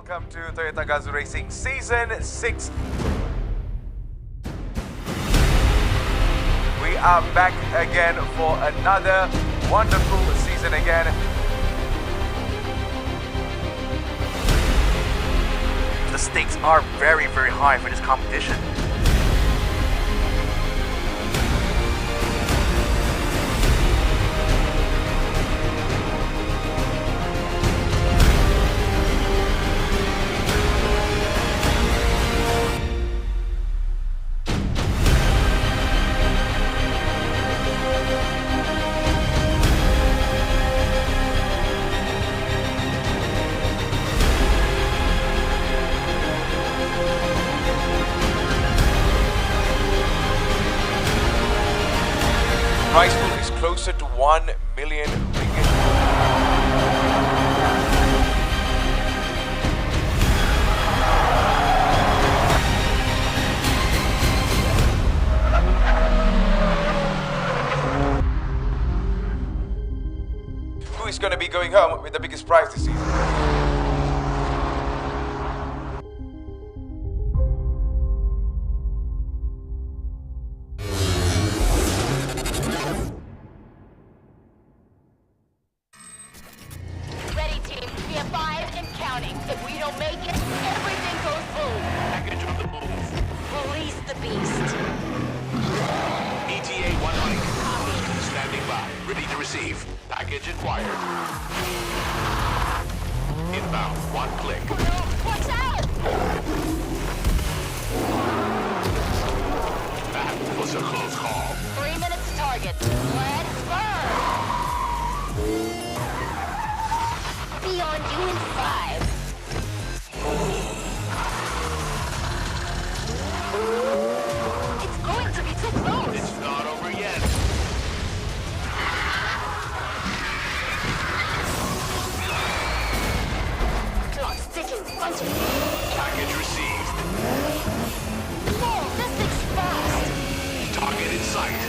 welcome to Toyota Gazoo Racing Season 6. We are back again for another wonderful season again. The stakes are very, very high for this competition. Prize pool is closer to 1 million ringgit. Who is going to be going home with the biggest prize this season? If we don't make it, everything goes boom. Package on the move. Release the beast. ETA 100. Standing by. Ready to receive. Package acquired. Inbound. 1 click. Oh no! Watch out! That was a close call. 3 minutes to target. Let's burn! Beyond you in 5. It's going to be too close. It's not over yet. Clock ticking. Punch it. Package received. Whoa, this thing's fast. Target in sight.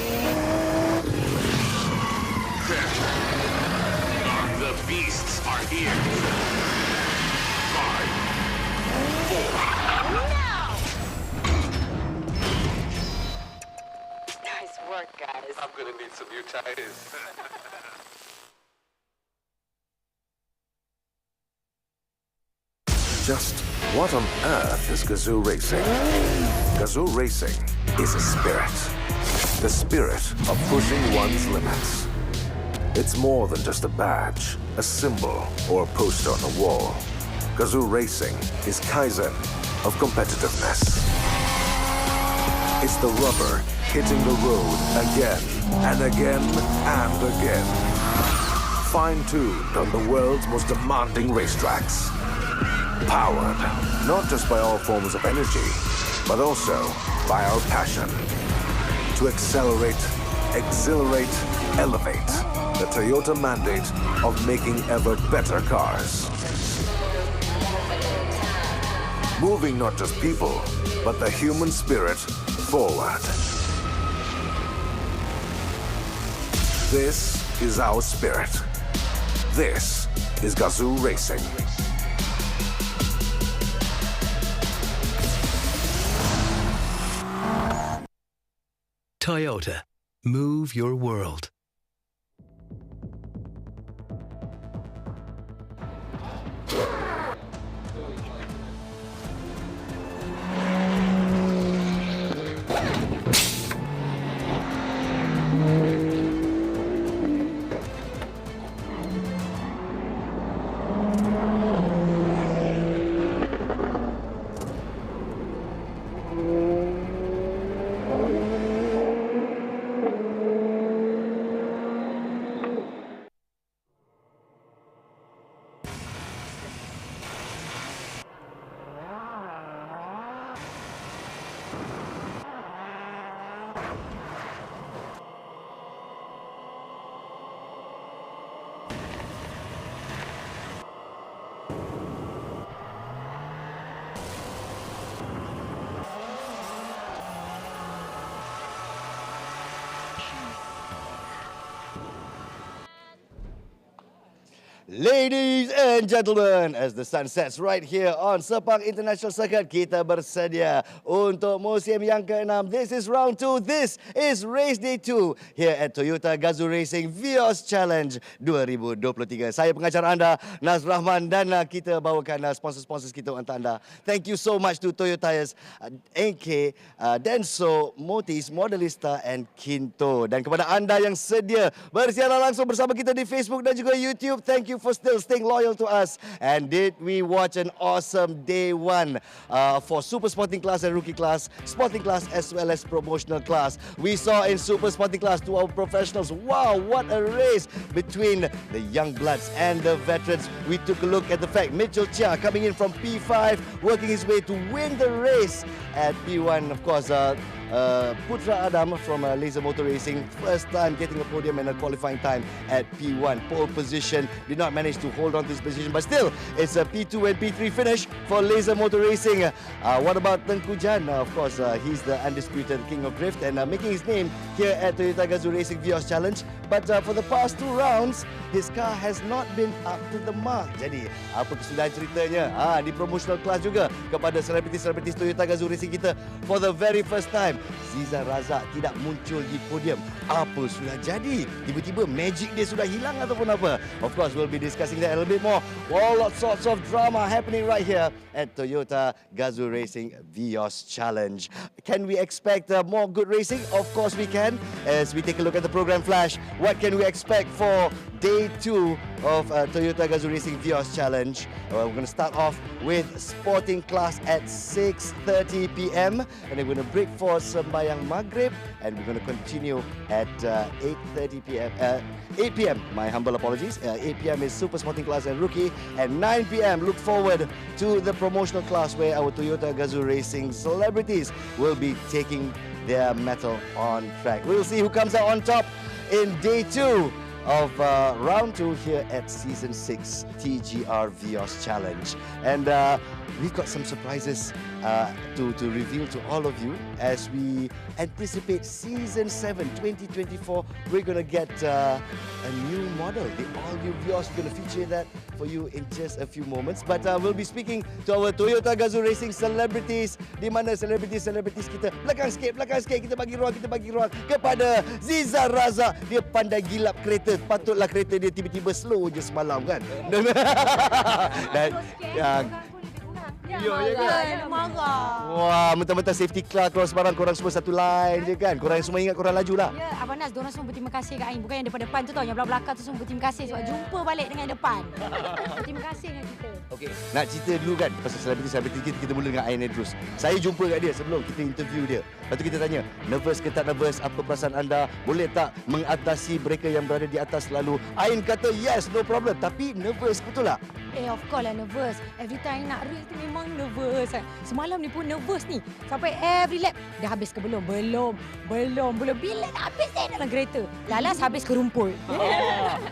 The beasts are here. 5, 4. Now! Nice work, guys. I'm gonna need some new tires. Just what on earth is Gazoo Racing? Gazoo Racing is a spirit. The spirit of pushing one's limits. It's more than just a badge, a symbol, or a poster on the wall. Gazoo Racing is Kaizen of competitiveness. It's the rubber hitting the road again and again and again. Fine-tuned on the world's most demanding racetracks. Powered not just by all forms of energy, but also by our passion to accelerate, exhilarate, elevate the Toyota mandate of making ever better cars. Moving not just people, but the human spirit forward. This is our spirit. This is Gazoo Racing. Toyota. Move your world. Ladies and gentlemen, as the sun sets right here on Sepang International Circuit, kita bersedia untuk musim yang ke-6. This is round 2. This is race day 2 here at Toyota Gazoo Racing Vios Challenge 2023. Saya pengacara anda, Naz Rahman, dan kita bawakan sponsor-sponsor kita untuk anda. Thank you so much to Toyota Tires, NK, Denso, Motis, Modelista and Kinto. Dan kepada anda yang sedia bersiaran langsung bersama kita di Facebook dan juga YouTube, thank you for still staying loyal to us. And did we watch an awesome day 1 for Super Sporting Class and Rookie Class, Sporting Class as well as Promotional Class. We saw in Super Sporting Class 2 our professionals. Wow, what a race between the young bloods and the veterans. We took a look at the fact Mitchell Chia coming in from P5, working his way to win the race at P1. Of course, Putra Adam from Laser Motor Racing, first time getting a podium and a qualifying time at P1. Pole position, did not manage to hold on to this position, but still, it's a P2 and P3 finish for Laser Motor Racing. What about Tengku Jan? Of course, he's the undisputed king of drift and making his name here at Toyota Gazoo Racing Vios Challenge. But for the past 2 rounds, his car has not been up to the mark. Jadi, apa kesudahan ceritanya? Di promotional class juga kepada selebriti-selebriti Toyota Gazoo Racing kita for the very first time. Ziza Razak tidak muncul di podium. Apa sudah jadi? Tiba-tiba magic dia sudah hilang ataupun apa? Of course, we'll be discussing that a little bit more. All sorts of drama happening right here at Toyota Gazoo Racing Vios Challenge. Can we expect more good racing? Of course we can. As we take a look at the program flash, what can we expect for day 2 of Toyota Gazoo Racing Vios Challenge? We're going to start off with Sporting Class at 6:30 p.m. and then we're going to break for Sembayang Maghrib and we're going to continue at 8:30 p.m. 8 p.m. My humble apologies. 8 p.m. is Super Sporting Class and Rookie. At 9 p.m. look forward to the Promotional Class where our Toyota Gazoo Racing celebrities will be taking their mettle on track. We'll see who comes out on top in day 2 of round 2 here at season 6 TGR Vios Challenge. And we've got some surprises to reveal to all of you as we anticipate season 7 2024. We're going to get a new model, the all-new Vios. We're going to feature that for you in just a few moments. But we'll be speaking to our Toyota Gazoo Racing celebrities, di mana selebritis kita belakang sikit kita bagi ruang kepada Ziza Raza. Dia pandai gilap kereta. Patutlah kereta dia tiba-tiba slow je semalam kan. Dan Marah. wah, mentang-mentang safety car korang sebarang, korang semua satu line je kan. Korang semua ingat korang laju lah. Ya, Abang Naz, diorang semua berterima kasih kat Ain. Bukan yang depan-depan tu tau, yang belakang tu semua berterima kasih sebab jumpa balik dengan yang depan. Berterima kasih dengan kita. Okey, nak cerita dulu kan pasal selebriti kita mula dengan Ain terus. Saya jumpa kat dia sebelum kita interview dia. Lepas tu kita tanya, nervous ke tak nervous? Apa perasaan anda? Boleh tak mengatasi mereka yang berada di atas selalu? Ain kata yes, no problem. Tapi nervous, betul tak? Of course lah nervous. Every time nak race tu memang nervous. Semalam ni pun nervous ni. Sampai every lap, dah habis ke belum? Belum. Bila nak habis dalam kereta? Lalas habis ke rumput.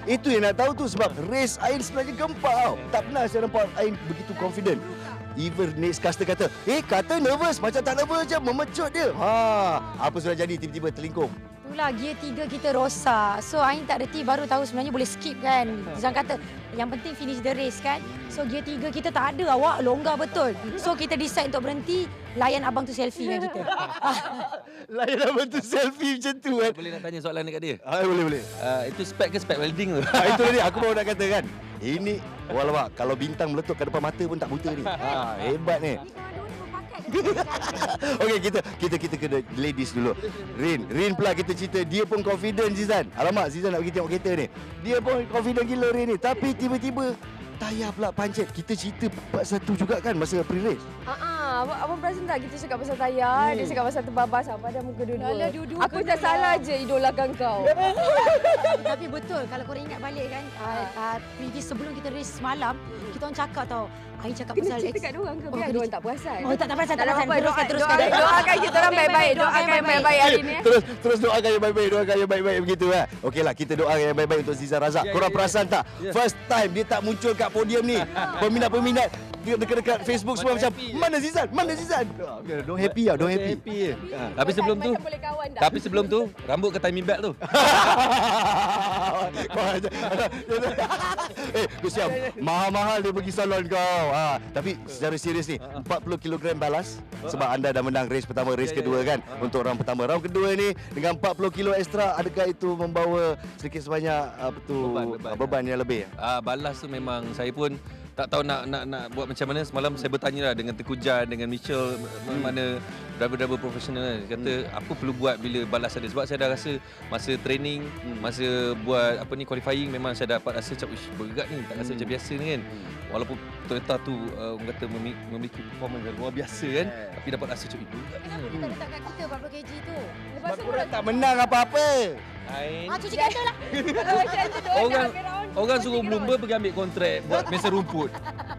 Itu yang nak tahu tu sebab race Ain sebenarnya gempak tau. Tak pernah saya nampak Ain begitu confident. Even newscaster kata, kata nervous, macam tak nervous je, memecut dia. Apa sudah jadi tiba-tiba terlingkup? Itulah gear 3 kita rosak. So Ain tak reti, baru tahu sebenarnya boleh skip kan. Zang kata yang penting finish the race kan. So gear 3 kita tak ada, awak longgar betul. So kita decide untuk berhenti, layan abang tu selfie dengan kita. Layan abang tu selfie macam tu kan. Boleh nak tanya soalan dekat dia? Boleh. Itu spek ke spek welding tu? Itu dia, aku baru nak kata kan. Ini, walaupun kalau bintang meletup kat depan mata pun tak buta ni. Hebat ni. Okey, kita kena ladies dulu. Rin pula kita cerita, dia pun confident Zizan. Alamak, Zizan nak pergi tengok kereta ni. Dia pun confident gila Rin ni. Tapi tiba-tiba tayar pula pancet. Kita cerita part 1 juga kan masa pre-race. Abang perasan tak kita cakap pasal tayar, dia cakap pasal terbabas apa pada muka dua-dua. Aku tak salah je idolakan kau. Tapi betul, kalau korang ingat balik kan, previous sebelum kita race semalam, kita orang cakap tau, Ain cakap Kena pasal cerita kat diorang ke? Biar diorang tak perasan. Oh, tak perasan, Tak apa. Teruskan. Doakan kita orang baik-baik. Doakan yang baik-baik hari ni. Terus doakan yang baik-baik, doakan yang baik-baik begitu kan. Okeylah, kita doakan yang baik-baik untuk Zizan Razak. Korang perasan tak? First time dia tak muncul kat podium ni. Peminat-peminat dekat Facebook semua macam mana Zizan? Mana Zizan? Don't happy lah, don't happy. Tapi sebelum tu, Macam boleh kawan dah. tapi sebelum tu, rambut ke timing belt tu. Siap. Mahal-mahal dia pergi salon kau. Tapi secara serius ni, 40 kg balas sebab anda dah menang race pertama, race kedua kan. Untuk round pertama. Round kedua ni dengan 40 kilo ekstra, adakah itu membawa sedikit sebanyak beban yang lebih? Balas tu memang saya pun tak tahu nak buat macam mana. Semalam saya bertanya lah dengan Tengku Jan, dengan Mitchell, mana driver-driver profesional. Dia kata apa perlu buat bila balas ada. Sebab saya dah rasa masa training, masa buat qualifying, memang saya dapat rasa macam bergerak ni, tak rasa macam biasa ni kan. Walaupun Toyota tu orang kata memiliki performance yang luar biasa kan, tapi dapat rasa macam bergerak. Kenapa dia tak letak kat kita 40 kg tu? Lepas tu Korang tak menang apa-apa. Cuci kereta lah. kalau macam tu Orang suruh Bloomberg pergi ambil kontrak buat mesin rumput.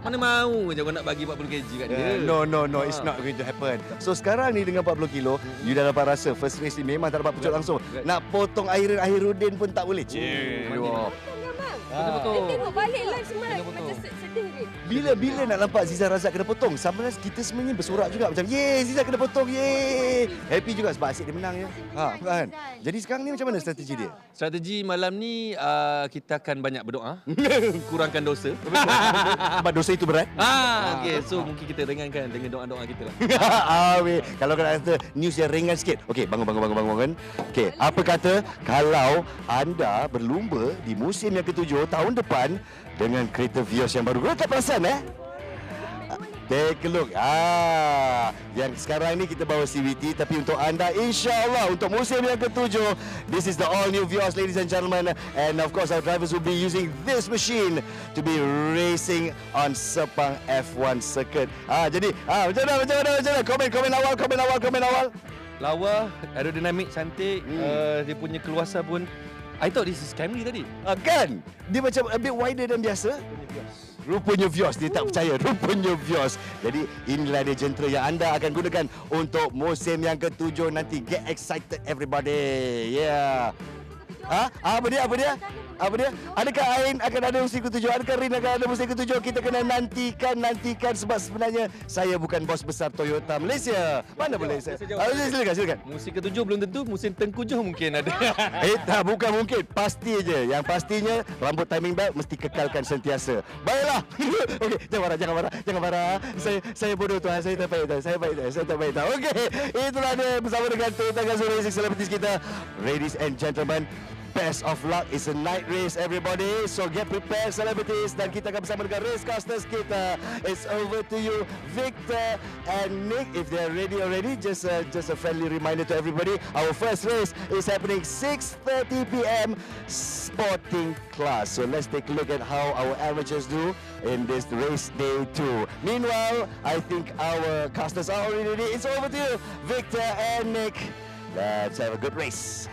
Mana mahu je orang nak bagi 40 kg kat dia. No, it's not going to happen. So sekarang ni dengan 40 kilo, you dah dapat rasa first race ni memang tak dapat pecut langsung. Nak potong Akhirudin pun tak boleh. Betul. Dia tengok balik live semalam macam sedih dia. Bila nak nampak Zizan Razak kena potong? Sebenarnya kita sebenarnya bersorak juga macam Zizan kena potong, happy juga sebab asyik dia menang ya. Kan? Jadi sekarang ni macam mana strategi dia? Strategi malam ni kita akan banyak berdoa, kurangkan dosa. Sebab dosa itu berat. Okey, so mungkin kita ringankan dengan doa-doa kita lah. Kalau kena kata news yang ringan sikit. Okey, bangun. Okey, apa kata kalau anda berlumba di musim yang ketujuh tahun depan dengan kereta Vios yang baru. Korang tak perasan Take a look. Yang sekarang ni kita bawa CVT, tapi untuk anda insya-Allah untuk musim yang ketujuh, this is the all new Vios, ladies and gentlemen, and of course our drivers will be using this machine to be racing on Sepang F1 circuit. Jadi macam mana? Komen awal. Lawa, aerodinamik cantik, dia punya keluasan pun. I thought this is Camry tadi. Kan? Dia macam a bit wider than biasa. Rupanya Vios. Dia tak percaya. Rupanya Vios. Jadi inilah dia jentera yang anda akan gunakan untuk musim yang ketujuh nanti. Get excited everybody. Yeah. Apa dia? Adakah Ain akan ada musim ketujuh? Adakah Rin akan ada musim ketujuh? Kita kena nantikan sebab sebenarnya saya bukan bos besar Toyota Malaysia. Mana boleh saya? Silakan. Musim ketujuh belum tentu, musim tengkujuh mungkin ada. Bukan mungkin. Pasti je. Yang pastinya rambut timing belt mesti kekalkan sentiasa. Baiklah. Okey, jangan marah. Saya bodoh tuan. Saya tak baik. Okey, itulah dia bersama dengan Toyota Gazoo Racing selebritis kita. Ladies and gentlemen, best of luck. It's a night race everybody, so get prepared celebrities, dan kita akan bersama dengan racecasters kita. It's over to you Victor and Nick if they're ready already. Just a friendly reminder to everybody, our first race is happening 6:30 PM sporting class. So let's take a look at how our amateurs do in this race day 2. Meanwhile, I think our casters are already ready. It's over to you Victor and Nick. Let's have a good race.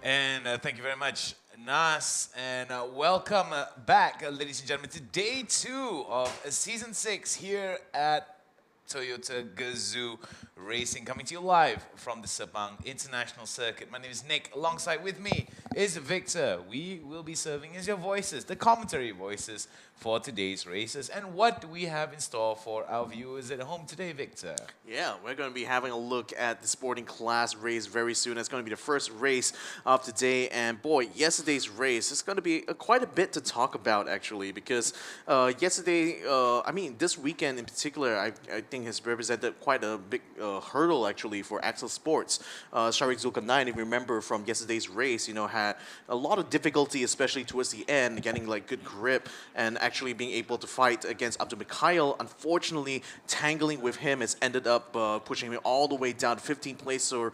And thank you very much, Nas. And welcome back, ladies and gentlemen, to day 2 of season 6 here at Toyota Gazoo Racing, coming to you live from the Sepang International Circuit. My name is Nick. Alongside with me is Victor. We will be serving as your voices, the commentary voices for today's races. And what do we have in store for our viewers at home today, Victor? Yeah, we're going to be having a look at the sporting class race very soon. It's going to be the first race of today. And boy, yesterday's race is going to be quite a bit to talk about, actually, because yesterday, this weekend in particular, I think has represented quite a big hurdle, actually, for Axel Sports. Sharik Zulkarnain, if you remember from yesterday's race, had a lot of difficulty, especially towards the end, getting good grip and actually being able to fight against Abdul Mikhail. Unfortunately, tangling with him has ended up pushing him all the way down to 15th place. So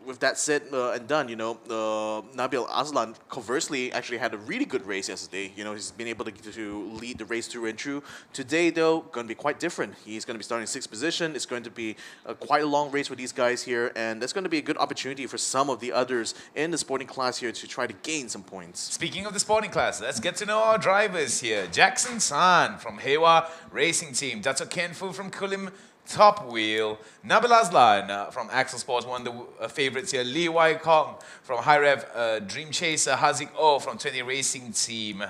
with that said and done, Nabil Aslan conversely actually had a really good race yesterday. He's been able to lead the race through and through. Today, though, going to be quite different. He's going to be starting in 6th position. It's going to be quite a long race for these guys here, and that's going to be a good opportunity for some of the others in the sporting class here to try to gain some points. Speaking of the sporting class, let's get to know our drivers here. Jackson San from Khai Bahar Racing Team. Dato Ken Fu from Kulim Top Wheel. Nabil Azlan from Axel Sports, one of the favorites here. Lee Wai Kong from High Rev Dream Chaser. Haziq O from 20 Racing Team.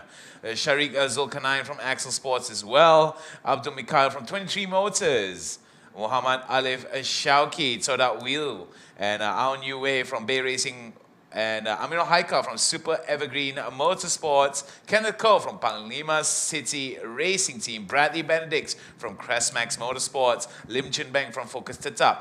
Sharik Zulkarnain from Axel Sports as well. Abdul Mikhail from 23 Motors. Muhammad Alif Shauki, Toyota Wheel. And Aon Yue from Bay Racing. And Amiro Haika from Super Evergreen Motorsports. Kenneth Ko from Panglima City Racing Team. Bradley Benedicts from Crestmax Motorsports. Lim Chun Beng from Focus Tetap.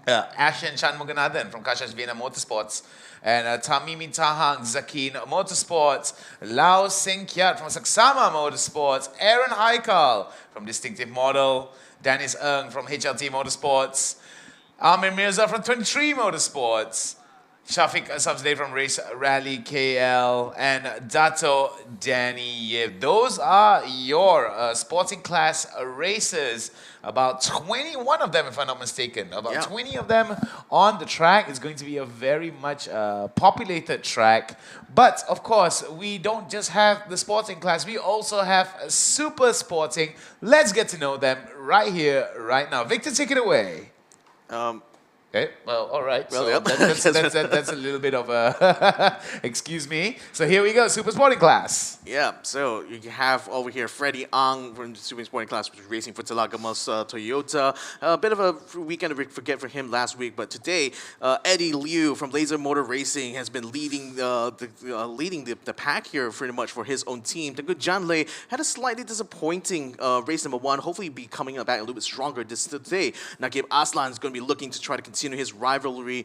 Ashen Shanmuganathan from Kashash Vienna Motorsports. And Tamimi Tahang Zakin Motorsports. Lau Sing Kiat from Saksama Motorsports. Aaron Haikal from Distinctive Model. Dennis Ng from HLT Motorsports. Amir Mirza from 23 Motorsports. Shafiq Sabzadeh from Race Rally KL, and Dato Danny Yip. Those are your sporting class racers. About 21 of them, if I'm not mistaken. About 20 of them on the track. It's going to be a very much populated track. But, of course, we don't just have the sporting class. We also have super sporting. Let's get to know them right here, right now. Victor, take it away. Okay, well, all right. Well, so that's a little bit of a, excuse me. So here we go, Super Sporting Class. Yeah, so you have over here Freddie Ang from the Super Sporting Class, which was racing for Telagamos Toyota. A bit of a weekend to forget for him last week, but today, Eddie Liu from Laser Motor Racing has been leading the pack here pretty much for his own team. The good Jan Lei had a slightly disappointing race number 1, hopefully be coming back a little bit stronger this today. Nagib Aslan is going to be looking to try to continue his rivalry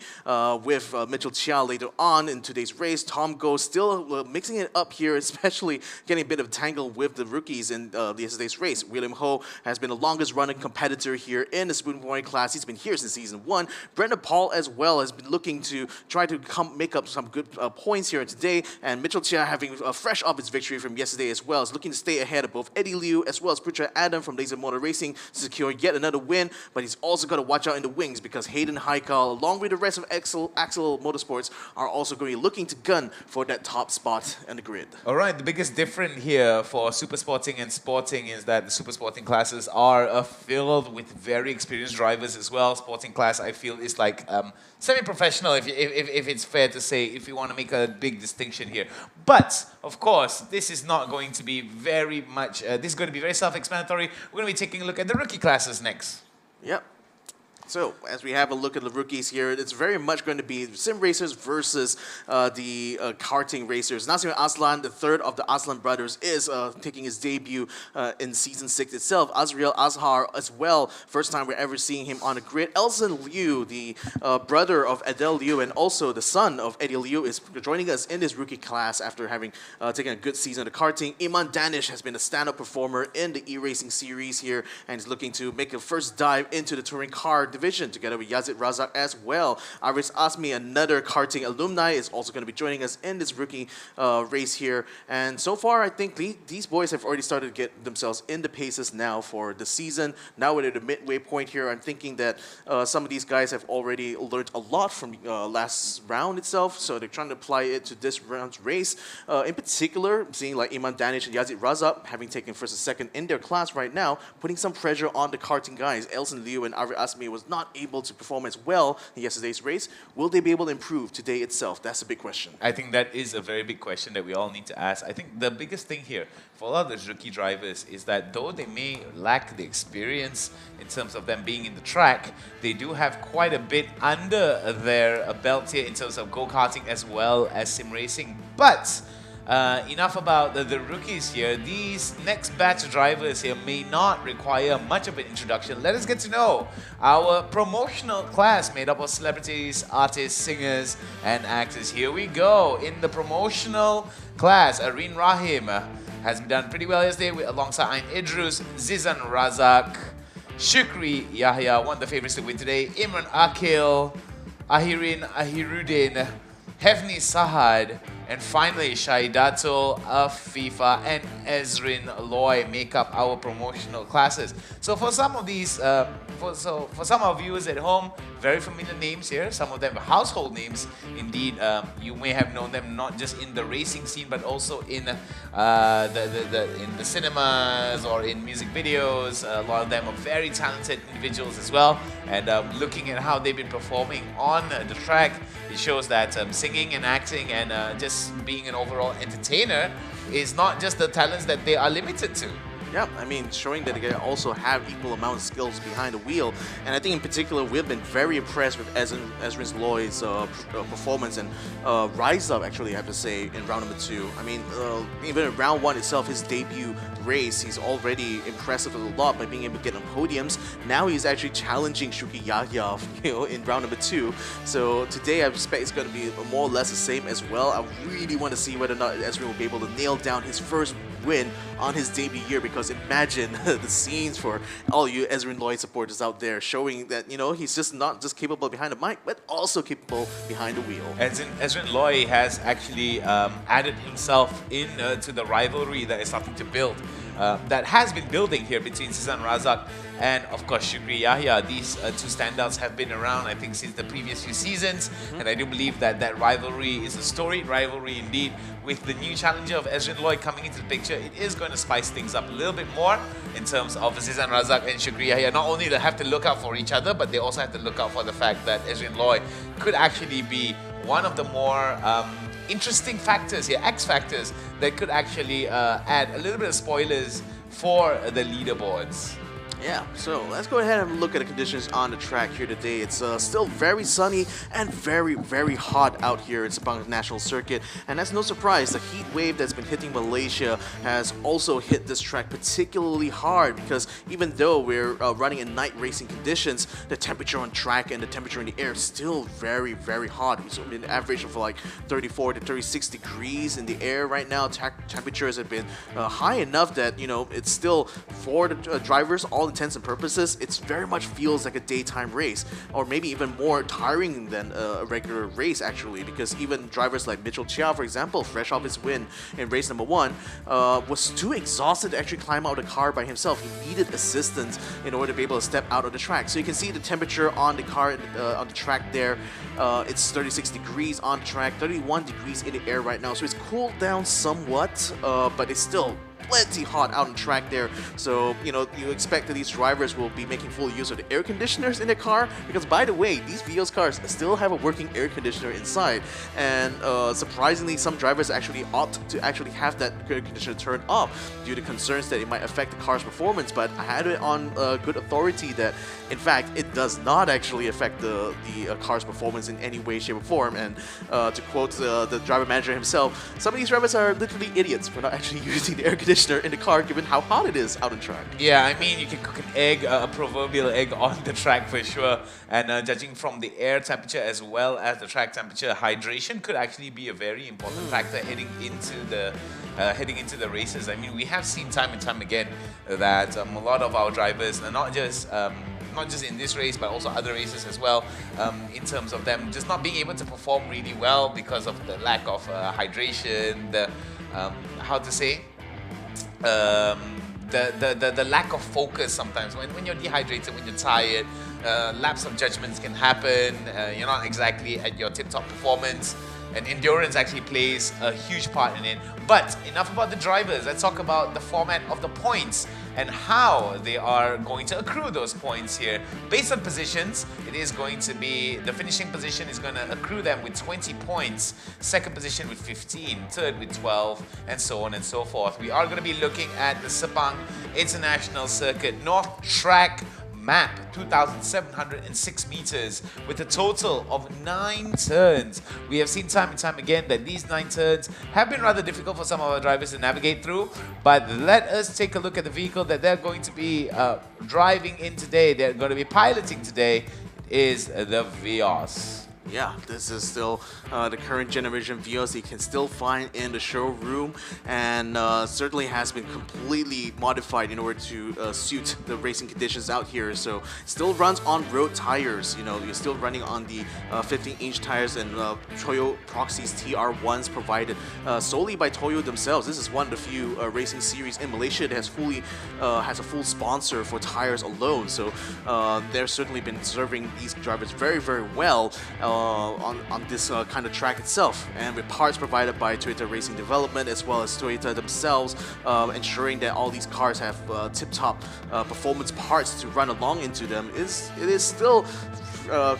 with Mitchell Chia later on in today's race. Tom Go still mixing it up here, especially getting a bit of tangle with the rookies in yesterday's race. William Ho has been the longest running competitor here in the Spoon Point class. He's been here since season 1. Brendan Paul as well has been looking to try to make up some good points here today. And Mitchell Chia, having fresh off his victory from yesterday as well, is looking to stay ahead of both Eddie Liu as well as Putra Adam from Laser Motor Racing to secure yet another win. But he's also got to watch out in the wings because Hayden Haikal, along with the rest of Axel Motorsports, are also going to be looking to gun for that top spot in the grid. All right, the biggest difference here for Super Sporting and Sporting is that the Super Sporting classes are filled with very experienced drivers as well. Sporting class, I feel, is like semi-professional, if it's fair to say, if you want to make a big distinction here. But, of course, this is not going to be very much, this is going to be very self-explanatory. We're going to be taking a look at the rookie classes next. Yep. So, as we have a look at the rookies here, it's very much going to be sim racers versus the karting racers. Nasir Aslan, the third of the Aslan brothers, is taking his debut in Season 6 itself. Azriel Azhar as well, first time we're ever seeing him on the grid. Elson Liu, the brother of Adele Liu and also the son of Eddie Liu, is joining us in this rookie class after having taken a good season of karting. Iman Danish has been a stand-up performer in the e-racing series here and is looking to make a first dive into the touring car division together with Yazid Razak as well. Aris Asmi, another karting alumni, is also going to be joining us in this rookie race here. And so far, I think these boys have already started to get themselves in the paces now for the season. Now we're at the midway point here. I'm thinking that some of these guys have already learned a lot from last round itself, so they're trying to apply it to this round's race. In particular, seeing like Iman Danish and Yazid Razak having taken first and second in their class right now, putting some pressure on the karting guys. Elson Liu and Ari Asmi was not able to perform as well in yesterday's race. Will they be able to improve today itself? That's a big question. I think that is a very big question that we all need to ask. I think the biggest thing here for a lot of those rookie drivers is that though they may lack the experience in terms of them being in the track, they do have quite a bit under their belt here in terms of go-karting as well as sim racing. But enough about the rookies here. These next batch of drivers here may not require much of an introduction. Let us get to know our promotional class made up of celebrities, artists, singers, and actors. Here we go. In the promotional class, Areen Rahim has done pretty well yesterday alongside Ain Idrus, Zizan Razak, Shukri Yahya, one of the favorites to win today, Imran Akil, Ahirin Ahiruddin, Hefni Sahad, and finally Shaidatul Afifa and Ezrin Loy make up our promotional classes. So for some of these, for some of our viewers at home, very familiar names here. Some of them are household names. Indeed, you may have known them not just in the racing scene, but also in the cinemas or in music videos. A lot of them are very talented individuals as well. And looking at how they've been performing on the track, it shows that singing and acting and just being an overall entertainer is not just the talents that they are limited to. Yeah, I mean, showing that they can also have equal amount of skills behind the wheel. And I think in particular, we've been very impressed with Ezrin Loy's performance and rise up, actually, I have to say, in round number 2. I mean, even in round 1 itself, his debut race, he's already impressive a lot by being able to get on podiums. Now he's actually challenging Shukri Yahya, in round number 2. So today, I expect it's going to be more or less the same as well. I really want to see whether or not Ezrin will be able to nail down his first win on his debut year, because imagine the scenes for all you Ezrin Loy supporters out there, showing that he's just not just capable behind the mic, but also capable behind the wheel. Ezrin Loy has actually added himself into the rivalry that is starting to build, that has been building here between Sizan Razak and of course Shukri Yahya. These two standouts have been around, I think, since the previous few seasons, and I do believe that that rivalry is a storied rivalry indeed. With the new challenger of Ezrin Loy coming into the picture, it is going to spice things up a little bit more in terms of Sizan Razak and Shukri Yahya. Not only they have to look out for each other, but they also have to look out for the fact that Ezrin Loy could actually be one of the more interesting factors here, X factors, that could actually add a little bit of spoilers for the leaderboards. Yeah, so let's go ahead and look at the conditions on the track here today. It's still very sunny and very, very hot out here in Sepang National Circuit. And that's no surprise, the heat wave that's been hitting Malaysia has also hit this track particularly hard, because even though we're running in night racing conditions, the temperature on track and the temperature in the air is still very, very hot. So an average of like 34 to 36 degrees in the air right now. Temperatures have been high enough that, it's still, for the drivers, all intents and purposes, it very much feels like a daytime race, or maybe even more tiring than a regular race, actually, because even drivers like Mitchell Chia, for example, fresh off his win in race number 1, was too exhausted to actually climb out of the car by himself. He needed assistance in order to be able to step out of the track. So you can see the temperature on the car, on the track there. It's 36 degrees on the track, 31 degrees in the air right now, so it's cooled down somewhat, but it's still plenty hot out on track there. So, you expect that these drivers will be making full use of the air conditioners in their car, because by the way, these Vios cars still have a working air conditioner inside, and surprisingly, some drivers actually opt to actually have that air conditioner turned off due to concerns that it might affect the car's performance. But I had it on good authority that, in fact, it does not actually affect the car's performance in any way, shape, or form. And to quote the driver manager himself, some of these drivers are literally idiots for not actually using the air conditioner in the car, given how hot it is out on track. Yeah, I mean, you can cook an egg, a proverbial egg, on the track for sure. And judging from the air temperature as well as the track temperature, hydration could actually be a very important factor heading into the races. I mean, we have seen time and time again that a lot of our drivers, not just in this race, but also other races as well, in terms of them just not being able to perform really well because of the lack of hydration, the the lack of focus sometimes. When you're dehydrated, when you're tired, lapse of judgments can happen. You're not exactly at your tip-top performance, and endurance actually plays a huge part in it. But enough about the drivers. Let's talk about the format of the points and how they are going to accrue those points here. Based on positions, it is going to be, the finishing position is going to accrue them with 20 points, second position with 15, third with 12, and so on and so forth. We are going to be looking at the Sepang International Circuit North Track map, 2,706 meters, with a total of 9 turns. We have seen time and time again that these 9 turns have been rather difficult for some of our drivers to navigate through, but let us take a look at the vehicle that they're going to be driving in today, they're going to be piloting today, is the Vios. Yeah, this is still the current generation Vios you can still find in the showroom, and certainly has been completely modified in order to suit the racing conditions out here. So still runs on road tires. You know, you're still running on the 15-inch tires and Toyo Proxy's TR1s provided solely by Toyo themselves. This is one of the few racing series in Malaysia that has a full sponsor for tires alone. So they've certainly been serving these drivers very, very well on this kind of track itself, and with parts provided by Toyota Racing Development as well as Toyota themselves, ensuring that all these cars have tip-top performance parts to run along into them. It is still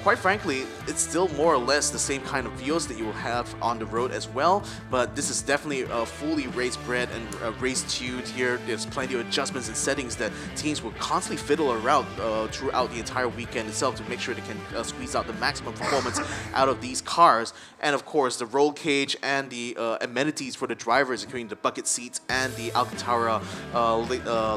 quite frankly, it's still more or less the same kind of Vios that you will have on the road as well, but this is definitely a fully race-bred and race-tuned here. There's plenty of adjustments and settings that teams will constantly fiddle around throughout the entire weekend itself to make sure they can squeeze out the maximum performance out of these cars. And of course, the roll cage and the amenities for the drivers, including the bucket seats and the Alcantara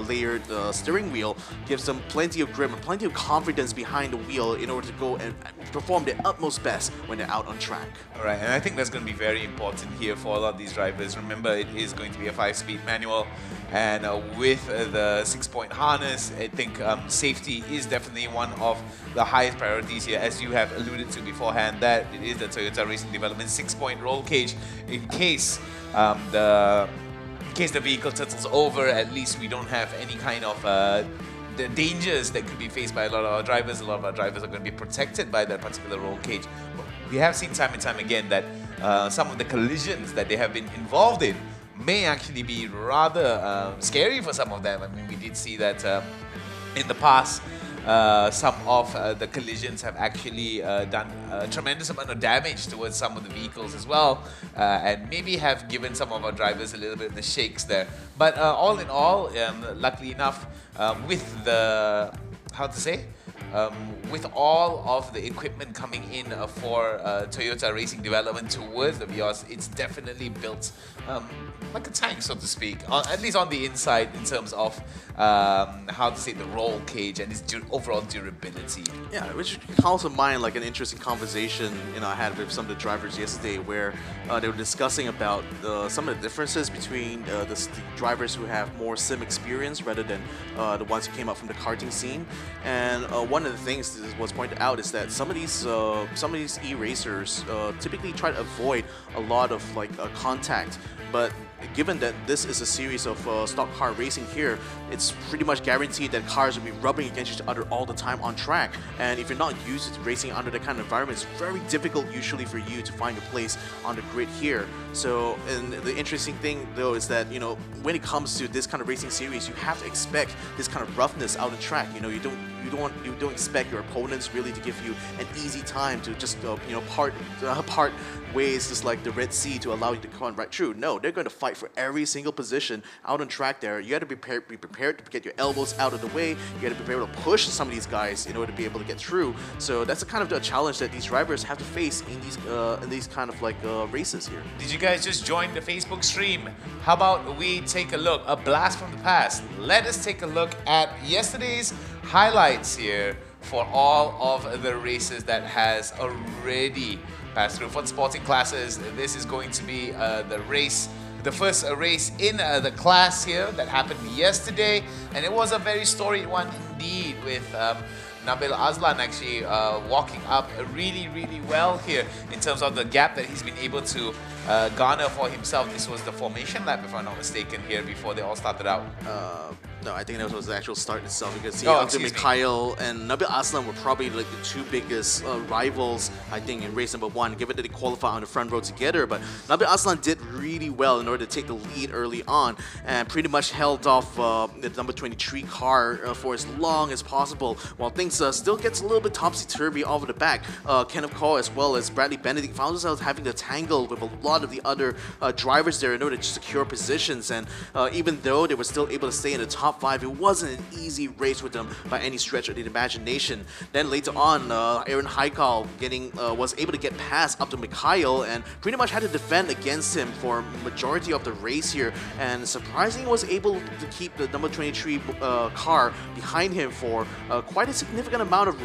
layered steering wheel, gives them plenty of grip and plenty of confidence behind the wheel in order to go and perform their utmost best when they're out on track. All right, and I think that's going to be very important here for a lot of these drivers. Remember, it is going to be a 5-speed manual, and with the 6-point harness, I think safety is definitely one of the highest priorities here, as you have alluded to beforehand, that it is the Toyota Racing Development 6-point roll cage in case the vehicle turtles over. At least we don't have any kind of the dangers that could be faced by a lot of our drivers. A lot of our drivers are going to be protected by that particular roll cage. But we have seen time and time again that some of the collisions that they have been involved in may actually be rather scary for some of them. I mean, we did see that in the past, some of the collisions have actually done a tremendous amount of damage towards some of the vehicles as well, and maybe have given some of our drivers a little bit of the shakes there. But all in all, luckily enough, with the, with all of the equipment coming in for Toyota Racing Development towards the Vios, it's definitely built like a tank, so to speak, at least on the inside in terms of the roll cage and its overall durability. Yeah, which calls to mind like an interesting conversation I had with some of the drivers yesterday, where they were discussing about some of the differences between the drivers who have more sim experience rather than the ones who came up from the karting scene. And one of the things that was pointed out is that some of these e-racers typically try to avoid a lot of contact, but given that this is a series of stock car racing here, it's pretty much guaranteed that cars will be rubbing against each other all the time on track. And if you're not used to racing under that kind of environment, it's very difficult usually for you to find a place on the grid here. So, and the interesting thing though is that, when it comes to this kind of racing series, you have to expect this kind of roughness out on track. You don't expect your opponents really to give you an easy time to just part ways just like the Red Sea to allow you to come right through. No, they're going to fight for every single position out on track there. You got to be prepared to get your elbows out of the way. You got to be able to push some of these guys in order to be able to get through. So that's the kind of the challenge that these drivers have to face in these kind of races here. Did you guys just join the Facebook stream? How about we take a look, a blast from the past. Let us take a look at yesterday's highlights here for all of the races that has already passed through. For the sporting classes, this is going to be the first race in the class here that happened yesterday, and it was a very storied one indeed, with Nabil Azlan actually walking up really, really well here in terms of the gap that he's been able to garner for himself. This was the formation lap, if I'm not mistaken, here before they all started out. No, I think that was the actual start itself, because Mikhail and Nabil Aslam were probably like the two biggest rivals, I think, in race number 1, given that they qualified on the front row together. But Nabil Aslam did really well in order to take the lead early on and pretty much held off the number 23 car for as long as possible, while things still gets a little bit topsy-turvy over the back. Kenneth Cole as well as Bradley Benedict found themselves having to tangle with a lot of the other drivers there in order to secure positions, and even though they were still able to stay in the top top 5. It wasn't an easy race with them by any stretch of the imagination. Then later on, Aaron Haikal was able to get past up to Mikhail and pretty much had to defend against him for majority of the race here. And surprisingly, was able to keep the number 23 car behind him for quite a significant amount of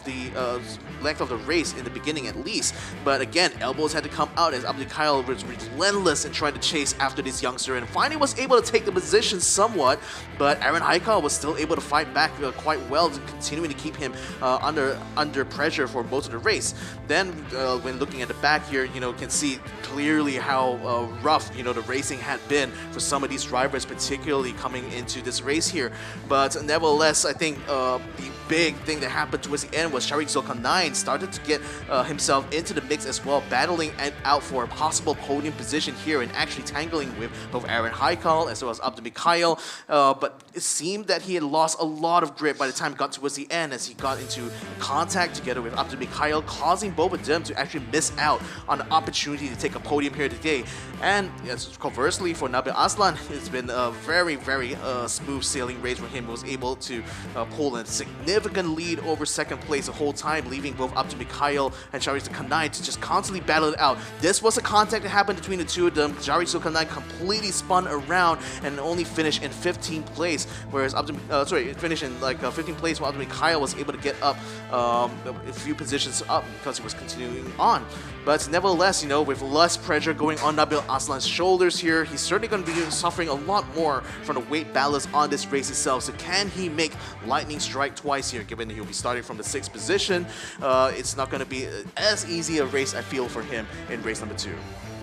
the length of the race in the beginning at least. But again, elbows had to come out as Mikhail was relentless in trying to chase after this youngster and finally was able to take the position somewhat. But Aaron Haikal was still able to fight back quite well, continuing to keep him under pressure for most of the race. Then when looking at the back here, you can see clearly how rough the racing had been for some of these drivers, particularly coming into this race here. But nevertheless, I think the big thing that happened towards the end was Sharik Zulkarnain started to get himself into the mix as well, battling out for a possible podium position here and actually tangling with both Aaron Haikal as well as Abdul Mikhail. But it seemed that he had lost a lot of grip by the time it got towards the end as he got into contact together with Abdul Mikhail, causing both of them to actually miss out on the opportunity to take a podium here today. And yes, conversely for Nabil Aslan, it's been a very, very smooth sailing race for him. He was able to pull a significant lead over second place the whole time, leaving both Abdul Mikhail and Sharik Zulkarnain to just constantly battle it out. This was a contact that happened between the two of them. Sharik Zulkarnain completely spun around and only finished in 15th place, whereas finished in 15th place, while Abdul Mikhail was able to get up a few positions up because he was continuing on. But nevertheless, with less pressure going on Nabil Aslan's shoulders here, he's certainly going to be suffering a lot more from the weight balance on this race itself. So can he make lightning strike twice here, given that he'll be starting from the 6th position? It's not going to be as easy a race, I feel, for him in race number 2.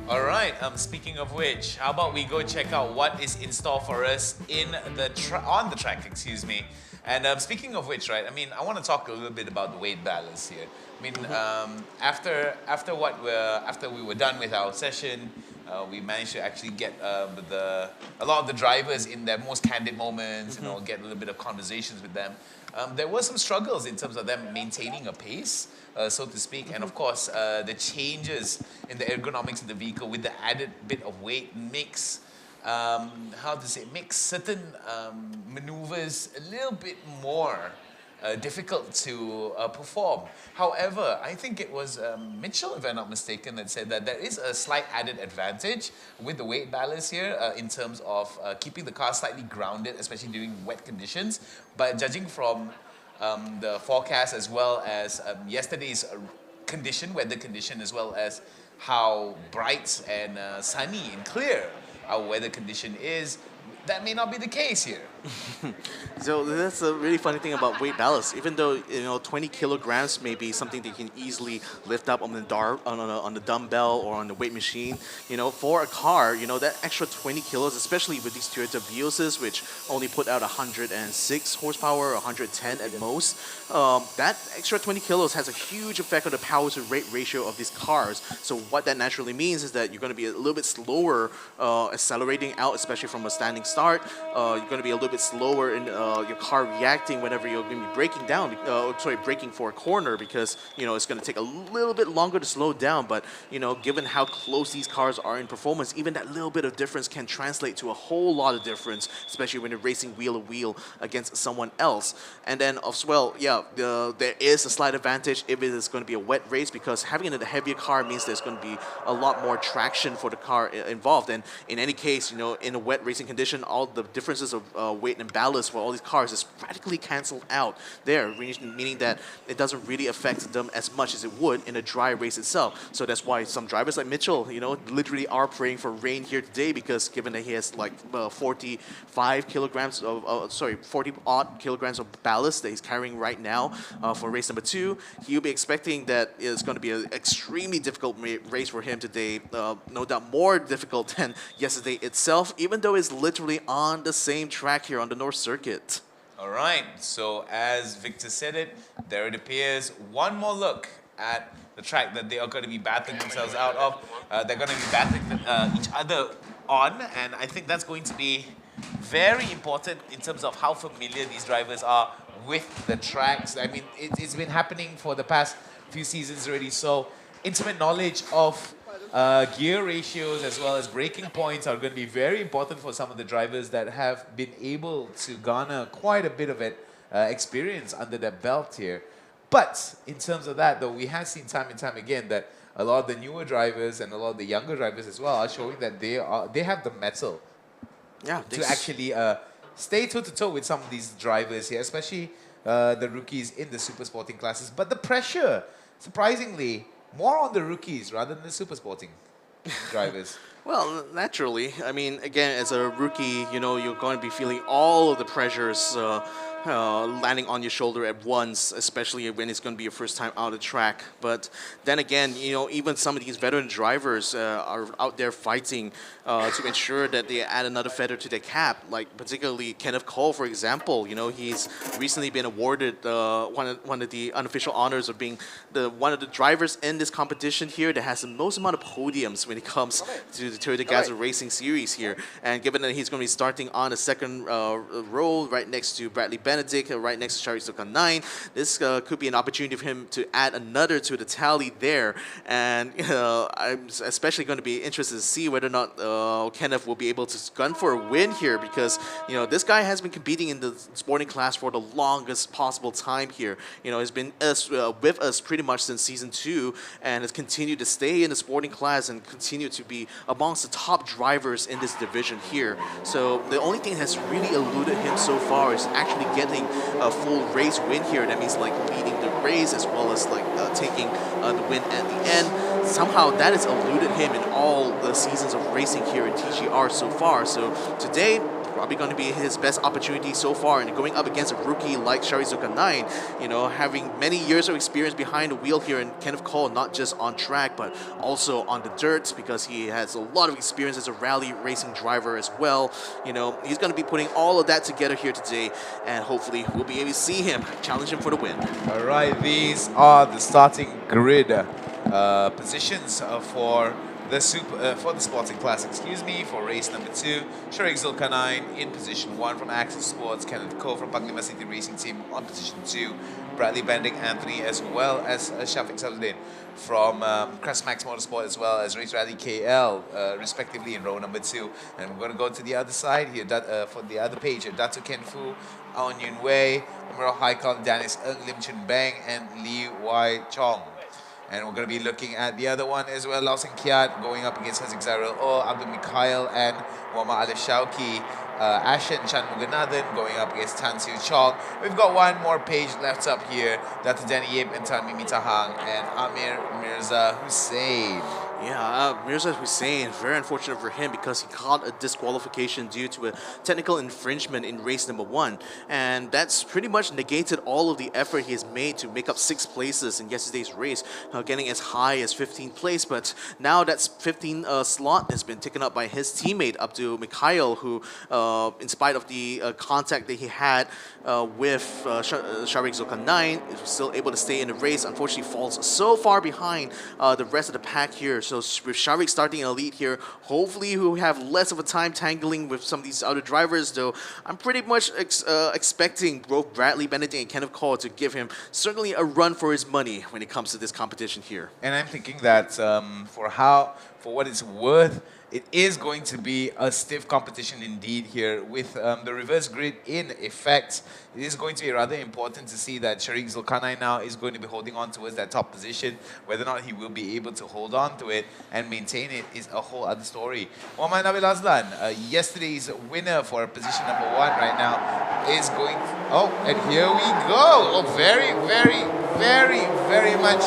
All right, speaking of which, how about we go check out what is in store for us on the track, excuse me. And speaking of which, right, I want to talk a little bit about the weight balance here. After we were done with our session, we managed to actually get a lot of the drivers in their most candid moments, get a little bit of conversations with them. There were some struggles in terms of them maintaining a pace, so to speak, and of course, the changes in the ergonomics of the vehicle with the added bit of weight makes certain maneuvers a little bit more difficult to perform. However, I think it was Mitchell, if I'm not mistaken, that said that there is a slight added advantage with the weight balance here in terms of keeping the car slightly grounded, especially during wet conditions. But judging from the forecast as well as yesterday's weather condition, as well as how bright and sunny and clear our weather condition is, that may not be the case here. So that's a really funny thing about weight balance. Even though 20 kilograms may be something that you can easily lift up on the dumbbell or on the weight machine, for a car, that extra 20 kilos, especially with these Toyota Vios, which only put out 106 horsepower, 110 at most, that extra 20 kilos has a huge effect on the power to weight ratio of these cars. So what that naturally means is that you're going to be a little bit slower accelerating out, especially from a standing start. You're going to be a little bit slower in your car reacting whenever you're going to be braking for a corner, because it's going to take a little bit longer to slow down. But given how close these cars are in performance, even that little bit of difference can translate to a whole lot of difference, especially when you're racing wheel to wheel against someone else. And then as well, there is a slight advantage if it is going to be a wet race, because having a heavier car means there's going to be a lot more traction for the car involved. And in any case, in a wet racing condition, all the differences of weight and ballast for all these cars is radically cancelled out there, meaning that it doesn't really affect them as much as it would in a dry race itself. So that's why some drivers like Mitchell, literally are praying for rain here today, because given that he has 40 odd kilograms of ballast that he's carrying right now for race number 2, he'll be expecting that it's going to be an extremely difficult race for him today. No doubt more difficult than yesterday itself, even though it's literally on the same track here on the North Circuit. All right, so as Victor said it, there it appears. One more look at the track that they are going to be battling themselves out of. They're going to be battling each other on, and I think that's going to be very important in terms of how familiar these drivers are with the tracks. It's been happening for the past few seasons already, so intimate knowledge of gear ratios as well as braking points are going to be very important for some of the drivers that have been able to garner quite a bit of experience under their belt here. But in terms of that, though, we have seen time and time again that a lot of the newer drivers and a lot of the younger drivers as well are showing that they have the mettle to actually stay toe-to-toe with some of these drivers here, especially the rookies in the super sporting classes. But the pressure, surprisingly, more on the rookies rather than the super sporting drivers. Well, naturally. I mean, again, as a rookie, you know, you're going to be feeling all of the pressures landing on your shoulder at once, especially when it's going to be your first time out of track. But then again, you know, even some of these veteran drivers are out there fighting to ensure that they add another feather to their cap. Like particularly Kenneth Cole, for example. You know, he's recently been awarded one of the unofficial honors of being one of the drivers in this competition here that has the most amount of podiums when it comes to the Toyota Gazoo Racing Series here. And given that he's going to be starting on the second row right next to Bradley Benedict, right next to Shari Zulkarnain, this could be an opportunity for him to add another to the tally there. And I'm especially going to be interested to see whether or not Kenneth will be able to gun for a win here, because you know this guy has been competing in the sporting class for the longest possible time here. You know, he's been with us pretty much since season 2 and has continued to stay in the sporting class and continue to be amongst the top drivers in this division here. So the only thing that's really eluded him so far is actually getting a full race win here. That means like leading the race as well as like taking the win at the end. Somehow that has eluded him in all the seasons of racing here in TGR so far. So today, probably going to be his best opportunity so far, and going up against a rookie like Shari Zulkarnain, you know, having many years of experience behind the wheel here, and Kenneth Cole not just on track but also on the dirt, because he has a lot of experience as a rally racing driver as well. You know, he's going to be putting all of that together here today, and hopefully we'll be able to see him challenge him for the win. All right, these are the starting grid positions for the sporting class, for race number 2. Sharik Zulkarnain in position 1 from Axel Sports, Kenneth Cole from Panglima City Racing Team on position 2, Bradley Benedict Anthony as well as Shafiq Saluddin from Crestmax Motorsport as well as Race Rally KL respectively in row number 2. And we're going to go to the other side here for the other page here. Datu Ken Fu, Aon Yun Wei, Emerald Haikal, Dennis Ng, Lim Chun Beng and Lee Wai Chong. And we're going to be looking at the other one as well, Lau Seng Kiat going up against Haziq Zairil Oh, Abdul Mikhail and Muhammad Alif Shauki. Ashen Chan Muganathan going up against Tan Siu Chong. We've got one more page left up here. Dr. Danny Yip and Tan Mimi Tahang and Amir Mirza Hussein. Yeah, Mirza Hussein, very unfortunate for him because he caught a disqualification due to a technical infringement in race number 1. And that's pretty much negated all of the effort he has made to make up 6 places in yesterday's race, getting as high as 15th place. But now that 15th slot has been taken up by his teammate, Abdul Mikhail, who, in spite of the contact that he had with Sharik Zulkarnain, is still able to stay in the race. Unfortunately, falls so far behind the rest of the pack here. So with Sharik starting in the lead here, hopefully he'll have less of a time tangling with some of these other drivers, though I'm pretty much expecting both Bradley Benedict and Kenneth Cole to give him certainly a run for his money when it comes to this competition here. And I'm thinking that for what it's worth, it is going to be a stiff competition indeed here with the reverse grid in effect. It is going to be rather important to see that Sharik Zulkarnain now is going to be holding on towards that top position. Whether or not he will be able to hold on to it and maintain it is a whole other story. Muhammad Nabil Azlan, yesterday's winner for position number 1 right now is going... Oh, and here we go! Oh, very, very, very, very much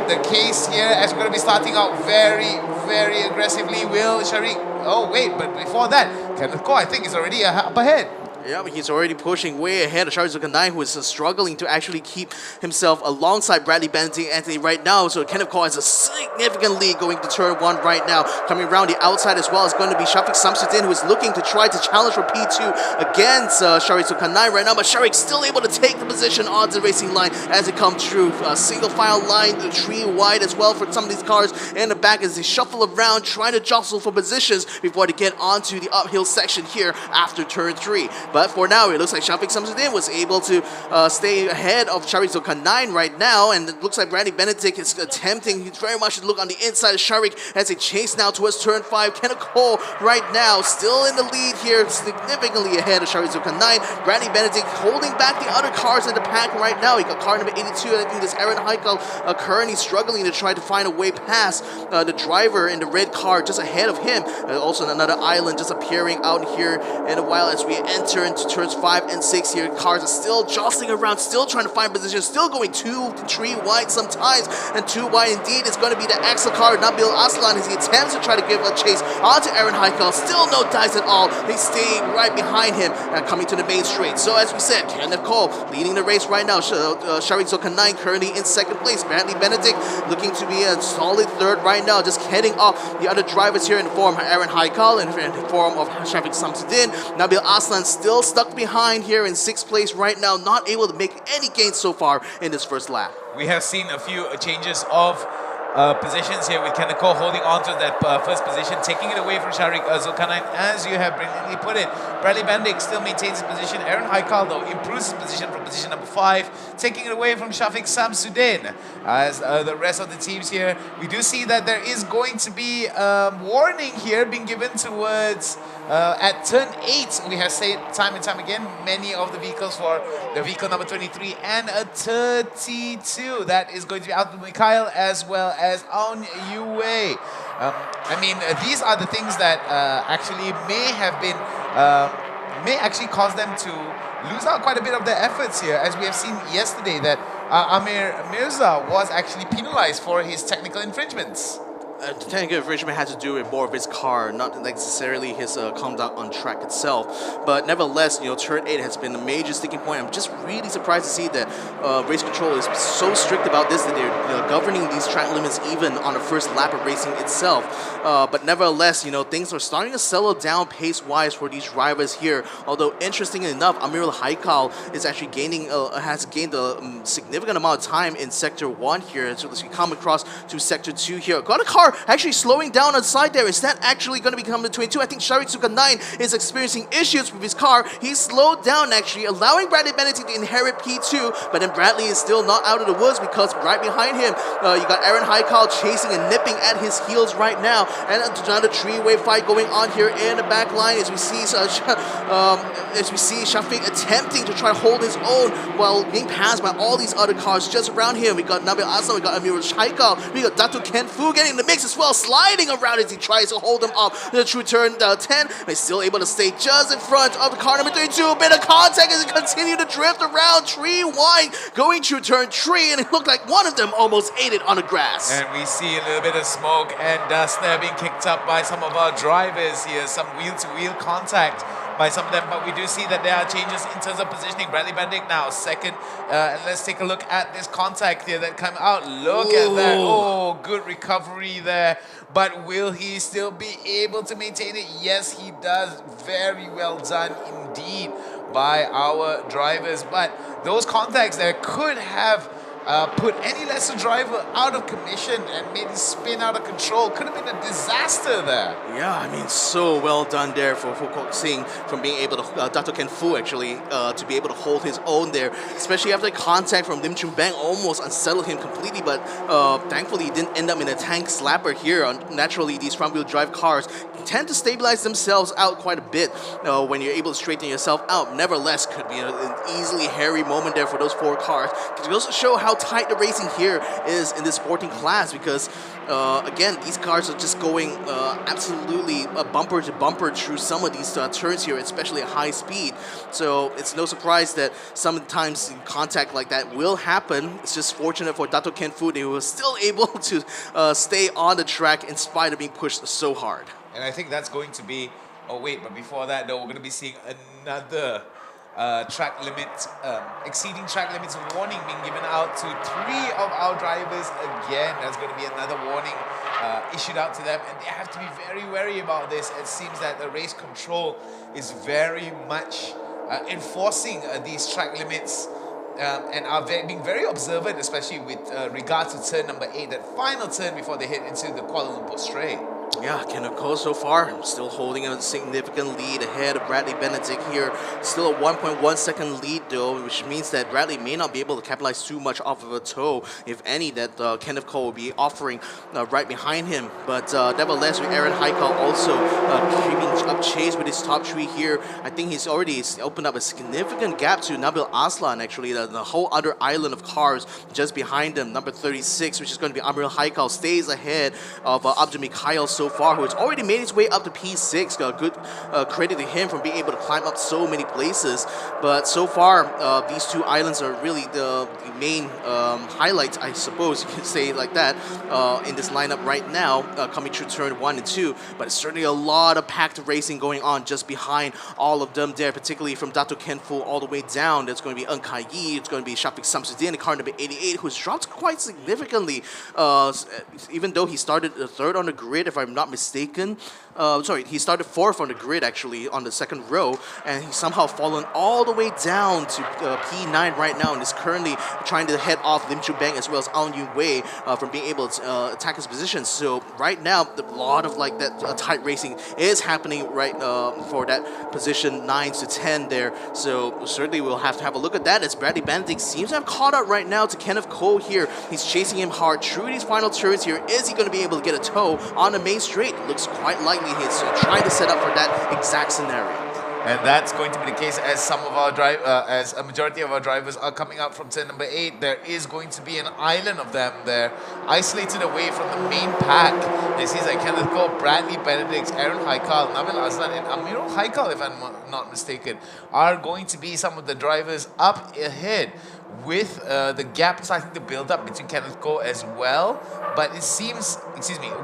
the case here, as we're going to be starting out very, very aggressively. Will Sharik... Oh, wait, but before that, Kenneth Cole, I think, is already up ahead. Yeah, but he's already pushing way ahead of Shari Zulkarnain, who is struggling to actually keep himself alongside Bradley Benedict Anthony right now. So Kenneth Cole has a significant lead going to turn 1 right now. Coming around the outside as well is going to be Shafiq Samsuddin, who is looking to try to challenge for P2 against Shari Zulkarnain right now. But Sharik still able to take the position onto the racing line as it comes through. A single file line, the 3 wide as well for some of these cars in the back as they shuffle around, trying to jostle for positions before they get onto the uphill section here after turn 3. But for now, it looks like Shafiq Samsudin was able to stay ahead of Sharik Zulkarnain 9 right now, and it looks like Brandy Benedict is attempting very much to look on the inside of Sharik as they chase now towards turn 5. Kenneth Cole right now still in the lead here, significantly ahead of Sharik Zulkarnain. Brandy Benedict holding back the other cars in the pack right now. He got car number 82, and I think this Aaron Heikel currently struggling to try to find a way past the driver in the red car just ahead of him. Also another island just appearing out here in a while as we enter into turns 5 and 6 here. Cars are still jostling around, still trying to find position, still going 2 to 3 wide sometimes, and 2 wide indeed. It's going to be the Axel car, Nabil Aslan, as he attempts to try to give a chase onto Aaron Heikel. Still no dice at all. They stay right behind him coming to the main straight. So as we said, Kenneth Cole leading the race right now. Sharik Zulkarnain currently in second place. Brandy Benedict looking to be a solid third right now, just heading off the other drivers here in the form of Aaron Heikel and in the form of Shafiq Samsudin. Nabil Aslan still stuck behind here in 6th place right now, not able to make any gains so far in this first lap. We have seen a few changes of positions here with Kenneth Cole holding on to that first position, taking it away from Sharik Zulkarnain, as you have brilliantly put it. Bradley Bendick still maintains his position. Aaron Heikel, though, improves his position from position number 5, taking it away from Shafiq Samsudin. As the rest of the teams here, we do see that there is going to be warning here being given towards at turn 8. We have said time and time again, many of the vehicles for the vehicle number 23 and a 32. That is going to be out to Mikhail as well as on Yue. I mean, these are the things that actually may have been, may actually cause them to lose out quite a bit of their efforts here, as we have seen yesterday that Amir Mirza was actually penalized for his technical infringements. The technical infringement had to do with more of his car, not necessarily his conduct on track itself. But nevertheless, you know, turn 8 has been a major sticking point. I'm just really surprised to see that race control is so strict about this that they're governing these track limits even on the first lap of racing itself. But nevertheless, you know, things are starting to settle down pace-wise for these drivers here. Although, interestingly enough, Amirul Haikal is actually gaining, has gained a significant amount of time in Sector 1 here. So as we come across to Sector 2 here, got a car actually slowing down on the side there. Is that actually going to become the 22? I think Sharik Zulkarnain is experiencing issues with his car. He slowed down actually, allowing Bradley Benedict to inherit P2, but then Bradley is still not out of the woods because right behind him, you got Aaron Haikal chasing and nipping at his heels right now. And another three-way fight going on here in the back line as we see Shafiq attempting to try to hold his own while being passed by all these other cars just around him. We got Nabil Aslan, we got Amir Haikal, we got Datu Ken Fu getting in the mix as well, sliding around as he tries to hold him off the true turn 10. He's still able to stay just in front of the car number 32. A bit of contact as he continues to drift around tree wide, going through turn 3, and it looked like one of them almost ate it on the grass. And we see a little bit of smoke and dust there being kicked up by some of our drivers here, some wheel-to-wheel contact by some of them, but we do see that there are changes in terms of positioning. Bradley Bendick now second, and let's take a look at this contact here that came out. Look at that. Oh, good recovery there, but will he still be able to maintain it? Yes, he does. Very well done indeed by our drivers, but those contacts there could have put any lesser driver out of commission and made him spin out of control. Could have been a disaster there. Yeah, I mean, so well done there for Kok Singh from being able to, Dato Ken Fu actually, to be able to hold his own there, especially after the contact from Lim Chun Bang almost unsettled him completely, but thankfully he didn't end up in a tank slapper here. Naturally, these front-wheel drive cars tend to stabilize themselves out quite a bit when you're able to straighten yourself out. Nevertheless, could be an easily hairy moment there for those 4 cars. It goes to show how tight the racing here is in this sporting class because again, these cars are just going absolutely bumper to bumper through some of these turns here, especially at high speed. So it's no surprise that sometimes contact like that will happen. It's just fortunate for Dato Ken Fu, they were still able to stay on the track in spite of being pushed so hard. And I think that's going to be, oh wait, but before that though, we're going to be seeing another track limit, exceeding track limits warning being given out to 3 of our drivers again. There's going to be another warning issued out to them, and they have to be very wary about this. It seems that the race control is very much enforcing these track limits and are being very observant, especially with regard to turn number 8, that final turn before they head into the Kuala Lumpur straight. Yeah, Kenneth Cole so far still holding a significant lead ahead of Bradley Benedict here. Still a 1.1 second lead though, which means that Bradley may not be able to capitalize too much off of a toe, if any, that Kenneth Cole will be offering right behind him. But nevertheless, with Aaron Heikal also keeping up chase with his top three here, I think he's already opened up a significant gap to Nabil Aslan, actually. The whole other island of cars just behind him. Number 36, which is going to be Amril Haikal, stays ahead of Abdul Mikhail so far, who has already made his way up to P6. Good credit to him for being able to climb up so many places. But so far, these two islands are really the main highlights, I suppose you could say like that, in this lineup right now, coming through turn 1 and 2. But certainly a lot of packed racing going on just behind all of them there, particularly from Dato Kenfu all the way down. There's going to be Ng Kai Yi, it's going to be Shafiq Samsudin, car number 88, who's dropped quite significantly, even though he started third on the grid, if I'm not mistaken. Sorry, he started fourth on the grid, actually, on the second row, and he's somehow fallen all the way down to P9 right now, and is currently trying to head off Lim Chu Beng as well as Aung Yun Wei from being able to attack his position. So right now, a lot of like that tight racing is happening right for that position 9 to 10 there. So certainly we'll have to have a look at that, as Bradley Benedict seems to have caught up right now to Kenneth Cole here. He's chasing him hard through these final turns here. Is he going to be able to get a toe on the main straight? Looks quite likely he's trying to set up for that exact scenario. And that's going to be the case as some of our as a majority of our drivers are coming out from turn number 8. There is going to be an island of them there, isolated away from the main pack. It seems like Kenneth Cole, Bradley Benedict, Aaron Haikal, Nabil Aslan, and Amirul Haikal, if I'm not mistaken, are going to be some of the drivers up ahead, with the gap starting to build up between Kenneth Cole as well. But it seems,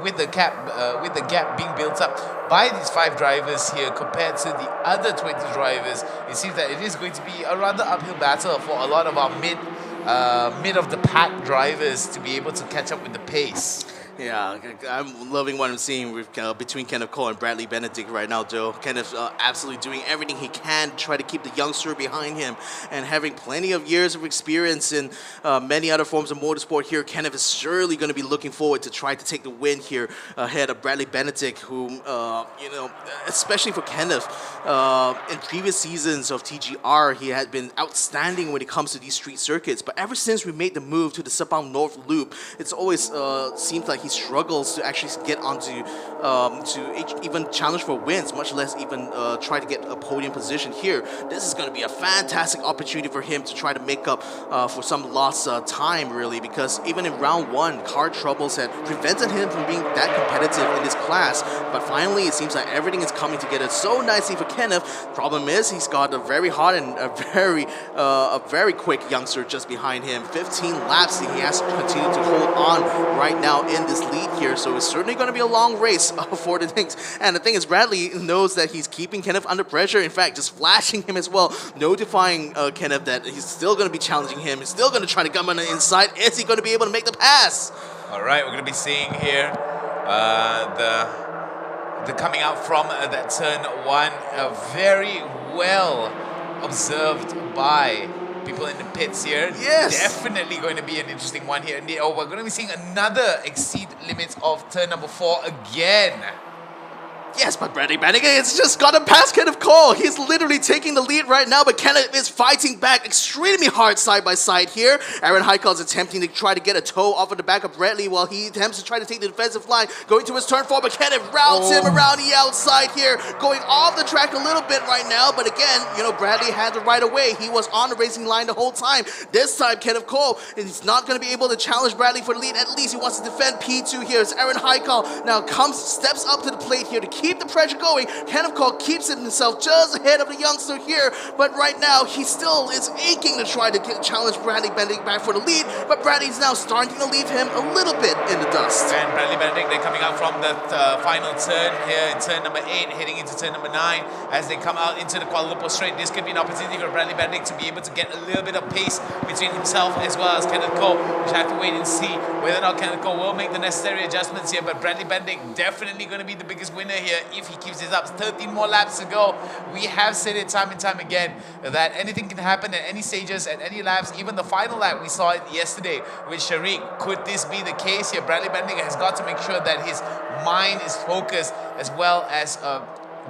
with the gap being built up by these 5 drivers here compared to the other 20 drivers, it seems that it is going to be a rather uphill battle for a lot of our mid of the pack drivers to be able to catch up with the pace. Yeah, I'm loving what I'm seeing with between Kenneth Cole and Bradley Benedict right now, Joe. Kenneth absolutely doing everything he can to try to keep the youngster behind him, and having plenty of years of experience in many other forms of motorsport here. Kenneth is surely going to be looking forward to try to take the win here ahead of Bradley Benedict, who, you know, especially for Kenneth, in previous seasons of TGR, he had been outstanding when it comes to these street circuits. But ever since we made the move to the Sepang North Loop, it's always seemed like he struggles to actually get onto to even challenge for wins, much less even try to get a podium position here. This is going to be a fantastic opportunity for him to try to make up for some lost time, really, because even in round 1, car troubles had prevented him from being that competitive in this class. But finally, it seems like everything is coming together so nicely for Kenneth. Problem is, he's got a very hot and a very quick youngster just behind him. 15 laps, and he has to continue to hold on right now in this lead here, so it's certainly going to be a long race for the things. And the thing is, Bradley knows that he's keeping Kenneth under pressure. In fact, just flashing him as well, notifying Kenneth that he's still going to be challenging him. He's still going to try to come on the inside. Is he going to be able to make the pass? All right, we're going to be seeing here the coming out from that turn 1, very well observed by people in the pits here. Yes! Definitely going to be an interesting one here. Oh, we're going to be seeing another exceed limits of turn number 4 again. Yes, but Bradley Benedict has just gotten past Kenneth Cole. He's literally taking the lead right now, but Kenneth is fighting back extremely hard side by side here. Aaron Heikal is attempting to try to get a toe off of the back of Bradley while he attempts to try to take the defensive line, going to his turn 4, but Kenneth routes him around the outside here, going off the track a little bit right now. But again, you know, Bradley had the right of way. He was on the racing line the whole time. This time, Kenneth Cole is not going to be able to challenge Bradley for the lead. At least he wants to defend P2 here. As Aaron Heikal now steps up to the plate here to keep the pressure going. Kenneth Cole keeps himself just ahead of the youngster here, but right now he still is aching to try to challenge Bradley Benedict back for the lead, but Bradley's now starting to leave him a little bit in the dust. And Bradley Benedict, they're coming out from the final turn here in turn number 8, heading into turn number 9. As they come out into the Kuala Lumpur straight, this could be an opportunity for Bradley Benedict to be able to get a little bit of pace between himself as well as Kenneth Cole. We should have to wait and see whether or not Kenneth Cole will make the necessary adjustments here, but Bradley Benedict definitely going to be the biggest winner here. here if he keeps this up. 13 more laps to go. We have said it time and time again that anything can happen at any stages, at any laps. Even the final lap, we saw it yesterday with Sharik. Could this be the case here? Bradley Benedict has got to make sure that his mind is focused as well as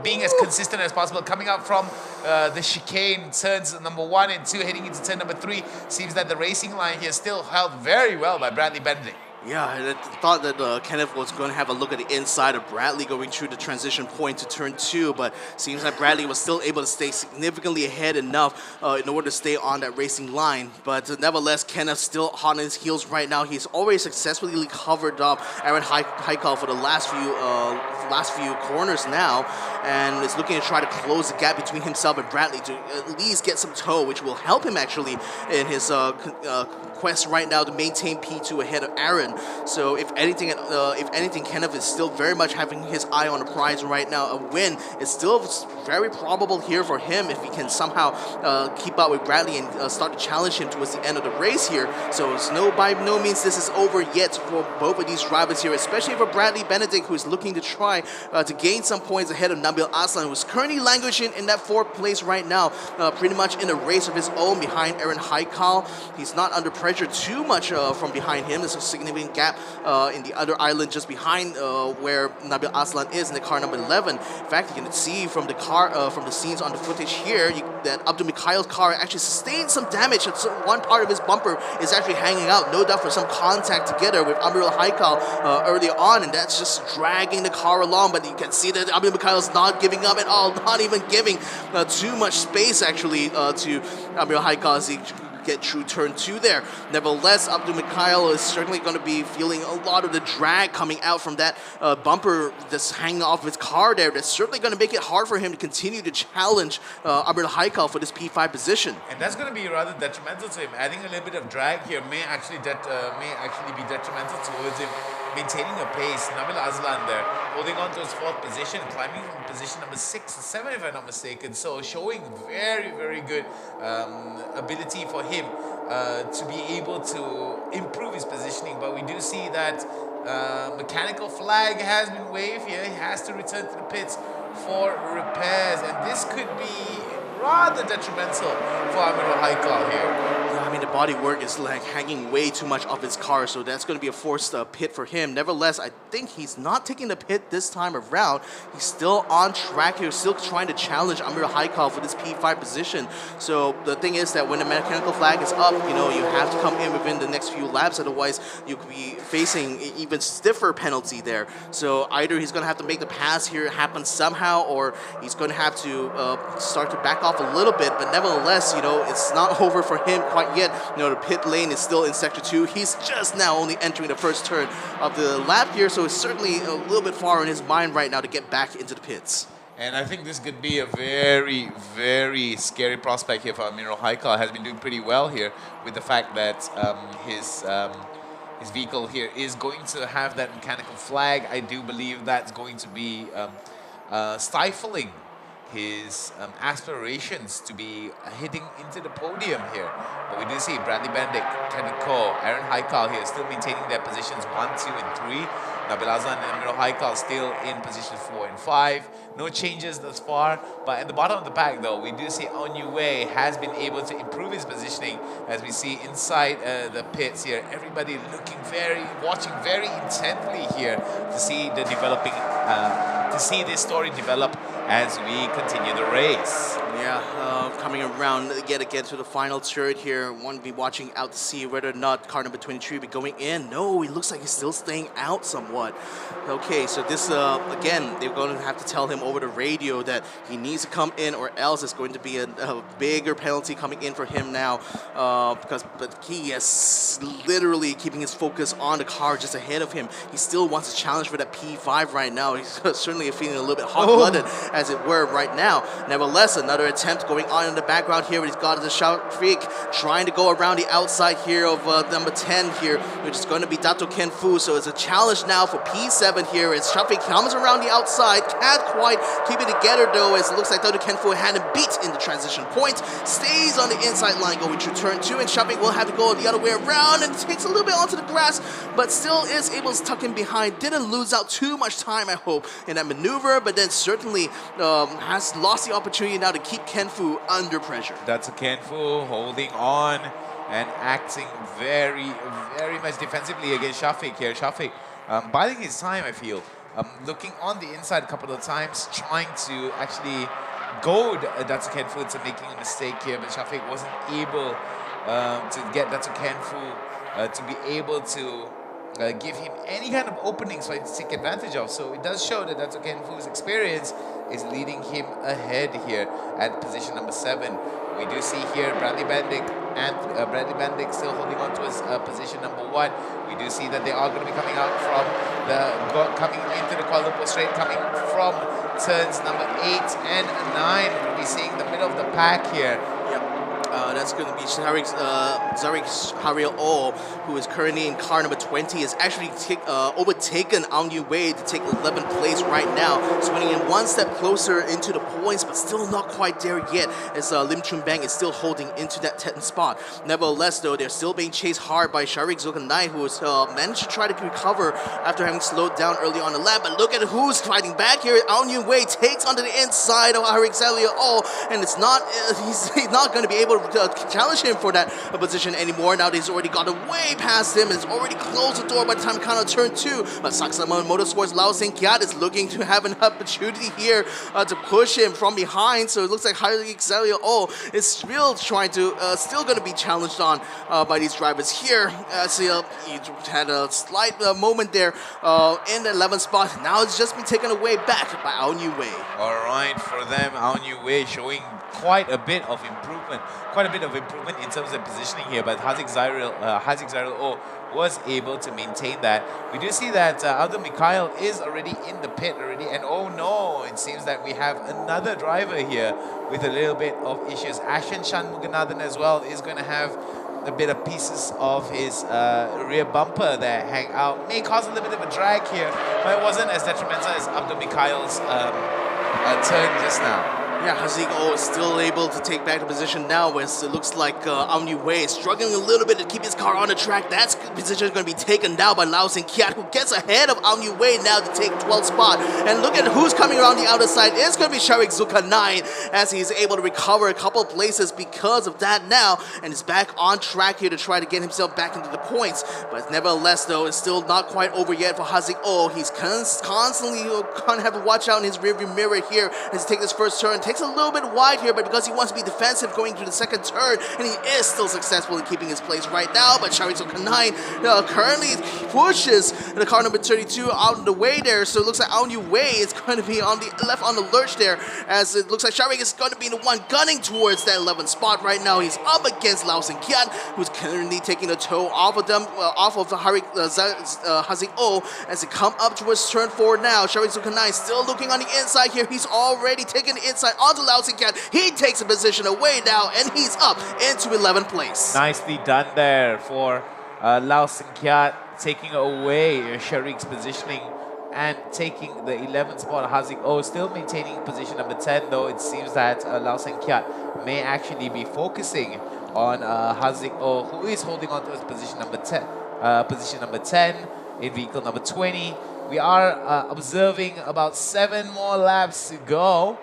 being as consistent as possible. Coming out from the chicane, turns number 1 and 2, heading into turn number 3. Seems that the racing line here still held very well by Bradley Benedict. Yeah, I thought that Kenneth was going to have a look at the inside of Bradley going through the transition point to turn 2, but seems like Bradley was still able to stay significantly ahead enough in order to stay on that racing line. But nevertheless, Kenneth still hot on his heels right now. He's already successfully covered up Aaron Heikal for the last few corners now, and is looking to try to close the gap between himself and Bradley to at least get some toe, which will help him actually in his quest right now to maintain P2 ahead of Aaron. So if anything, Kenneth is still very much having his eye on the prize right now. A win is still very probable here for him if he can somehow keep up with Bradley and start to challenge him towards the end of the race here. So it's by no means this is over yet for both of these drivers here, especially for Bradley Benedict, who is looking to try to gain some points ahead of Nabil Aslan, who's currently languishing in that 4th place right now, pretty much in a race of his own behind Aaron Heikal. He's not under pressure too much from behind him. There's a significant gap in the other island just behind where Nabil Aslan is in the car number 11. In fact, you can see from the car, from the scenes on the footage here, that Abdul Mikhail's car actually sustained some damage. One part of his bumper is actually hanging out, no doubt for some contact together with Amirul Haikal earlier on, and that's just dragging the car along. But you can see that Abdul Mikhail's not giving up at all, not even giving too much space actually to Amirul Haikal as he get through turn 2 there. Nevertheless, Abdul Mikhail is certainly going to be feeling a lot of the drag coming out from that bumper that's hanging off his car there. That's certainly going to make it hard for him to continue to challenge Abdul Haikal for this P5 position. And that's going to be rather detrimental to him. Adding a little bit of drag here may actually be detrimental towards him maintaining a pace. Nabil Aslan there, holding on to his 4th position, climbing from position number 6 to 7 if I'm not mistaken. So showing very, very good ability for him to be able to improve his positioning. But we do see that mechanical flag has been waved here. He has to return to the pits for repairs, and this could be rather detrimental for Amirul Haikal here. I mean, the bodywork is like hanging way too much off his car, so that's going to be a forced pit for him. Nevertheless, I think he's not taking the pit this time around. He's still on track here, still trying to challenge Amirul Haikal for this P5 position. So the thing is that when the mechanical flag is up, you know, you have to come in within the next few laps, otherwise you could be facing an even stiffer penalty there. So either he's going to have to make the pass here happen somehow, or he's going to have to start to back off a little bit. But nevertheless, you know, it's not over for him quite yet. You know, the pit lane is still in sector 2. He's just now only entering the first turn of the lap here, so it's certainly a little bit far in his mind right now to get back into the pits. And I think this could be a very, very scary prospect here for Amirul Haikal. Has been doing pretty well here with the fact that his vehicle here is going to have that mechanical flag. I do believe that's going to be stifling his aspirations to be hitting into the podium here. But we do see Bradley Benedict, Kenneth Ko, Aaron Haikal here still maintaining their positions 1, 2, and 3. Nabil Aslan and Amirul Haikal still in position 4 and 5. No changes thus far. But at the bottom of the pack though, we do see Onyue has been able to improve his positioning as we see inside the pits here. Everybody watching very intently here to see the developing, to see this story develop as we continue the race. Yeah, coming around yet again to the final turret here. Want to be watching out to see whether or not car number 23 will be going in. No, it looks like he's still staying out somewhat. Okay, so this, again, they're going to have to tell him over the radio that he needs to come in or else it's going to be a bigger penalty coming in for him now. But he is literally keeping his focus on the car just ahead of him. He still wants to challenge for that P5 right now. He's certainly feeling a little bit hot-blooded, as it were, right now. Nevertheless, another attempt going on in the background here. He's got the Shafiq trying to go around the outside here of number 10 here, which is going to be Dato Ken Fu. So it's a challenge now for P7 here. As Shafiq comes around the outside, can't quite keep it together though, as it looks like Dato Ken Fu had him beat in the transition point. Stays on the inside line going through turn 2, and Shafiq will have to go the other way around and takes a little bit onto the grass, but still is able to tuck in behind. Didn't lose out too much time, I hope, in that maneuver, but then certainly has lost the opportunity now to keep Ken Fu under pressure. That's a Ken Fu holding on and acting very, very much defensively against Shafiq here. Shafiq biding his time, I feel. Looking on the inside a couple of times, trying to actually goad Datsu Ken Fu to making a mistake here, but Shafiq wasn't able to get Datsu Ken Fu to be able to give him any kind of openings for him to take advantage of. So it does show that Datsu Ken Fu's experience is leading him ahead here at position number 7. We do see here Bradley Bendick and Bradley Bendick still holding on to his position number 1. We do see that they are going to be coming out from coming into the Kuala Lumpur straight, coming from turns number 8 and 9. We'll be seeing the middle of the pack here. That's going to be Zarik Hariel O, who is currently in car number 20, has actually overtaken Ang Yu Wei to take 11th place right now. Swinging in one step closer into the points, but still not quite there yet, as Lim Chun Bang is still holding into that 10th spot. Nevertheless, though, they're still being chased hard by Sharik Zulkarnain, who has managed to try to recover after having slowed down early on the lap. But look at who's fighting back here. Ang Yu Wei takes onto the inside of Harik Xavier O, and it's not he's not going to be able to challenge him for that position anymore. Now he's already got way past him and it's already closed the door by the time kind of turn 2. But Saksama Motorsports Lau Seng Kiat is looking to have an opportunity here to push him from behind. So it looks like Harik Xavier O is still trying to, still going to be challenged on by these drivers here. So he had a slight moment there in the 11th spot. Now it's just been taken away back by Aung Yu Wei. All right, for them, Aung Yu Wei showing quite a bit of improvement in terms of positioning here, but Hazik Zairil O was able to maintain that. We do see that Aldo Mikhail is already in the pit already, and oh no, it seems that we have another driver here with a little bit of issues. Ashen Shanmuganathan as well is going to have a bit of pieces of his rear bumper there hang out. May cause a little bit of a drag here, but it wasn't as detrimental as Abdul Mikhail's turn just now. Yeah, Hazik O is still able to take back the position now, as it looks like Aung Yu Wei is struggling a little bit to keep his car on the track. That position is going to be taken now by Lau Seng Kiat, who gets ahead of Aung Yu Wei now to take 12th spot. And look at who's coming around the outer side. It's going to be Sharik Zulkarnain, as he's able to recover a couple of places because of that now, and is back on track here to try to get himself back into the points. But nevertheless, though, it's still not quite over yet for Hazik O. He's constantly going to have to watch out in his rearview mirror here as he takes his first turn. Takes a little bit wide here, but because he wants to be defensive going through the second turn, and he is still successful in keeping his place right now. But Sharik Zulkarnain currently pushes the car number 32 out of the way there, so it looks like Aung Yu Wei is going to be on the left on the lurch there, as it looks like Sharik is going to be the one gunning towards that 11th spot right now. He's up against Lau Seng Kiat, who's currently taking a toe off of them, off of the Hazik O, as they come up towards turn 4 now. Sharik Zulkarnain still looking on the inside here. He's already taken the inside onto Lau Seng Kiat. He takes a position away now, and he's up into 11th place. Nicely done there for Lau Seng Kiat, taking away Sharik's positioning and taking the 11th spot. Hazik O still maintaining position number 10, though it seems that Lau Seng Kiat may actually be focusing on Hazik O, who is holding on to his position number 10. Position number 10 in vehicle number 20. We are observing about 7 more laps to go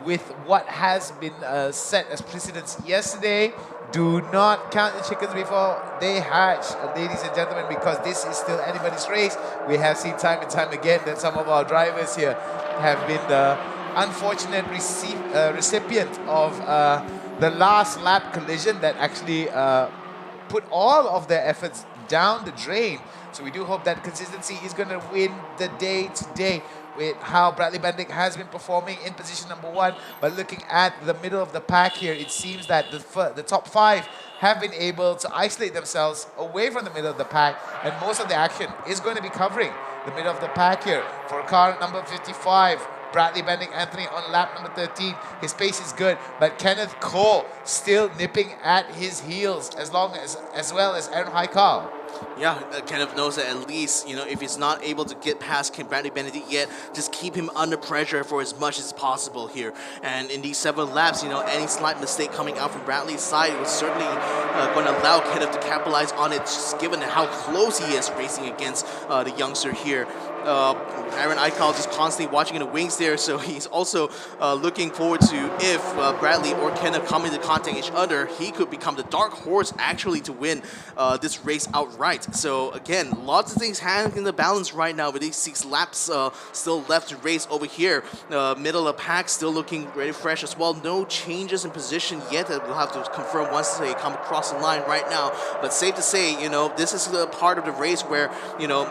with what has been set as precedence yesterday. Do not count the chickens before they hatch, ladies and gentlemen, because this is still anybody's race. We have seen time and time again that some of our drivers here have been the unfortunate recipient of the last lap collision that actually put all of their efforts down the drain. So we do hope that consistency is going to win the day today with how Bradley Bendick has been performing in position number 1. But looking at the middle of the pack here, it seems that the top 5 have been able to isolate themselves away from the middle of the pack, and most of the action is going to be covering the middle of the pack here. For car number 55, Bradley Bendick Anthony on lap number 13. His pace is good, but Kenneth Cole still nipping at his heels, as well as Aaron Haikal. Yeah, Kenneth knows that at least, if he's not able to get past Bradley Benedict yet, just keep him under pressure for as much as possible here. And in these 7 laps, any slight mistake coming out from Bradley's side would certainly going to allow Kenneth to capitalize on it, just given how close he is racing against the youngster here. Aaron Eichel just constantly watching in the wings there, so he's also looking forward to if Bradley or Kenneth come into contact each other, he could become the dark horse actually to win this race outright. So again, lots of things hanging in the balance right now with these 6 laps still left to race over here. Middle of pack still looking very fresh as well. No changes in position yet that we'll have to confirm once they come across the line right now. But safe to say, you know, this is the part of the race where, you know,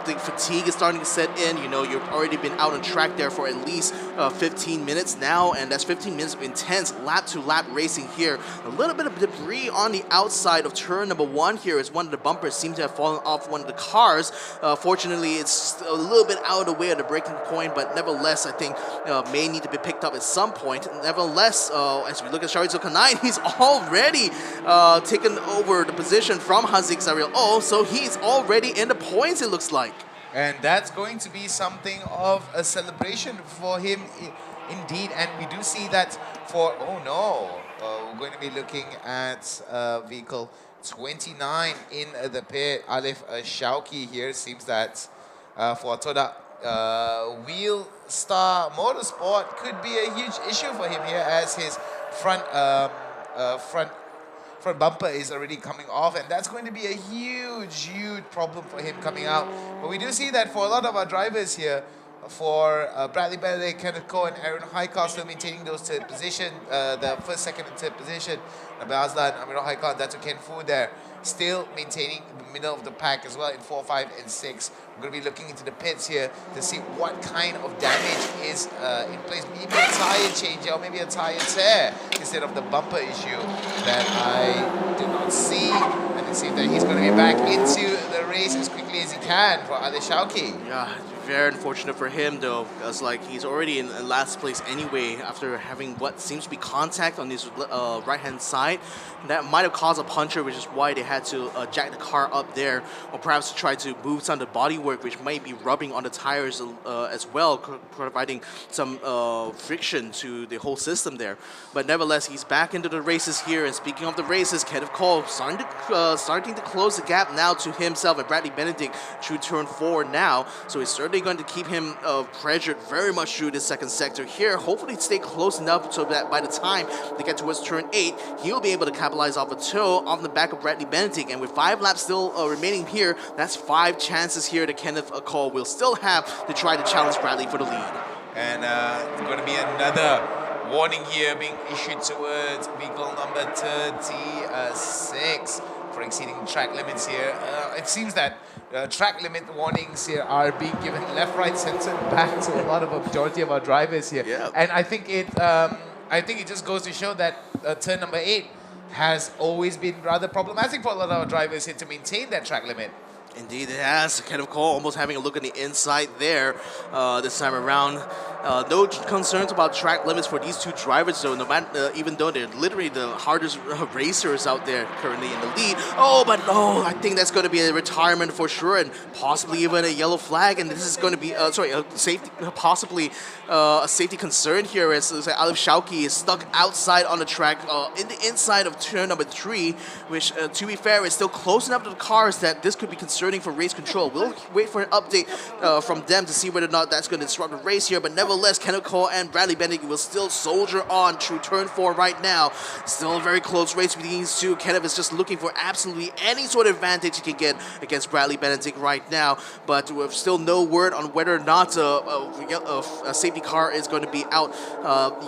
the fatigue is starting to set in. You know, you've already been out on track there for at least 15 minutes now, and that's 15 minutes of intense lap-to-lap racing here. A little bit of debris on the outside of turn number 1 here as one of the bumpers seems to have fallen off one of the cars. Fortunately, it's a little bit out of the way of the braking point, but nevertheless, I think may need to be picked up at some point. Nevertheless, as we look at Sharizo Kanai, he's already taken over the position from Hazik Zariel. Oh, so he's already in the points, it looks like. And that's going to be something of a celebration for him indeed. And we do see that for, oh no, we're going to be looking at vehicle 29 in the pit. Alif Shauki here. Seems that for Toda Wheel Star Motorsport could be a huge issue for him here, as his front bumper is already coming off, and that's going to be a huge problem for him coming out. But we do see that for a lot of our drivers here, for Bradley Benedict, Kenneth Coe, and Aaron Haikal still maintaining those third position, the first, second, and third position. Nabil Azlan, Amirul Haikal, Datu Ken Fu there, still maintaining the middle of the pack as well in 4, 5, and 6. We're going to be looking into the pits here to see what kind of damage is in place. Maybe a tire change or maybe a tire tear instead of the bumper issue that I did not see. And it seems that he's going to be back into the race as quickly as he can for Ali Shauki. Yeah, very unfortunate for him though, because like he's already in last place anyway after having what seems to be contact on his right-hand side. That might have caused a puncture, which is why they had to jack the car up there, or perhaps to try to move some of the bodywork, which might be rubbing on the tires as well, providing some friction to the whole system there. But nevertheless, he's back into the races here. And speaking of the races, Kenneth Cole starting to close the gap now to himself and Bradley Benedict through turn 4 now. So he's certainly going to keep him pressured very much through this second sector here. Hopefully stay close enough so that by the time they get towards turn 8, he'll be able to capitalize off a toe on the back of Bradley Benedict. And with 5 laps still remaining here, that's 5 chances here that Kenneth Cole will still have to try to challenge Bradley for the lead. And it's going to be another warning here being issued towards vehicle number 36 for exceeding track limits here. It seems that track limit warnings here are being given left, right, center, back to a lot of majority of our drivers here. Yeah. And I think it just goes to show that turn number 8 has always been rather problematic for a lot of our drivers here to maintain that track limit. Indeed it has. Kenneth Cole almost having a look at the inside there this time around. No concerns about track limits for these two drivers though, no matter, even though they're literally the hardest racers out there currently in the lead. Oh, but no, I think that's going to be a retirement for sure, and possibly even a yellow flag, and this is going to be, a safety, possibly a safety concern here as Alif Shauki is stuck outside on the track in the inside of turn number 3, which to be fair is still close enough to the cars that this could be concerning for race control. We'll wait for an update from them to see whether or not that's going to disrupt the race here, but nevertheless, Kenneth Cole and Bradley Benedict will still soldier on through turn 4 right now. Still a very close race between these two. Kenneth is just looking for absolutely any sort of advantage he can get against Bradley Benedict right now, but with still no word on whether or not a safety car is going to be out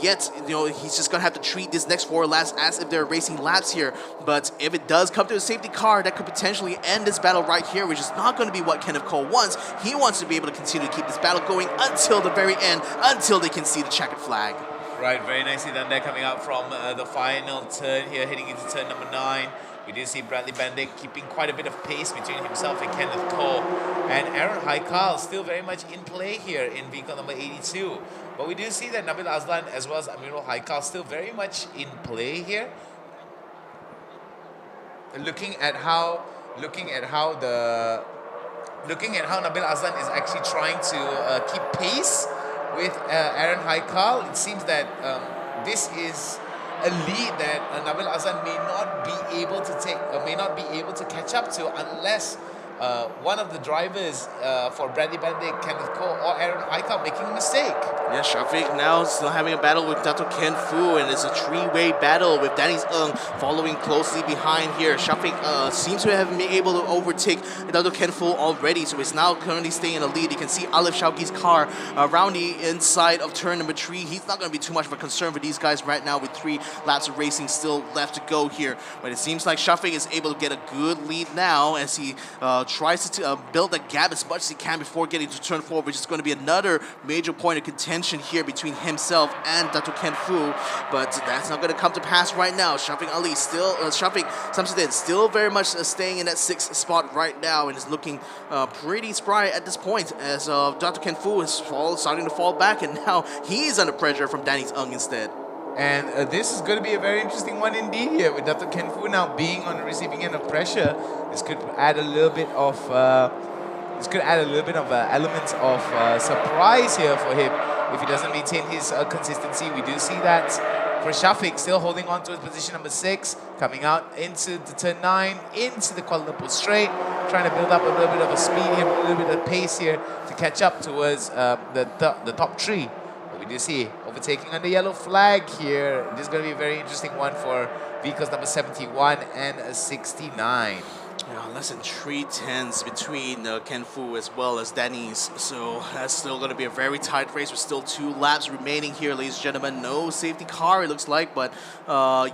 yet. You know, he's just going to have to treat this next 4 laps as if they're racing laps here, but if it does come to a safety car, that could potentially end this battle right here, which is not going to be what Kenneth Cole wants. He wants to be able to continue to keep this battle going until the very end, until they can see the checkered flag. Right, very nicely done there, coming out from the final turn here, heading into turn number 9. We do see Bradley Benedict keeping quite a bit of pace between himself and Kenneth Cole. And Aaron Haikal still very much in play here in vehicle number 82. But we do see that Nabil Azlan as well as Amirul Haikal still very much in play here. Looking at how Nabil Azlan is actually trying to keep pace with Aaron Haikal. It seems that this is a lead that Nabil Azlan may not be able to take, or may not be able to catch up to unless one of the drivers for Bradley Benedict, Kenneth Cole, or Aaron Heikal making a mistake. Yeah, Shafiq now still having a battle with Dato Ken Fu, and it's a three-way battle with Danny Ng following closely behind here. Shafiq seems to have been able to overtake Dato Ken Fu already, so he's now currently staying in the lead. You can see Alif Shauki's car around the inside of turn number 3. He's not going to be too much of a concern for these guys right now with 3 laps of racing still left to go here. But it seems like Shafiq is able to get a good lead now as he tries to build the gap as much as he can before getting to turn 4, which is going to be another major point of contention here between himself and Dato Ken Fu. But that's not going to come to pass right now. Shafiq Ali still, Shafiq Samsudin still very much staying in that 6th spot right now and is looking pretty spry at this point as Dato Ken Fu is starting to fall back, and now he's under pressure from Danny Ng instead. And this is going to be a very interesting one indeed here, with Dato Ken Fu now being on the receiving end of pressure. This could add a little bit of elements of surprise here for him if he doesn't maintain his consistency. We do see that for Shafiq, still holding on to his position number 6, coming out into the turn 9, into the Kuala Lumpur straight, trying to build up a little bit of a speed here, a little bit of pace here to catch up towards the top 3. We do see overtaking under yellow flag here. This is going to be a very interesting one for vehicles number 71 and 69. Yeah, less than 3/10 between Ken Fu as well as Danny's. So that's still going to be a very tight race with still 2 laps remaining here, ladies and gentlemen. No safety car, it looks like, but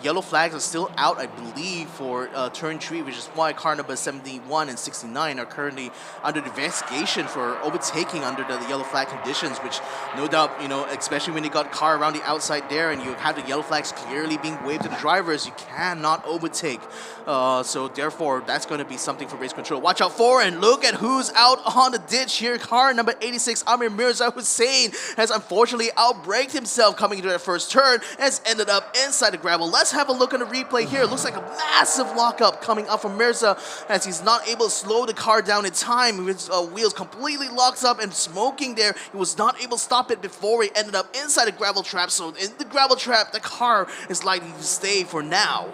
yellow flags are still out, I believe, for turn 3, which is why car number 71 and 69 are currently under investigation for overtaking under the yellow flag conditions, which no doubt, you know, especially when you got car around the outside there and you have the yellow flags clearly being waved to the drivers, you cannot overtake. So therefore, that's going to be something for race control. Watch out for, and look at who's out on the ditch here. Car number 86, Amir Mirza Hussein, has unfortunately outbraked himself coming into that first turn and has ended up inside the gravel. Let's have a look at the replay here. It looks like a massive lockup coming up from Mirza as he's not able to slow the car down in time. His wheels completely locked up and smoking there. He was not able to stop it before he ended up inside the gravel trap. So in the gravel trap, the car is likely to stay for now.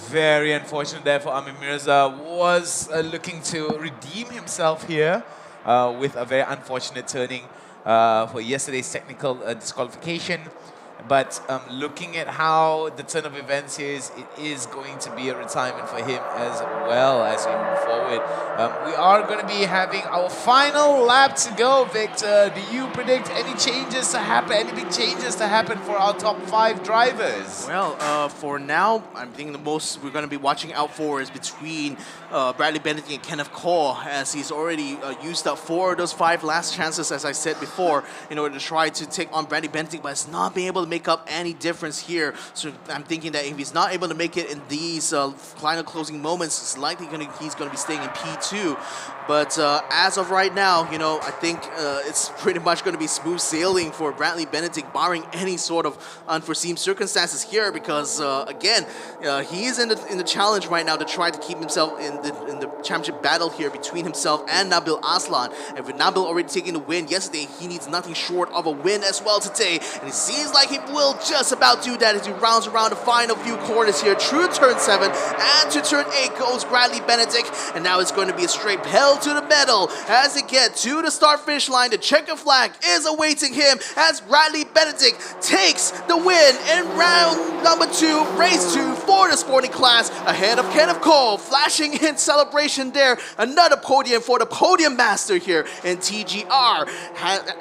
Very unfortunate there for Amir Mirza. Was looking to redeem himself here with a very unfortunate turning for yesterday's technical disqualification. But looking at how the turn of events is, it is going to be a retirement for him as well as we move forward. We are going to be having our final lap to go, Victor. Do you predict any changes to happen, any big changes to happen for our top 5 drivers? Well, for now, I'm thinking the most we're going to be watching out for is between Bradley Benedict and Kenneth Cole, as he's already used up 4 of those 5 last chances, as I said before, in order to try to take on Bradley Benedict, but it's not being able to make up any difference here. So I'm thinking that if he's not able to make it in these final closing moments, it's likely he's going to be staying in P2. But as of right now, you know, I think it's pretty much going to be smooth sailing for Bradley Benedict, barring any sort of unforeseen circumstances here, because again, he is in the challenge right now to try to keep himself in the championship battle here between himself and Nabil Aslan. And with Nabil already taking the win yesterday, he needs nothing short of a win as well today. And it seems like he will just about do that as he rounds around the final few corners here through turn 7 and to turn 8 goes Bradley Benedict. And now it's going to be a straight pedal to the metal as they get to the start finish line. The checker flag is awaiting him as Bradley Benedict takes the win in round number 2, race 2 for the sporting class, ahead of Kenneth Cole, flashing in celebration there. Another podium for the podium master here in TGR.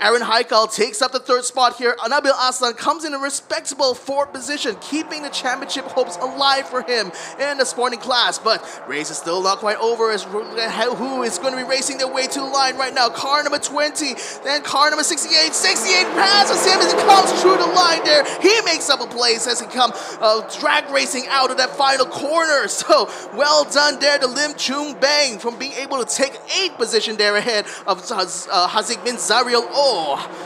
Aaron Heikal takes up the 3rd spot here. Nabil Aslan comes in a respectable 4th position, keeping the championship hopes alive for him in the sporting class. But race is still not quite over as who is going to be racing their way to the line right now. Car number 20, then car number 68. 68 passes him as he comes through the line there. He makes up a place as he comes drag racing out of that final corner. So well done there to Lim Chung Bang from being able to take 8th position there ahead of Haziq bin Zariel.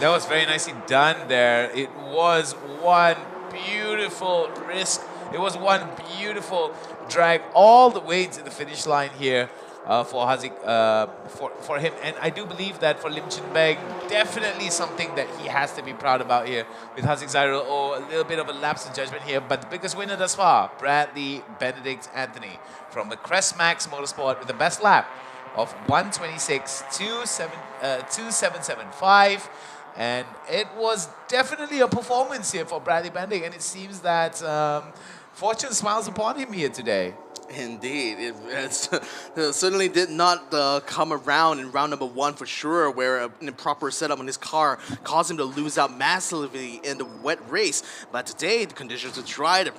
That was very nicely done there. It was one beautiful risk. It was one beautiful drag all the way to the finish line here. for Haziq, for him. And I do believe that for Lim Chin Beng, definitely something that he has to be proud about here. With Haziq Zairul, a little bit of a lapse in judgment here, but the biggest winner thus far, Bradley Benedict Anthony from the Crest Max Motorsport with the best lap of 126.2775. And it was definitely a performance here for Bradley Benedict, and it seems that fortune smiles upon him here today. Indeed, it certainly did not come around in round number 1 for sure, where an improper setup on his car caused him to lose out massively in the wet race. But today, the conditions were dry, the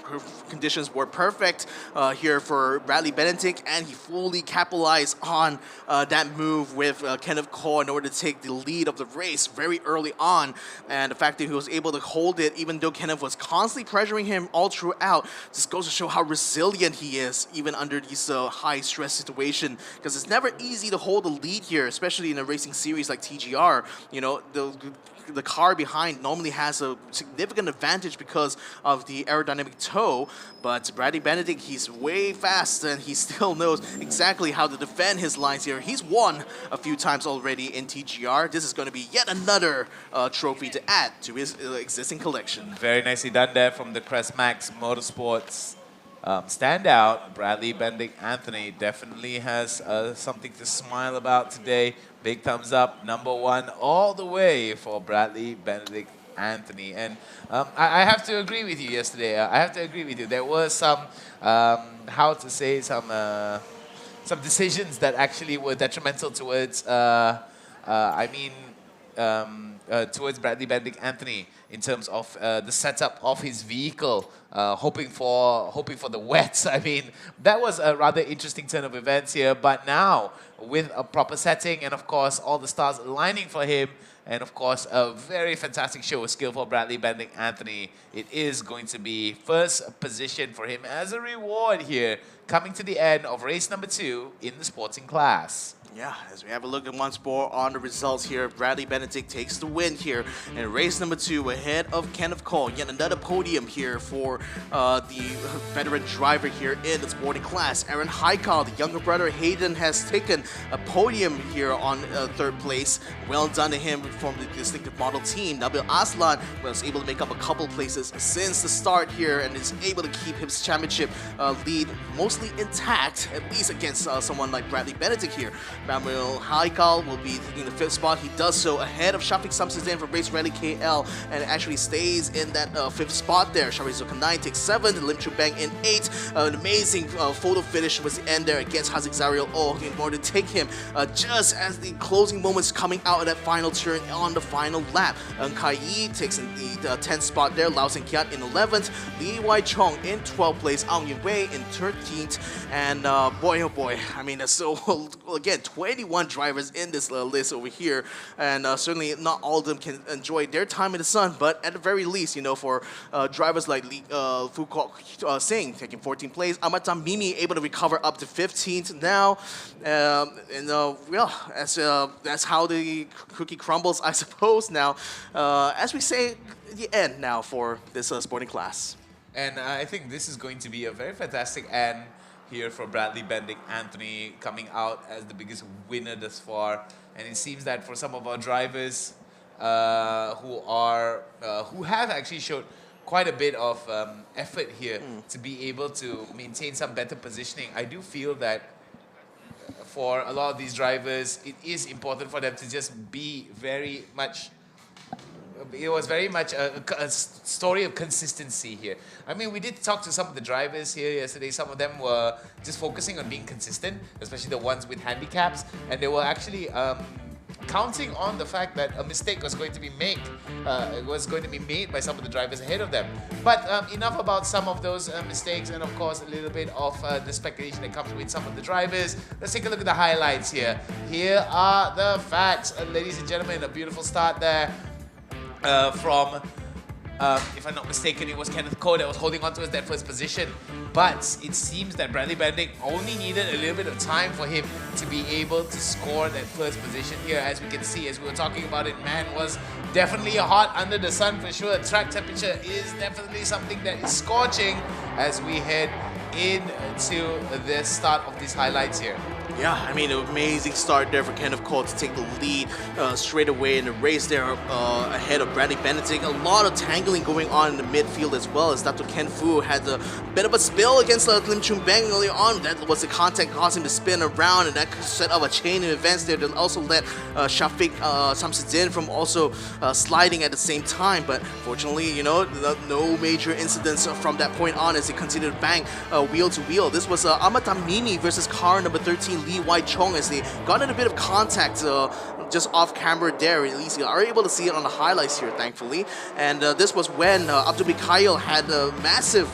conditions were perfect here for Bradley Benedict, and he fully capitalized on that move with Kenneth Cole in order to take the lead of the race very early on. And the fact that he was able to hold it, even though Kenneth was constantly pressuring him all throughout, just goes to show how resilient he is, even under these high-stress situation, because it's never easy to hold the lead here, especially in a racing series like TGR. You know, the car behind normally has a significant advantage because of the aerodynamic toe, but Bradley Benedict, he's way fast, and he still knows exactly how to defend his lines here. He's won a few times already in TGR. This is going to be yet another trophy to add to his existing collection. Very nicely done there from the Crest Max Motorsports standout. Bradley Benedict Anthony definitely has something to smile about today. Big thumbs up, number 1 all the way for Bradley Benedict Anthony. And I have to agree with you yesterday. I have to agree with you. There were some, how to say, some decisions that actually were detrimental towards, towards Bradley Benedict Anthony in terms of the setup of his vehicle, hoping for the wets. I mean, that was a rather interesting turn of events here. But now, with a proper setting and, of course, all the stars aligning for him, and, of course, a very fantastic show of skill for Bradley Benedict Anthony, it is going to be first position for him as a reward here, coming to the end of race number 2 in the sporting class. Yeah, as we have a look at once more on the results here, Bradley Benedict takes the win here in race number 2 ahead of Kenneth Cole. Yet another podium here for the veteran driver here in the sporting class. Aaron Haikal, the younger brother Hayden, has taken a podium here on 3rd place. Well done to him from the distinctive model team. Nabil Aslan was able to make up a couple places since the start here and is able to keep his championship lead mostly intact, at least against someone like Bradley Benedict here. Nabil Haikal will be taking the 5th spot. He does so ahead of Shafiq Samsudin from Race Rally KL and actually stays in that 5th spot there. Shafiq Zulkarnain takes 7th, Lim Chu Beng in 8th. An amazing photo finish was the end there against Haziq Zairul in order to take him just as the closing moments coming out of that final turn on the final lap. Khai Yi takes in the 10th spot there, Lau Sen Kiat in 11th, Li Wai Chong in 12th place, Ang Yun Wei in 13th, and boy oh boy, I mean, so again, 21 drivers in this list over here, and certainly not all of them can enjoy their time in the sun, but at the very least, you know, for drivers like Fu Kok Singh taking 14th place, Amatam Mimi able to recover up to 15th now, that's how the cookie crumbles, I suppose. Now, as we say, the end now for this sporting class. And I think this is going to be a very fantastic end here for Bradley Benedict Anthony, coming out as the biggest winner thus far. And it seems that for some of our drivers who have actually showed quite a bit of effort here to be able to maintain some better positioning, I do feel that for a lot of these drivers, it is important for them to just be very much. It was very much a story of consistency here. I mean, we did talk to some of the drivers here yesterday. Some of them were just focusing on being consistent, especially the ones with handicaps. And they were actually counting on the fact that a mistake was going to be made. By some of the drivers ahead of them. But enough about some of those mistakes and, of course, a little bit of the speculation that comes with some of the drivers. Let's take a look at the highlights here. Here are the facts. Ladies and gentlemen, a beautiful start there. From, if I'm not mistaken, it was Kenneth Cole that was holding on to that 1st position. But it seems that Bradley Benedict only needed a little bit of time for him to be able to score that 1st position here. As we can see, as we were talking about it, man was definitely hot under the sun for sure. Track temperature is definitely something that is scorching as we head into the start of these highlights here. Yeah, I mean, an amazing start there for Kenneth Cole to take the lead straight away in the race there ahead of Bradley Benedict. A lot of tangling going on in the midfield as well, as Dr. Ken Fu had a bit of a spill against Lim Chun Beng early on. That was the contact causing him to spin around, and that set up a chain of events there that also led Shafiq Samsudin from also sliding at the same time. But fortunately, you know, no major incidents from that point on as they continued to bang wheel to wheel. This was Ahmad Amini versus car number 13 Lee Wai Chong, as they got in a bit of contact just off camera there. At least you are able to see it on the highlights here, thankfully. And this was when Abdul Mikhail had a massive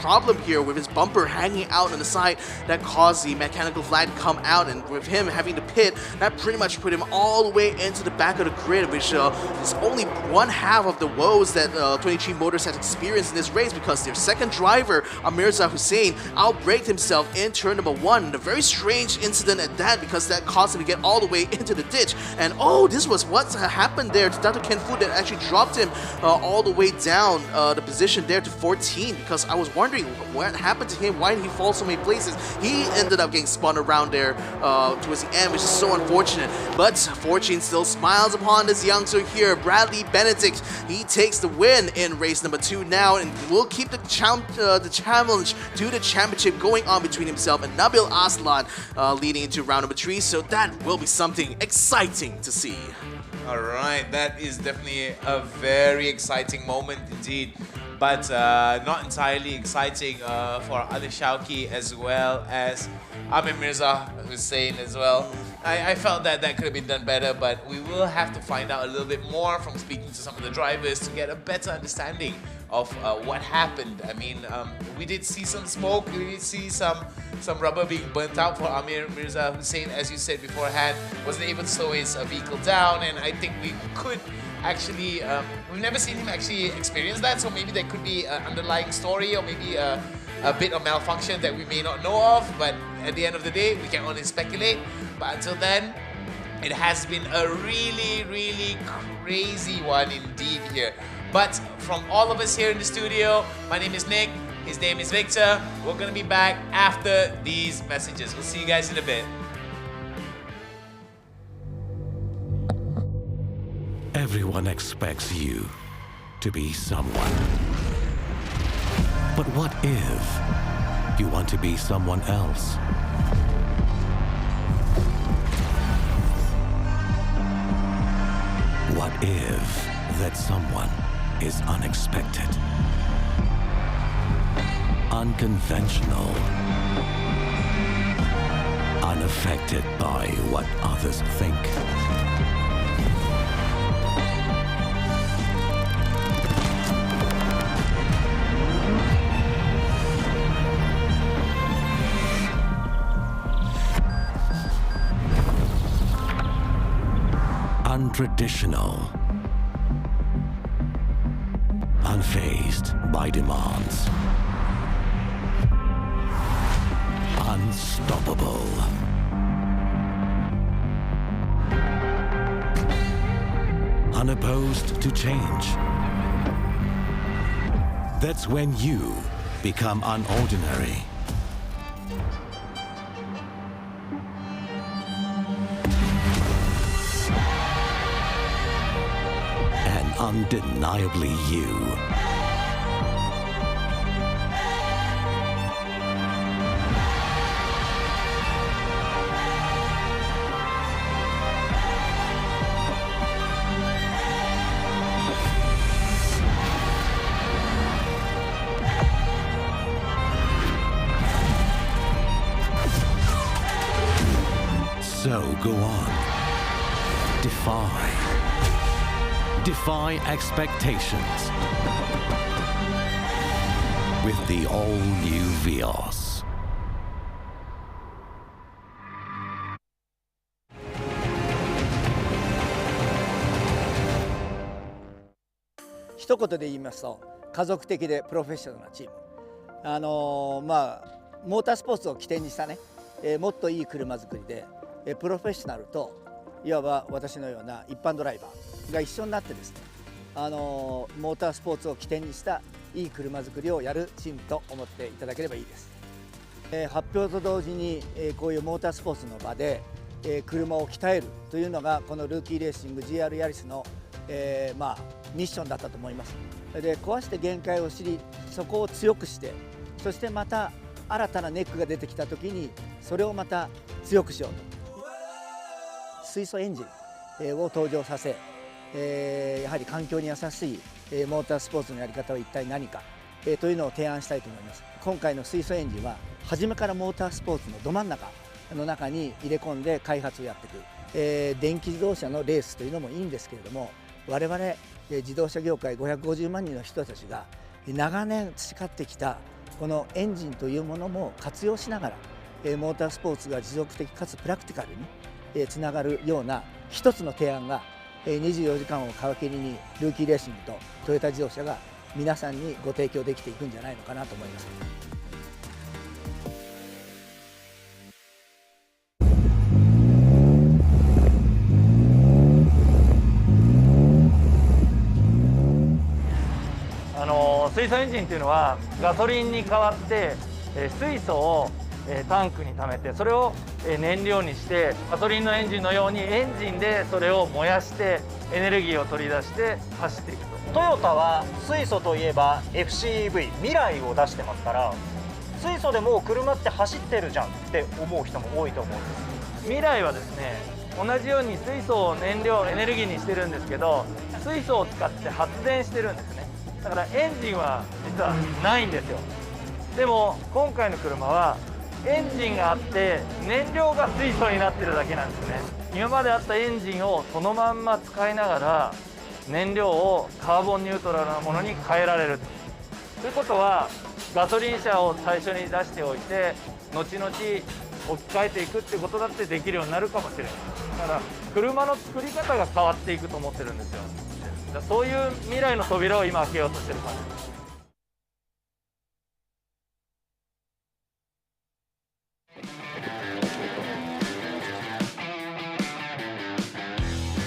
problem here with his bumper hanging out on the side that caused the mechanical flag to come out, and with him having to pit, that pretty much put him all the way into the back of the grid, which is only one half of the woes that 23 Motors has experienced in this race, because their second driver, Amirza Hussain, outbraked himself in turn number 1. A very strange incident at that, because that caused him to get all the way into the ditch. And oh, this was what happened there to Dr. Ken Fu that actually dropped him all the way down the position there to 14, because I was wondering what happened to him. Why did he fall so many places? He ended up getting spun around there towards the end, which is so unfortunate. But fortune still smiles upon this youngster here, Bradley Benedict. He takes the win in race number 2 now, and will keep the challenge to the championship going on between himself and Nabil Aslan leading into round number 3. So that will be something exciting to see. All right, that is definitely a very exciting moment indeed, but not entirely exciting for Ali Shauki as well as Amir Mirza Hussain as well. I felt that could have been done better, but we will have to find out a little bit more from speaking to some of the drivers to get a better understanding of what happened. I mean, we did see some smoke, we did see some rubber being burnt out for Amir Mirza Hussain, as you said beforehand. Wasn't able to slow his vehicle down, and I think we could actually, we've never seen him actually experience that, so maybe there could be an underlying story, or maybe a bit of malfunction that we may not know of, but at the end of the day, we can only speculate. But until then, it has been a really, really crazy one indeed here. But from all of us here in the studio, my name is Nick, his name is Victor. We're going to be back after these messages. We'll see you guys in a bit. Everyone expects you to be someone. But what if you want to be someone else? What if that someone is unexpected, unconventional, unaffected by what others think? Untraditional, unfazed by demands, unstoppable, unopposed to change. That's when you become unordinary. Undeniably you. So go on. Defy expectations with the all-new Vios.一言で言いますと、家族的でプロフェッショナルなチーム。モータースポーツを起点にしたね、もっといい車作りで、プロフェッショナルといわば私のような一般ドライバーが一緒になってですね、モータースポーツを起点にしたいい車作りをやるチームと思っていただければいいです。発表と同時に、こういうモータースポーツの場で、車を鍛えるというのがこのルーキーレーシング GR ヤリスの、ミッションだったと思います。で壊して限界を知りそこを強くしてそしてまた新たなネックが出てきた時にそれをまた強くしようと水素エンジンを登場させやはり環境に優しいモータースポーツのやり方は一体何かというのを提案したいと思います。今回の水素エンジンは初めからモータースポーツのど真ん中の中に入れ込んで開発をやっていく、電気自動車のレースというのもいいんですけれども我々自動車業界550万人の人たちが長年培ってきたこのエンジンというものも活用しながらモータースポーツが持続的かつプラクティカルにつながるような一つの提案が24時間を皮切りにルーキーレーシングとトヨタ自動車が皆さんにご提供できていくんじゃないのかなと思います。水素エンジンというのはガソリンに代わって水素をタンクに溜めてそれを燃料にしてガソリンのエンジンのようにエンジンでそれを燃やしてエネルギーを取り出して走っていくと。トヨタは水素といえば FCEV 未来を出してますから水素でもう車って走ってるじゃんって思う人も多いと思うんです。未来はですね同じように水素を燃料エネルギーにしてるんですけど水素を使って発電してるんですね。だからエンジンは実はないんですよ。でも今回の車はエンジンがあって燃料が水素になってるだけなんですね。今まであったエンジンをそのまんま使いながら燃料をカーボンニュートラルなものに変えられるということはガソリン車を最初に出しておいて後々置き換えていくっていうことだってできるようになるかもしれない。だから車の作り方が変わっていくと思ってるんですよ。そういう未来の扉を今開けようとしてる感じ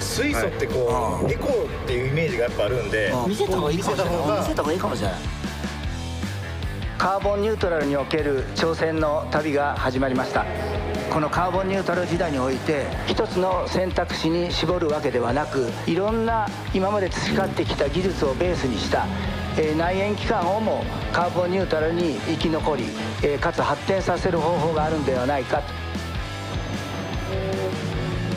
です。水素ってこうエコーっていうイメージがやっぱあるんで見せた方がいいかもしれない。見せた方がいいかもしれない。カーボンニュートラルにおける挑戦の旅が始まりました。このカーボンニュートラル時代において一つの選択肢に絞るわけではなくいろんな今まで培ってきた技術をベースにした内燃機関をもカーボンニュートラルに生き残りかつ発展させる方法があるんではないかと。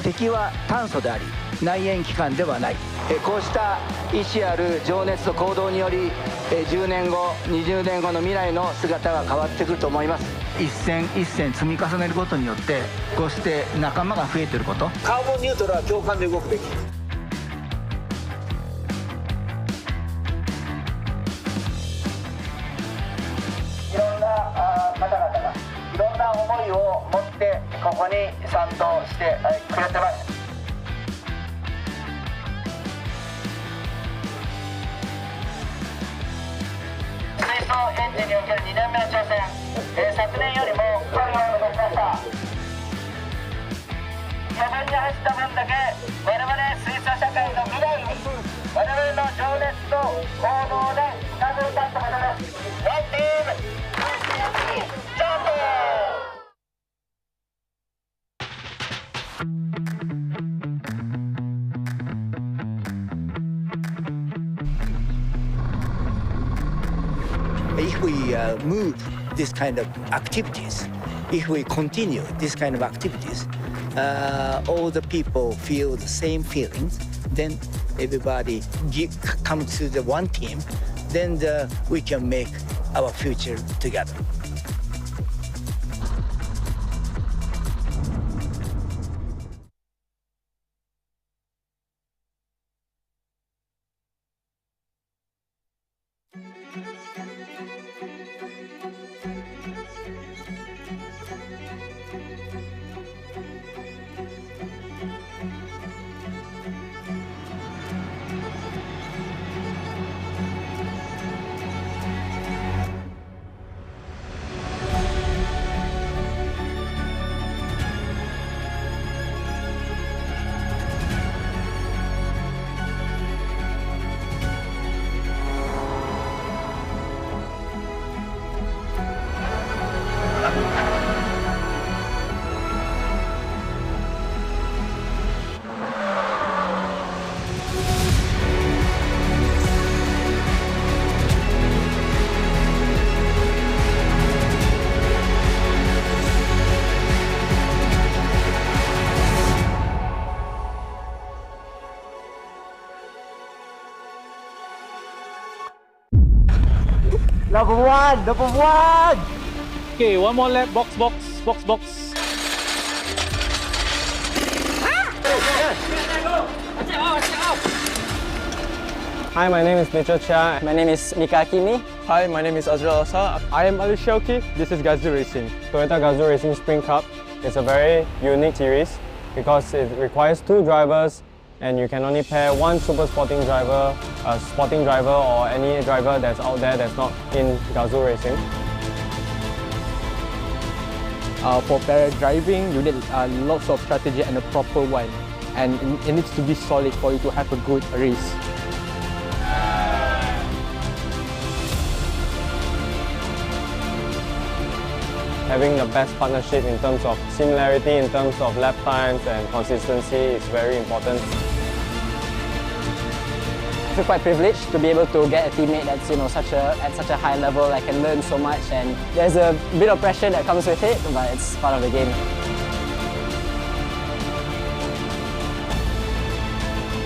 敵は炭素であり内燃機関ではない。こうした意志ある情熱と行動により10年後20年後の未来の姿が変わってくると思います。一戦一戦積み重ねることによってこうして仲間が増えていること。カーボンニュートラルは共感で動くべき。いろんな方々がいろんな思いを持ってここに賛同してくれてます。水素エンジンにおける2年目の挑戦、昨年よりも距離を伸ばしました。余分に走った分だけ我々水素社会の未来に我々の情熱と行動でつなぐたってことです。ワンチームジャンプ。If we move this kind of activities, if we continue this kind of activities, all the people feel the same feelings, then everybody come to the one team, then we can make our future together. Number one. Okay, one more lap. Box. Hi, my name is Mitchell Chia. My name is Nika Akini. Hi, my name is Azrael Asa. I am Ali Shauki. This is Gazoo Racing. Toyota Gazoo Racing Spring Cup is a very unique series because it requires 2 drivers and you can only pair one super sporting driver, a sporting driver or any driver that's out there that's not in Gazoo Racing. For para driving, you need lots of strategy and a proper one. And it needs to be solid for you to have a good race. Having the best partnership in terms of similarity, in terms of lap times and consistency is very important. I feel quite privileged to be able to get a teammate that's at such a high level. I can learn so much, and there's a bit of pressure that comes with it, but it's part of the game.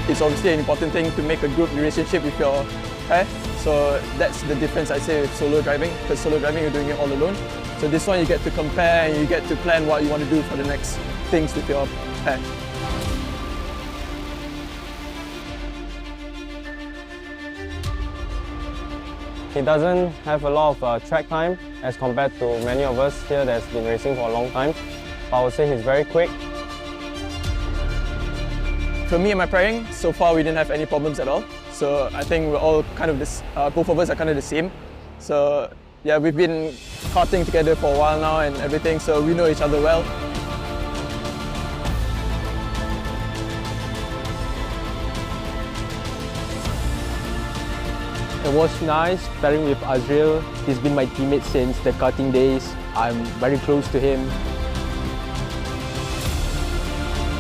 It's obviously an important thing to make a good relationship with your pair. So that's the difference I say with solo driving, because solo driving you're doing it all alone. So this one you get to compare and you get to plan what you want to do for the next things with your pair. He doesn't have a lot of track time as compared to many of us here that's been racing for a long time. But I would say he's very quick. For me and my pairing, so far we didn't have any problems at all. So I think we're all kind of this, both of us are kind of the same. So yeah, we've been karting together for a while now and everything, so we know each other well. It was nice pairing with Azrael. He's been my teammate since the karting days. I'm very close to him.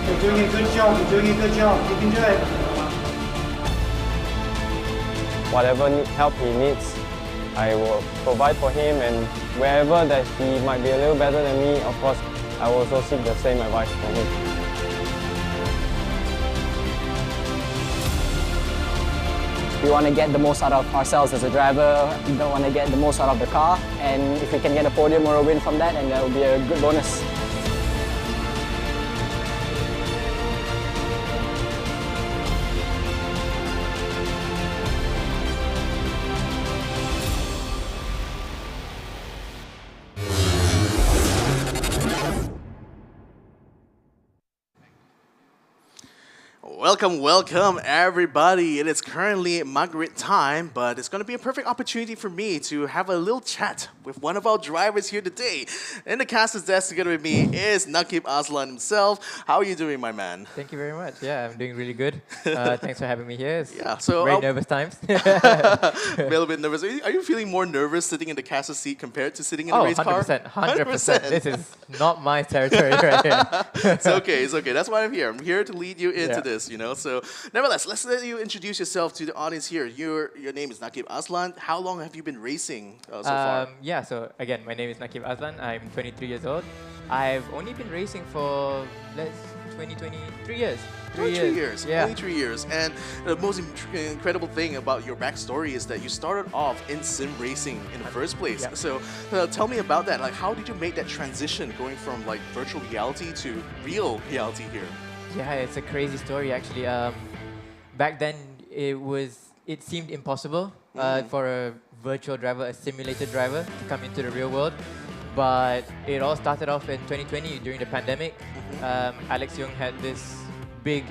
You're doing a good job. You can do it. Whatever help he needs, I will provide for him, and wherever that he might be a little better than me, of course, I will also seek the same advice from him. We want to get the most out of ourselves as a driver. We don't want to get the most out of the car, and if we can get a podium or a win from that, then that will be a good bonus. Welcome everybody. It is currently Margaret time, but it's going to be a perfect opportunity for me to have a little chat with one of our drivers here today. In the caster's desk together with me is Nakib Aslan himself. How are you doing, my man? Thank you very much. Yeah, I'm doing really good. Thanks for having me here. It's so very nervous times. A little bit nervous. Are you feeling more nervous sitting in the caster's seat compared to sitting in the race 100%, car? 100%. This is not my territory right here. It's okay. That's why I'm here. I'm here to lead you into this, So, nevertheless, let's let you introduce yourself to the audience here. Your name is Nakib Aslan. How long have you been racing so far? Yeah, so again, my name is Nakib Aslan. I'm 23 years old. I've only been racing for 3 years. 3 years. Yeah. Only 3 years. And the most incredible thing about your backstory is that you started off in sim racing in the first place. Yeah. So tell me about that. Like, how did you make that transition going from like virtual reality to real reality here? Yeah, it's a crazy story actually. Back then, it seemed impossible for a virtual driver, a simulated driver, to come into the real world. But it all started off in 2020 during the pandemic. Alex Young had this big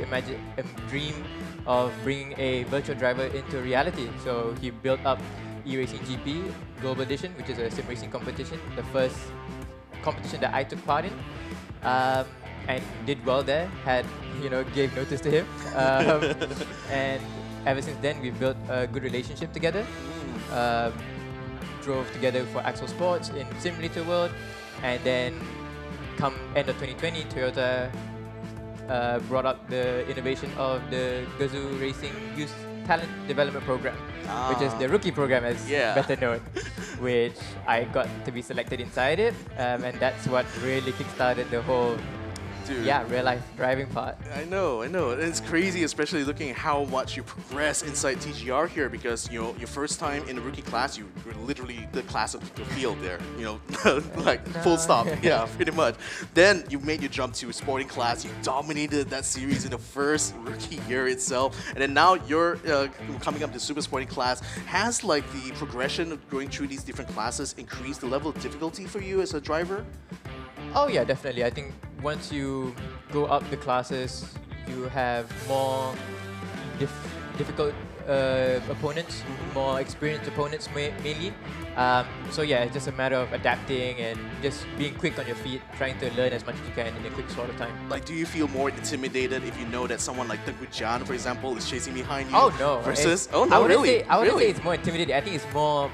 dream of bringing a virtual driver into reality. So he built up eRacing GP Global Edition, which is a sim racing competition, the first competition that I took part in. And did well there, gave notice to him. And ever since then, we've built a good relationship together. Drove together for Axel Sports in Simulator World. And then come end of 2020, Toyota brought up the innovation of the Gazoo Racing Youth Talent Development Program, which is the rookie program as better known, which I got to be selected inside it. And that's what really kickstarted the whole dude. Yeah, real life driving part. I know. And it's crazy, especially looking at how much you progress inside TGR here, because your first time in the rookie class, you were literally the class of the field there. Like full stop. Yeah, pretty much. Then you made your jump to sporting class. You dominated that series in the first rookie year itself, and then now you're coming up to super sporting class. Has like the progression of going through these different classes increased the level of difficulty for you as a driver? Oh yeah, definitely. I think once you go up the classes, you have more difficult opponents, more experienced opponents mainly. So yeah, it's just a matter of adapting and just being quick on your feet, trying to learn as much as you can in a quick sort of time. Like, do you feel more intimidated if you know that someone like Tengku Jan, for example, is chasing behind you? Oh no. Versus, I wouldn't say it's more intimidating. I think it's more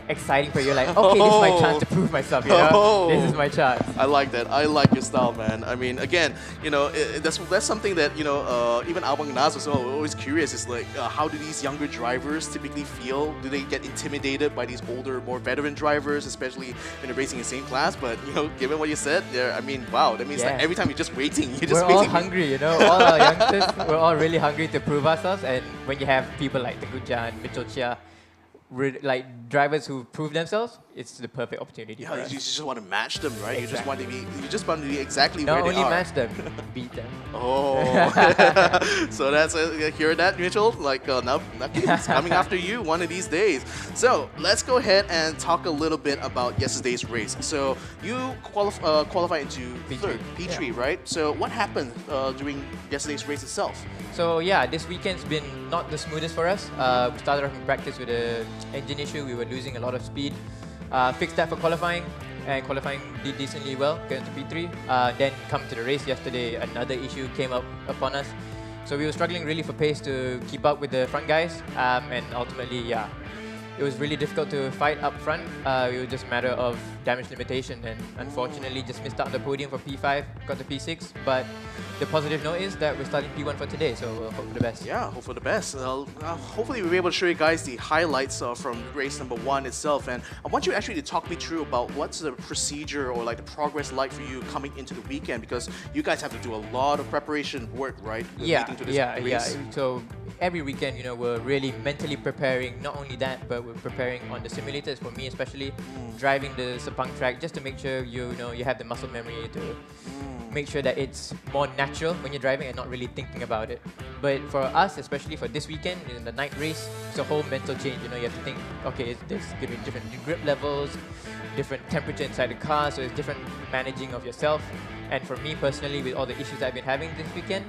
exciting for you. Like, okay, this is my chance to prove myself. This is my chance. I like that. I like your style, man. I mean, again, that's something that even Abang Nas was always curious. Is like, how do these younger drivers typically feel? Do they get intimidated by these older, more veteran drivers, especially when they're racing in the same class? But given what you said, I mean, wow, that means that every time you're just waiting, we're all hungry. All our youngsters, we're all really hungry to prove ourselves. And when you have people like Tengku Jan, Mitchell Chia, like drivers who prove themselves, it's the perfect opportunity. Yeah, you just want to match them, right? Exactly. You just want to be exactly Not where they are. Not only match them, beat them. Oh, so that's hear that, Mitchell? Like now, it's coming after you one of these days. So let's go ahead and talk a little bit about yesterday's race. So you qualified into third, P3, right? So what happened during yesterday's race itself? So yeah, this weekend's been not the smoothest for us. We started off in practice with an engine issue. We were losing a lot of speed. Fixed that for qualifying, and qualifying did decently well, going to P3. Then come to the race yesterday, another issue came up upon us. So we were struggling really for pace to keep up with the front guys, and ultimately, yeah, it was really difficult to fight up front. It was just a matter of damage limitation, and unfortunately just missed out on the podium for P5, got to P6. But the positive note is that we're starting P1 for today, so we'll hope for the best. Yeah, hope for the best. Hopefully we'll be able to show you guys the highlights from race number 1 itself. And I want you actually to talk me through about what's the procedure or like the progress like for you coming into the weekend, because you guys have to do a lot of preparation work, right? Yeah, leading to this race. So every weekend, we're really mentally preparing. Not only that, but we're preparing on the simulators. For me, especially driving the Sepang track, just to make sure you have the muscle memory to make sure that it's more natural when you're driving and not really thinking about it. But for us, especially for this weekend in the night race, it's a whole mental change. You have to think, okay, there's going to be different grip levels, different temperature inside the car, so it's different managing of yourself. And for me personally, with all the issues I've been having this weekend,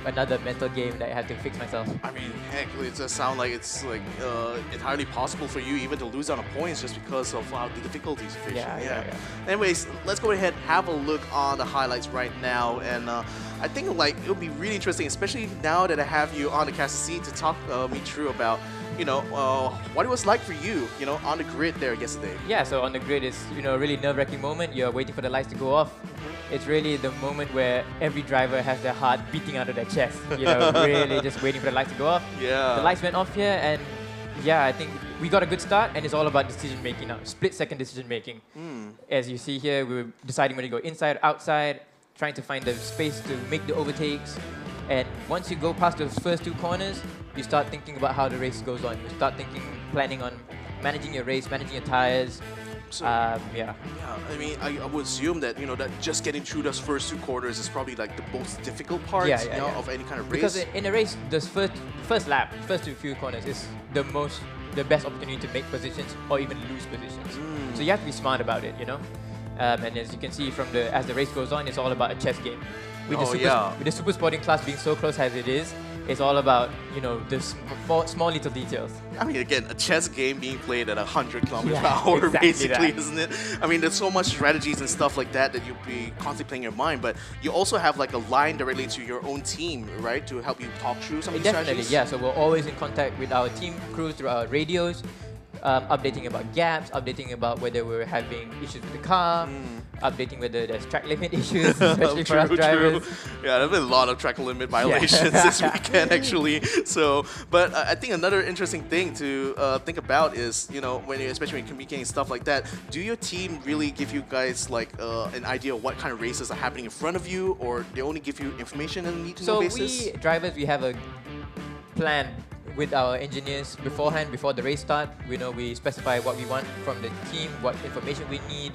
another mental game that I had to fix myself. I mean, heck, it does sound like it's like entirely possible for you even to lose on the points just because of the difficulties you're facing. Yeah. Anyways, let's go ahead and have a look on the highlights right now. And I think it'll be really interesting, especially now that I have you on the casting seat to talk me through about what it was like for you, on the grid there yesterday. Yeah, so on the grid it's, a really nerve-wracking moment. You're waiting for the lights to go off. It's really the moment where every driver has their heart beating out of their chest. Really just waiting for the lights to go off. Yeah. The lights went off here, and yeah, I think we got a good start, and it's all about decision making now. Split-second decision making. As you see here, we were deciding whether to go inside, outside, trying to find the space to make the overtakes. And once you go past those first 2 corners, you start thinking about how the race goes on. You start planning on managing your race, managing your tires. So, yeah. I mean, I would assume that that just getting through those first 2 quarters is probably like the most difficult part of any kind of race. Because in a race, the first lap, first few corners is the best opportunity to make positions or even lose positions. So you have to be smart about it, And as you can see as the race goes on, it's all about a chess game. With the super sporting class being so close as it is, it's all about, the small little details. I mean, again, a chess game being played at 100 kilometers per hour, basically, isn't it? I mean, there's so much strategies and stuff like that you'll be constantly playing in your mind, but you also have like a line directly to your own team, right, to help you talk through some of these strategies? Yeah. So we're always in contact with our team crews through our radios. updating about gaps, updating about whether we're having issues with the car, updating whether there's track limit issues, especially for us drivers. Yeah, there's been a lot of track limit violations this weekend, actually. So, but I think another interesting thing to think about is, you know, especially when communicating stuff like that, do your team really give you guys like an idea of what kind of races are happening in front of you, or they only give you information on a need-to-know basis? So we drivers, we have a plan with our engineers beforehand, before the race start. We specify what we want from the team, what information we need.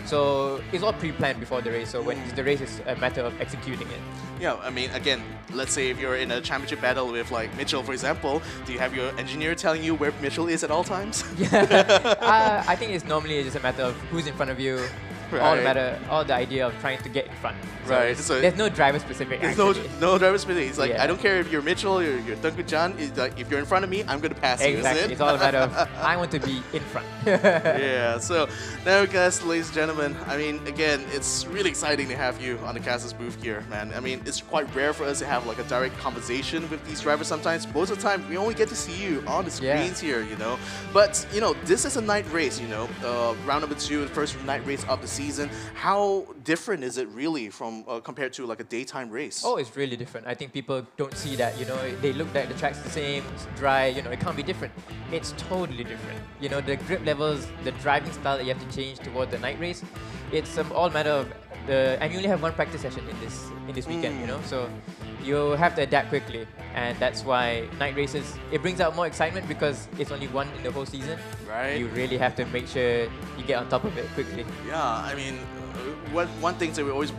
So it's all pre-planned before the race. So when the race is a matter of executing it. Yeah, I mean, again, let's say if you're in a championship battle with like Mitchell, for example, do you have your engineer telling you where Mitchell is at all times? I think it's normally just a matter of who's in front of you. Right. All the idea of trying to get in front. So Right, so there's no driver specific. There's actually. no driver specific. It's like, Yeah. I don't care if you're Mitchell or you're Tengku Jan. It's like, if you're in front of me, I'm going to pass you, Exactly. is it? It's all a matter of I want to be in front. Yeah, so now, guys, ladies and gentlemen, I mean, again, it's really exciting to have you on the Casas booth here, man. I mean, it's quite rare for us to have like a direct conversation with these drivers sometimes. Most of the time, we only get to see you on the screens here, you know. But, you know, this is a night race, you know, round number 2, the first night race of the season. How different is it really from compared to like a daytime race? Oh, it's really different. I think people don't see that. They look at the track's the same, it's dry. It can't be different. It's totally different. The grip levels, the driving style that you have to change toward the night race. It's all matter of and you only have one practice session in this weekend. So you have to adapt quickly, and that's why night races, it brings out more excitement because it's only one in the whole season. Right. You really have to make sure you get on top of it quickly. Yeah, I mean, one thing that we always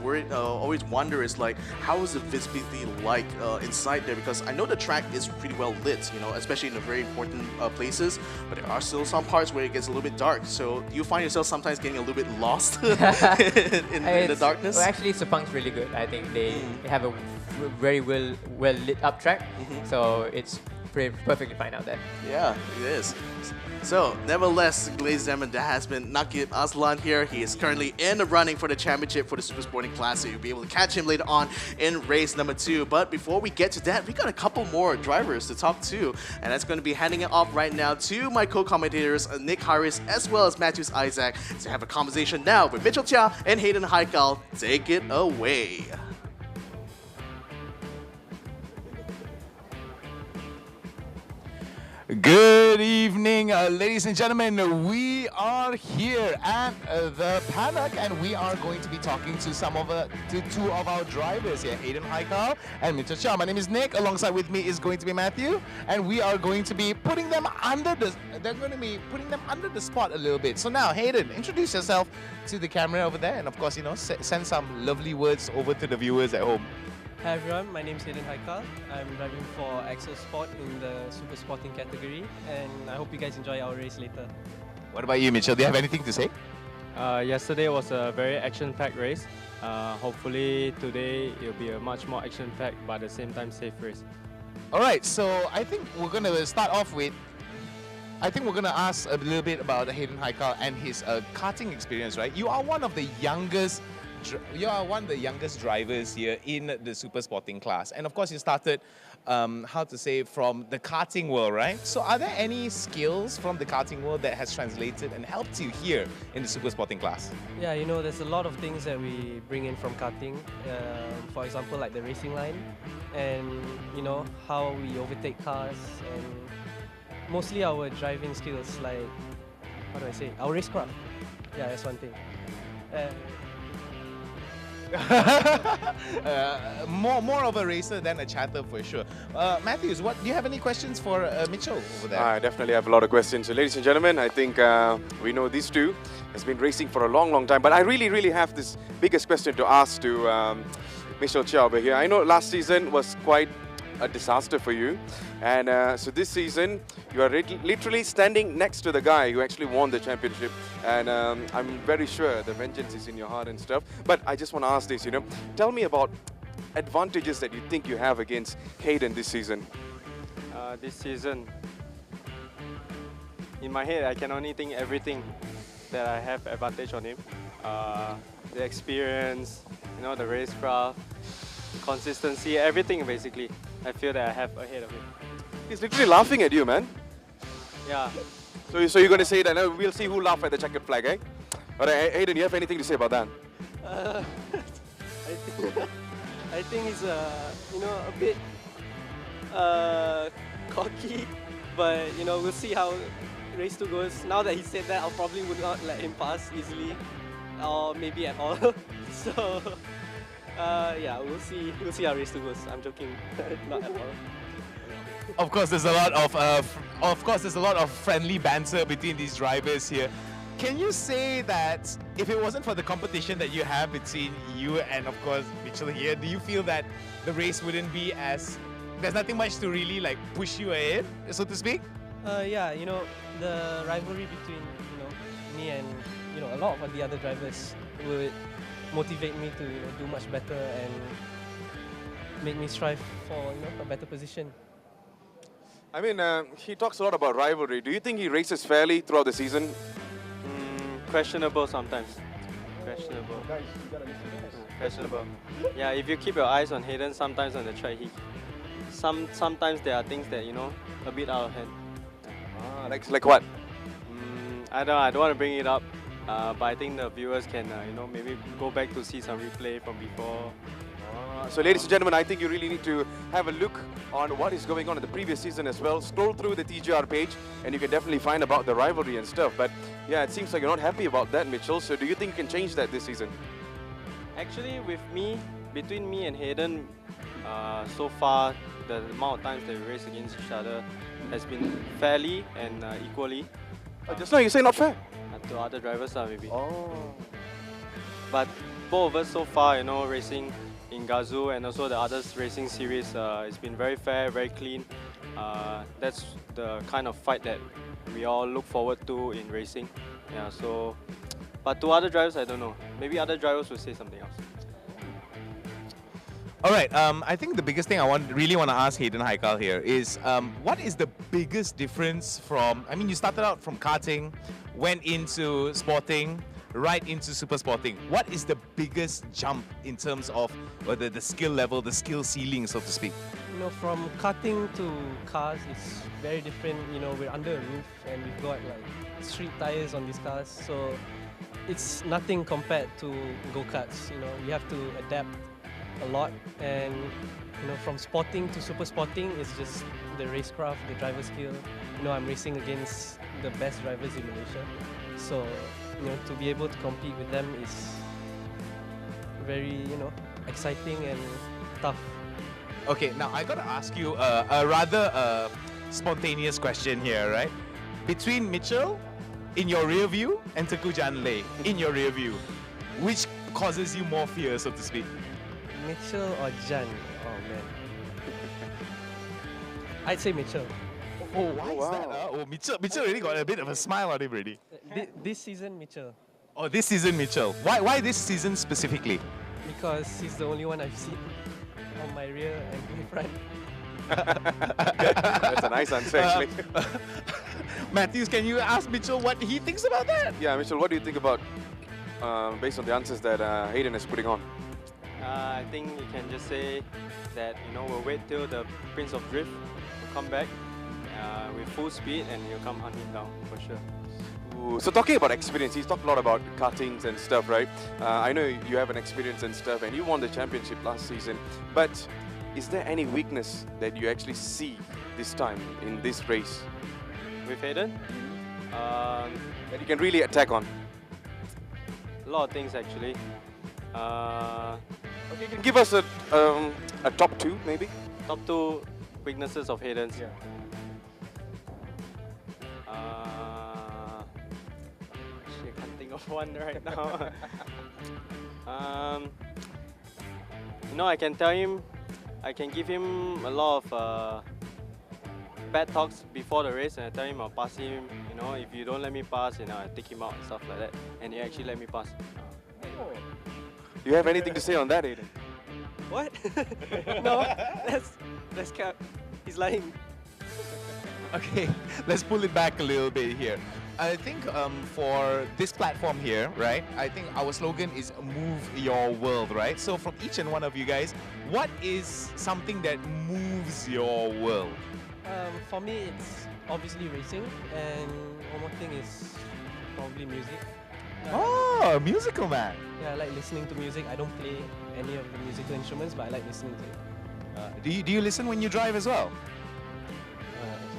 wonder is like, how is the visibility like inside there? Because I know the track is pretty well lit, especially in the very important places, but there are still some parts where it gets a little bit dark. So do you find yourself sometimes getting a little bit lost in the darkness? Well, actually, Sepang's really good. I think they have a very well lit up track, so it's perfectly fine out there. Yeah, it is. So, nevertheless, ladies and gentlemen, that has been Nakib Aslan here. He is currently in the running for the championship for the Super Sporting Class, so you'll be able to catch him later on in race number 2. But before we get to that, we got a couple more drivers to talk to, and that's going to be handing it off right now to my co-commentators, Nick Harris as well as Matthews Isaac, to have a conversation now with Mitchell Chia and Hayden Haikal. Take it away. Good evening, ladies and gentlemen. We are here at the paddock, and we are going to be talking to two of our drivers here, Hayden Haikal and Mitchell Chia. My name is Nick. Alongside with me is going to be Matthew, and we are going to be putting them under the spot a little bit. So now, Hayden, introduce yourself to the camera over there, and of course, send some lovely words over to the viewers at home. Hi everyone, my name is Hayden Haikal. I'm driving for Axel Sport in the Super Sporting category, and I hope you guys enjoy our race later. What about you, Mitchell? Do you have anything to say? Yesterday was a very action-packed race. Hopefully today it'll be a much more action-packed but at the same time safe race. All right, so I think we're going to start off with we're going to ask a little bit about Hayden Haikal and his karting experience, right? You are one of the youngest drivers here in the Super Sporting class. And of course, you started, from the karting world, right? So are there any skills from the karting world that has translated and helped you here in the Super Sporting class? Yeah, there's a lot of things that we bring in from karting. For example, like the racing line, and how we overtake cars, and mostly our driving skills, like, how do I say, our racecraft. Yeah, that's one thing. More of a racer than a chatter for sure. Matthews, do you have any questions for Mitchell over there? I definitely have a lot of questions. So, ladies and gentlemen, I think we know these two has been racing for a long time, but I really have this biggest question to ask to Mitchell Chia over here. I know last season was quite a disaster for you, and so this season you are literally standing next to the guy who actually won the championship, and I'm very sure the vengeance is in your heart and stuff. But I just want to ask this, tell me about advantages that you think you have against Hayden this season. This season, in my head, I can only think everything that I have advantage on him. The experience, the racecraft, consistency, everything basically. I feel that I have ahead of him. He's literally laughing at you, man. Yeah, So you're going to say that we'll see who laugh at the checkered flag, eh? All right, Hayden, you have anything to say about that? I think he's a bit cocky, but we'll see how race 2 goes. Now that he said that, I probably would not let him pass easily, or maybe at all. So yeah, we'll see how race 2 goes. I'm joking, not at all. Of course, there's a lot of friendly banter between these drivers here. Can you say that if it wasn't for the competition that you have between you and, of course, Mitchell here, do you feel that the race wouldn't be as... There's nothing much to really like push you ahead, so to speak? Yeah, the rivalry between me and a lot of the other drivers would motivate me to do much better and make me strive for a better position. I mean, he talks a lot about rivalry. Do you think he races fairly throughout the season? Questionable sometimes. Questionable. Yeah, if you keep your eyes on Hayden, sometimes on the track, sometimes there are things that a bit out of hand. Like what? I don't want to bring it up, but I think the viewers can maybe go back to see some replay from before. So ladies and gentlemen, I think you really need to have a look on what is going on in the previous season as well. Scroll through the TGR page and you can definitely find about the rivalry and stuff. But yeah, it seems like you're not happy about that, Mitchell. So do you think you can change that this season? Actually, between me and Hayden, so far, the amount of times that we race against each other has been fairly and equally. Just now you say not fair? To other drivers, maybe. But both of us so far, racing in Gazoo and also the others racing series, it's been very fair, very clean. That's the kind of fight that we all look forward to in racing. Yeah, so, but to other drivers, I don't know. Maybe other drivers will say something else. All right, I think the biggest thing I really want to ask Hayden Haikal here is, what is the biggest difference from, I mean, you started out from karting, went into sporting, right into super sporting. What is the biggest jump in terms of whether the skill level, the skill ceiling, so to speak? From karting to cars, it's very different. We're under a roof and we've got like street tires on these cars, so it's nothing compared to go-karts. You have to adapt a lot, and from sporting to super sporting, it's just the racecraft, the driver skill. I'm racing against the best drivers in Malaysia, so to be able to compete with them is very exciting and tough. Okay, now I gotta ask you a rather spontaneous question here, right? Between Mitchell in your rear view and Teguh Janlei in your rear view, which causes you more fear, so to speak? Mitchell or Jan? Oh man, I'd say Mitchell. Oh, why is that? Mitchell really got a bit of a smile on him already. This season, Mitchell. Oh, this season, Mitchell. Why this season specifically? Because he's the only one I've seen on my rear and my front. That's a nice answer, actually. Matthews, can you ask Mitchell what he thinks about that? Yeah, Mitchell, what do you think about, based on the answers that Hayden is putting on? I think you can just say that we'll wait till the Prince of Drift will come back with full speed and he'll come hunting down for sure. Ooh, so talking about experience, he's talked a lot about kartings and stuff, right? I know you have an experience and stuff and you won the championship last season, but is there any weakness that you actually see this time in this race? With Hayden? That you can really attack on? A lot of things actually. Okay, you can give us a top 2 maybe? Top 2 weaknesses of Hayden's? Yeah. Actually, I can't think of one right now. I can tell him, I can give him a lot of bad talks before the race, and I tell him I'll pass him, if you don't let me pass, I take him out and stuff like that, and he actually let me pass. Do you have anything to say on that, Hayden? What? No, that's cap. He's lying. Okay, let's pull it back a little bit here. I think for this platform here, right, I think our slogan is move your world, right? So from each and one of you guys, what is something that moves your world? For me, it's obviously racing, and one more thing is probably music. Oh, musical man. Yeah, I like listening to music. I don't play any of the musical instruments, but I like listening to it. Do you listen when you drive as well?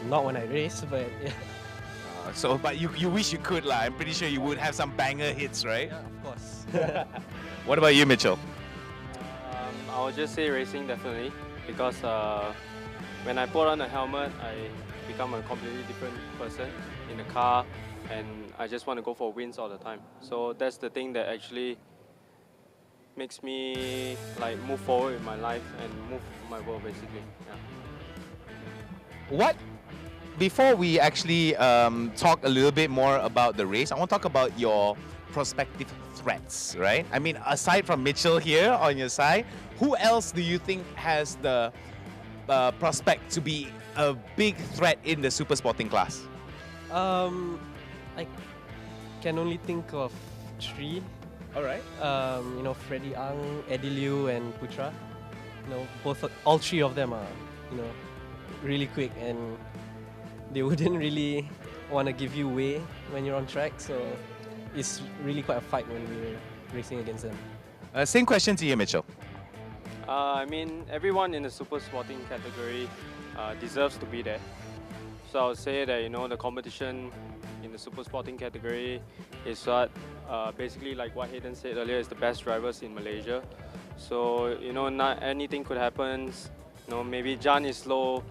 Not when I race, but yeah. But you wish you could, lah. I'm pretty sure you would have some banger hits, right? Yeah, of course. What about you, Mitchell? I would just say racing definitely, because when I put on a helmet, I become a completely different person in the car, and I just want to go for wins all the time. So that's the thing that actually makes me like move forward in my life and move my world basically. Yeah. Before we actually talk a little bit more about the race, I want to talk about your prospective threats, right? I mean, aside from Mitchell here on your side, who else do you think has the prospect to be a big threat in the super sporting class? I can only think of 3. All right. Freddie Ang, Eddie Liu, and Putra. All 3 of them are, really quick, and they wouldn't really want to give you way when you're on track. So it's really quite a fight when we're racing against them. Same question to you, Mitchell. I mean, everyone in the super sporting category deserves to be there. So I would say that, the competition in the super sporting category is what, basically like what Hayden said earlier, is the best drivers in Malaysia. So, not anything could happen. Maybe Jan is slow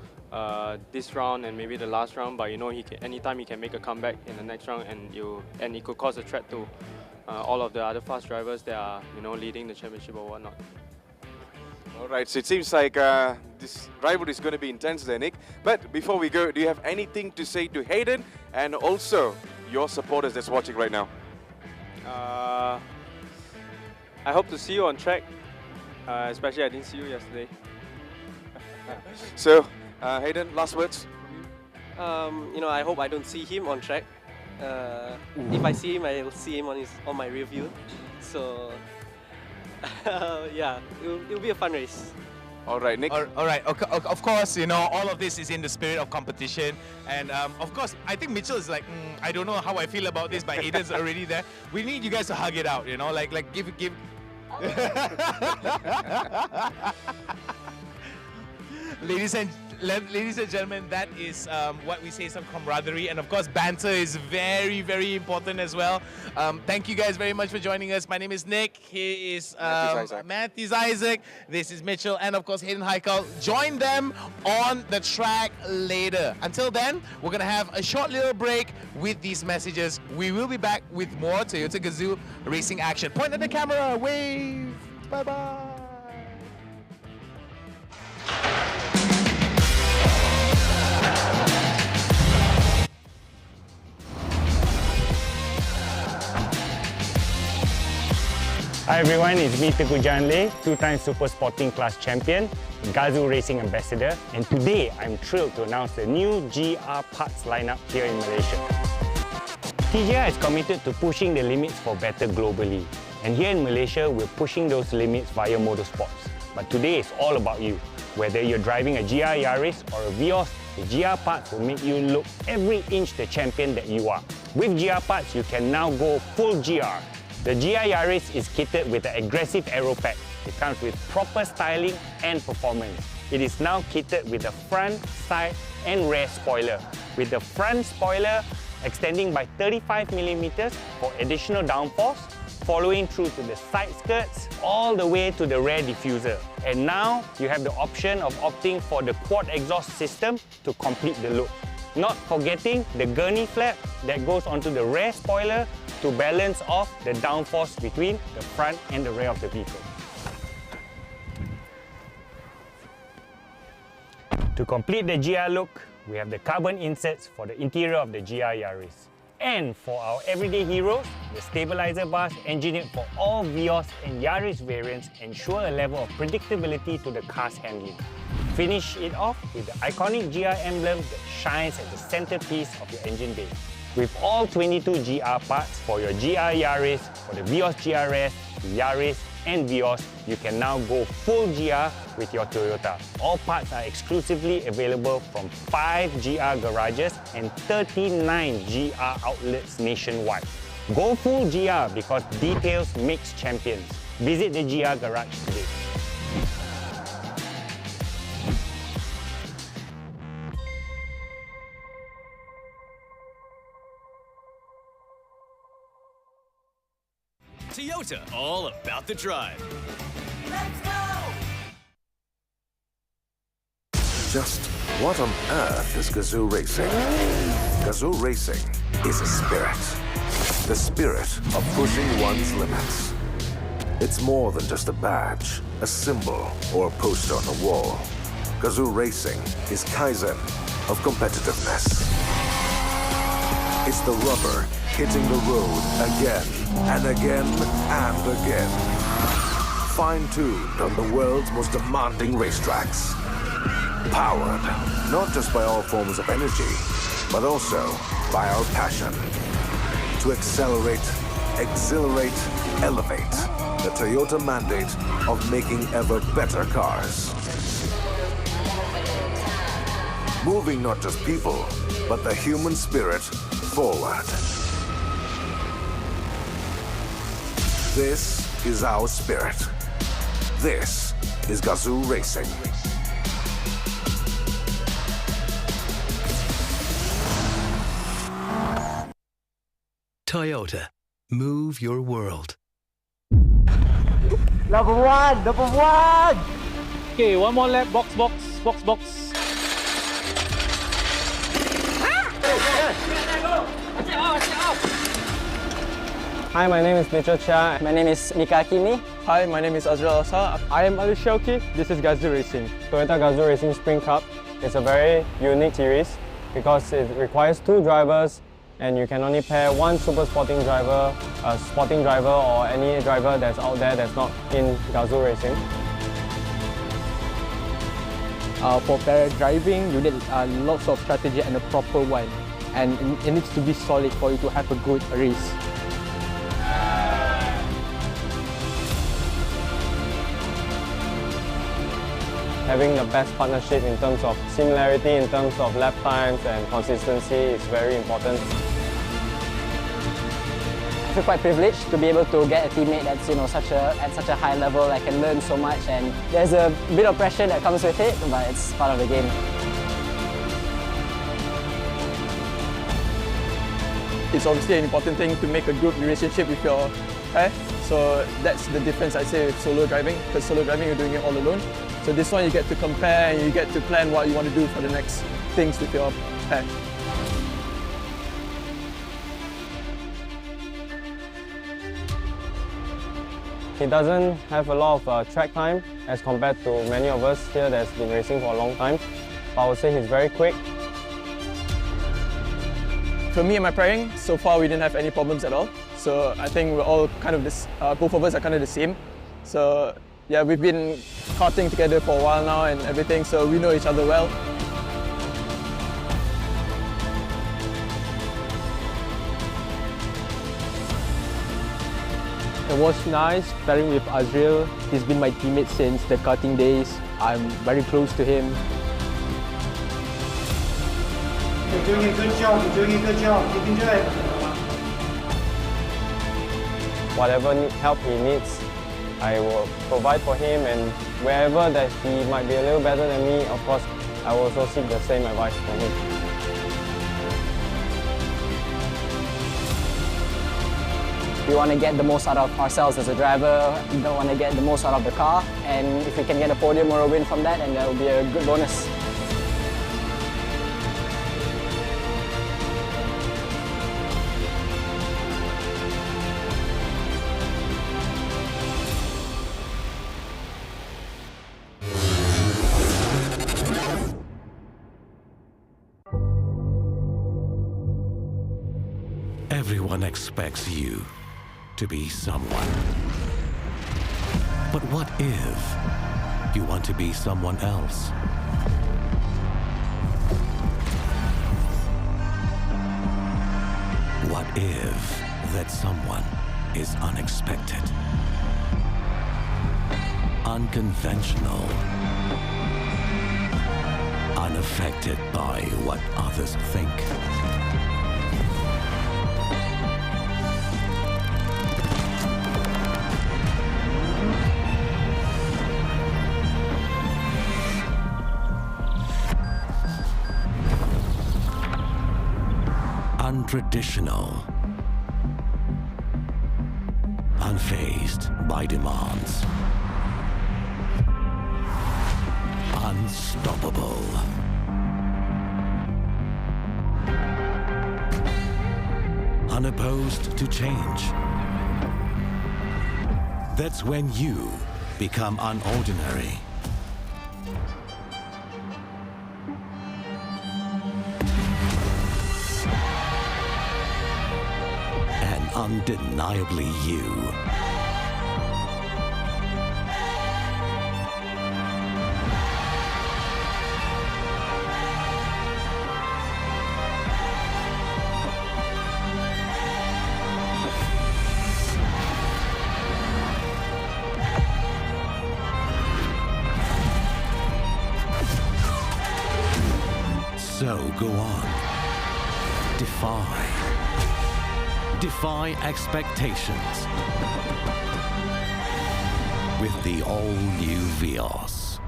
this round and maybe the last round, but anytime he can make a comeback in the next round, and it could cause a threat to all of the other fast drivers that are, leading the championship or whatnot. All right, so it seems like this rivalry is going to be intense there, Nick. But before we go, do you have anything to say to Hayden and also your supporters that's watching right now? I hope to see you on track, especially I didn't see you yesterday. So, Hayden, last words? I hope I don't see him on track. If I see him, I'll see him on my rear view. So, yeah, it'll be a fun race. All right, Nick. All right. Of course, all of this is in the spirit of competition, and of course, I think Mitchell is like, I don't know how I feel about this, but Hayden's already there. We need you guys to hug it out, like give. Ladies and gentlemen, that is what we say, some camaraderie, and of course banter is very, very important as well. Thank you guys very much for joining us. My name is Nick. He is Matthews Isaac. This is Mitchell, and of course Hayden Haikal. Join them on the track later. Until then, we're gonna have a short little break with these messages. We will be back with more Toyota Gazoo Racing action. Point at the camera, wave, bye-bye. Hi everyone, it's me Teguh Janle, 2-time Super Sporting Class Champion, Gazoo Racing Ambassador, and today I'm thrilled to announce the new GR parts lineup here in Malaysia. TGR is committed to pushing the limits for better globally, and here in Malaysia we're pushing those limits via motorsports. But today it's all about you. Whether you're driving a GR Yaris or a Vios, the GR parts will make you look every inch the champion that you are. With GR parts, you can now go full GR. The GR Yaris is kitted with an aggressive aero pack. It comes with proper styling and performance. It is now kitted with a front, side and rear spoiler, with the front spoiler extending by 35mm for additional downforce, following through to the side skirts all the way to the rear diffuser. And now you have the option of opting for the quad exhaust system to complete the look. Not forgetting the gurney flap that goes onto the rear spoiler to balance off the downforce between the front and the rear of the vehicle. To complete the GR look, we have the carbon inserts for the interior of the GR Yaris. And for our everyday heroes, the stabilizer bars engineered for all Vios and Yaris variants ensure a level of predictability to the car's handling. Finish it off with the iconic GR emblem that shines at the centerpiece of your engine bay. With all 22 GR parts for your GR Yaris, for the Vios GRS, the Yaris and Vios, you can now go full GR with your Toyota. All parts are exclusively available from 5 GR garages and 39 GR outlets nationwide. Go full GR because details makes champions. Visit the GR garage today. Toyota, all about the drive. Let's go! Just what on earth is Gazoo Racing? Gazoo Racing is a spirit. The spirit of pushing one's limits. It's more than just a badge, a symbol, or a poster on the wall. Gazoo Racing is Kaizen of competitiveness. It's the rubber hitting the road again and again and again. Fine-tuned on the world's most demanding racetracks. Powered not just by all forms of energy, but also by our passion. To accelerate, exhilarate, elevate the Toyota mandate of making ever better cars. Moving not just people, but the human spirit forward. This is our spirit. This is Gazoo Racing. Toyota, move your world. Number one! Okay, one more lap, box. Hi, my name is Mitchell Chia. My name is Mika Kimi. Hi, my name is Azrael Asa. I am Ali Shauki. This is Gazoo Racing. Toyota Gazoo Racing Spring Cup is a very unique series because it requires 2 drivers and you can only pair one super sporting driver, a sporting driver or any driver that's out there that's not in Gazoo Racing. For pair driving, you need lots of strategy and a proper one. And it needs to be solid for you to have a good race. Having the best partnership in terms of similarity, in terms of lap times and consistency is very important. I feel quite privileged to be able to get a teammate that's at such a high level. I can learn so much, and there's a bit of pressure that comes with it, but it's part of the game. It's obviously an important thing to make a good relationship with your pair. So that's the difference, I'd say, with solo driving, because solo driving you're doing it all alone. So this one you get to compare and you get to plan what you want to do for the next things with your pair. He doesn't have a lot of track time as compared to many of us here that's been racing for a long time. But I would say he's very quick. For me and my pairing, so far we didn't have any problems at all. So I think we're all kind of this, both of us are kind of the same. So yeah, we've been karting together for a while now and everything, so we know each other well. It was nice pairing with Azrael. He's been my teammate since the karting days. I'm very close to him. You're doing a good job, You can do it. Whatever help he needs, I will provide for him, and wherever that he might be a little better than me, of course, I will also seek the same advice from him. We want to get the most out of ourselves as a driver. We don't want to get the most out of the car, and if we can get a podium or a win from that, then that will be a good bonus. Everyone expects you to be someone. But what if you want to be someone else? What if that someone is unexpected? Unconventional. Unaffected by what others think. Untraditional. Unfazed by demands. Unstoppable. Unopposed to change. That's when you become unordinary. And undeniably you. So go on. Defy expectations. With the all-new Vios.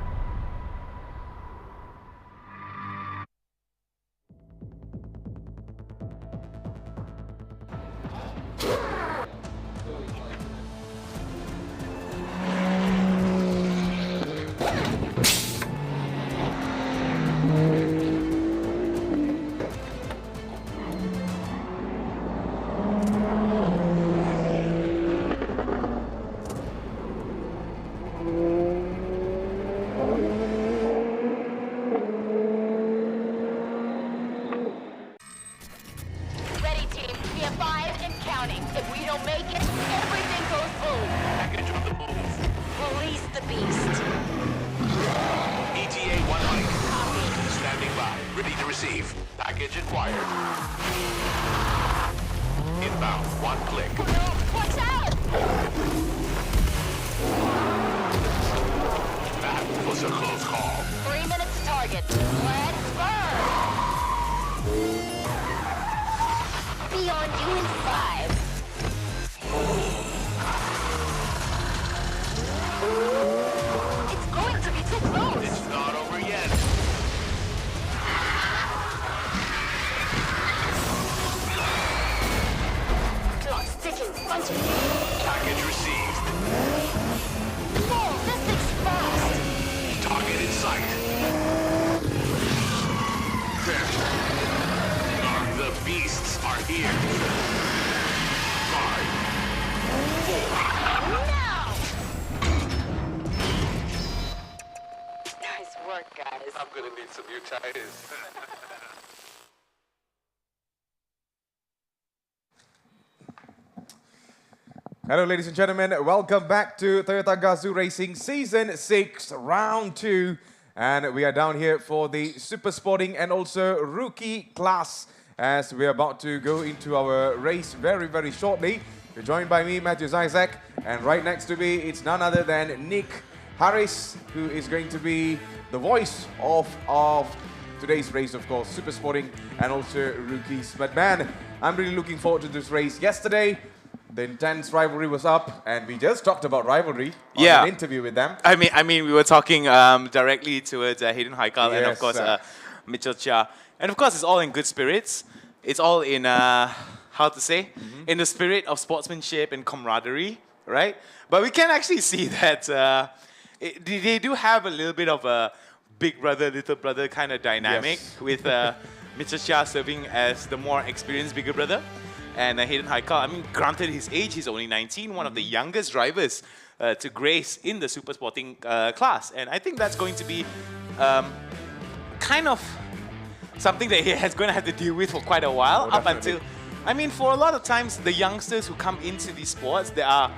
Hello ladies and gentlemen, welcome back to Toyota Gazoo Racing Season 6, Round 2. And we are down here for the Super Sporting and also Rookie class as we are about to go into our race very, very shortly. You're joined by me, Matthew Isaac, and right next to me, it's none other than Nick Harris, who is going to be the voice of today's race, of course, Super Sporting and also Rookies. But man, I'm really looking forward to this race. Yesterday, the intense rivalry was up, and we just talked about rivalry on an interview with them. I mean, we were talking directly towards Hayden Haikal and of course Mitchell Chia, and of course it's all in good spirits. It's all in how to say, in the spirit of sportsmanship and camaraderie, right? But we can actually see that they do have a little bit of a big brother, little brother kind of dynamic with Mitchell Chia serving as the more experienced bigger brother. And Hayden Haikal, I mean, granted his age, he's only 19, one of the youngest drivers to grace in the Super Sporting class. And I think that's going to be kind of something that he is going to have to deal with for quite a while, up until, I mean, for a lot of times, the youngsters who come into these sports, they are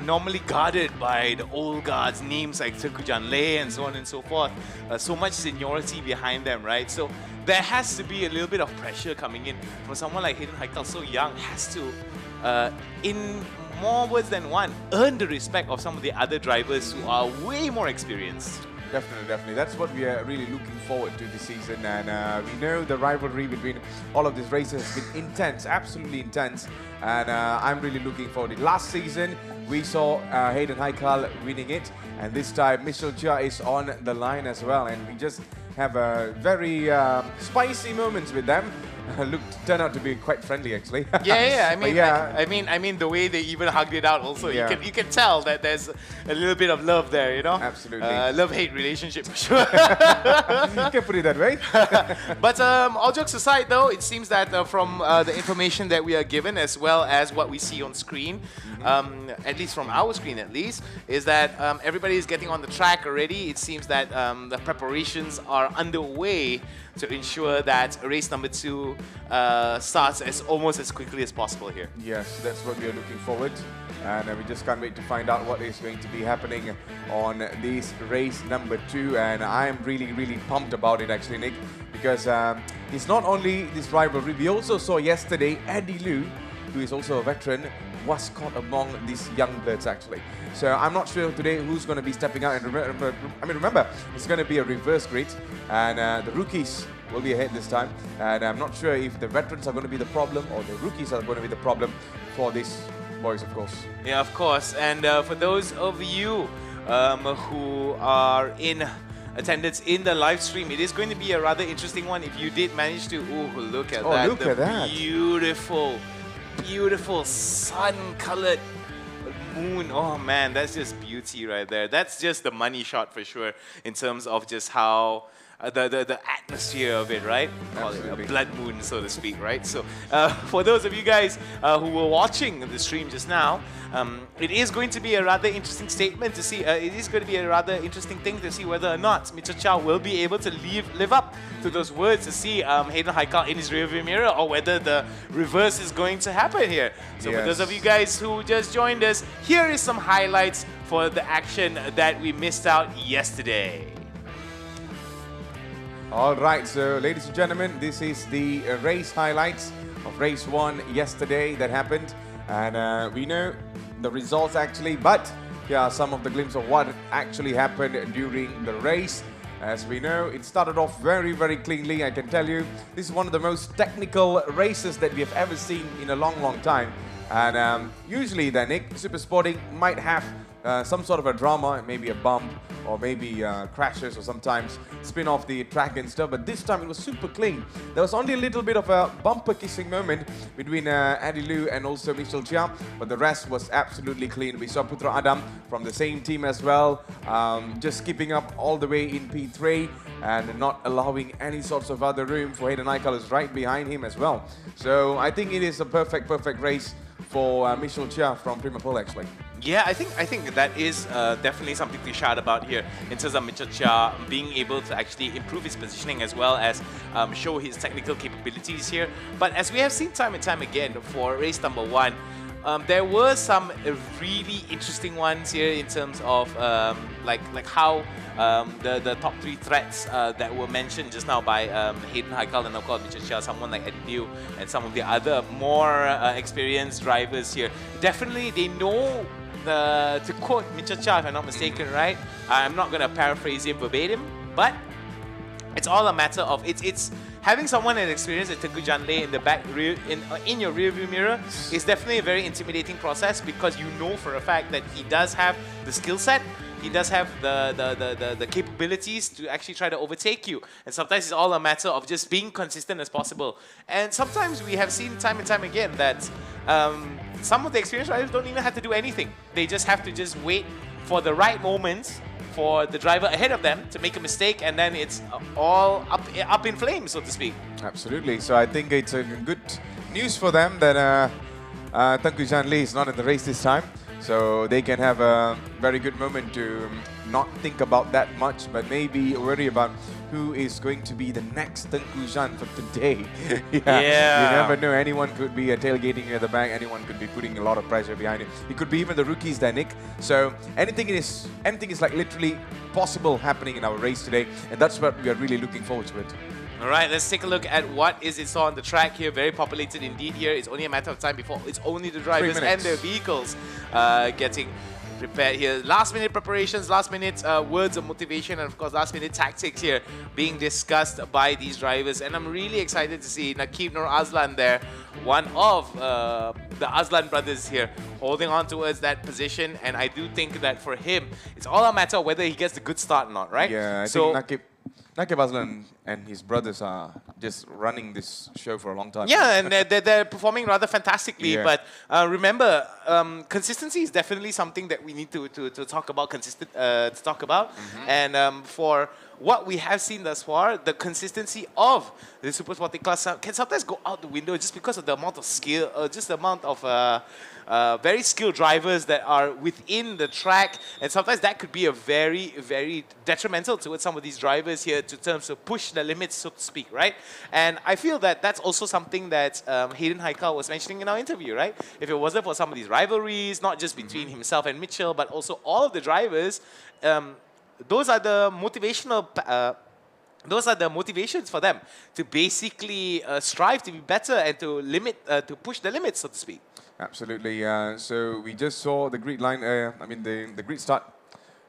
normally guarded by the old guards, names like Tekujan Lei and so on and so forth. So much seniority behind them, right? So there has to be a little bit of pressure coming in from someone like Hayden Haikal, so young, has to, in more words than one, earn the respect of some of the other drivers who are way more experienced. Definitely, definitely. That's what we are really looking forward to this season. And we know the rivalry between all of these races has been intense, absolutely intense. And I'm really looking forward to it. Last season, we saw Hayden Haikal winning it. And this time, Michelle Chia is on the line as well. And we just have a very spicy moments with them. Turned out to be quite friendly, actually. Yeah. But I mean, the way they even hugged it out. Also, Yeah. you can tell that there's a little bit of love there. You know, absolutely. Love-hate relationship for sure. You can put it that way. But all jokes aside, though, it seems that from the information that we are given, as well as what we see on screen, at least from our screen, at least, is that everybody is getting on the track already. It seems that the preparations are underway to ensure that race number 2 starts almost as quickly as possible here. Yes, that's what we are looking forward. And we just can't wait to find out what is going to be happening on this race number 2. And I'm really, really pumped about it, actually, Nick, because it's not only this rivalry. We also saw yesterday Eddie Liu, who is also a veteran, was caught among these young bloods, actually. So I'm not sure today who's going to be stepping out. And remember, it's going to be a reverse grid, and the rookies will be ahead this time. And I'm not sure if the veterans are going to be the problem or the rookies are going to be the problem for these boys, of course. Yeah, of course. And for those of you who are in attendance in the live stream, it is going to be a rather interesting one. If you did manage to, look at that. Look at that. Beautiful sun-colored moon. Oh man, that's just beauty right there. That's just the money shot for sure in terms of just how the atmosphere of it, right? Call it a blood moon, so to speak, right? So for those of you guys who were watching the stream just now, it is going to be a rather interesting statement to see. It is going to be a rather interesting thing to see whether or not Mitchell Chow will be able to live up to those words, to see Hayden Haikal in his rearview mirror, or whether the reverse is going to happen here. So for those of you guys who just joined us, here is some highlights for the action that we missed out yesterday. All right, so ladies and gentlemen, this is the race highlights of race 1 yesterday that happened. And we know the results actually, but here are some of the glimpses of what actually happened during the race. As we know, it started off very, very cleanly. I can tell you, this is one of the most technical races that we have ever seen in a long, long time. And usually then, Nick, Super Sporting might have some sort of a drama, maybe a bump, or maybe crashes, or sometimes spin off the track and stuff. But this time it was super clean. There was only a little bit of a bumper kissing moment between Eddie Liu and also Michelle Chia, but the rest was absolutely clean. We saw Putra Adam from the same team as well, just keeping up all the way in P3 and not allowing any sorts of other room for Hayden Haikal, is right behind him as well. So I think it is a perfect race for Michelle Chia from Promotional, actually. Yeah, I think that is definitely something to shout about here in terms of Mitchell Chia being able to actually improve his positioning as well as show his technical capabilities here. But as we have seen time and time again for race number 1, there were some really interesting ones here in terms of like how the top 3 threats that were mentioned just now by Hayden Haikal and of course Mitchell Chia, someone like Eddie Liu and some of the other more experienced drivers here. Definitely they know to quote Mitchell Chia, if I'm not mistaken, right? I'm not going to paraphrase him verbatim, but it's all a matter of it's having someone as experienced as Tengku Janle in the back in your rearview mirror is definitely a very intimidating process, because you know for a fact that he does have the skill set, he does have the capabilities to actually try to overtake you. And sometimes it's all a matter of just being consistent as possible. And sometimes we have seen time and time again that some of the experienced riders don't even have to do anything. They just have to just wait for the right moments for the driver ahead of them to make a mistake, and then it's all up in flames, so to speak. Absolutely. So I think it's a good news for them that Tengku Janle is not in the race this time. So they can have a very good moment to not think about that much, but maybe worry about who is going to be the next Tengku Jan for today. You never know. Anyone could be tailgating at the back. Anyone could be putting a lot of pressure behind it. It could be even the rookies there, Nick. So anything is like literally possible happening in our race today, and that's what we are really looking forward to it. All right, let's take a look at what is in store on the track here. Very populated indeed here. It's only a matter of time before it's only the drivers and their vehicles getting prepared here. Last minute preparations, last minute words of motivation, and of course last minute tactics here being discussed by these drivers. And I'm really excited to see Nakib Nur Azlan there, one of the Azlan brothers here, holding on towards that position. And I do think that for him, it's all a matter of whether he gets the good start or not, right? Yeah, I think Nakib Azlan and his brothers are just running this show for a long time. Yeah, and they're performing rather fantastically. Yeah. But remember, consistency is definitely something that we need to talk about. And for what we have seen thus far, the consistency of the Super Sporting class can sometimes go out the window just because of the amount of skill, just the amount of very skilled drivers that are within the track, and sometimes that could be a very, very detrimental towards some of these drivers here to terms of push the limits, so to speak, right? And I feel that that's also something that Hayden Haikal was mentioning in our interview, right? If it wasn't for some of these rivalries, not just between himself and Mitchell, but also all of the drivers, those are the motivational. Those are the motivations for them to basically strive to be better and to push the limits, so to speak. Absolutely. So we just saw the grid line. The grid start.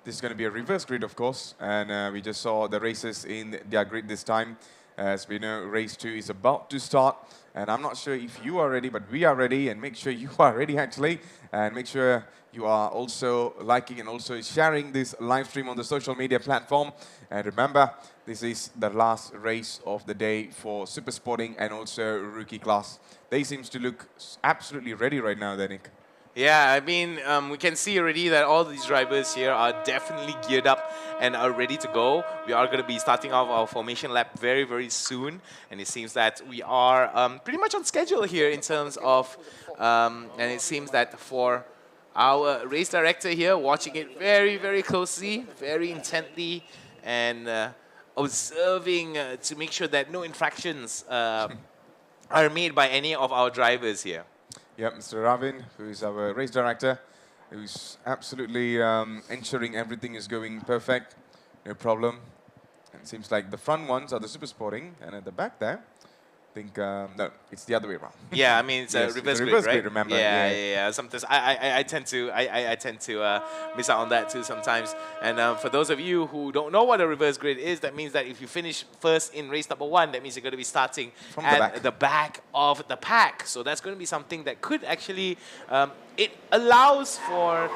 This is going to be a reverse grid, of course, and we just saw the races in their grid this time. As we know, race 2 is about to start, and I'm not sure if you are ready, but we are ready, and make sure you are ready actually, and make sure you are also liking and also sharing this live stream on the social media platform. And remember, this is the last race of the day for Super Sporting and also Rookie class. They seem to look absolutely ready right now, Nick. Yeah, I mean, we can see already that all these drivers here are definitely geared up and are ready to go. We are going to be starting off our formation lap very, very soon. And it seems that we are pretty much on schedule here in terms of, and it seems that for our race director here, watching it very, very closely, very intently, and observing to make sure that no infractions are made by any of our drivers here. Yep, Mr. Ravin, who is our race director, who's absolutely ensuring everything is going perfect, no problem. And it seems like the front ones are the Super Sporting, and at the back there, I think, no, it's the other way around. Yeah, I mean, it's yes, a reverse grid, grid, right? remember. Yeah. Sometimes I tend to miss out on that too sometimes. And for those of you who don't know what a reverse grid is, that means that if you finish first in race number 1, that means you're going to be starting from at the back of the pack. So that's going to be something that could actually, it allows for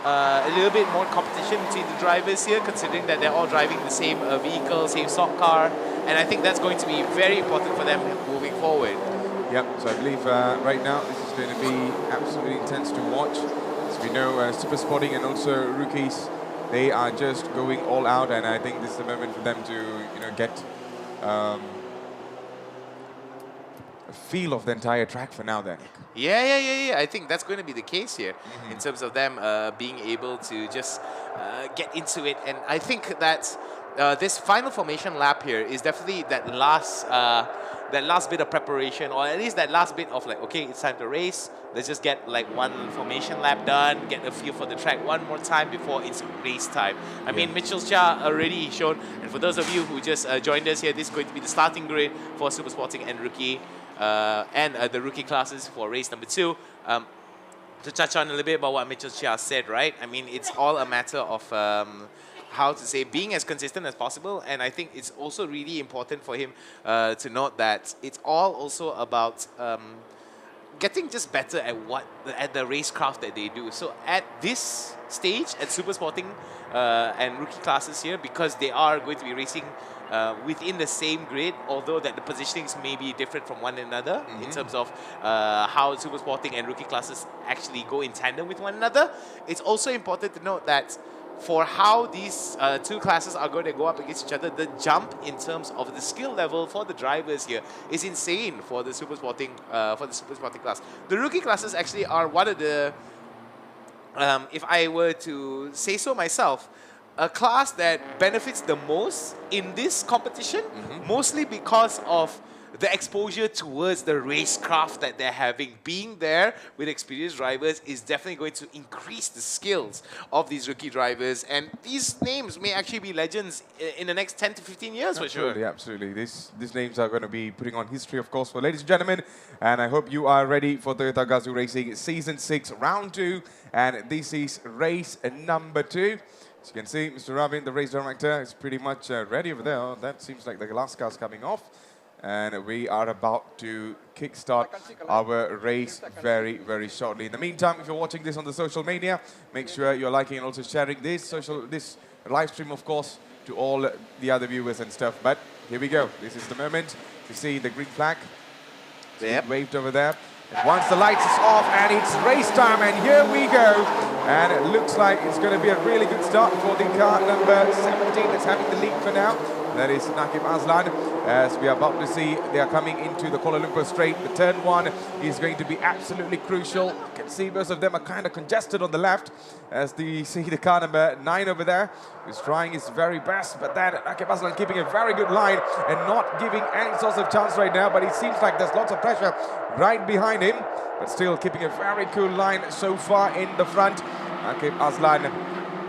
a little bit more competition between the drivers here, considering that they're all driving the same vehicle, same stock car. And I think that's going to be very important for them moving forward. Yep, so I believe right now this is going to be absolutely intense to watch. As we know, Super Sporting and also Rookies, they are just going all out, and I think this is the moment for them to, get a feel of the entire track for now then. Yeah. I think that's going to be the case here in terms of them being able to just get into it. And I think that this final formation lap here is definitely that last bit of preparation, or at least that last bit of like, okay, it's time to race. Let's just get like one formation lap done, get a feel for the track one more time before it's race time. I mean, Mitchell Chia already shown, and for those of you who just joined us here, this is going to be the starting grid for Super Sporting and Rookie, and the Rookie classes for race number 2. To touch on a little bit about what Mitchell Chia said, right? I mean, it's all a matter of how to say, being as consistent as possible. And I think it's also really important for him to note that it's all also about getting just better at the racecraft that they do. So at this stage, at Super Sporting and Rookie classes here, because they are going to be racing within the same grid, although that the positionings may be different from one another in terms of how Super Sporting and Rookie classes actually go in tandem with one another. It's also important to note that for how these two classes are going to go up against each other, the jump in terms of the skill level for the drivers here is insane for the Super Sporting class. The Rookie classes actually are one of the, if I were to say so myself, a class that benefits the most in this competition, mostly because of the exposure towards the racecraft that they're having, being there with experienced drivers, is definitely going to increase the skills of these rookie drivers. And these names may actually be legends in the next 10 to 15 years for sure. Absolutely. These names are going to be putting on history, of course, for ladies and gentlemen. And I hope you are ready for Toyota Gazoo Racing Season 6, Round 2. And this is race number 2. As you can see, Mr. Ravin, the race director, is pretty much ready over there. That seems like the last car's coming off. And we are about to kickstart our race very, very shortly. In the meantime, if you're watching this on the social media, make sure you're liking and also sharing this live stream, of course, to all the other viewers and stuff. But here we go. This is the moment to see the green flag. Yep. Waved over there. And once the lights is off and it's race time, and here we go. And it looks like it's going to be a really good start for the car number 17 that's having the lead for now. That is Nakib Aslan. As we are about to see, they are coming into the Kuala Lumpur straight. The turn 1 is going to be absolutely crucial. You can see most of them are kind of congested on the left. As you see the car number 9 over there is trying his very best. But then Nakib Aslan keeping a very good line and not giving any sort of chance right now. But it seems like there's lots of pressure right behind him. But still keeping a very cool line so far in the front. Nakib Aslan,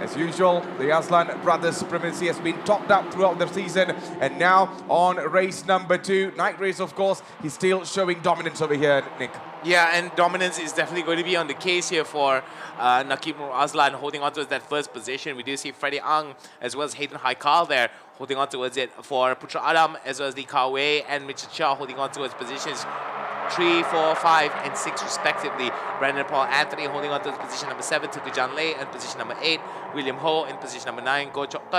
as usual, the Aslan brothers supremacy has been topped up throughout the season, and now on race number 2, night race, of course, he's still showing dominance over here, Nick. Yeah, and dominance is definitely going to be on the case here for Nakib Aslan, holding on to that first position. We do see Freddie Ang as well as Hayden Haikal there holding on towards it for Putra Adam, as well as the Kawe and Mitchell Chia holding on towards positions 3, 4, 5, and 6 respectively. Brandon Paul Anthony holding on to position number 7, Tuku Jan Lei in position number 8, William Ho in position number 9, Go Chok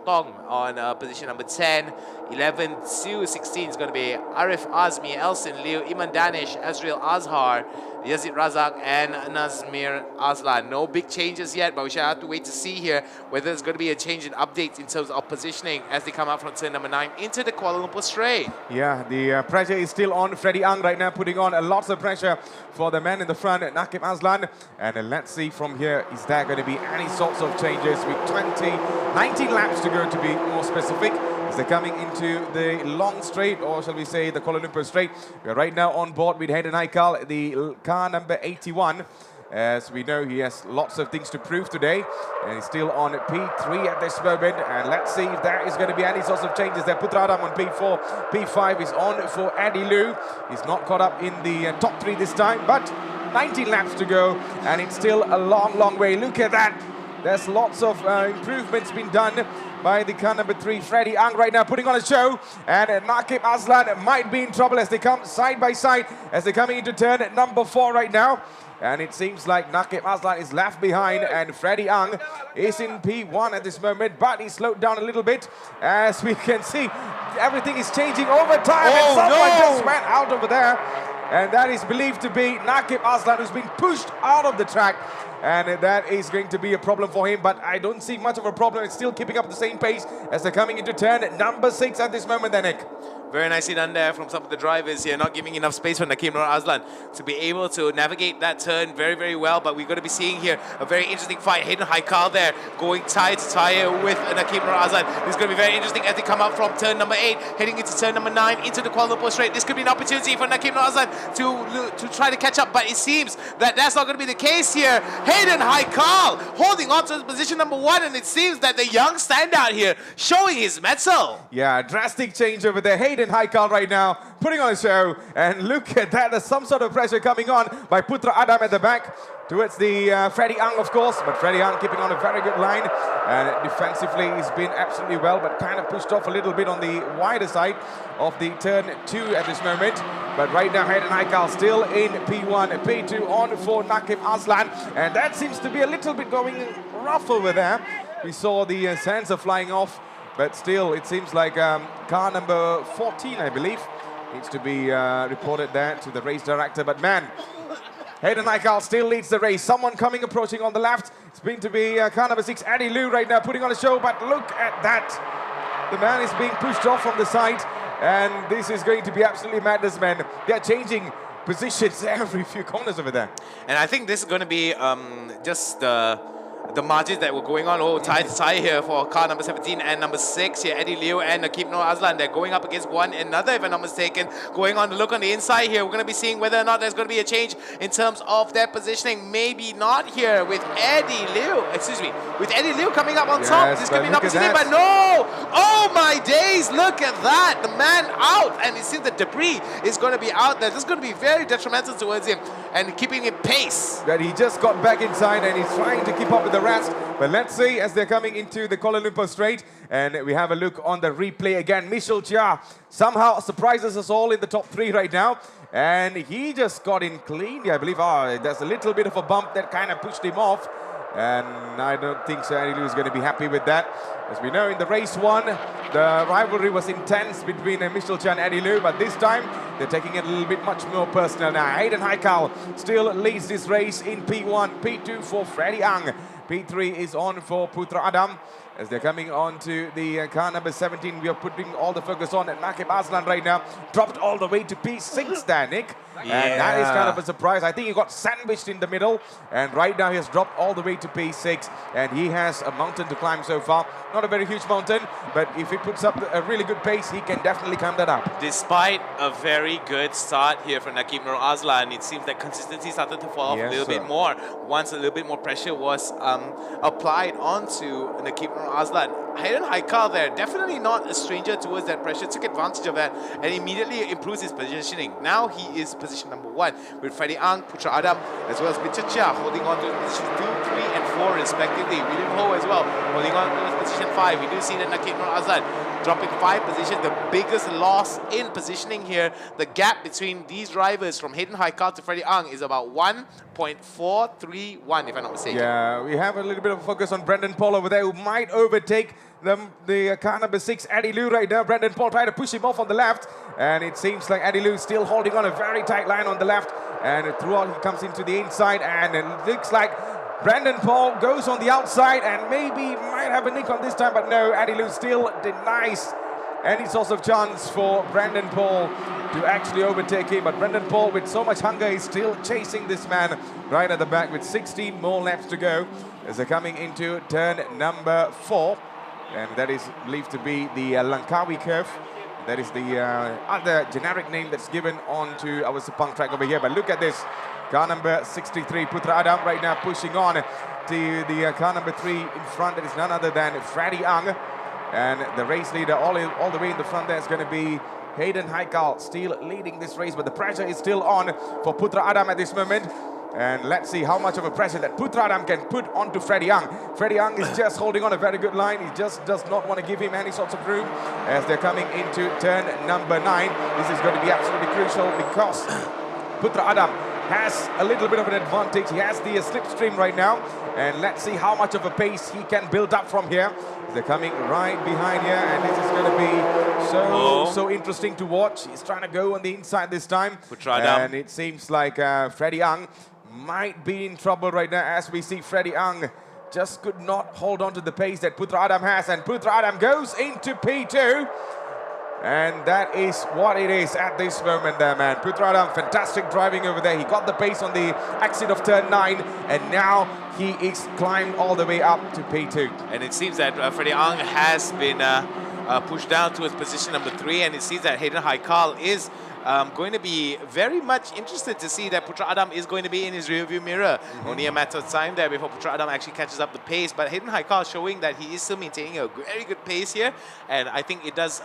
Tong on position number 10, 11 to 16 is going to be Arif Azmi, Elson Liu, Iman Danish, Azriel Azhar, Yazid Razak, and Nazmir Aslan. No big changes yet, but we shall have to wait to see here whether there's going to be a change in updates in terms of positioning as they come out from turn number 9 into the Kuala Lumpur straight. Yeah, the pressure is still on Freddie Ang right now, putting on lots of pressure for the man in the front, Nakib Aslan. And let's see from here, is there going to be any sorts of changes with 19 laps to go, to be more specific, as they're coming into the long straight, or shall we say the Kuala Lumpur straight. We are right now on board with Hayden Haikal, the car number 81. As we know, he has lots of things to prove today, and he's still on P3 at this moment. And let's see if there is going to be any sorts of changes there. Putra Adam on P4, P5 is on for Eddie Liu. He's not caught up in the top 3 this time, but 19 laps to go, and it's still a long, long way. Look at that. There's lots of improvements been done by the car number 3, Freddie Ang, right now putting on a show. And Nakib Aslan might be in trouble as they come side by side, as they're coming into turn number 4 right now. And it seems like Nakib Aslan is left behind, and Freddie Ang is in P1 at this moment, but he slowed down a little bit. As we can see, everything is changing over time, and someone just went out over there. And that is believed to be Nakib Aslan, who's been pushed out of the track. And that is going to be a problem for him, but I don't see much of a problem. It's still keeping up the same pace as they're coming into turn number 6 at this moment, then, Nick. Very nicely done there from some of the drivers here, not giving enough space for Nakib Aslan to be able to navigate that turn very, very well. But we're going to be seeing here a very interesting fight. Hayden Haikal there going tire to tire with Nakib Aslan. This is going to be very interesting as they come up from turn number 8, heading into turn number 9, into the Kuala Lumpur straight. This could be an opportunity for Nakib Aslan to try to catch up, but it seems that that's not going to be the case here. Hayden Haikal holding on to position number 1, and it seems that the young standout here showing his mettle. Yeah, drastic change over there. Hayden Haikal right now putting on a show, and look at that, there's some sort of pressure coming on by Putra Adam at the back towards the Freddie Ang, of course, but Freddie Ang keeping on a very good line, and defensively he's been absolutely well, but kind of pushed off a little bit on the wider side of the turn 2 at this moment. But right now Hayden Haikal still in P1, P2 on for Nakib Aslan, and that seems to be a little bit going rough over there. We saw the sensor flying off, but still, it seems like car number 14, I believe, needs to be reported there to the race director. But man, Hayden Haikal still leads the race. Someone approaching on the left. It's going to be car number 6, Eddie Liu, right now putting on a show. But look at that. The man is being pushed off from the side. And this is going to be absolutely madness, man. They're changing positions every few corners over there. And I think this is going to be just the margins that were going on. Oh, tie to tie here for car number 17 and number 6 here. Eddie Liu and Nakib Nur Azlan. They're going up against one another, if I'm not mistaken. Going on to look on the inside here. We're going to be seeing whether or not there's going to be a change in terms of their positioning. Maybe not here with Eddie Liu. Excuse me. With Eddie Liu coming up on top. This could be an opportunity, but no! Oh my days! Look at that! The man out, and it seems the debris is going to be out there. This is going to be very detrimental towards him and keeping him pace. That he just got back inside and he's trying to keep up with the rest. But let's see as they're coming into the Kuala Lumpur Straight, and we have a look on the replay again. Michel Chia somehow surprises us all in the top 3 right now, and he just got in clean. I believe there's a little bit of a bump that kind of pushed him off, and I don't think so Eddie Liu is going to be happy with that. As we know, in the race 1, the rivalry was intense between Michel Chia and Eddie Liu, but this time they're taking it a little bit much more personal now. Hayden Haikal still leads this race in P1, P2 for Freddie Ang. P3 is on for Putra Adam. As they're coming on to the car number 17, we are putting all the focus on at Nakib Azlan right now. Dropped all the way to P6 there, Nick. Yeah. And that is kind of a surprise. I think he got sandwiched in the middle, and right now he has dropped all the way to P6, and he has a mountain to climb so far. Not a very huge mountain, but if he puts up a really good pace, he can definitely climb that up. Despite a very good start here for Nakib Nur Azlan, it seems that consistency started to fall off a little bit more once a little bit more pressure was applied onto Nakib Nur Azlan. Hayden Haikal there, definitely not a stranger towards that pressure, took advantage of that and immediately improves his positioning. Now he is position number 1 with Freddie Ang, Putra Adam, as well as Michel Chia holding on to positions 2, 3 and 4 respectively. William Ho as well holding on to position 5. We do see that Nakib Nur Azlan dropping 5 positions, the biggest loss in positioning here. The gap between these drivers from Hayden Haikal to Freddie Ang is about 1.431, if I'm not mistaken. Yeah, we have a little bit of focus on Brendan Paul over there, who might overtake the car number 6, Eddie Liu right now. Brendan Paul trying to push him off on the left, and it seems like Eddie Liu still holding on a very tight line on the left, and throughout he comes into the inside, and it looks like Brendan Paul goes on the outside and maybe might have a nick on this time, but no, Eddie Liu still denies any sort of chance for Brendan Paul to actually overtake him. But Brendan Paul, with so much hunger, is still chasing this man right at the back with 16 more laps to go as they're coming into turn number 4. And that is believed to be the Langkawi curve. That is the other generic name that's given on to our Sepang track over here. But look at this. Car number 63, Putra Adam, right now pushing on to the car number 3 in front. That is none other than Freddie Ang. And the race leader all the way in the front there is going to be Hayden Haikal, still leading this race. But the pressure is still on for Putra Adam at this moment. And let's see how much of a pressure that Putra Adam can put onto Freddie Ang. Freddie Ang is just holding on a very good line. He just does not want to give him any sorts of room as they're coming into turn number 9. This is going to be absolutely crucial because Putra Adam has a little bit of an advantage. He has the slipstream right now, and let's see how much of a pace he can build up from here. They're coming right behind here, and this is going to be so interesting to watch. He's trying to go on the inside this time, and it seems like Freddie Ang might be in trouble right now, as we see Freddie Ang just could not hold on to the pace that Putra Adam has, and Putra Adam goes into P2. And that is what it is at this moment there, man. Putra Adam, fantastic driving over there. He got the pace on the exit of turn 9, and now he is climbed all the way up to P2. And it seems that Freddie Ang has been pushed down to his position number 3, and it seems that Hayden Haikal is going to be very much interested to see that Putra Adam is going to be in his rearview mirror. Only a matter of time there before Putra Adam actually catches up the pace. But Hayden Haikal showing that he is still maintaining a very good pace here, and I think it does.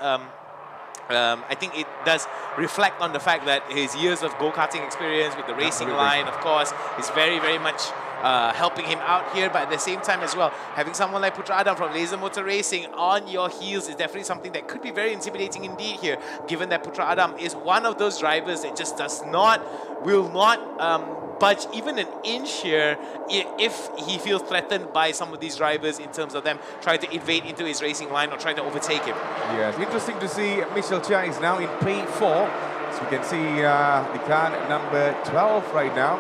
I think it does reflect on the fact that his years of go-karting experience with the racing line, of course, is very, very much helping him out here. But at the same time as well, having someone like Putra Adam from Laser Motor Racing on your heels is definitely something that could be very intimidating indeed here, given that Putra Adam is one of those drivers that just will not budge even an inch here if he feels threatened by some of these drivers in terms of them trying to invade into his racing line or trying to overtake him. Yes, interesting to see Michel Chia is now in P4. So we can see the car number 12 right now.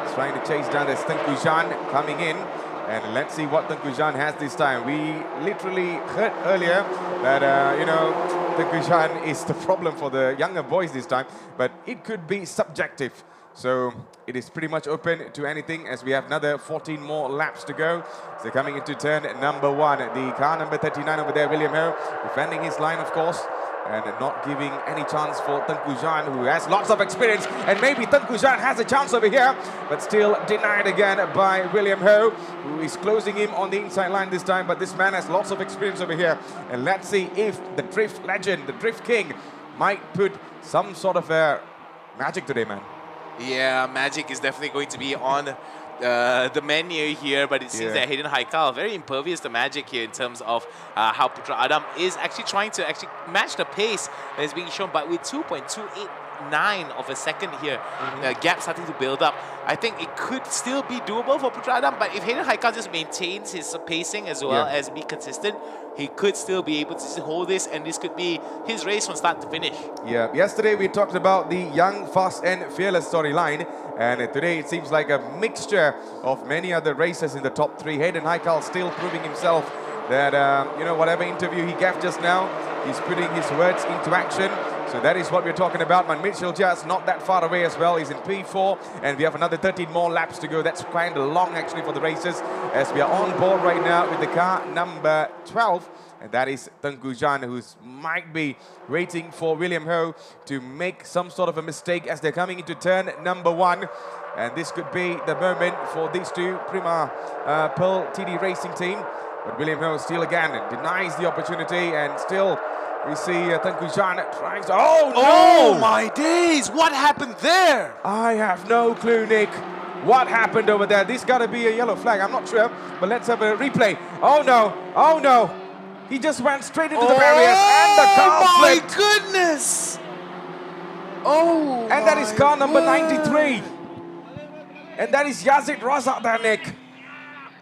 He's trying to chase down the Tengku Zhan coming in. And let's see what Tengku Zhan has this time. We literally heard earlier that, Tengku Zhan is the problem for the younger boys this time. But it could be subjective. So it is pretty much open to anything as we have another 14 more laps to go. So coming into turn number 1, the car number 39 over there, William Ho, defending his line, of course, and not giving any chance for Tengku Zhan, who has lots of experience. And maybe Tengku Zhan has a chance over here, but still denied again by William Ho, who is closing him on the inside line this time. But this man has lots of experience over here. And let's see if the drift legend, the drift king, might put some sort of magic today, man. Yeah, magic is definitely going to be on the menu here, but it seems that Hayden Haikal very impervious to magic here in terms of how Putra Adam is actually trying to match the pace that is being shown, but with 2.289 of a second here, gap starting to build up. I think it could still be doable for Putra Adam, but if Hayden Haikal just maintains his pacing as well as be consistent, he could still be able to hold this, and this could be his race from start to finish. Yeah, yesterday we talked about the young, fast and fearless storyline, and today it seems like a mixture of many other racers in the top 3. Hayden Haikal still proving himself that, you know, whatever interview he gave just now, he's putting his words into action. So that is what we're talking about. Man, Mitchell just not that far away as well. He's in P4, and we have another 13 more laps to go. That's kind of long actually for the racers, as we are on board right now with the car number 12. And that is Tengku Zhan, who might be waiting for William Ho to make some sort of a mistake as they're coming into turn number 1. And this could be the moment for these two Prima Pearl TD Racing team. But William Ho still again denies the opportunity, and still we see Tengku Zhan trying to... Oh, no! Oh, my days! What happened there? I have no clue, Nick. What happened over there? This got to be a yellow flag. I'm not sure, but let's have a replay. Oh, no. Oh, no. He just went straight into the barriers, and the car flipped. Oh, my goodness! Oh, and that is car number 93. And that is Yazid Razak there, Nick.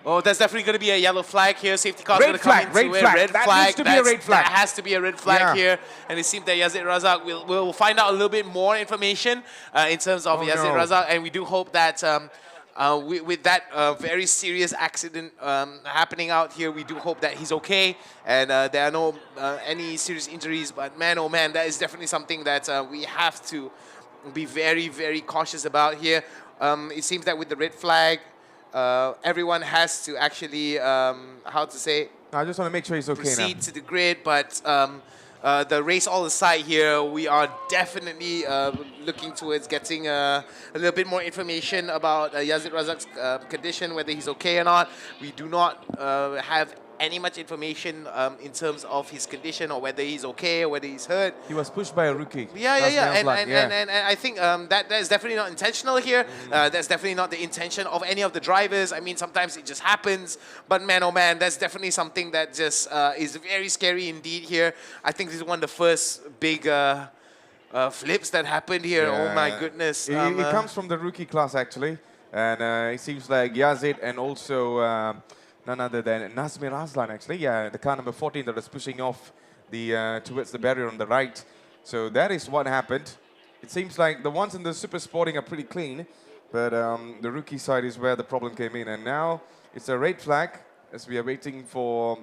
Oh, that's definitely going to be a yellow flag here. Safety car is going to come into it. Red flag. That needs to be a red flag. That has to be a red flag here. And it seems that Yazid Razak will find out a little bit more information in terms of Yazid Razak. And we do hope that with that very serious accident happening out here, we do hope that he's okay and there are no any serious injuries. But man, oh man, that is definitely something that we have to be very, very cautious about here. It seems that with the red flag, everyone has to actually, how to say? I just want to make sure he's okay now. Proceed to the grid, but the race all aside here, we are definitely looking towards getting a little bit more information about Yazid Razak's condition, whether he's okay or not. We do not have any much information in terms of his condition or whether he's okay or whether he's hurt. He was pushed by a rookie. Yeah. And I think that is definitely not intentional here. That's definitely not the intention of any of the drivers. I mean, sometimes it just happens. But man, oh man, that's definitely something that just is very scary indeed here. I think this is one of the first big flips that happened here. Oh my goodness. It comes from the rookie class actually. And it seems like Yazid and also none other than Nazmir Aslan actually. Yeah, the car number 14 that was pushing off the towards the barrier on the right. So that is what happened. It seems like the ones in the Super Sporting are pretty clean, but the rookie side is where the problem came in. And now it's a red flag as we are waiting for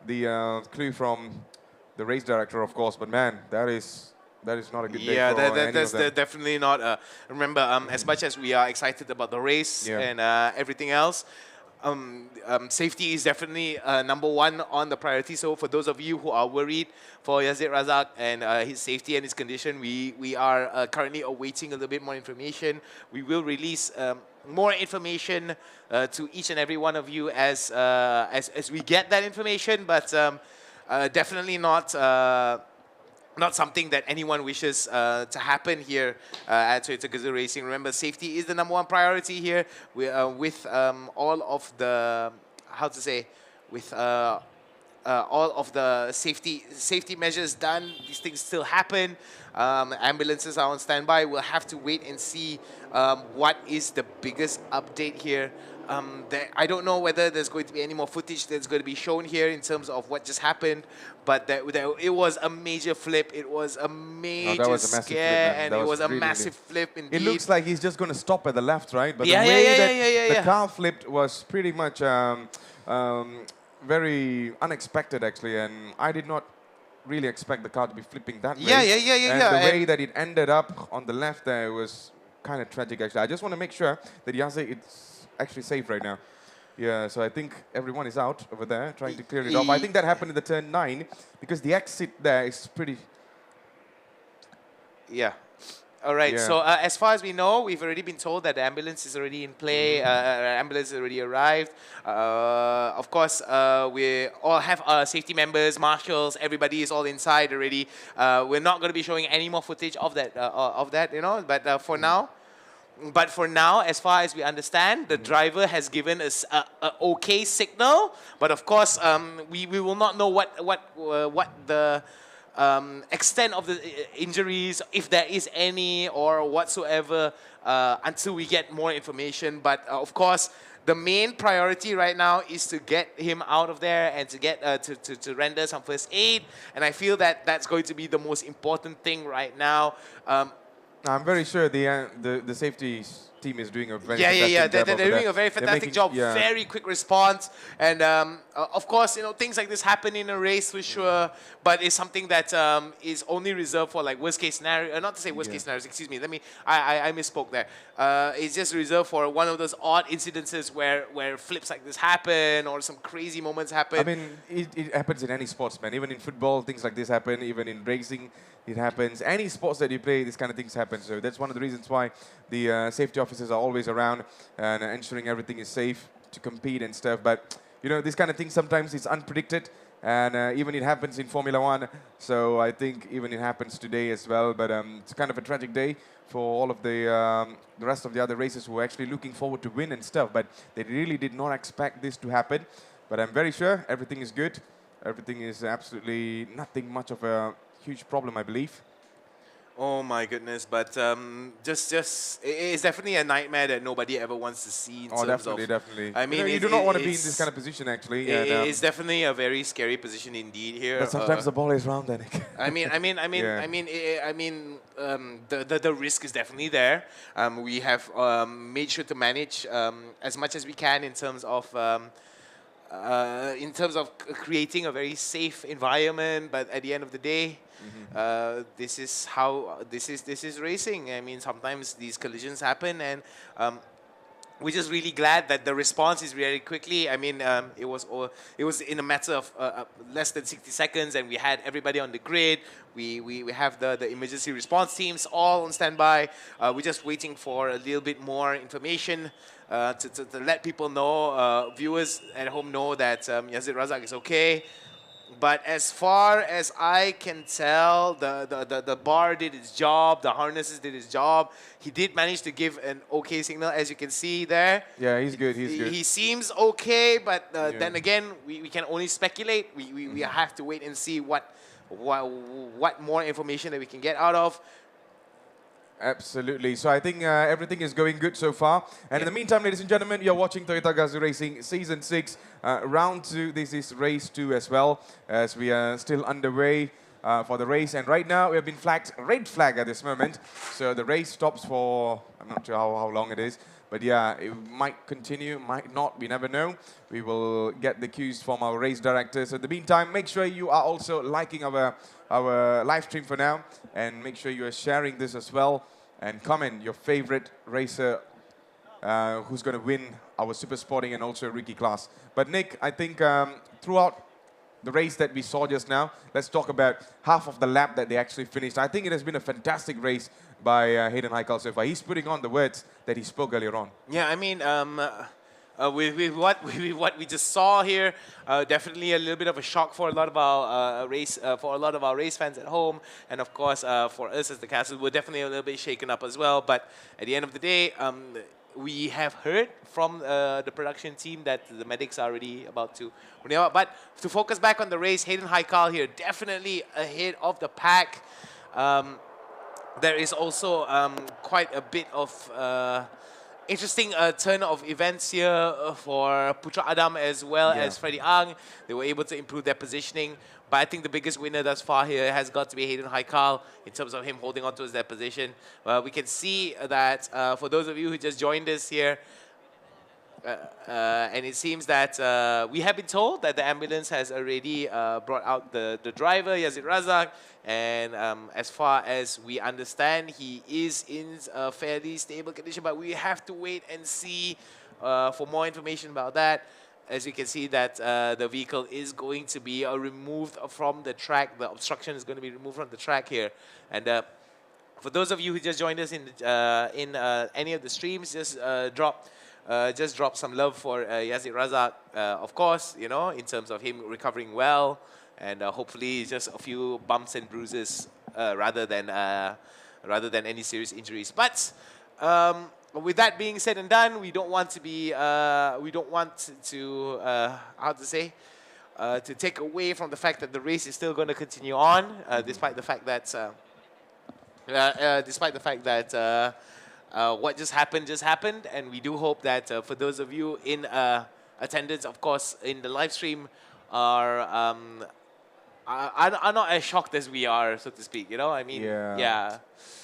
the clue from the race director, of course. But man, that is not a good day for any of them. Definitely not. Remember, as much as we are excited about the race and everything else, safety is definitely number 1 on the priority. So for those of you who are worried for Yazid Razak and his safety and his condition, we are currently awaiting a little bit more information. We will release more information to each and every one of you as we get that information, but definitely not something that anyone wishes to happen here at Toyota Gazoo Racing. Remember, safety is the number 1 priority here. With all of the, how to say, with all of the safety measures done, these things still happen. Ambulances are on standby. We'll have to wait and see what is the biggest update here. I don't know whether there's going to be any more footage that's going to be shown here in terms of what just happened, but it was a major flip. It was a major scare, and it was a massive flip indeed. It looks like he's just going to stop at the left, right? But the way that the car flipped was pretty much very unexpected, actually, and I did not really expect the car to be flipping that way. Yeah. And the way that it ended up on the left there was kind of tragic, actually. I just want to make sure that Yase is actually safe right now. Yeah, so I think everyone is out over there, trying to clear it off. I think that happened in the turn 9, because the exit there is pretty... Yeah. All right. Yeah. So as far as we know, we've already been told that the ambulance is already in play. Ambulance has already arrived. Of course, we all have safety members, marshals. Everybody is all inside already. We're not going to be showing any more footage of that, you know. But for now. But for now, as far as we understand, the driver has given us a okay signal. But of course, we will not know what the extent of the injuries, if there is any or whatsoever, until we get more information. But of course, the main priority right now is to get him out of there and to get to render some first aid. And I feel that that's going to be the most important thing right now. I'm very sure the safety team is doing a very they're doing a very fantastic job. Yeah. Very quick response, and of course, you know, things like this happen in a race for sure. But it's something that is only reserved for like worst case scenario. Not to say worst case scenarios. Excuse me. I misspoke there. It's just reserved for one of those odd incidences where flips like this happen or some crazy moments happen. I mean, it happens in any sports, man. Even in football, things like this happen. Even in racing, it happens. Any sports that you play, these kind of things happen. So that's one of the reasons why the safety officers are always around and ensuring everything is safe to compete and stuff. But, you know, this kind of thing sometimes is unpredicted. And even it happens in Formula One. So I think even it happens today as well. But it's kind of a tragic day for all of the rest of the other racers who are actually looking forward to win and stuff. But they really did not expect this to happen. But I'm very sure everything is good. Everything is absolutely nothing much of a huge problem, I believe. Oh my goodness, but it's definitely a nightmare that nobody ever wants to see in terms definitely. I mean, you do not want to be in this kind of position, actually. It's definitely a very scary position indeed here. But sometimes the ball is round, Danik. The risk is definitely there. We have made sure to manage as much as we can in terms of creating a very safe environment. But at the end of the day, this is how this is racing. I mean, sometimes these collisions happen, and we're just really glad that the response is really quickly. I mean, it was in a matter of less than 60 seconds, and we had everybody on the grid. We have the emergency response teams all on standby. We're just waiting for a little bit more information to let people know, viewers at home know that Yazid Razak is okay. But as far as I can tell, the bar did its job, the harnesses did its job. He did manage to give an okay signal, as you can see there. Yeah, he's good, he's good. He seems okay, but then again, we can only speculate. We have to wait and see what more information that we can get out of. Absolutely. So I think everything is going good so far. And in the meantime, ladies and gentlemen, you're watching Toyota Gazoo Racing Season 6, Round 2. This is Race 2 as well, as we are still underway for the race. And right now, we have been flagged red flag at this moment. So the race stops for, I'm not sure how long it is. But yeah, it might continue, might not, we never know. We will get the cues from our race director. So in the meantime, make sure you are also liking our live stream for now. And make sure you are sharing this as well. And comment your favorite racer who's going to win our Super Sporting and also Rookie class. But Nick, I think throughout the race that we saw just now, let's talk about half of the lap that they actually finished. I think it has been a fantastic race by Hayden Haikal so far. He's putting on the words that he spoke earlier on. Yeah, I mean, with what we just saw here, definitely a little bit of a shock for a lot of our race fans at home, and of course for us as the Castle, we're definitely a little bit shaken up as well. But at the end of the day, we have heard from the production team that the medics are already about to run out. But to focus back on the race, Hayden Haikal here definitely ahead of the pack. There is also quite a bit of interesting turn of events here for Putra Adam as well as Freddie Ang. They were able to improve their positioning. But I think the biggest winner thus far here has got to be Hayden Haikal in terms of him holding on to that position. We can see that for those of you who just joined us here, and it seems that we have been told that the ambulance has already brought out the driver, Yazid Razak, and as far as we understand, he is in a fairly stable condition, but we have to wait and see for more information about that. As you can see that the vehicle is going to be removed from the track. The obstruction is going to be removed from the track here. And for those of you who just joined us in any of the streams, just drop some love for Yazid Razak. Of course, you know, in terms of him recovering well, and hopefully just a few bumps and bruises rather than any serious injuries. But with that being said and done, we don't want to be, how to say, to take away from the fact that the race is still going to continue on, despite the fact that, what just happened, and we do hope that for those of you in attendance, of course, in the live stream, are not as shocked as we are, so to speak. You know, I mean, yeah.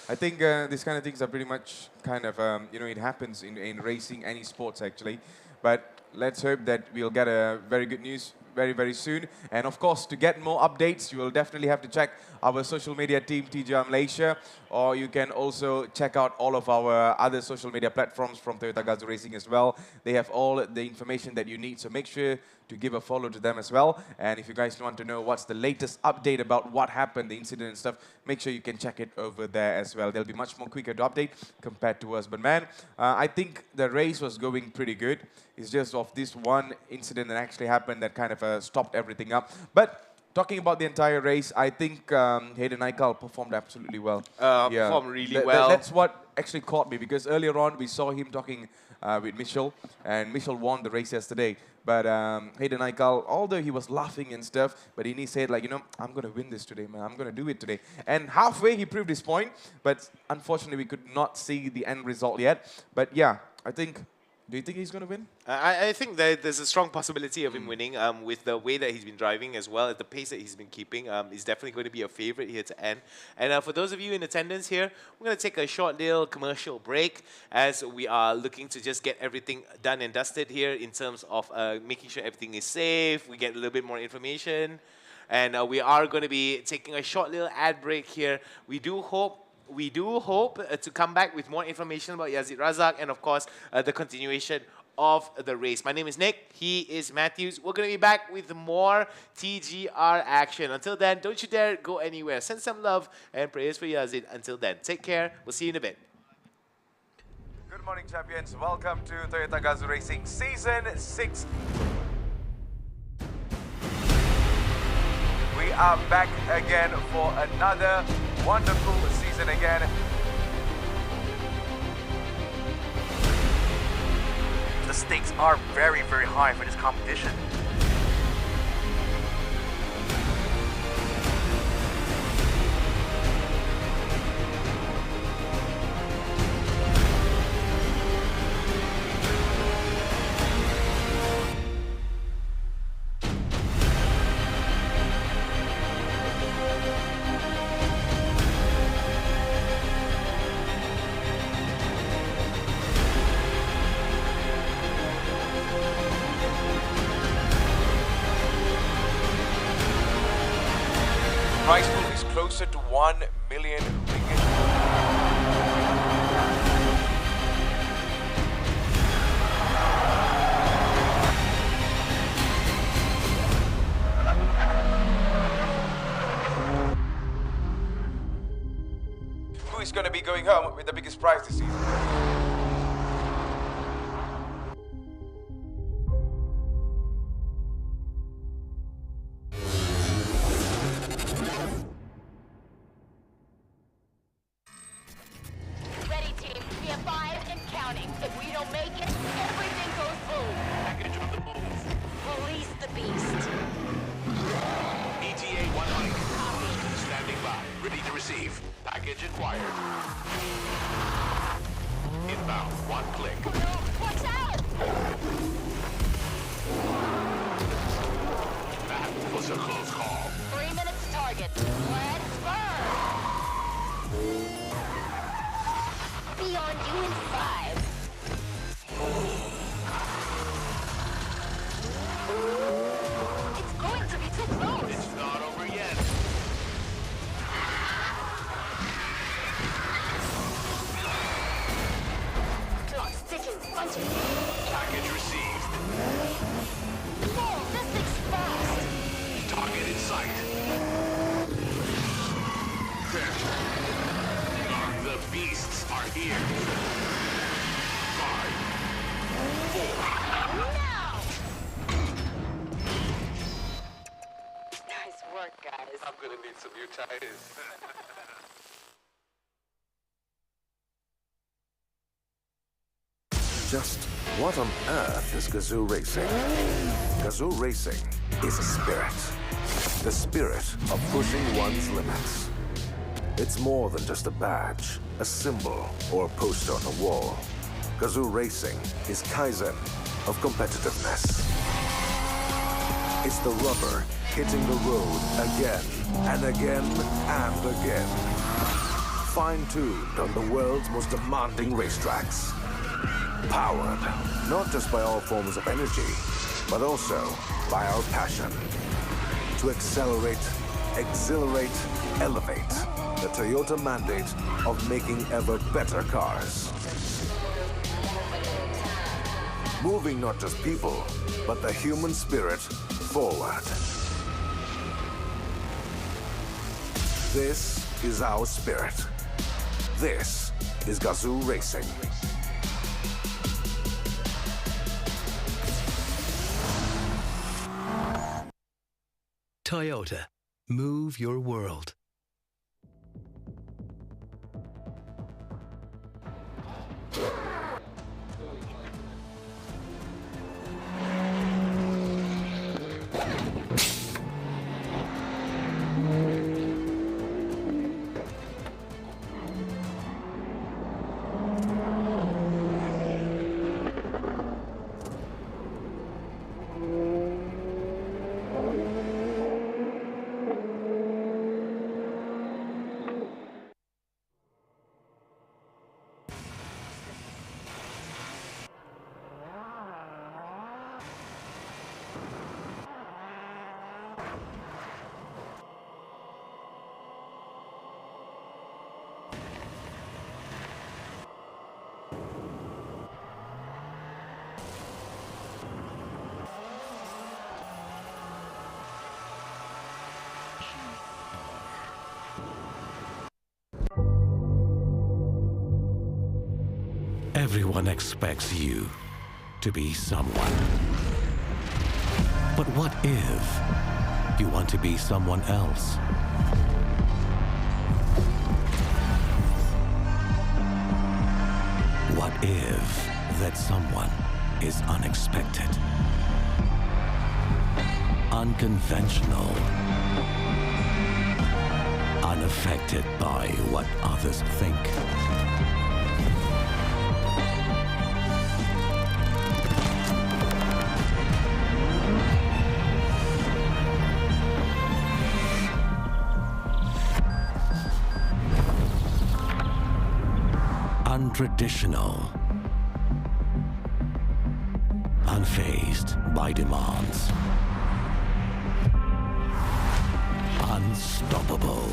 I think these kind of things are pretty much kind of, you know, it happens in racing, any sports actually. But let's hope that we'll get a very good news very, very soon. And of course, to get more updates, you will definitely have to check our social media team, TGR Malaysia, or you can also check out all of our other social media platforms from Toyota Gazoo Racing as well. They have all the information that you need, so make sure to give a follow to them as well. And if you guys want to know what's the latest update about what happened, the incident and stuff, make sure you can check it over there as well. They'll be much more quicker to update compared to us. But man, I think the race was going pretty good. It's just of this one incident that actually happened that kind of stopped everything up. But talking about the entire race, I think Hayden Aikal performed absolutely well. Performed really well. That's what actually caught me, because earlier on we saw him talking with Michel, and Michel won the race yesterday. But Hayden Aikal, although he was laughing and stuff, but he said, like, you know, I'm going to win this today, man. I'm going to do it today. And halfway he proved his point, but unfortunately we could not see the end result yet. But yeah, I think... Do you think he's going to win? I think that there's a strong possibility of him winning with the way that he's been driving as well as the pace that he's been keeping. He's definitely going to be a favorite here to end. And for those of you in attendance here, we're going to take a short little commercial break as we are looking to just get everything done and dusted here in terms of making sure everything is safe. We get a little bit more information. And we are going to be taking a short little ad break here. We do hope to come back with more information about Yazid Razak and, of course, the continuation of the race. My name is Nick. He is Matthews. We're going to be back with more TGR action. Until then, don't you dare go anywhere. Send some love and prayers for Yazid. Until then, take care. We'll see you in a bit. Good morning, champions. Welcome to Toyota Gazoo Racing Season 6. We are back again for another wonderful season again. The stakes are very, very high for this competition. Prize pool is closer to 1 million ringgit. Who is going to be going home with the biggest prize this season? here. 5, 4. Nice work, guys. I'm gonna need some new tires. Just what on earth is Gazoo Racing? Gazoo Racing is a spirit. The spirit of pushing one's limits. It's more than just a badge, a symbol, or a poster on a wall. Gazoo Racing is Kaizen of competitiveness. It's the rubber hitting the road again and again and again. Fine-tuned on the world's most demanding racetracks. Powered not just by all forms of energy, but also by our passion to accelerate, exhilarate, elevate the Toyota mandate of making ever better cars. Moving not just people, but the human spirit forward. This is our spirit. This is Gazoo Racing. Toyota. Move your world. Everyone expects you to be someone. But what if you want to be someone else? What if that someone is unexpected, unconventional, unaffected by what others think? Untraditional, unfazed by demands, unstoppable,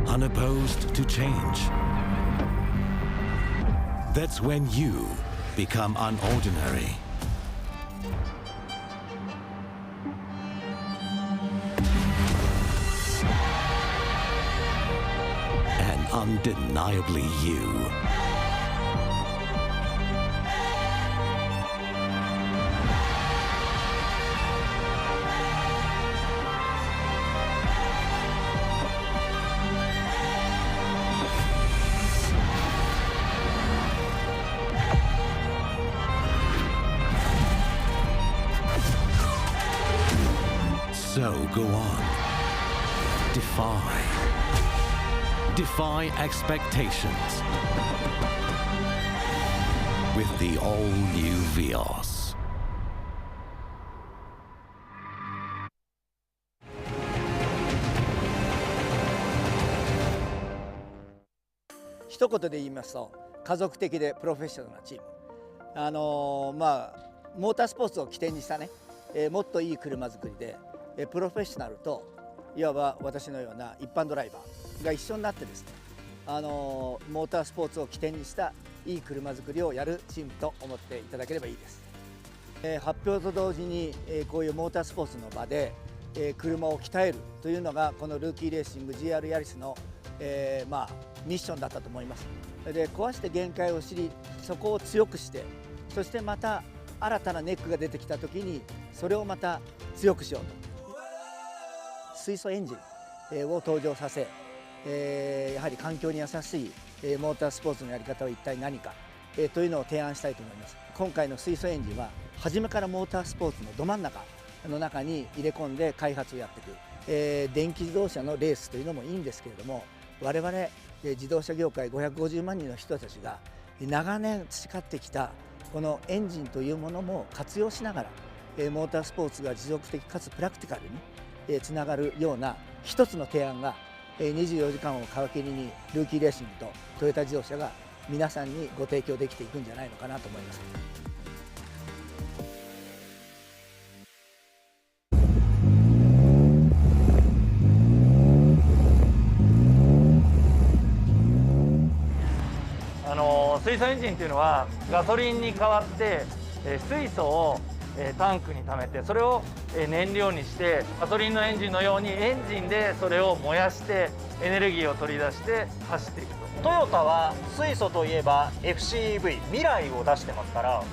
unopposed to change. That's when you become unordinary. Undeniably you. So go on. Defy expectations with the all-new Vios.一言で言いますと、家族的でプロフェッショナルなチーム。モータースポーツを起点にしたね、もっといい車作りで、プロフェッショナルといわば私のような一般ドライバーが一緒になってですね、モータースポーツを起点にしたいい車作りをやるチームと思っていただければいいです。発表と同時に、こういうモータースポーツの場で、車を鍛えるというのがこのルーキーレーシング GR ヤリスの、ミッションだったと思います。で壊して限界を知りそこを強くしてそしてまた新たなネックが出てきた時にそれをまた強くしようと水素エンジンを登場させやはり環境に優しいモータースポーツのやり方は一体何かというのを提案したいと思います。今回の水素エンジンは初めからモータースポーツのど真ん中の中に入れ込んで開発をやっていく、電気自動車のレースというのもいいんですけれども我々自動車業界550万人の人たちが長年培ってきたこのエンジンというものも活用しながらモータースポーツが持続的かつプラクティカルにつながるような一つの提案が24時間を皮切りにルーキーレーシングとトヨタ自動車が皆さんにご提供できていくんじゃないのかなと思います。水素エンジンというのはガソリンに代わって水素をタンクに溜めてそれを燃料にしてガソリンのエンジンのようにエンジンでそれを燃やしてエネルギーを取り出して走っていくと。トヨタは水素といえば FCEV 未来を出してますから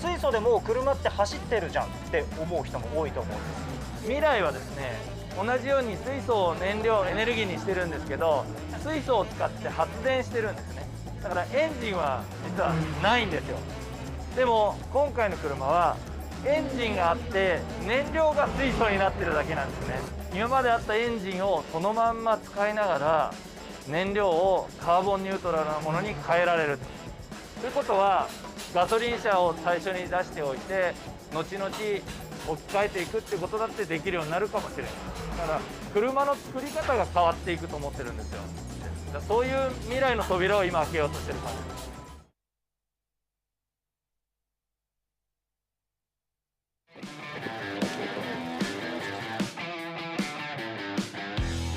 水素でもう車って走ってるじゃんって思う人も多いと思うんです。未来はですね同じように水素を燃料エネルギーにしてるんですけど水素を使って発電してるんですね。だからエンジンは実はないんですよ。でも今回の車はエンジンがあって燃料が水素になってるだけなんですね。今まであったエンジンをそのまんま使いながら燃料をカーボンニュートラルなものに変えられるということはガソリン車を最初に出しておいて後々置き換えていくってことだってできるようになるかもしれない。だから車の作り方が変わっていくと思ってるんですよ。そういう未来の扉を今開けようとしてる感じで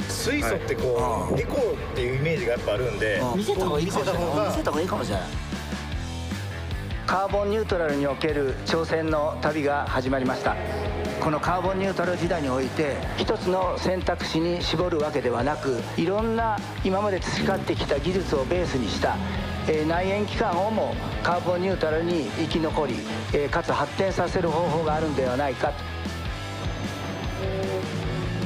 す。水素ってこうエコーっていうイメージがやっぱあるんで見せた方がいいかもしれない。見せた方がいいかもしれない。カーボンニュートラルにおける挑戦の旅が始まりました。このカーボンニュートラル時代において一つの選択肢に絞るわけではなくいろんな今まで培ってきた技術をベースにした内燃機関をもカーボンニュートラルに生き残りかつ発展させる方法があるんではないかと。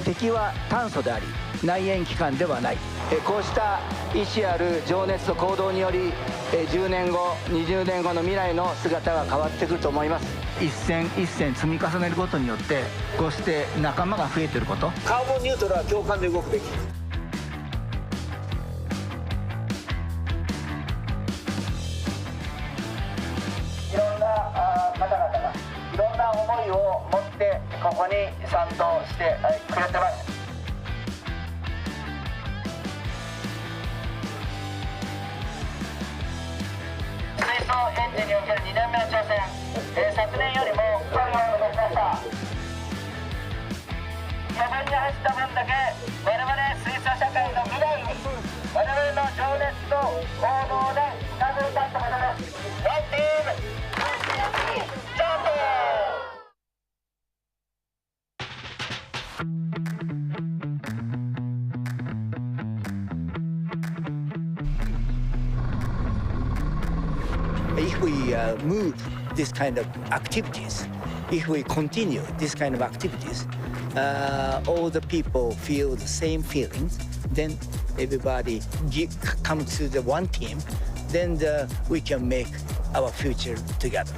敵は炭素であり内燃機関ではない。こうした意志ある情熱と行動により10年後20年後の未来の姿が変わってくると思います。一戦一戦積み重ねることによってこうして仲間が増えていること。カーボンニュートラルは共感で動くべき。いろんな方々がいろんな思いを持ってここに賛同してくれてます。水素エンジンにおける2年目の挑戦、昨年よりも距離を伸ばしました。余分に走った分だけ我々水素社会の未来に我々の情熱と行動で近づいたってことです。ワンチームジャンプ。If we move this kind of activities, if we continue this kind of activities, all the people feel the same feelings, then everybody come to the one team, then we can make our future together.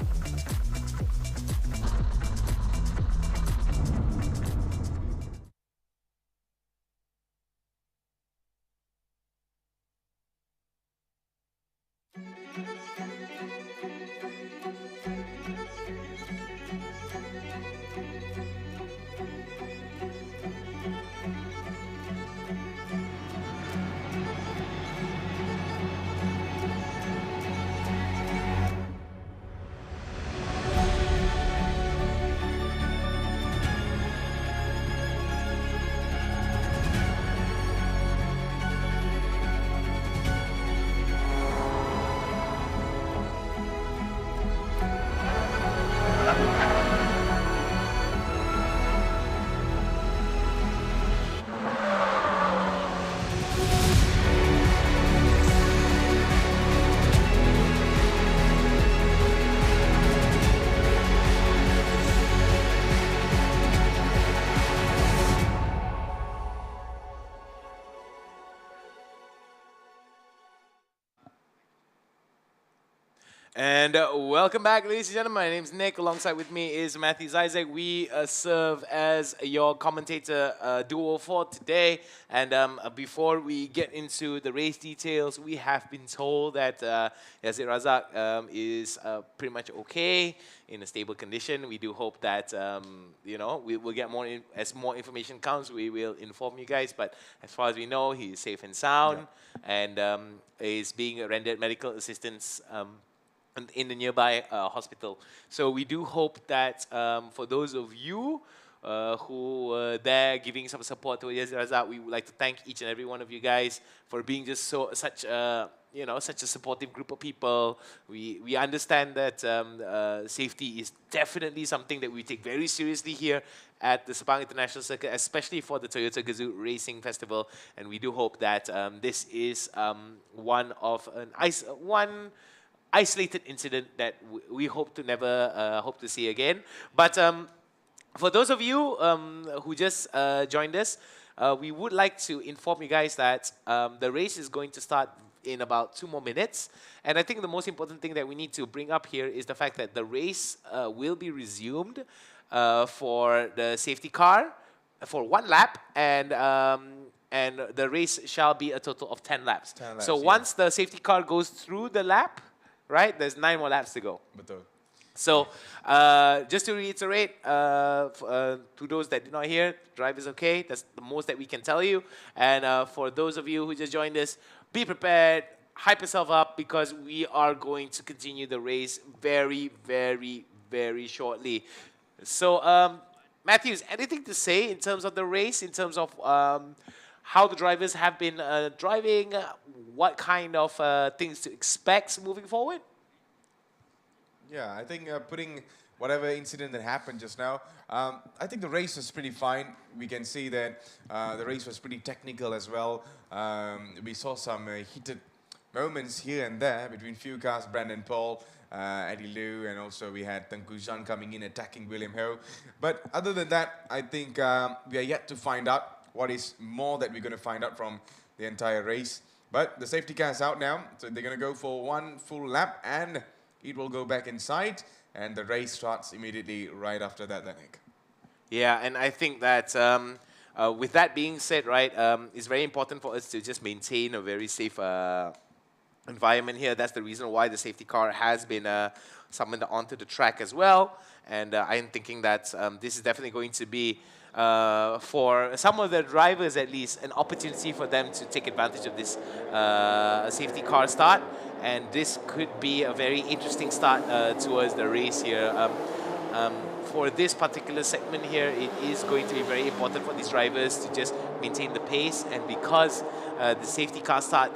And welcome back, ladies and gentlemen. My name is Nick. Alongside with me is Matthew Isaac. We serve as your commentator duo for today. And before we get into the race details, we have been told that Yazid Razak is pretty much okay, in a stable condition. We do hope that we will get more as more information comes. We will inform you guys. But as far as we know, he is safe and sound, and is being rendered medical assistance in the nearby hospital. So we do hope that for those of you who were there giving some support to Yazid Razak, we would like to thank each and every one of you guys for being just such a supportive group of people. We understand that safety is definitely something that we take very seriously here at the Sepang International Circuit, especially for the Toyota Gazoo Racing Festival. And we do hope that this is one isolated incident that we hope to never hope to see again. But for those of you who just joined us, we would like to inform you guys that the race is going to start in about 2 more minutes. And I think the most important thing that we need to bring up here is the fact that the race will be resumed for the safety car for 1 lap, and the race shall be a total of 10 laps. 10 laps, so once the safety car goes through the lap, right, there's 9 more laps to go. Betul. So just to reiterate, to those that did not hear, drive is okay. That's the most that we can tell you. And for those of you who just joined us, be prepared, hype yourself up, because we are going to continue the race very, very, very shortly. So Matthews, anything to say in terms of the race, in terms of how the drivers have been driving, what kind of things to expect moving forward? Yeah, I think putting whatever incident that happened just now, I think the race was pretty fine. We can see that the race was pretty technical as well. We saw some heated moments here and there between few cars, Brandon Paul, Eddie Liu, and also we had Tengku Zhan coming in attacking William Ho. But other than that, I think we are yet to find out what is more that we're going to find out from the entire race. But the safety car is out now, so they're going to go for 1 full lap, and it will go back inside, and the race starts immediately right after that, Nick. Yeah, and I think that with that being said, right, it's very important for us to just maintain a very safe environment here. That's the reason why the safety car has been summoned onto the track as well. And I'm thinking that this is definitely going to be, for some of the drivers at least, an opportunity for them to take advantage of this safety car start. And this could be a very interesting start towards the race here. For this particular segment here, it is going to be very important for these drivers to just maintain the pace. And because the safety car start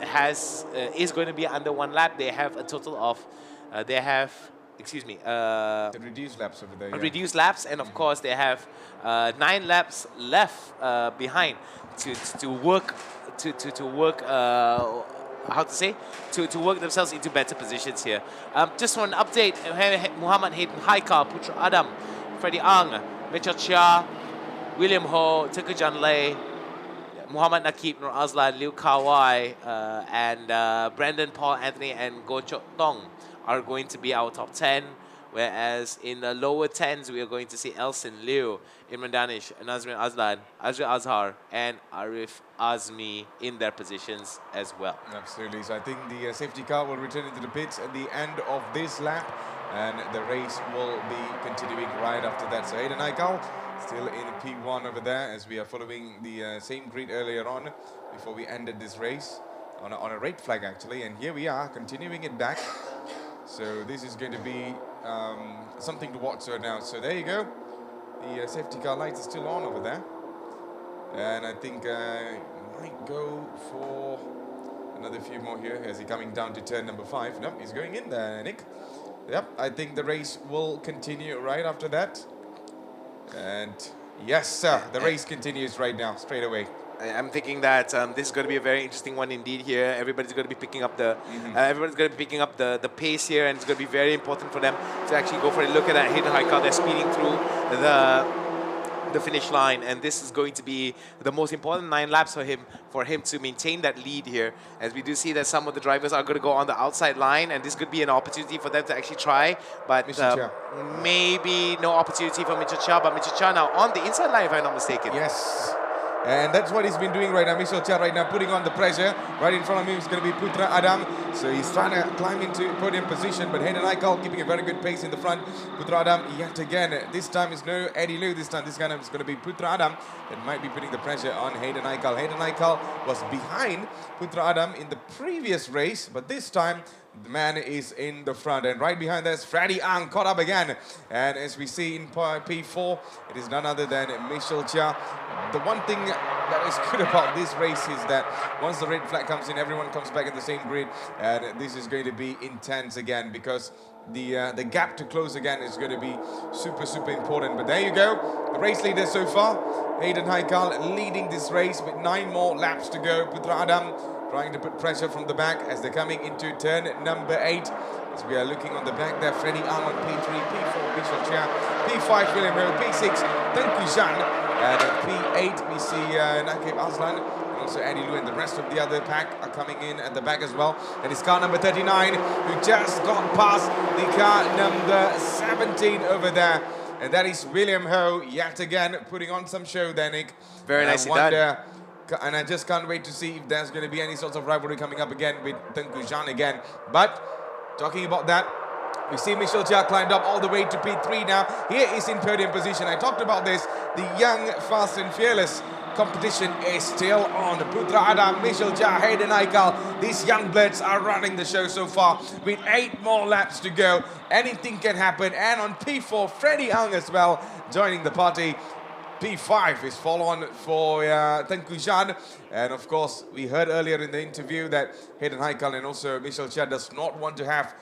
is going to be under 1 lap, they have a total of, the reduced laps over there. Yeah. Reduced laps, and of course they have 9 laps left behind to work to work themselves into better positions here. Just for an update, Muhammad Hayden Haikal, Putra Adam, Freddie Ang, Mitchell Chia, William Ho, Tengku Zhan Lei, Muhammad Nakib, Nur Azlan, Liu Kawai, and Brandon Paul Anthony and Go Chok Tong are going to be our top 10. Whereas in the lower 10s, we are going to see Elson Liu, Imran Danish, Nazrin Azlan, Azri Azhar, and Arif Azmi in their positions as well. Absolutely. So I think the safety car will return into the pits at the end of this lap, and the race will be continuing right after that. So Aiden Aikal still in P1 over there, as we are following the same grid earlier on before we ended this race on a red flag actually. And here we are continuing it back. So this is going to be something to watch right now. So there you go. The safety car lights are still on over there. And I think might go for another few more here. Is he coming down to turn number 5? Nope, he's going in there, Nick. Yep, I think the race will continue right after that. And yes, sir, the race continues right now, straight away. I'm thinking that this is going to be a very interesting one indeed here. Everybody's going to be picking up the the pace here, and it's going to be very important for them to actually go for a look at that Hayden Haikal. They're speeding through the finish line, and this is going to be the most important 9 laps for him to maintain that lead here, as we do see that some of the drivers are going to go on the outside line, and this could be an opportunity for them to actually try, but maybe no opportunity for Mitchell Chia, but Mitchell Chia now on the inside line, if I'm not mistaken. Yes. And that's what he's been doing right now. Mitchell Chia right now putting on the pressure. Right in front of him is going to be Putra Adam. So he's trying to climb into podium position, but Hayden Aikal keeping a very good pace in the front. Putra Adam yet again. This time is no Eddie Liu. This time is going to be Putra Adam that might be putting the pressure on Hayden Aikal. Hayden Aikal was behind Putra Adam in the previous race, but this time the man is in the front, and right behind us, Freddie Ang caught up again. And as we see in P4, it is none other than Mitchell Chia. The one thing that is good about this race is that once the red flag comes in, everyone comes back in the same grid, and this is going to be intense again, because the gap to close again is going to be super important. But there you go, the race leader so far, Hayden Aikal leading this race with 9 more laps to go. Putra Adam trying to put pressure from the back as they're coming into turn number 8. As we are looking on the back there, Freddie Ang on P3, P4, Mitchell Chia, P5, William Ho, P6, Tengku Zhan, and at P8 we see Nakib Aslan, and also Eddie Liu, and the rest of the other pack are coming in at the back as well. And it's car number 39 who just got past the car number 17 over there. And that is William Ho yet again putting on some show there, Nick. Very nicely done. And I just can't wait to see if there's going to be any sorts of rivalry coming up again with Tengku Zhan again. But talking about that, we see Mitchell Chia climbed up all the way to P3 now. Here is in podium position. I talked about this. The young, fast and fearless competition is still on. Putra Adam, Mitchell Chia, Hayden Aikal. These young bloods are running the show so far with 8 more laps to go. Anything can happen. And on P4, Freddie Ang as well joining the party. P5 is follow-on for Tengku Zhan. And of course, we heard earlier in the interview that Hayden Aikal and also Mitchell Chia does not want to have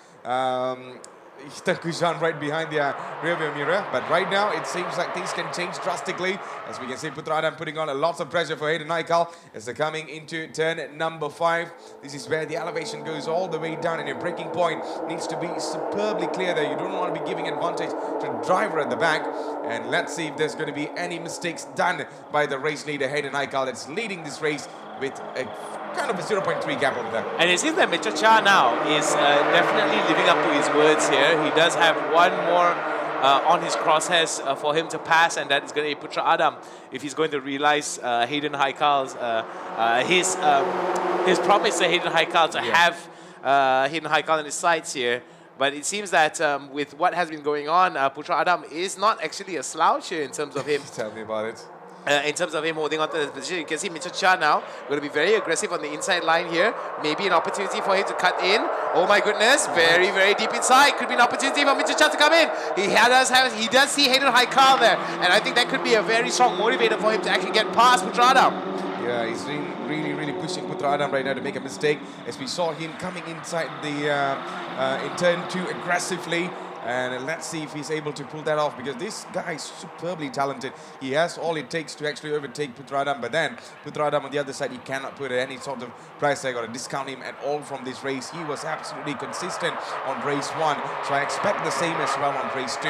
Tengku Zhan right behind the rearview mirror. But right now, it seems like things can change drastically. As we can see, Putra Adam putting on a lot of pressure for Hayden Aikal as they're coming into turn number 5. This is where the elevation goes all the way down, and your braking point needs to be superbly clear there. You don't want to be giving advantage to the driver at the back. And let's see if there's going to be any mistakes done by the race leader, Hayden Aikal, that's leading this race with a kind of a 0.3 gap over there. And it seems that Mitchell Chia now is definitely living up to his words here. He does have one more on his crosshairs for him to pass, and that is going to be Putra Adam if he's going to realize Hayden Haikal's his promise to Hayden Haikal to have Hayden Haikal in his sights here. But it seems that with what has been going on, Putra Adam is not actually a slouch here in terms of him. Tell me about it. In terms of him holding on to the position, you can see Mitchell Chia now going to be very aggressive on the inside line here. Maybe an opportunity for him to cut in. Oh my goodness, very deep inside. Could be an opportunity for Mitchell Chia to come in. He does see Hayden Haikal there, and I think that could be a very strong motivator for him to actually get past Putra Adam. Yeah, he's really pushing Putra Adam right now to make a mistake, as we saw him coming inside the in turn 2 aggressively. And let's see if he's able to pull that off, because this guy is superbly talented. He has all it takes to actually overtake Putra Adam, but then Putra Adam on the other side, he cannot put any sort of price tag or discount him at all from this race. He was absolutely consistent on race 1, so I expect the same as well on race 2.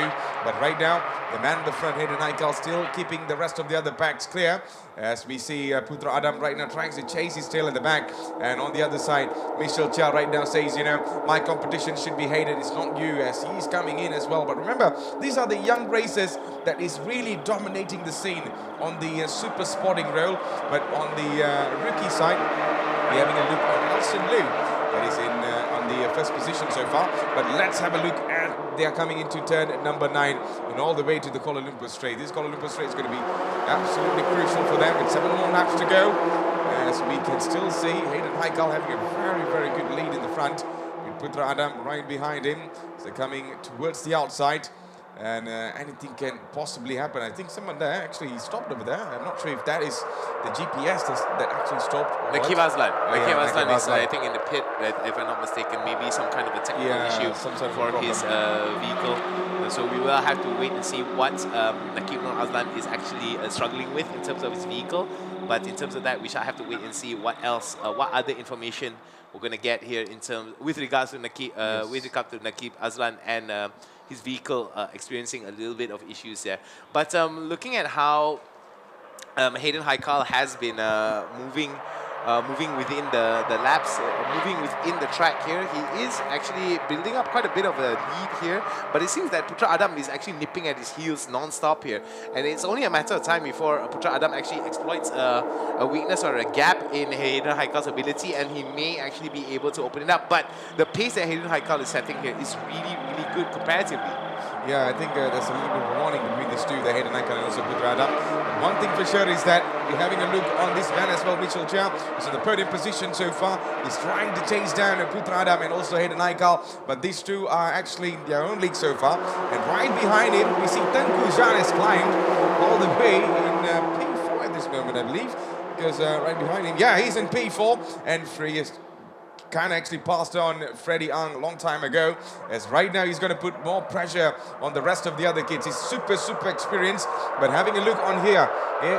But right now, the man in the front, Hayden Aikal, still keeping the rest of the other packs clear, as we see Putra Adam right now trying to chase his tail in the back. And on the other side, Mitchell Chia right now says, you know, my competition should be Hayden, it's not you, as he's coming in as well. But remember, these are the young racers that is really dominating the scene on the super sporting role. But on the rookie side, we're having a look at Nelson Liu, that is in on the first position so far. But let's have a look at, they are coming into turn number 9 and all the way to the Kuala Lumpur Straight. This Kuala Lumpur Straight is going to be absolutely crucial for them with 7 more laps to go. As we can still see Hayden Haikal having a very good lead in the front, with Putra Adam right behind him. So they're coming towards the outside, and anything can possibly happen. I think someone there actually stopped over there. I'm not sure if that is the GPS that actually stopped. Nakib Aslan. Nakib Aslan is, I think, in the pit, if I'm not mistaken. Maybe some kind of a technical issue for his vehicle. So we will have to wait and see what Nakib Aslan is actually struggling with in terms of his vehicle. But in terms of that, we shall have to wait and see what else, what other information we're going to get here in terms with regards to Nakib Azlan and his vehicle experiencing a little bit of issues there. But looking at how Hayden Haikal has been moving within the laps, moving within the track here. He is actually building up quite a bit of a lead here, but it seems that Putra Adam is actually nipping at his heels non-stop here. And it's only a matter of time before Putra Adam actually exploits a weakness or a gap in Hayden Haikal's ability, and he may actually be able to open it up. But the pace that Hayden Haikal is setting here is really, really good comparatively. Yeah, I think there's a little bit of warning between these two, the Hayden Haikal and also Putra Adam. One thing for sure is that we're having a look on this man as well. Mitchell Chia is in the podium position so far. He's trying to chase down Putra Adam and also Hayden Haikal, but these two are actually in their own league so far. And right behind him, we see Tengku Jan has climbed all the way in P4 at this moment, I believe. Because right behind him, yeah, he's in P4, and Free is kind of actually passed on Freddie Ang a long time ago, as right now he's going to put more pressure on the rest of the other kids. He's super experienced, but having a look on here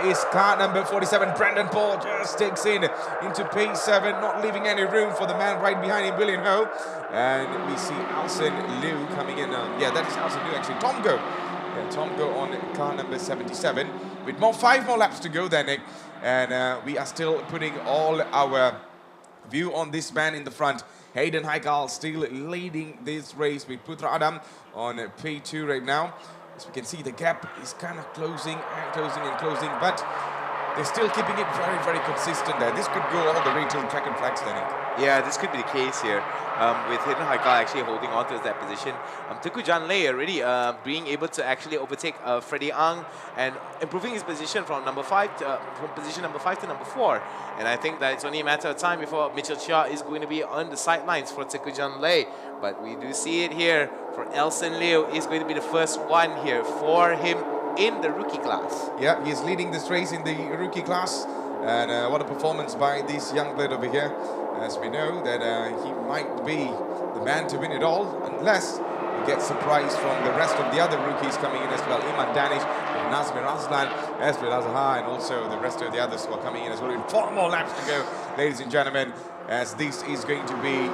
is car number 47, Brandon Paul, just takes into P7, not leaving any room for the man right behind him, William Ho. And we see Alson Liu coming in. Yeah, that is Alson Liu actually. Tom Go. Yeah, Tom Go on car number 77, with 5 more laps to go there, Nick. And we are still putting all our view on this man in the front. Hayden Haikal still leading this race with Putra Adam on P2 right now. As we can see, the gap is kind of closing, but they're still keeping it very consistent there. This could go all the way till track and flags, then. Yeah, this could be the case here, with Hayden Haikal actually holding on to that position. Tengku Jan Lei already being able to actually overtake Freddie Ang and improving his position from position number 5 to number 4. And I think that it's only a matter of time before Mitchell Chia is going to be on the sidelines for Tengku Jan Lei. But we do see it here for Elson Liu is going to be the first one here for him in the rookie class. Yeah, he's leading this race in the rookie class. And what a performance by this young blood over here. As we know that he might be the man to win it all, unless he gets surprised from the rest of the other rookies coming in as well. Iman Danish, Nazmir Aslan, Esbil Azahar, and also the rest of the others who are coming in as well. In 4 more laps to go, ladies and gentlemen, as this is going to be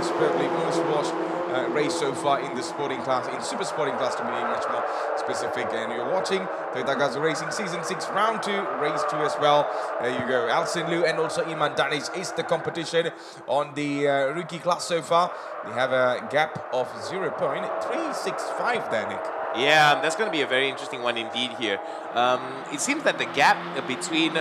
superbly most watched race so far in the sporting class, in super sporting class to be much more specific. And you're watching Toyota Gazoo Racing Season 6 Round 2, Race 2 as well. There you go. Alcin Liu and also Iman Danish is the competition on the rookie class so far. They have a gap of 0.365 there, Nick. Yeah, that's going to be a very interesting one indeed here. It seems that the gap between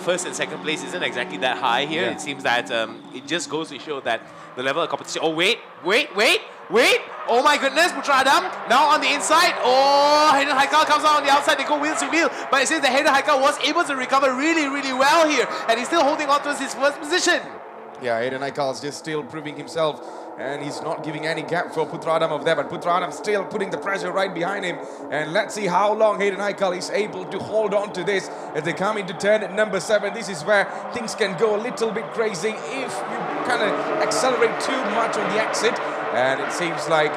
first and second place isn't exactly that high here. Yeah. It seems that it just goes to show that the level of competition. Oh, wait. Oh my goodness, Putra Adam now on the inside. Oh, Hayden Haikal comes out on the outside. They go wheel to wheel. But it seems that Hayden Haikal was able to recover really well here. And he's still holding on to his first position. Yeah, Hayden Haikal is just still proving himself. And he's not giving any gap for Putra Adam over there. But Putra Adam still putting the pressure right behind him. And let's see how long Hayden Haikal is able to hold on to this as they come into turn number 7. This is where things can go a little bit crazy if you kind of accelerate too much on the exit. And it seems like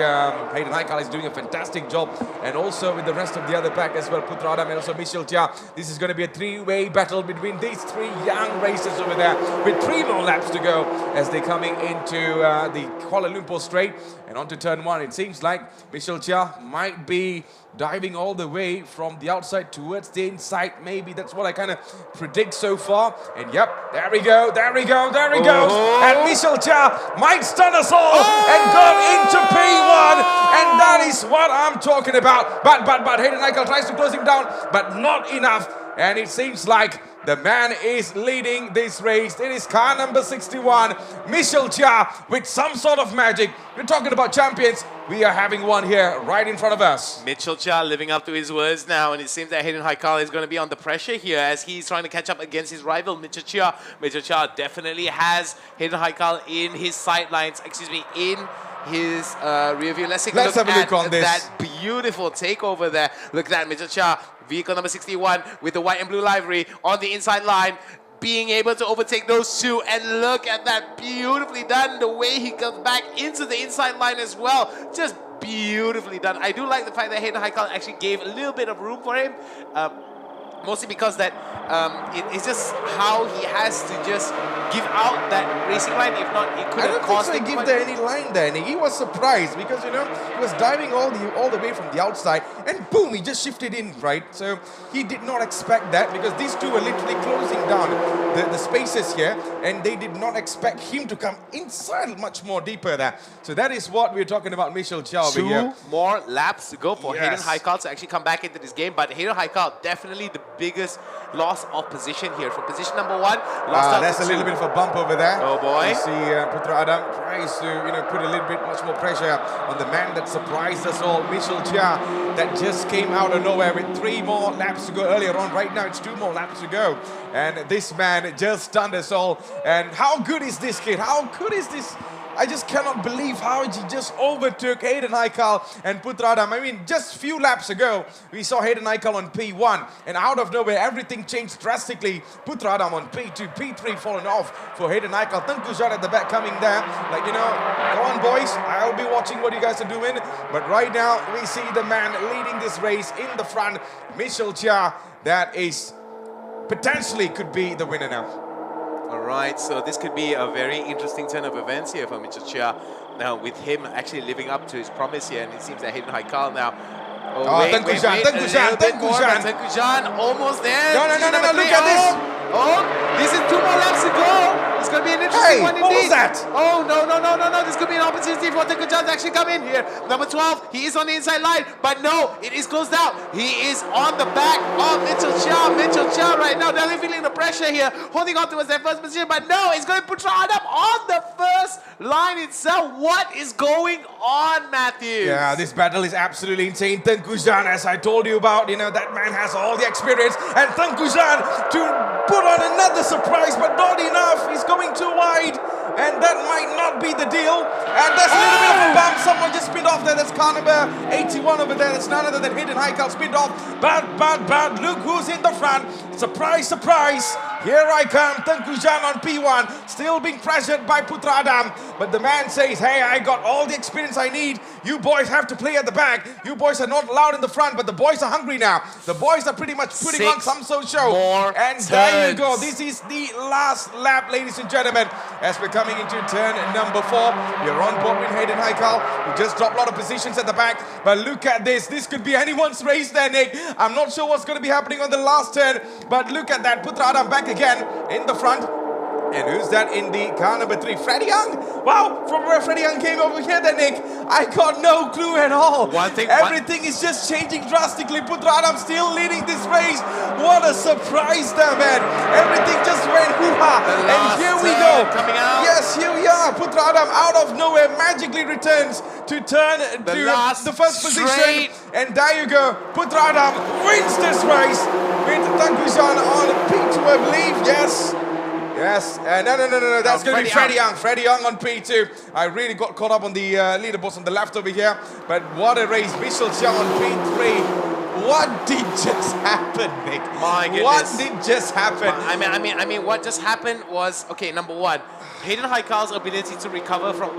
Hayden Haikal is doing a fantastic job. And also with the rest of the other pack as well, Putra Adam and also Michel Chia. This is going to be a 3-way battle between these 3 young racers over there with 3 more laps to go as they're coming into the Kuala Lumpur Straight and onto turn 1. It seems like Michel Chia might be diving all the way from the outside towards the inside. Maybe that's what I kind of predict so far. And yep, there we go. And Michel Chia might stun us all and go into P1. And that is what I'm talking about. But Hayden Haikal tries to close him down, but not enough. And it seems like the man is leading this race. It is car number 61, Michel Chia, with some sort of magic. We're talking about champions. We are having one here right in front of us. Mitchell Chia living up to his words now, and it seems that Hayden Haikal is going to be on the pressure here as he's trying to catch up against his rival, Mitchell Chia. Mitchell Chia definitely has Hayden Haikal in his sidelines, in his rear view. Let's have a look on this. That beautiful takeover there. Look at that, Mitchell Chia, vehicle number 61 with the white and blue livery on the inside line, being able to overtake those 2. And look at that, beautifully done. The way he comes back into the inside line as well. Just beautifully done. I do like the fact that Hayden Haikal actually gave a little bit of room for him. Mostly because that it's just how he has to just give out that racing line. If not, it could I have don't cost think so him he gave there any line there, Nick. He was surprised because, you know, he was diving all the way from the outside and boom, he just shifted in, right? So he did not expect that because these two were literally closing down the spaces here and they did not expect him to come inside much more deeper there. So that is what we're talking about, Michel Chow over here. 2 more laps to go for Yes. Hayden Haikal to actually come back into this game. But Hayden Haikal, definitely the biggest loss of position here. From position number 1, lost out That's to a little 2. bit of a bump over there. Oh boy. You see Putra Adam tries to, you know, put a little bit much more pressure on the man that surprised us all, Michel Chia, that just came out of nowhere with 3 more laps to go earlier on. Right now it's 2 more laps to go. And this man just stunned us all. And how good is this kid? How good is this? I just cannot believe how he just overtook Hayden Haikal and Putra Adam. I mean, just a few laps ago, we saw Hayden Haikal on P1, and out of nowhere, everything changed drastically. Putra Adam on P2, P3 falling off for Hayden Haikal. Tengku Zhan at the back coming there. Like, you know, go on boys, I'll be watching what you guys are doing. But right now, we see the man leading this race in the front, Michel Chia, that is potentially could be the winner now. Alright, so this could be a very interesting turn of events here for Michel Chia. Now, with him actually living up to his promise here, and it seems that Hayden Haikal now. Tengku Zhan, almost there. No, look at this. Oh, this is 2 more laps to go. It's going to be an interesting one indeed. What was that? Oh, no. This could be an opportunity for Tengku Zhan to actually come in here. Number 12, he is on the inside line, but no, it is closed out. He is on the back of Michel Chia. Michel Chia right now, they're feeling the pressure here, holding on towards their first position, but no, it's going to put Adam on the first line itself. What is going on, Matthew? Yeah, this battle is absolutely insane. Tengku Zhan, as I told you about, you know, that man has all the experience, and Tengku Zhan to put on another surprise, but not enough. He's going too wide, and that might not be the deal. And there's a little bit of a bump. Someone just spin off there. That's car number 81 over there. That's none other than Hayden Haikal spin off. But look who's in the front. Surprise, surprise. Here I come, Tengku Zhan on P1, still being pressured by Putra Adam. But the man says, hey, I got all the experience I need. You boys have to play at the back. You boys are not allowed in the front, but the boys are hungry now. The boys are pretty much putting on some sort of show. And there you go. This is the last lap, ladies and gentlemen, as we're coming into turn number 4. We're on board with Hayden Haikal, who just dropped a lot of positions at the back. But look at this. This could be anyone's race there, Nick. I'm not sure what's going to be happening on the last turn, but look at that. Putra Adam back again in the front. And who's that in the car number 3? Freddie Young. Wow, from where Freddie Young came over here then, Nick, I got no clue at all. Everything is just changing drastically. Putra Adam still leading this race. What a surprise there, man. Everything just went hoo-ha. And here we go. Coming out. Yes, here we are. Putra Adam out of nowhere magically returns to turn to the first position. And there you go. Putra Adam wins this race with Tengku Zhan on P2, I believe. Yes. Yes, no, that's going to be Freddie Young. Freddie Young on P2. I really got caught up on the leaderboards on the left over here. But what a race. Michel Chia on P3. What did just happen, Nick? My goodness. What did just happen? I mean, what just happened was, okay, number 1, Hayden Haikal's ability to recover from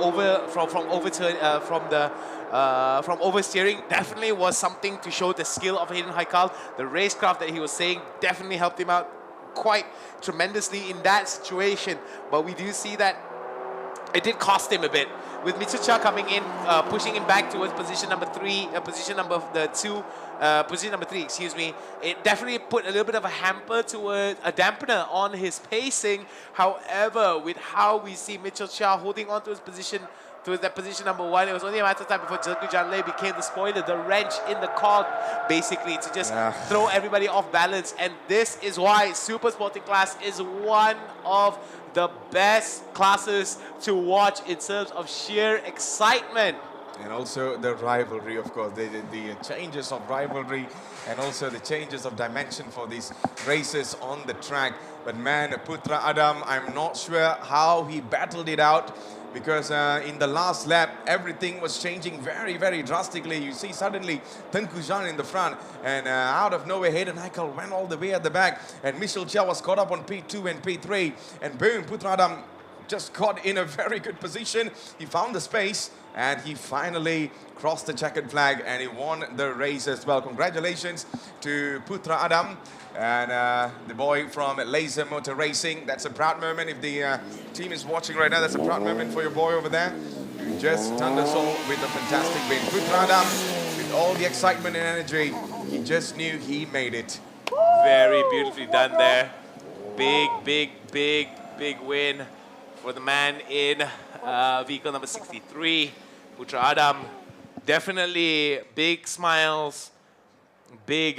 oversteering definitely was something to show the skill of Hayden Haikal. The racecraft that he was saying definitely helped him out quite tremendously in that situation, but we do see that it did cost him a bit with Michel Chia coming in, pushing him back towards position number 3, position number 3, excuse me. It definitely put a little bit of a hamper towards a dampener on his pacing. However, with how we see Michel Chia holding on to his position, towards that position number 1, it was only a matter of time before Tengku Zhan became the spoiler, the wrench in the cog, basically, to just throw everybody off balance. And this is why Super Sporting class is one of the best classes to watch in terms of sheer excitement. And also the rivalry, of course, the changes of rivalry and also the changes of dimension for these races on the track. But man, Putra Adam, I'm not sure how he battled it out, because in the last lap, everything was changing very, very drastically. You see suddenly Tengku Zhan in the front, and out of nowhere, Hayden Haikal went all the way at the back, and Michel Chia was caught up on P2 and P3, and boom, Putra Adam just got in a very good position. He found the space, and he finally crossed the checkered flag and he won the race as well. Congratulations to Putra Adam and the boy from Laser Motor Racing. That's a proud moment. If the team is watching right now, that's a proud moment for your boy over there. You just turned us all with a fantastic win. Putra Adam, with all the excitement and energy, he just knew he made it. Very beautifully done there. Big win for the man in vehicle number 63, Putra Adam. Definitely big smiles, big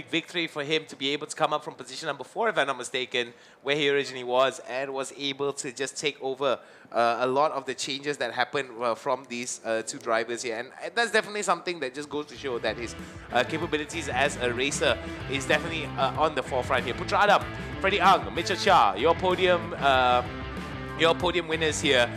victory for him to be able to come up from position number 4, if I'm not mistaken, where he originally was, and was able to just take over a lot of the changes that happened from these 2 drivers here. And that's definitely something that just goes to show that his capabilities as a racer is definitely on the forefront here. Putra Adam, Freddie Ang, Mitchell Chia, your podium winners here.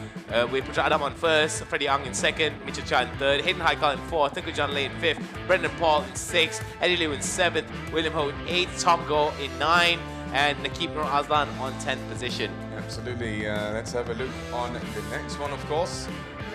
With Putra Adam on first, Freddie Ang in second, Mitchell Chia in third, Hayden Haikal in fourth, Tengku John Lay in fifth, Brendan Paul in sixth, Eddie Liu in seventh, William Ho in eighth, Tom Goh in 9, and Nakib Nur Azlan on 10th position. Absolutely. Let's have a look on the next one, of course,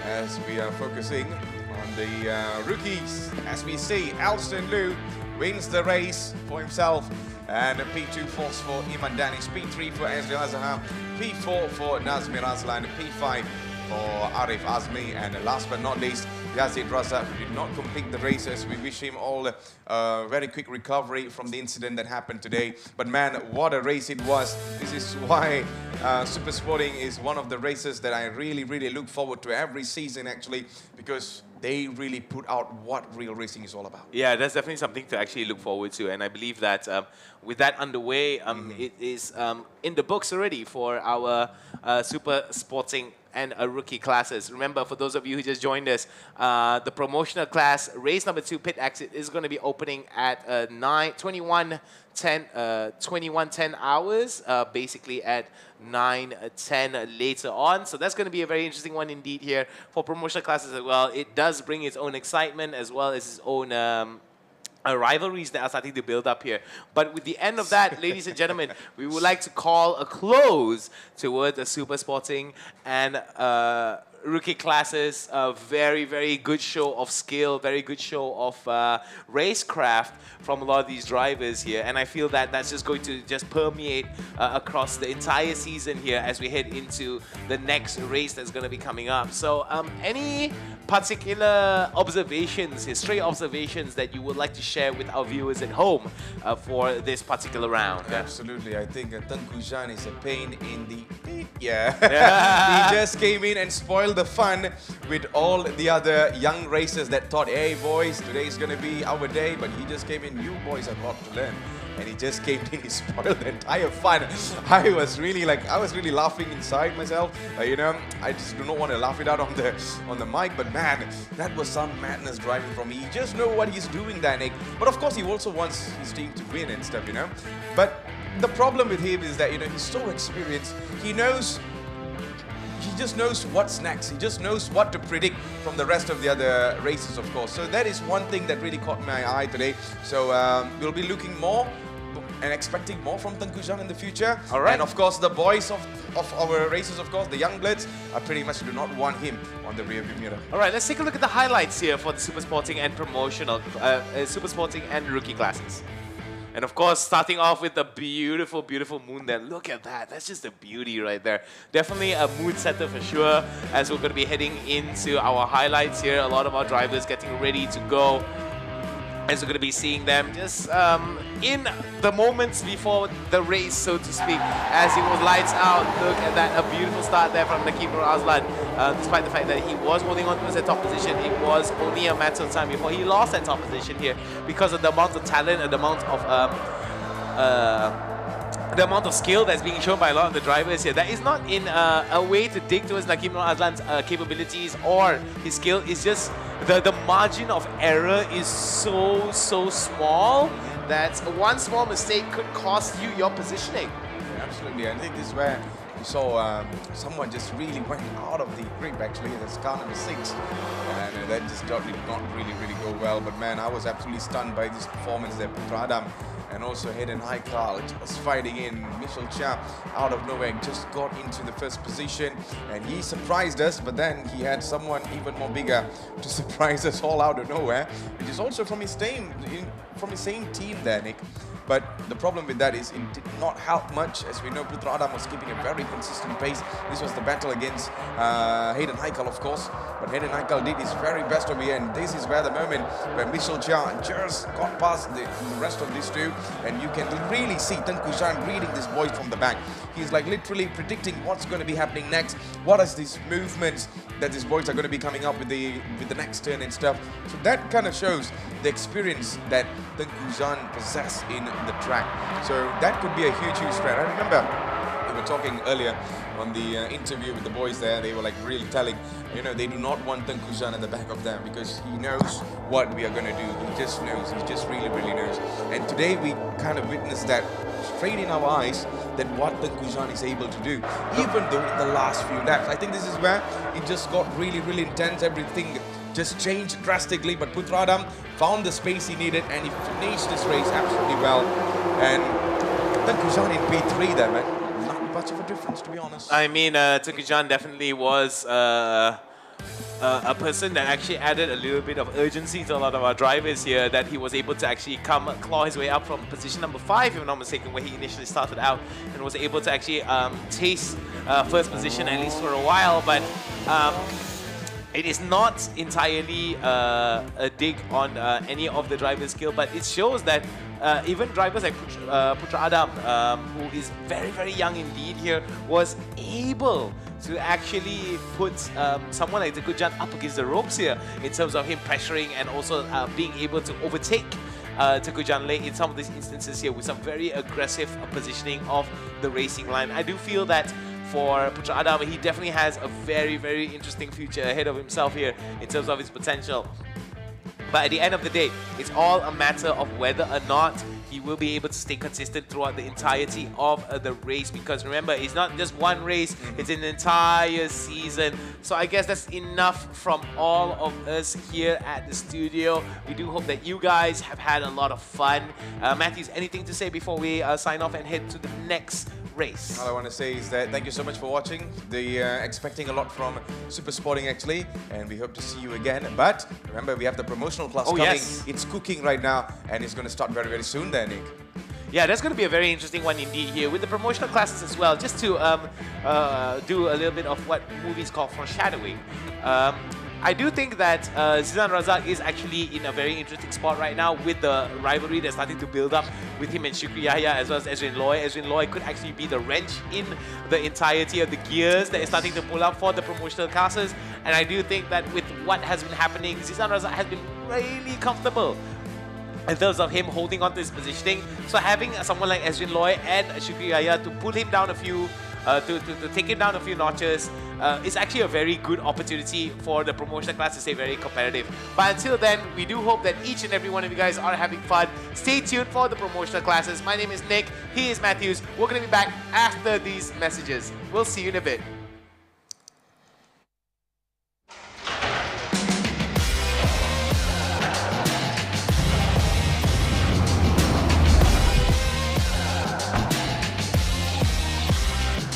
as we are focusing on the rookies. As we see, Alston Liu wins the race for himself. And P2 falls for Iman Danis, P3 for Ezri Azhar, P4 for Nazmi Razlan, P5 for Arif Azmi, and last but not least, Yazid Raza, who did not complete the races. We wish him all a very quick recovery from the incident that happened today. But man, what a race it was. This is why Super Sporting is one of the races that I really look forward to every season, actually, because they really put out what real racing is all about. Yeah, that's definitely something to actually look forward to, and I believe that with that underway, it is in the books already for our Super Sporting and rookie classes. Remember, for those of you who just joined us, the promotional class, race number 2 pit exit, is going to be opening at 21:10 hours, basically at 9:10 later on. So that's going to be a very interesting one indeed here for promotional classes as well. It does bring its own excitement as well as its own rivalries that are starting to build up here. But with the end of that, ladies and gentlemen, we would like to call a close towards the Super Sporting and rookie classes. A very good show of skill, very good show of racecraft from a lot of these drivers here, and I feel that that's just going to just permeate across the entire season here as we head into the next race that's going to be coming up. So any particular observations, stray observations that you would like to share with our viewers at home for this particular round? Absolutely. I think Tengku Jan is a pain in the... Yeah. He just came in and spoiled the fun with all the other young racers that thought, hey boys, today is going to be our day, but he just came in, you boys have a lot to learn. And he just came in, he spoiled the entire fun. I was really laughing inside myself. You know, I just do not want to laugh it out on the mic, but man, that was some madness driving from me. He just know what he's doing, Danik. But of course, he also wants his team to win and stuff, you know. But the problem with him is that, you know, he's so experienced. He just knows what's next. He just knows what to predict from the rest of the other races, of course. So that is one thing that really caught my eye today. So we'll be looking more and expecting more from Tengku Jan in the future. All right. And of course, the boys of our races, of course, the young bloods, I pretty much do not want him on the rearview mirror. All right, let's take a look at the highlights here for the Super Sporting and Promotional, Super Sporting and rookie classes. And of course, starting off with the beautiful moon there. Look at that. That's just a beauty right there. Definitely a mood setter for sure, as we're going to be heading into our highlights here. A lot of our drivers getting ready to go, as we're going to be seeing them just in the moments before the race, so to speak, as it was lights out. Look at that, a beautiful start there from Nakib Nur Azlan. Despite the fact that he was holding on to his top position, it was only a matter of time before he lost that top position here because of the amount of talent and the amount of skill that's being shown by a lot of the drivers here. That is not in a way to dig towards Nakib Nur Azlan's capabilities or his skill. It's just the margin of error is so small that one small mistake could cost you your positioning. Yeah, absolutely. I think this is where you saw someone just really went out of the grip, actually. That's car number 6. And that just did not really go well. But man, I was absolutely stunned by this performance there, Putra Adam. and also Hayden Haikal just fighting in. Michel Chia out of nowhere just got into the first position, and he surprised us, but then he had someone even more bigger to surprise us all out of nowhere, which is also from his same team there, Nick. But the problem with that is it did not help much. As we know, Putra Adam was keeping a very consistent pace. This was the battle against Hayden Haikal, of course. But Hayden Haikal did his very best over here, and this is where the moment where Michel Chia just got past the rest of these two, and you can really see Tengku Zhan reading this boy from the back. He's like literally predicting what's going to be happening next. What are these movements that these boys are going to be coming up with the next turn and stuff. So that kind of shows the experience that Tengku Zhan possess in the track. So that could be a huge threat. I remember we were talking earlier on the interview with the boys there. They were like really telling, you know, they do not want Tengku Zhan at the back of them because he knows what we are going to do. He just knows. He just really knows. And today we kind of witnessed that straight in our eyes, that what Tengku Zhan is able to do, even though in the last few laps. I think this is where it just got really intense. Everything just changed drastically, but Putra Adam found the space he needed and he finished this race absolutely well. And Tengku Zhan in P3 there, man. Not much of a difference, to be honest. I mean, Tengku Zhan definitely was a person that actually added a little bit of urgency to a lot of our drivers here, that he was able to actually claw his way up from position number 5, if I'm not mistaken, where he initially started out, and was able to actually taste first position at least for a while. But it is not entirely a dig on any of the drivers' skill, but it shows that even drivers like Putra Adam, who is very young indeed here, was able to actually put someone like Tengku Zhan up against the ropes here in terms of him pressuring and also being able to overtake Tengku Zhan late in some of these instances here with some very aggressive positioning of the racing line. I do feel that for Putra Adam, he definitely has a very interesting future ahead of himself here in terms of his potential. But at the end of the day, it's all a matter of whether or not he will be able to stay consistent throughout the entirety of the race. Because remember, it's not just one race, it's an entire season. So I guess that's enough from all of us here at the studio. We do hope that you guys have had a lot of fun. Matthews, anything to say before we sign off and head to the next race? All I want to say is that thank you so much for watching. They're expecting a lot from Super Sporting actually, and we hope to see you again. But remember, we have the promotional class coming. Yes. It's cooking right now, and it's going to start very soon there, Nick. Yeah, that's going to be a very interesting one indeed here with the promotional classes as well. Just to do a little bit of what movies call foreshadowing. I do think that Zizan Razak is actually in a very interesting spot right now with the rivalry that's starting to build up with him and Shukri Yahya as well as Ezrin Loy. Ezrin Loy could actually be the wrench in the entirety of the gears that is starting to pull up for the promotional classes. And I do think that with what has been happening, Zizan Razak has been really comfortable in terms of him holding on to his positioning. So having someone like Ezrin Loy and Shukri Yahya to pull him down a few, to take him down a few notches, is actually a very good opportunity for the promotional class to stay very competitive. But until then, we do hope that each and every one of you guys are having fun. Stay tuned for the promotional classes. My name is Nick, he is Matthews. We're going to be back after these messages. We'll see you in a bit.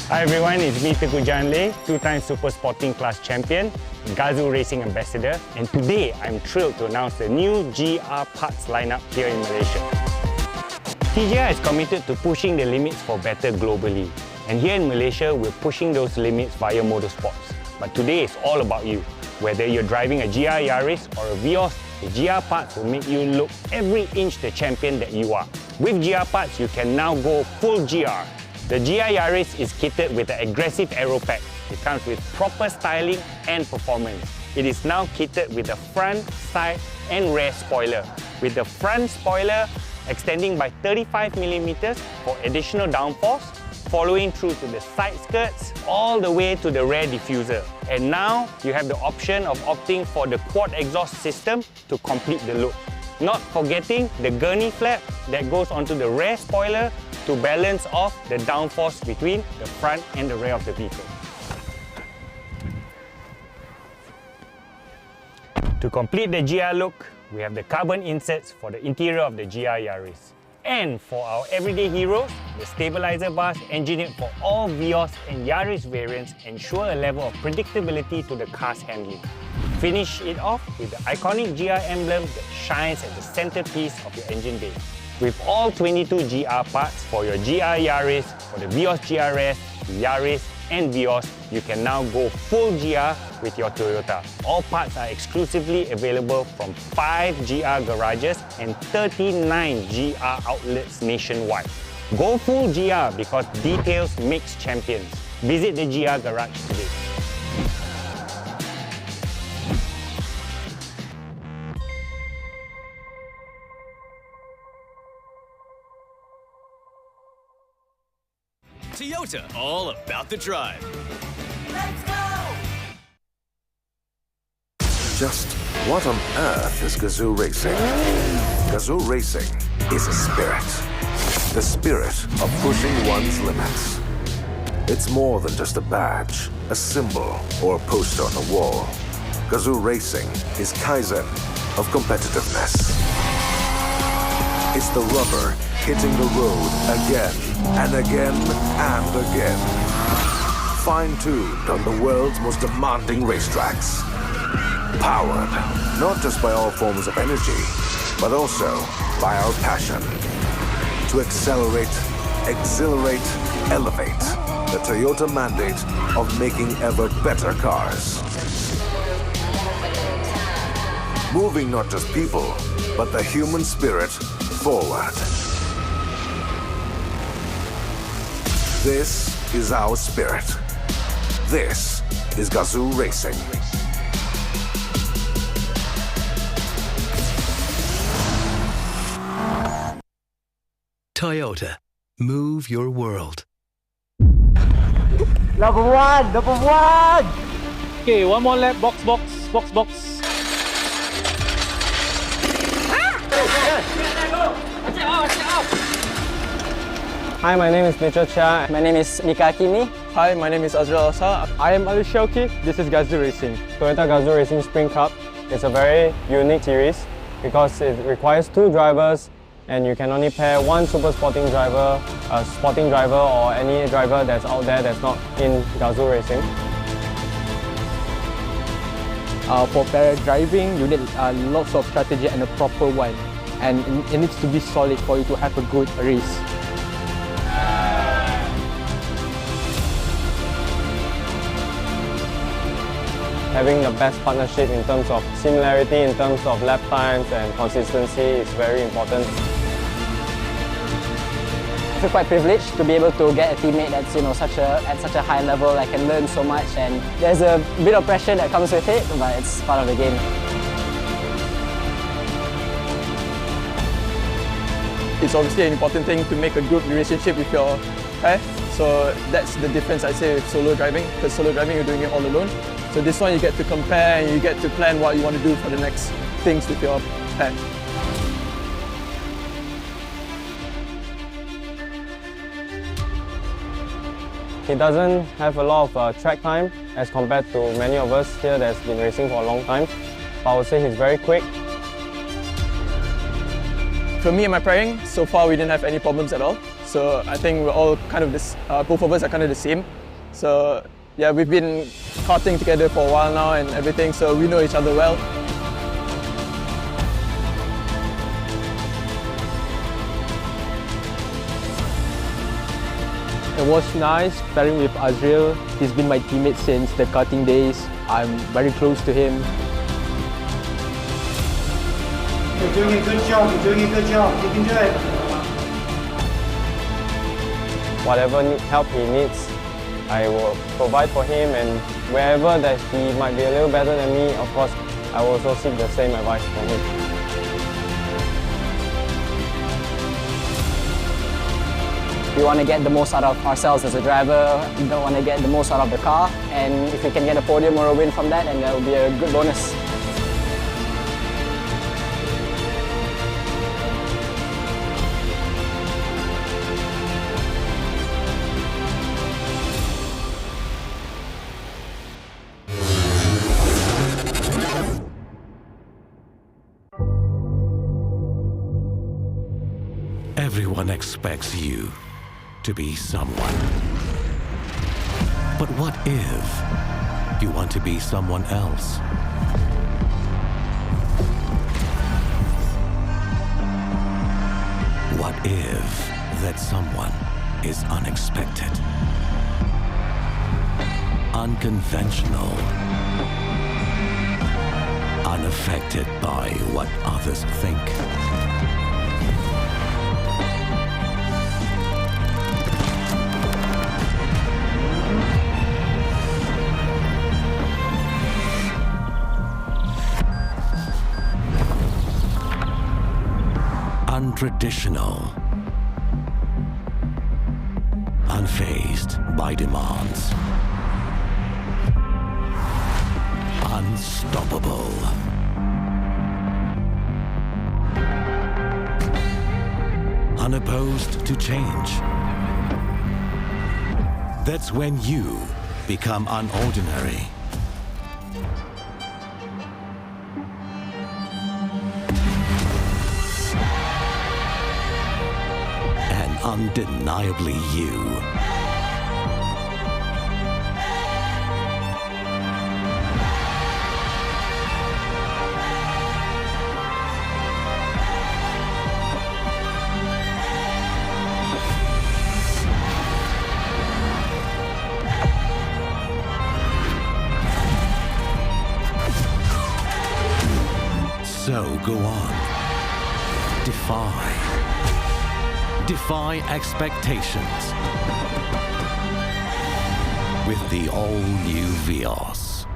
Hi everyone, it's me Tengku Zhan Leh, two-time Super Sporting Class Champion, Gazoo Racing Ambassador, and today I'm thrilled to announce the new GR parts lineup here in Malaysia. TGR is committed to pushing the limits for better globally, and here in Malaysia we're pushing those limits via motorsports. But today is all about you. Whether you're driving a GR Yaris or a Vios, the GR parts will make you look every inch the champion that you are. With GR parts, you can now go full GR. The GR Yaris is kitted with an aggressive aero pack. It comes with proper styling and performance. It is now kitted with a front, side and rear spoiler, with the front spoiler extending by 35mm for additional downforce, following through to the side skirts all the way to the rear diffuser. And now you have the option of opting for the quad exhaust system to complete the look. Not forgetting the gurney flap that goes onto the rear spoiler to balance off the downforce between the front and the rear of the vehicle. To complete the GR look, we have the carbon inserts for the interior of the GR Yaris. And for our everyday heroes, the stabilizer bars engineered for all Vios and Yaris variants ensure a level of predictability to the car's handling. Finish it off with the iconic GR emblem that shines at the centerpiece of your engine bay. With all 22 GR parts for your GR Yaris, for the Vios GRS, Yaris and Vios, you can now go full GR with your Toyota. All parts are exclusively available from 5 GR garages and 39 GR outlets nationwide. Go full GR because details makes champions. Visit the GR garage today. Toyota, all about the drive. Let's go! Just what on earth is Gazoo Racing? Gazoo Racing is a spirit. The spirit of pushing one's limits. It's more than just a badge, a symbol, or a poster on the wall. Gazoo Racing is Kaizen of competitiveness. It's the rubber hitting the road again and again and again. Fine-tuned on the world's most demanding racetracks. Powered not just by all forms of energy, but also by our passion. To accelerate, exhilarate, elevate the Toyota mandate of making ever better cars. Moving not just people, but the human spirit forward. This is our spirit. This is Gazoo Racing. Toyota, move your world. Number one! Okay, one more lap, box. Hi, my name is Mitchell Chia. My name is Mika Kimi. Hi, my name is Azrael Asa. I am Ali Shauki. This is Gazoo Racing. Toyota Gazoo Racing Spring Cup is a very unique series because it requires 2 drivers and you can only pair one super sporting driver, a sporting driver or any driver that's out there that's not in Gazoo Racing. For pair driving, you need lots of strategy and a proper one. And it needs to be solid for you to have a good race. Having the best partnership in terms of similarity, in terms of lap times and consistency is very important. I feel quite privileged to be able to get a teammate that's at such a high level. I can learn so much, and there's a bit of pressure that comes with it, but it's part of the game. It's obviously an important thing to make a good relationship with your pair. So that's the difference I say with solo driving, because solo driving you're doing it all alone. So this one you get to compare and you get to plan what you want to do for the next things with your pair. He doesn't have a lot of track time as compared to many of us here that's been racing for a long time. But I would say he's very quick. For me and my pairing, so far we didn't have any problems at all. So I think we're all kind of this, both of us are kind of the same. So yeah, we've been karting together for a while now and everything, so we know each other well. It was nice pairing with Azrael. He's been my teammate since the karting days. I'm very close to him. You're doing a good job, You can do it. Whatever help he needs, I will provide for him, and wherever that he might be a little better than me, of course, I will also seek the same advice from him. We want to get the most out of ourselves as a driver. We don't want to get the most out of the car, and if we can get a podium or a win from that, then that will be a good bonus. Everyone expects you to be someone. But what if you want to be someone else? What if that someone is unexpected, unconventional, unaffected by what others think? Untraditional, unfazed by demands, unstoppable, unopposed to change. That's when you become unordinary. Undeniably you. So go on. Defy expectations with the all-new Vios.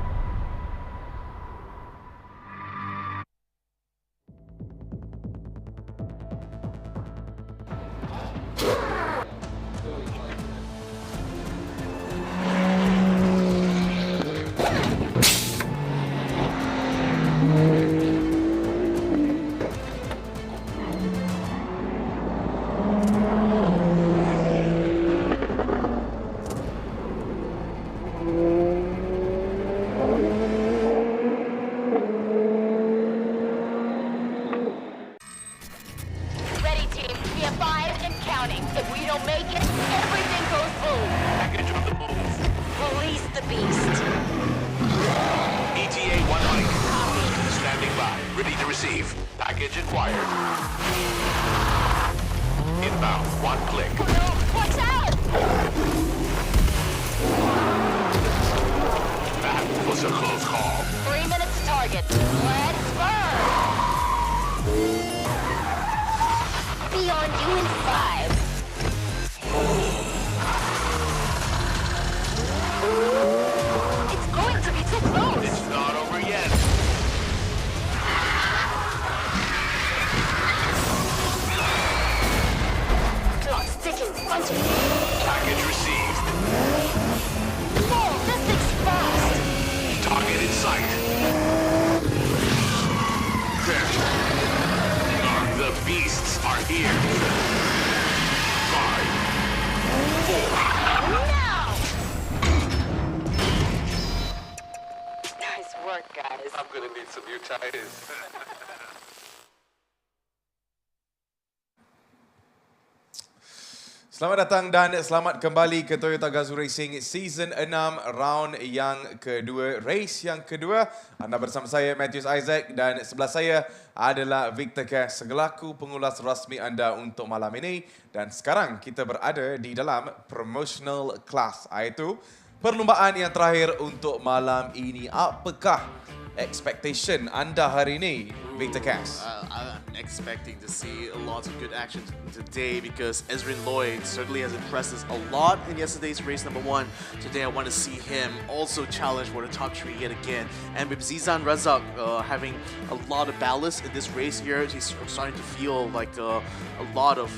Selamat datang dan selamat kembali ke Toyota Gazoo Racing Season 6 round yang kedua, race yang kedua. Anda bersama saya Matthews Isaac dan sebelah saya adalah Victor Cass, selaku pengulas rasmi anda untuk malam ini. Dan sekarang kita berada di dalam Promotional Class, iaitu perlumbaan yang terakhir untuk malam ini. Apakah expectation anda hari ini, Victor Cass? I'm expecting to see a lot of good action today because Ezrin Lloyd certainly has impressed us a lot in yesterday's race number 1. Today I want to see him also challenge for the top 3 yet again. And with Zizan Razak having a lot of ballast in this race here, he's starting to feel like a lot of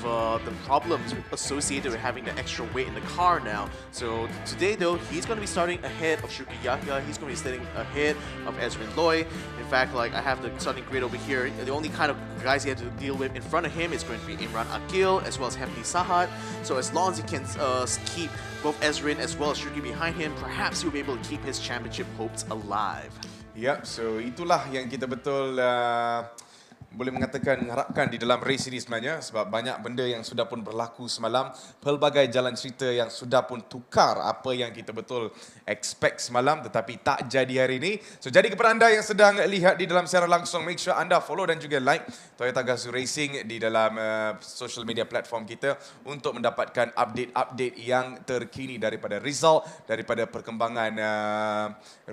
the problems associated with having the extra weight in the car now. So today though, he's going to be starting ahead of Shuki Yahya. He's going to be starting ahead of Ezrin Lloyd. In fact, like I have the starting grid over here. The only kind of guys he had to deal with in front of him is going to be Imran Akil as well as Hefni Sahat. So as long as he can keep both Ezrin as well as Shuki behind him, perhaps he'll be able to keep his championship hopes alive. Yep, so itulah yang kita betul boleh mengharapkan di dalam race ini sebenarnya, sebab banyak benda yang sudah pun berlaku semalam, pelbagai jalan cerita yang sudah pun tukar apa yang kita betul expect semalam tetapi tak jadi hari ini. So jadi kepada anda yang sedang lihat di dalam siaran langsung, make sure anda follow dan juga like Toyota Gazoo Racing di dalam social media platform kita untuk mendapatkan update-update yang terkini daripada result, daripada perkembangan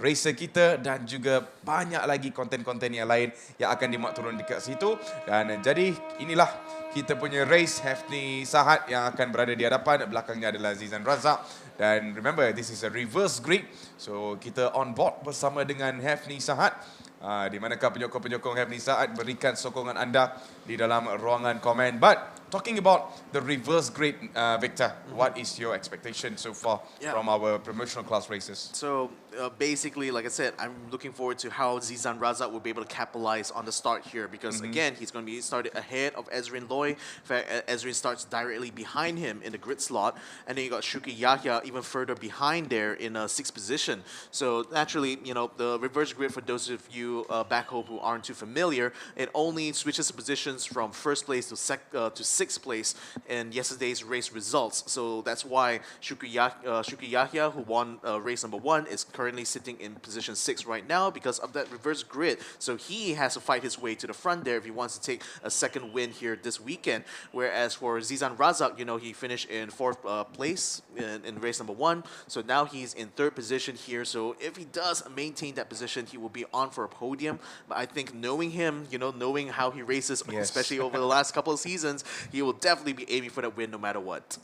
racer kita dan juga banyak lagi konten-konten yang lain yang akan dimuat turun dekat situ. Dan jadi inilah kita punya race, Hafni Sahat yang akan berada di hadapan, belakangnya adalah Zizan Razak. Dan remember, this is a reverse grid, so kita on board bersama dengan Hafni Sahat. Di manakah penyokong-penyokong Hafni Sahat berikan sokongan anda di dalam ruangan komen. But talking about the reverse grid, Victor, what is your expectation so far from our promotional class races? So basically, like I said, I'm looking forward to how Zizan Razak will be able to capitalize on the start here because again, he's going to be started ahead of Ezrin Loy. In fact, Ezrin starts directly behind him in the grid slot, and then you got Shuki Yahya even further behind there in a 6th position. So naturally, you know, the reverse grid, for those of you back home who aren't too familiar, it only switches positions from 1st place to 6th place in yesterday's race results. So that's why Shuki Yahya, who won race number 1, is currently sitting in position 6 right now because of that reverse grid. So he has to fight his way to the front there if he wants to take a second win here this weekend. Whereas for Zizan Razak, you know, he finished in 4th place in race number 1. So now he's in 3rd position here. So if he does maintain that position, he will be on for a podium. But I think knowing him, you know, knowing how he races, especially over the last couple of seasons, he will definitely be aiming for that win no matter what.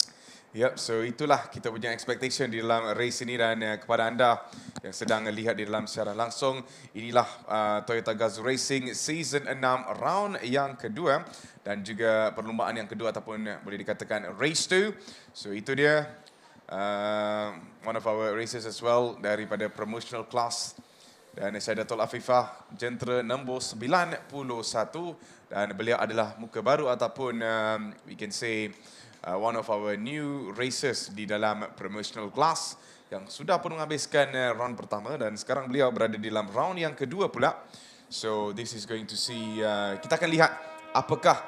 Yep, so itulah kita punya expectation di dalam race ini. Dan kepada anda yang sedang lihat di dalam siaran langsung, inilah Toyota Gazoo Racing Season 6 round yang kedua dan juga perlumbaan yang kedua ataupun boleh dikatakan race 2. So itu dia one of our races as well daripada promotional class. Dan Syahdatul Afifah, jentera nombor 91, dan beliau adalah muka baru ataupun we can say one of our new racers di dalam promotional class yang sudah pun menghabiskan round pertama dan sekarang beliau berada di dalam round yang kedua pula. So this is going to see, kita akan lihat apakah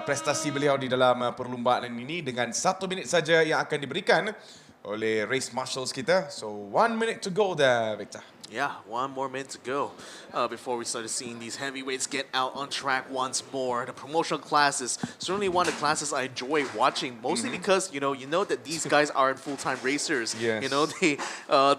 prestasi beliau di dalam perlumbaan ini dengan 1 minit saja yang akan diberikan oleh race marshals kita. So 1 minute to go there, Victor. Yeah, 1 more minute to go before we started seeing these heavyweights get out on track once more. The promotional classes, certainly one of the classes I enjoy watching, mostly because, you know that these guys aren't full-time racers. Yes. You know, they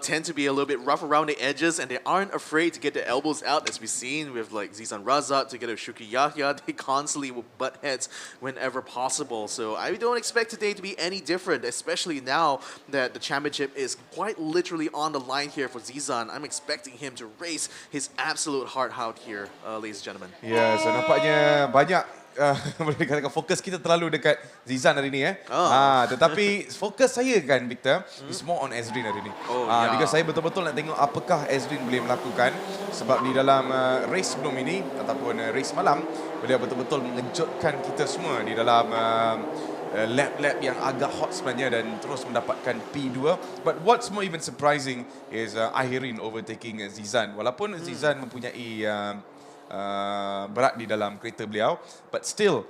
tend to be a little bit rough around the edges, and they aren't afraid to get their elbows out, as we've seen with like Zizan Razak together with Shuki Yahya. They constantly will butt heads whenever possible. So I don't expect today to be any different, especially now that the championship is quite literally on the line here for Zizan. I'm expecting him to race his absolute heart out here, ladies and gentlemen. Ya, so nampaknya banyak boleh dikatakan fokus kita terlalu dekat Zizan hari ini. Tetapi fokus saya kan, Victor, is more on Ezrin hari ini. Because saya betul-betul nak tengok apakah Ezrin boleh melakukan. Sebab di dalam race sebelum ini ataupun race malam, beliau betul-betul mengejutkan kita semua di dalam lap-lap yang agak hot sebenarnya dan terus mendapatkan P2. But what's more even surprising is Ahirin overtaking Zizan. Walaupun Zizan mempunyai berat di dalam kereta beliau, but still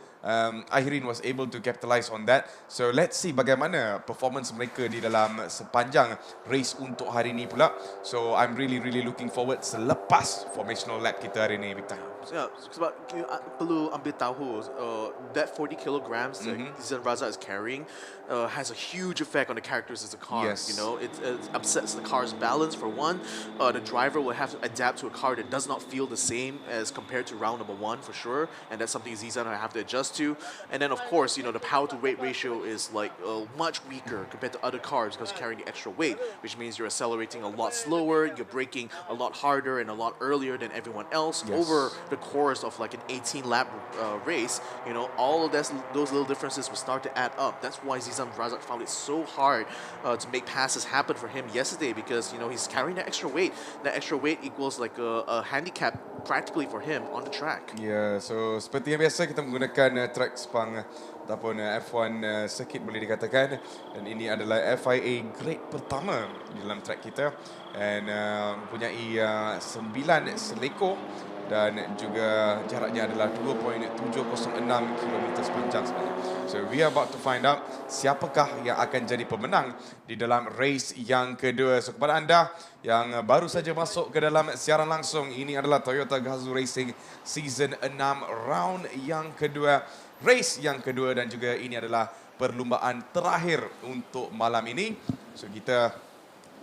Ahirin was able to capitalize on that. So let's see bagaimana performance mereka di dalam sepanjang race untuk hari ini pula. So I'm really looking forward selepas formational lap kita hari ini, Victor. Yeah, sebab perlu ambil tahu that 40 kilograms that Zizan Razak is carrying has a huge effect on the characteristics of the car. Yes. You know, it upsets the car's balance for one. The driver will have to adapt to a car that does not feel the same as compared to round number 1 for sure, and that's something Zizan will have to adjust to. And then of course, you know, the power to weight ratio is like much weaker compared to other cars because you're carrying the extra weight, which means you're accelerating a lot slower, you're braking a lot harder and a lot earlier than everyone else over the course of like an 18-lap race. You know, all of those little differences will start to add up. That's why Zizan Razak found it so hard to make passes happen for him yesterday because, you know, he's carrying that extra weight. That extra weight equals like a handicap practically for him on the track. Yeah, so seperti yang biasa kita menggunakan track Sepang ataupun F1 circuit boleh dikatakan, dan ini adalah FIA grade pertama di dalam track kita, dan mempunyai 9 selekor dan juga jaraknya adalah 2.706 km sepanjang sebenarnya. So we are about to find out siapakah yang akan jadi pemenang di dalam race yang kedua. So kepada anda yang baru saja masuk ke dalam siaran langsung, ini adalah Toyota Gazoo Racing Season 6 round yang kedua, race yang kedua, dan juga ini adalah perlumbaan terakhir untuk malam ini. So kita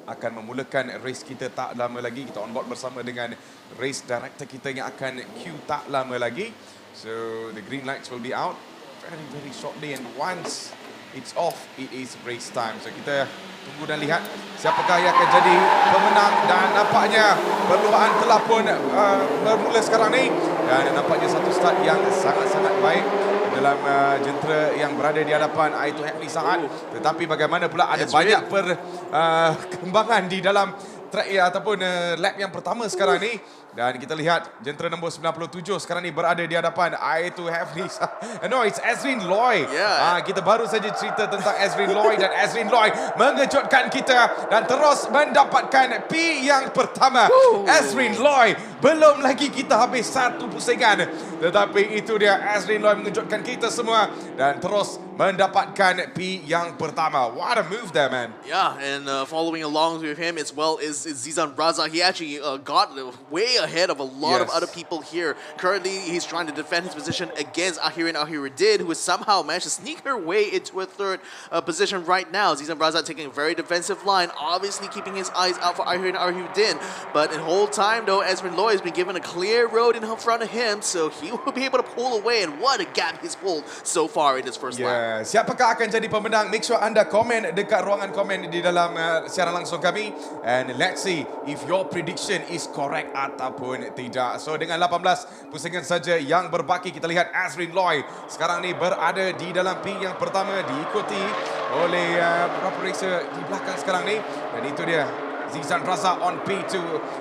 akan memulakan race kita tak lama lagi. Kita on board bersama dengan race director kita yang akan queue tak lama lagi. So the green lights will be out very shortly, and once it's off, it is race time. So kita tunggu dan lihat siapakah yang akan jadi pemenang, dan nampaknya perlumbaan telah pun bermula sekarang ni, dan nampaknya satu start yang sangat-sangat baik dalam jentera yang berada di hadapan, iaitu Hefni Saad. Tetapi bagaimana pula ada banyak perkembangan di dalam track ataupun lap yang pertama sekarang ni. Dan kita lihat jentera nombor 97 sekarang ni berada di hadapan, iaitu Hefni Saad. No, it's Ezrin Loy. Kita baru saja cerita tentang Ezrin Loy, dan Ezrin Loy mengejutkan kita dan terus mendapatkan P yang pertama. Ezrin Loy, belum lagi kita habis satu pusingan, tetapi itu dia, Ezrin Loy mengejutkan kita semua dan terus mendapatkan P yang pertama. What a move there, man. Yeah, and following along with him as well is Zizan Raza. He actually got way ahead of a lot of other people here. Currently, he's trying to defend his position against Ahirin Ahiruddin, who has somehow managed to sneak her way into a third position right now. Zizan Raza taking a very defensive line, obviously keeping his eyes out for Ahirin Ahiruddin. But the whole time, though, Ezrin Loy has been given a clear road in front of him, so he will be able to pull away. And what a gap he's pulled so far in his first lap. Siapakah akan jadi pemenang? Make sure anda komen dekat ruangan komen di dalam siaran langsung kami, and let's see if your prediction is correct ataupun tidak. So dengan 18 pusingan saja yang berbaki, kita lihat Ezrin Loy sekarang ni berada di dalam P yang pertama, diikuti oleh beberapa racer di belakang sekarang ni, dan itu dia Zizan Raza on P2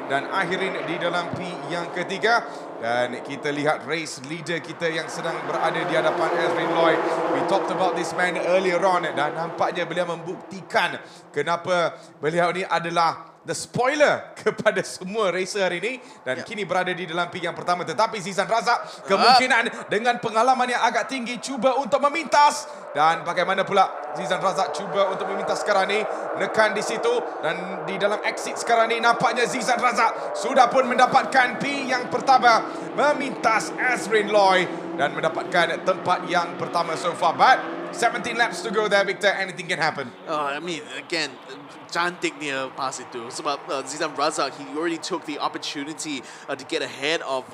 dan Ahirin di dalam P yang ketiga. Dan kita lihat race leader kita yang sedang berada di hadapan Ezrin Loy. We talked about this man earlier on, dan nampaknya beliau membuktikan kenapa beliau ni adalah the spoiler kepada semua racer hari ini, dan kini berada di dalam P yang pertama. Tetapi Zizan Raza kemungkinan dengan pengalaman yang agak tinggi cuba untuk memintas, dan bagaimana pula Zizan Raza cuba untuk memintas sekarang ni, menekan di situ, dan di dalam exit sekarang ni nampaknya Zizan Raza sudah pun mendapatkan P yang pertama, memintas Ezrin Loy dan mendapatkan tempat yang pertama so far. But 17 laps to go there, Victor. Anything can happen. I mean, again, cantik dia pas itu. Sebab Zizan Raza, he already took the opportunity to get ahead of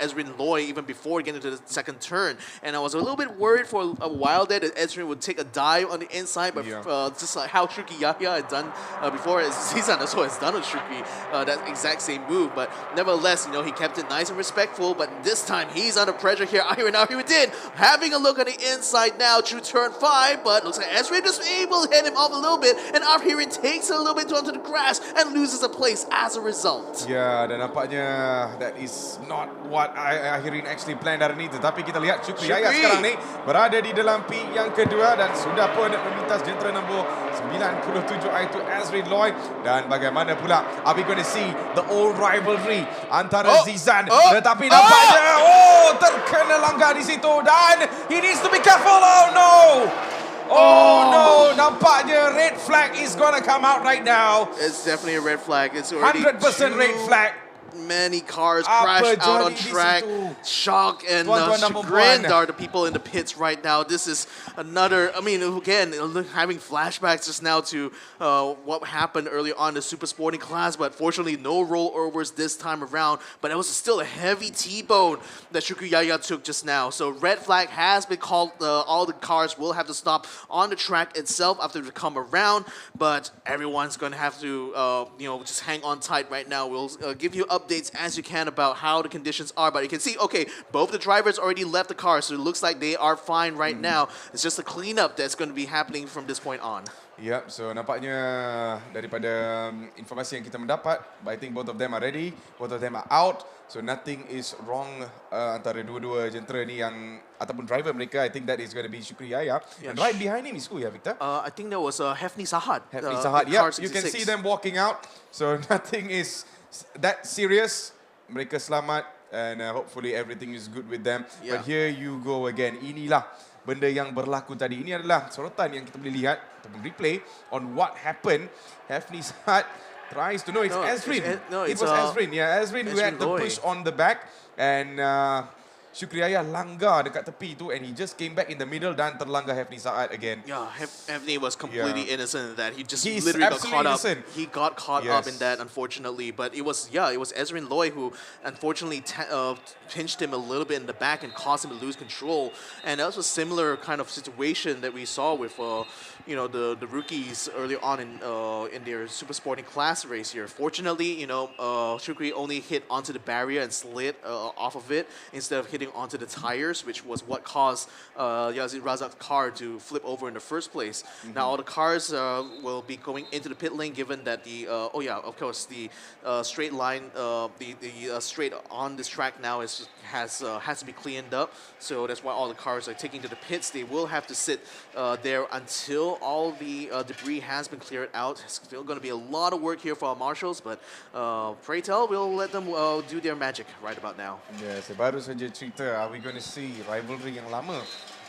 Ezrin Loy even before getting to the second turn. And I was a little bit worried for a while there that Ezrin would take a dive on the inside, but just like how Shuki Yahya had done before, Zizan also has done on Shuki that exact same move. But nevertheless, he kept it nice and respectful. But this time he's under pressure here. Ahirin Ahiruddin having a look on the inside now through turn 5, but looks like Ezrin just able to head him off a little bit, and Ahirin takes a little bit onto the grass and loses a place as a result. Dan nampaknya that is not what Ahirin actually planned hari ini. Tetapi kita lihat Shukri Yahya sekarang ni berada di dalam P yang kedua dan sudah pun memintas jentera nombor 97, iaitu Ezrin Loy. Dan bagaimana pula are we going to see the old rivalry antara Zizan, tetapi nampaknya terkena langgar di situ, dan he needs to be careful. Oh no, nampaknya red flag is gonna come out right now. It's definitely a red flag. It's already 100% red flag. Many cars crashed out on track. Shock and chagrined are the people in the pits right now. This is another, again, having flashbacks just now to what happened earlier on in the super sporting class, but fortunately no rollovers this time around. But it was still a heavy T-bone that Shukri Yahya took just now. So red flag has been called. All the cars will have to stop on the track itself after they come around, but everyone's going to have to, just hang on tight right now. We'll give you updates as you can about how the conditions are, but you can see, okay, both the drivers already left the car, so it looks like they are fine right now. It's just a cleanup that's going to be happening from this point on. Yep, so nampaknya daripada informasi yang kita mendapat, I think both of them are ready, both of them are out, so nothing is wrong antara dua-dua jentera ni yang ataupun driver mereka. I think that is going to be Shukri Yahya. And right behind him is who, Victor? I think that was Hefni Saad. Hefni Saad, yeah, you can see them walking out, so nothing is that serious. mereka selamat and hopefully everything is good with them. Yeah. But here you go again. Inilah benda yang berlaku tadi. Ini adalah sorotan yang kita boleh lihat ataupun replay on what happened. Hafni Saad tries to know it's Ezrin. It was Ezrin. Yeah, Ezrin who had the push on the back and Syukriyaya langgar dekat tepi tu and he just came back in the middle dan terlanggar Hafni Saad again. Yeah, Hafni was completely innocent in that. He just literally got caught innocent. up. He got caught up in that, unfortunately. But it was Ezrin Loy who unfortunately pinched him a little bit in the back and caused him to lose control. And that was a similar kind of situation that we saw with the rookies earlier on in their super sporting class race here. Fortunately, Shukri only hit onto the barrier and slid off of it instead of hitting onto the tires, which was what caused Yazid Razak's car to flip over in the first place. Now all the cars will be going into the pit lane, given that the straight line, the straight on this track now has to be cleaned up. So that's why all the cars are taking to the pits. They will have to sit there until all the debris has been cleared out. It's still going to be a lot of work here for our marshals, but pray tell, we'll let them do their magic right about now. Yes, baru saja cerita, are we going to see rivalry yang lama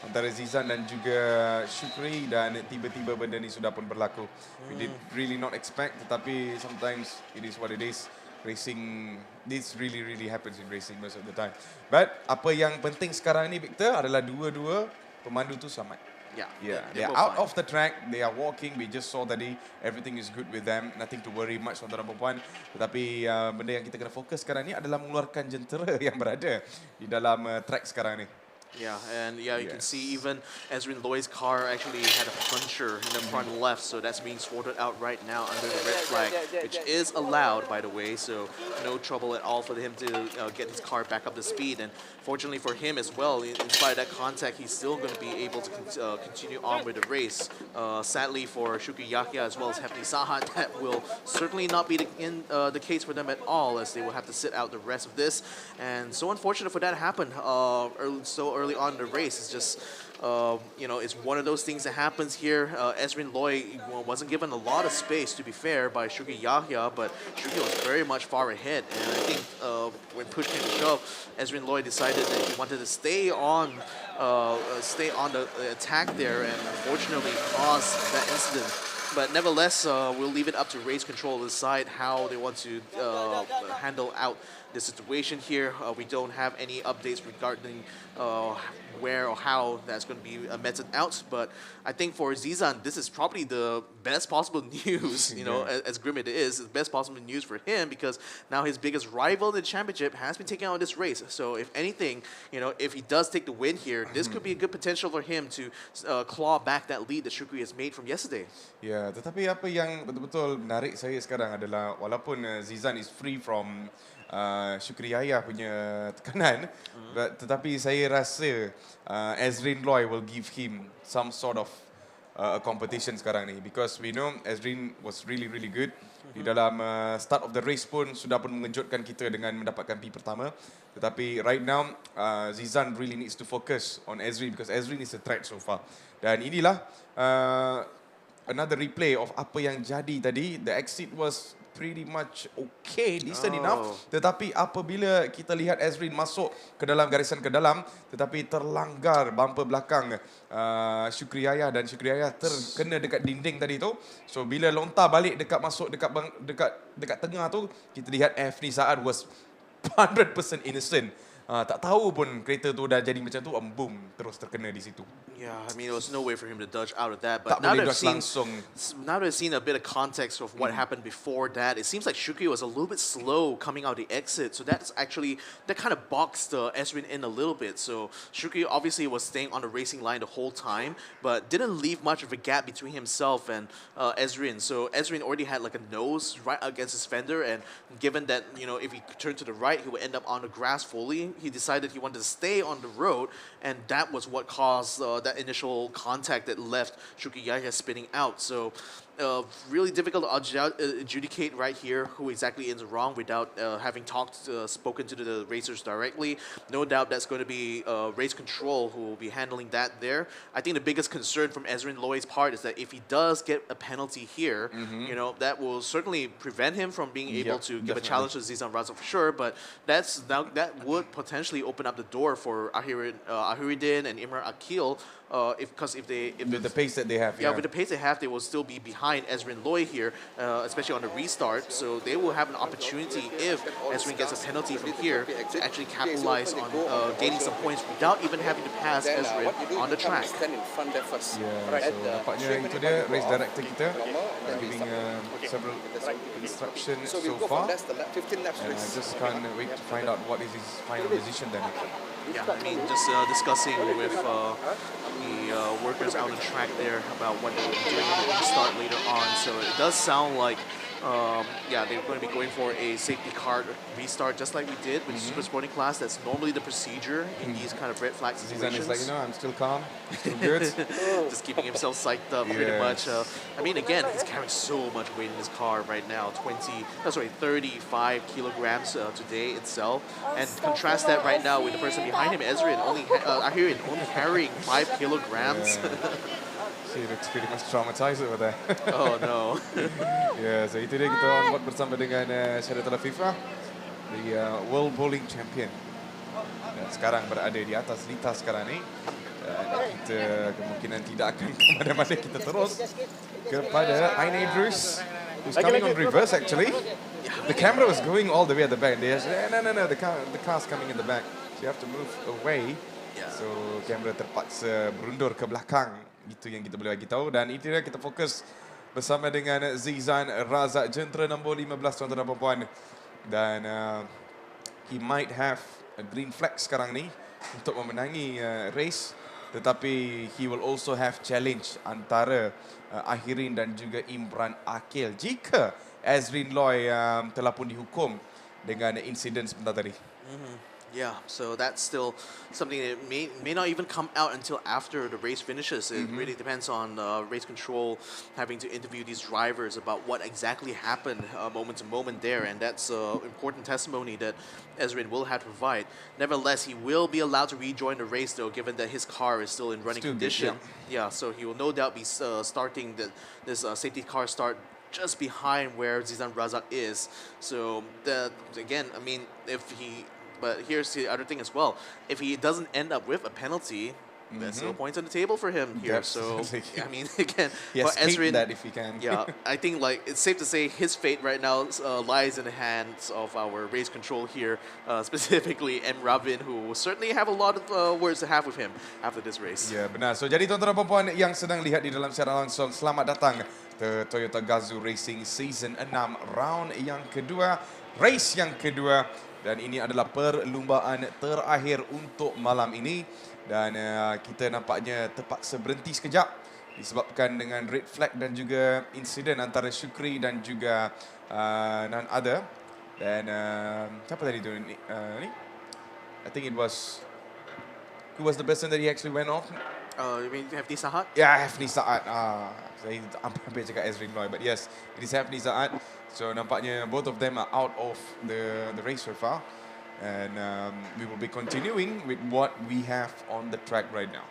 antara Zizan dan juga Shukri dan tiba-tiba benda ni sudah pun berlaku. We did really not expect, tetapi sometimes it is what it is. Racing, this really happens in racing most of the time. But apa yang penting sekarang ni, Victor, adalah dua-dua pemandu tu selamat. Yeah, they are out of the track, they are walking, we just saw tadi, everything is good with them, nothing to worry much tuan-tuan dan puan. Tetapi benda yang kita kena fokus sekarang ni adalah mengeluarkan jentera yang berada di dalam track sekarang ni. Yeah, and you can see even Ezrin Loy's car actually had a puncture in the front left, so that's being sorted out right now under the red flag, which is allowed, by the way, so no trouble at all for him to get his car back up to speed. And fortunately for him as well, in spite of that contact, he's still going to be able to continue on with the race. Sadly for Shukri Yahya as well as Hafni Saad, that will certainly not be the case for them at all, as they will have to sit out the rest of this. And so unfortunate for that to happen early on in the race. It's just, it's one of those things that happens here. Ezrin Loy wasn't given a lot of space, to be fair, by Shukri Yahya, but Shukri was very much far ahead. And I think when push came to shove, Ezrin Loy decided that he wanted to stay on the attack there, and unfortunately caused that incident. But nevertheless, we'll leave it up to race control to decide how they want to handle out the situation here. We don't have any updates regarding where or how that's going to be meted out. But I think for Zizan, this is probably the best possible news, as grim it is, the best possible news for him, because now his biggest rival in the championship has been taking out this race. So if anything, if he does take the win here, this could be a good potential for him to claw back that lead that Shukri has made from yesterday. Ya, tetapi apa yang betul-betul menarik saya sekarang adalah walaupun Zizan is free from Syukriyaya punya tekanan, tetapi saya rasa Ezrin Loy will give him some sort of a competition sekarang ni, because we know Ezrin was really good. Di dalam start of the race pun sudah pun mengejutkan kita dengan mendapatkan P pertama. Tetapi right now Zizan really needs to focus on Ezrin, because Ezrin is a threat so far. Dan inilah another replay of apa yang jadi tadi. The exit was pretty much okay, decent enough. Tetapi apabila kita lihat Ezrin masuk ke dalam garisan ke dalam, tetapi terlanggar bumper belakang Syukriyaya, dan Syukriyaya terkena dekat dinding tadi tu. So bila lontar balik masuk dekat tengah tu, kita lihat Hafni Saad was 100% innocent. Tak tahu pun kereta tu dah jadi macam tu, boom, terus terkena di situ. Yeah, I mean, there was no way for him to dodge out of that. But now that I've seen a bit of context of what happened before that, it seems like Shukri was a little bit slow coming out the exit. So that kind of boxed Ezrin in a little bit. So Shukri obviously was staying on the racing line the whole time, but didn't leave much of a gap between himself and Ezrin. So Ezrin already had like a nose right against his fender, and given that, if he turned to the right, he would end up on the grass fully. He decided he wanted to stay on the road, and that was what caused that initial contact that left Shukri Yahya spinning out. So really difficult to adjudicate right here who exactly is wrong without having spoken to the racers directly. No doubt that's going to be race control who will be handling that there. I think the biggest concern from Ezrin Loy's part is that if he does get a penalty here, you know, that will certainly prevent him from being able to give a challenge to Zizan Razak for sure. But that would potentially open up the door for Ahiruddin and Imran Akil. If with the pace that they have, with the pace they have, they will still be behind Ezrin Loy here, especially on the restart. So they will have an opportunity if Ezrin gets a penalty from here to actually capitalize on gaining some points without even having to pass Ezrin on the track. Yeah, so nampaknya itu dia race director kita giving several instructions so far, and I just can't wait to find out what is his final decision then. Yeah, I mean, just discussing with the workers out on the track there about what they will be doing in the restart later on. So it does sound like, yeah, they're going to be going for a safety car restart just like we did with Super Sporting class. That's normally the procedure in these kind of red flag situations. Zizan is like, you know, I'm still calm, I'm still good. Just keeping himself psyched up pretty much. I mean, again, he's carrying so much weight in his car right now, 35 kilograms today itself. And contrast that right now with the person behind him, Ezrin, only carrying 5 kilograms. He looks pretty much traumatized over there. Oh no. Yeah, so itu dia kita on board bersama dengan Syariah FIFA, the World Bowling Champion. Dan sekarang berada di atas litas sekarang ni. Dan kita kemungkinan tidak akan ke mana-mana, kita terus kepada Ain Idris, who's coming on reverse actually. The camera was going all the way at the back. They said, no, the car's coming in the back. So you have to move away. So kamera terpaksa berundur ke belakang. Itu yang kita boleh bagi tahu. Dan itu dia kita fokus bersama dengan Zizan Razak, jentera nombor 15 tuan-tuan dan puan-puan. Dan he might have a green flag sekarang ni untuk memenangi race. Tetapi he will also have challenge antara Ahirin dan juga Imran Akil jika Ezrin Loy telah pun dihukum dengan insiden sebentar tadi. Yeah, so that's still something that may not even come out until after the race finishes. It really depends on race control having to interview these drivers about what exactly happened moment to moment there, and that's important testimony that Ezrin will have to provide. Nevertheless, he will be allowed to rejoin the race though, given that his car is still in running condition. Yeah, so he will no doubt be starting this safety car start just behind where Zizan Razak is. So again, I mean, but here's the other thing as well. If he doesn't end up with a penalty, there's still points on the table for him here. So, I mean, again, yes, Ezrin, that if he can. Yeah, I think like it's safe to say his fate right now lies in the hands of our race control here, specifically M. Ravin, who will certainly have a lot of words to have with him after this race. Ya, benar. So, jadi tuan-tuan dan puan-puan yang sedang lihat di dalam siaran langsung, selamat datang ke Toyota Gazoo Racing Season 6, round yang kedua, race yang kedua. Dan ini adalah perlumbaan terakhir untuk malam ini. Dan kita nampaknya terpaksa berhenti sekejap disebabkan dengan red flag dan juga insiden antara Shukri dan juga none other. Dan siapa tadi tu ni? I think it was, who was the person that he actually went off? You mean Hafni Saad? Yeah, Hafni Saad. Saya hampir cakap Ezrin Loy, but yes, it is Hafni Saad. So nampaknya both of them are out of the race so far, and we will be continuing with what we have on the track right now.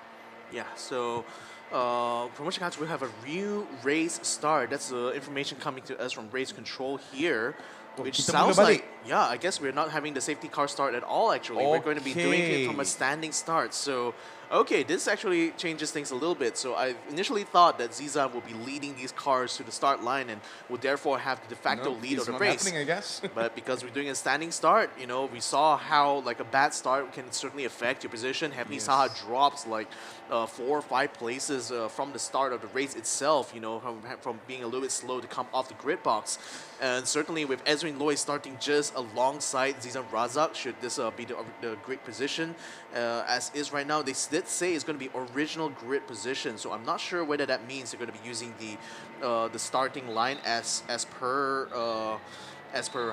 Yeah, so Promotional will have a new race start. That's the information coming to us from race control here, which sounds like, yeah, I guess we're not having the safety car start at all actually. We're going to be doing it from a standing start. So okay, this actually changes things a little bit. So I initially thought that Zizan will be leading these cars to the start line and would therefore have the de facto lead of the race. I guess. But because we're doing a standing start, you know, we saw how like a bad start can certainly affect your position. Hafni Saad drops like 4 or 5 places from the start of the race itself, you know, from being a little bit slow to come off the grid box. And certainly with Ezrin Loy starting just alongside Zizan Razak, should this be the grid position as is right now, they did say it's going to be original grid position. So I'm not sure whether that means they're going to be using the starting line as per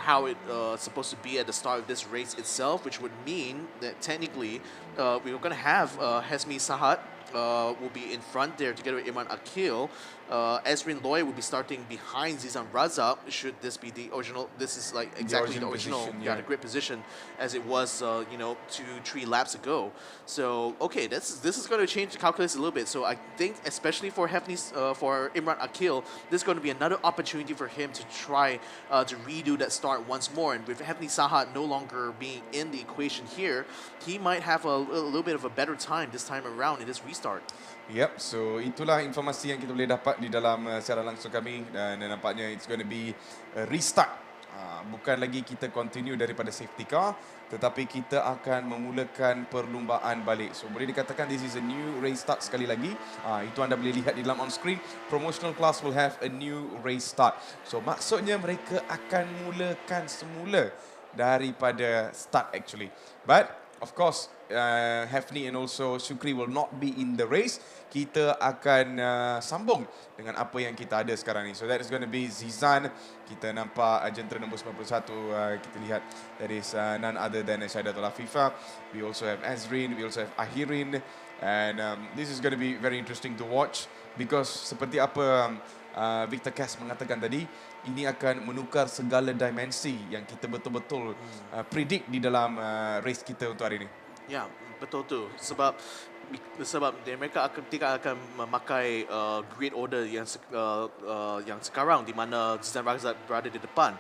how it's supposed to be at the start of this race itself, which would mean that technically we were going to have Hafni Saad will be in front there together with Imran Akil. Ezrin Loy will be starting behind Zizan Raza. Should this be the original? This is like exactly the original, position, the grid position as it was, 2-3 laps ago. So okay, this is going to change the calculus a little bit. So I think, especially for for Imran Akil, this is going to be another opportunity for him to try to redo that start once more. And with Hefni Sahat no longer being in the equation here, he might have a little bit of a better time this time around in this restart. Yep, so itulah informasi yang kita boleh dapat di dalam siaran langsung kami, dan nampaknya it's going to be a restart. Bukan lagi kita continue daripada safety car, tetapi kita akan memulakan perlumbaan balik. So boleh dikatakan this is a new race start sekali lagi. Itu anda boleh lihat di dalam on screen. Promotional class will have a new race start. So maksudnya mereka akan mulakan semula daripada start actually. But of course, Hefni and also Shukri will not be in the race. Kita akan sambung dengan apa yang kita ada sekarang ni. So that is going to be Zizan. Kita nampak jentera nombor 91. Kita lihat that is none other than Syaidatul Afifah. We also have Azrin. We also have Ahirin. And this is going to be very interesting to watch because seperti apa Victor Cass mengatakan tadi, ini akan menukar segala dimensi yang kita betul-betul predict di dalam race kita untuk hari ini. Ya, betul tu. Sebab mereka tidak akan memakai grid order yang sekarang di mana Zizan Raza berada di depan.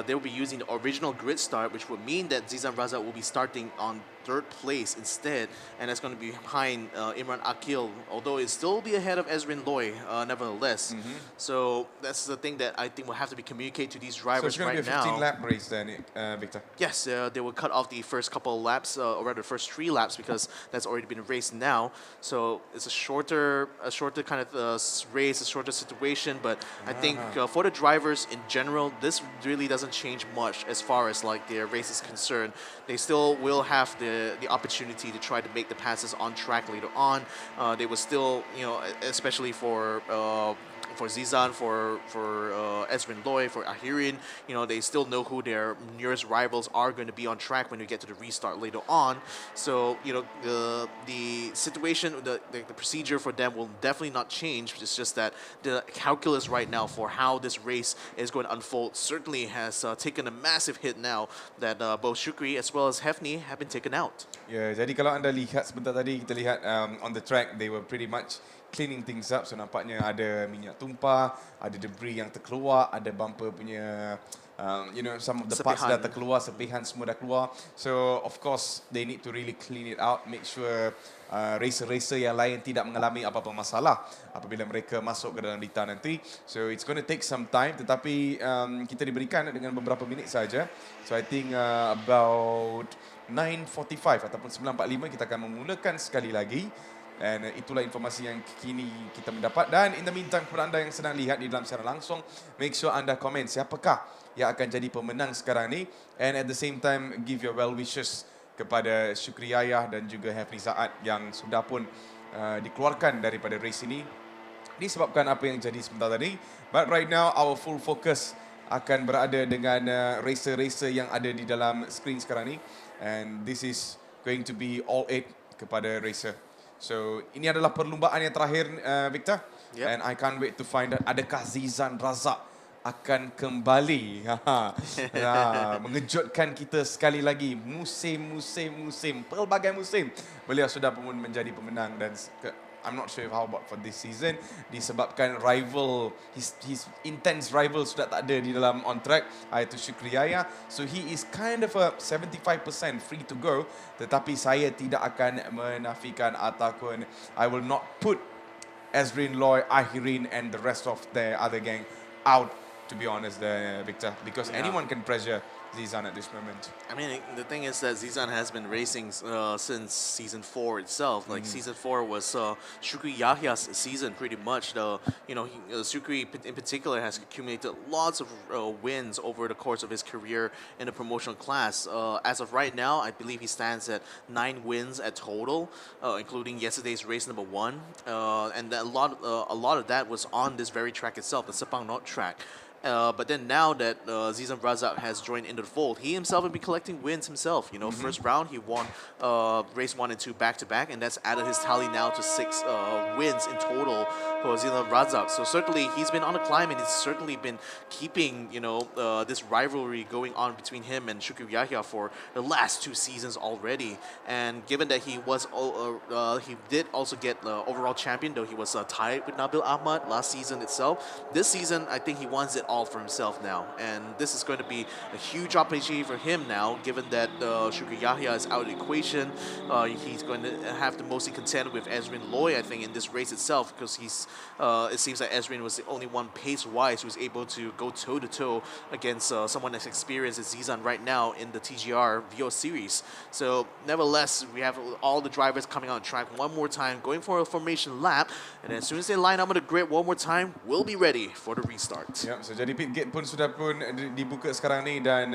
They will be using the original grid start, which would mean that Zizan Raza will be starting on 3rd place instead, and that's going to be behind Imran Akil, although it still be ahead of Ezrin Loy nevertheless. So that's the thing that I think will have to be communicated to these drivers right now. So it's going to be a 15-lap race then, Victor? Yes, they will cut off the first couple of laps, or rather the first 3 laps, because that's already been raced now. So it's a shorter kind of race, a shorter situation, but I think for the drivers in general, this really doesn't change much as far as like their race is concerned. They still will have the opportunity to try to make the passes on track later on. They will still, especially for Zizan, for Ezrin Loy, for Ahirin, they still know who their nearest rivals are going to be on track when we get to the restart later on. So, the situation, the procedure for them will definitely not change. It's just that the calculus right now for how this race is going to unfold certainly has taken a massive hit now that both Shukri as well as Hefni have been taken out. Ya, jadi kalau anda lihat sebentar tadi, kita lihat on the track, they were pretty much cleaning things up. So nampaknya ada minyak tumpah, ada debris yang terkeluar, ada bumper punya some of the parts dah terkeluar, sepihan semua dah keluar. So of course they need to really clean it out, make sure racer-racer yang lain tidak mengalami apa-apa masalah apabila mereka masuk ke dalam dita nanti. So it's going to take some time, tetapi kita diberikan dengan beberapa minit saja. So I think about 9:45 ataupun 9:45 kita akan memulakan sekali lagi. Dan itulah informasi yang kini kita mendapat. Dan in the meantime, kepada anda yang sedang lihat di dalam siaran langsung, make sure anda komen siapakah yang akan jadi pemenang sekarang ni. And at the same time, give your well wishes kepada Shukri Yayah dan juga Hefni Saad yang sudah pun dikeluarkan daripada race ini disebabkan apa yang jadi sebentar tadi. But right now, our full focus akan berada dengan racer-racer yang ada di dalam screen sekarang ni. And this is going to be all 8 kepada racer. So ini adalah perlumbaan yang terakhir, Victor. And I can't wait to find out adakah Zizan Raza akan kembali mengejutkan kita sekali lagi. Musim, pelbagai musim beliau sudah pun menjadi pemenang. Dan I'm not sure how about for this season disebabkan rival, his intense rival sudah tak ada di dalam on track, iaitu Shukri Yayah. So he is kind of a 75% free to go, tetapi saya tidak akan menafikan ataupun I will not put Ezrin Loy, Ahirin and the rest of the other gang out, to be honest, Victor, because anyone can pressure Zizan at this moment. I mean, the thing is that Zizan has been racing since season 4 itself. Like season 4 was Shukri Yahya's season, pretty much. Shukri in particular has accumulated lots of wins over the course of his career in the promotional class. As of right now, I believe he stands at 9 wins at total, including yesterday's race number 1, and a lot of that was on this very track itself, the Sepang Not track. But then now that Zizan Razak has joined into the fold, he himself will be collecting wins himself. You know, first round he won race 1 and 2 back-to-back, and that's added his tally now to 6 wins in total for Zizan Razak. So certainly he's been on a climb, and he's certainly been keeping, you know, this rivalry going on between him and Shukri Yahya for the last 2 seasons already. And given that he was, he did also get overall champion, though he was tied with Nabil Ahmad last season itself. This season, I think he wants it all for himself now, and this is going to be a huge opportunity for him now, given that Shukri Yahya is out of the equation. He's going to have to mostly contend with Ezrin Loy, I think, in this race itself, because he's it seems like Ezrin was the only one pace-wise who was able to go toe-to-toe against someone as experienced as Zizan right now in the TGR Vios series. So nevertheless, we have all the drivers coming on track one more time, going for a formation lap, and as soon as they line up on the grid one more time, we'll be ready for the restart. Yep, so jadi pit gate pun sudah pun dibuka sekarang ni, dan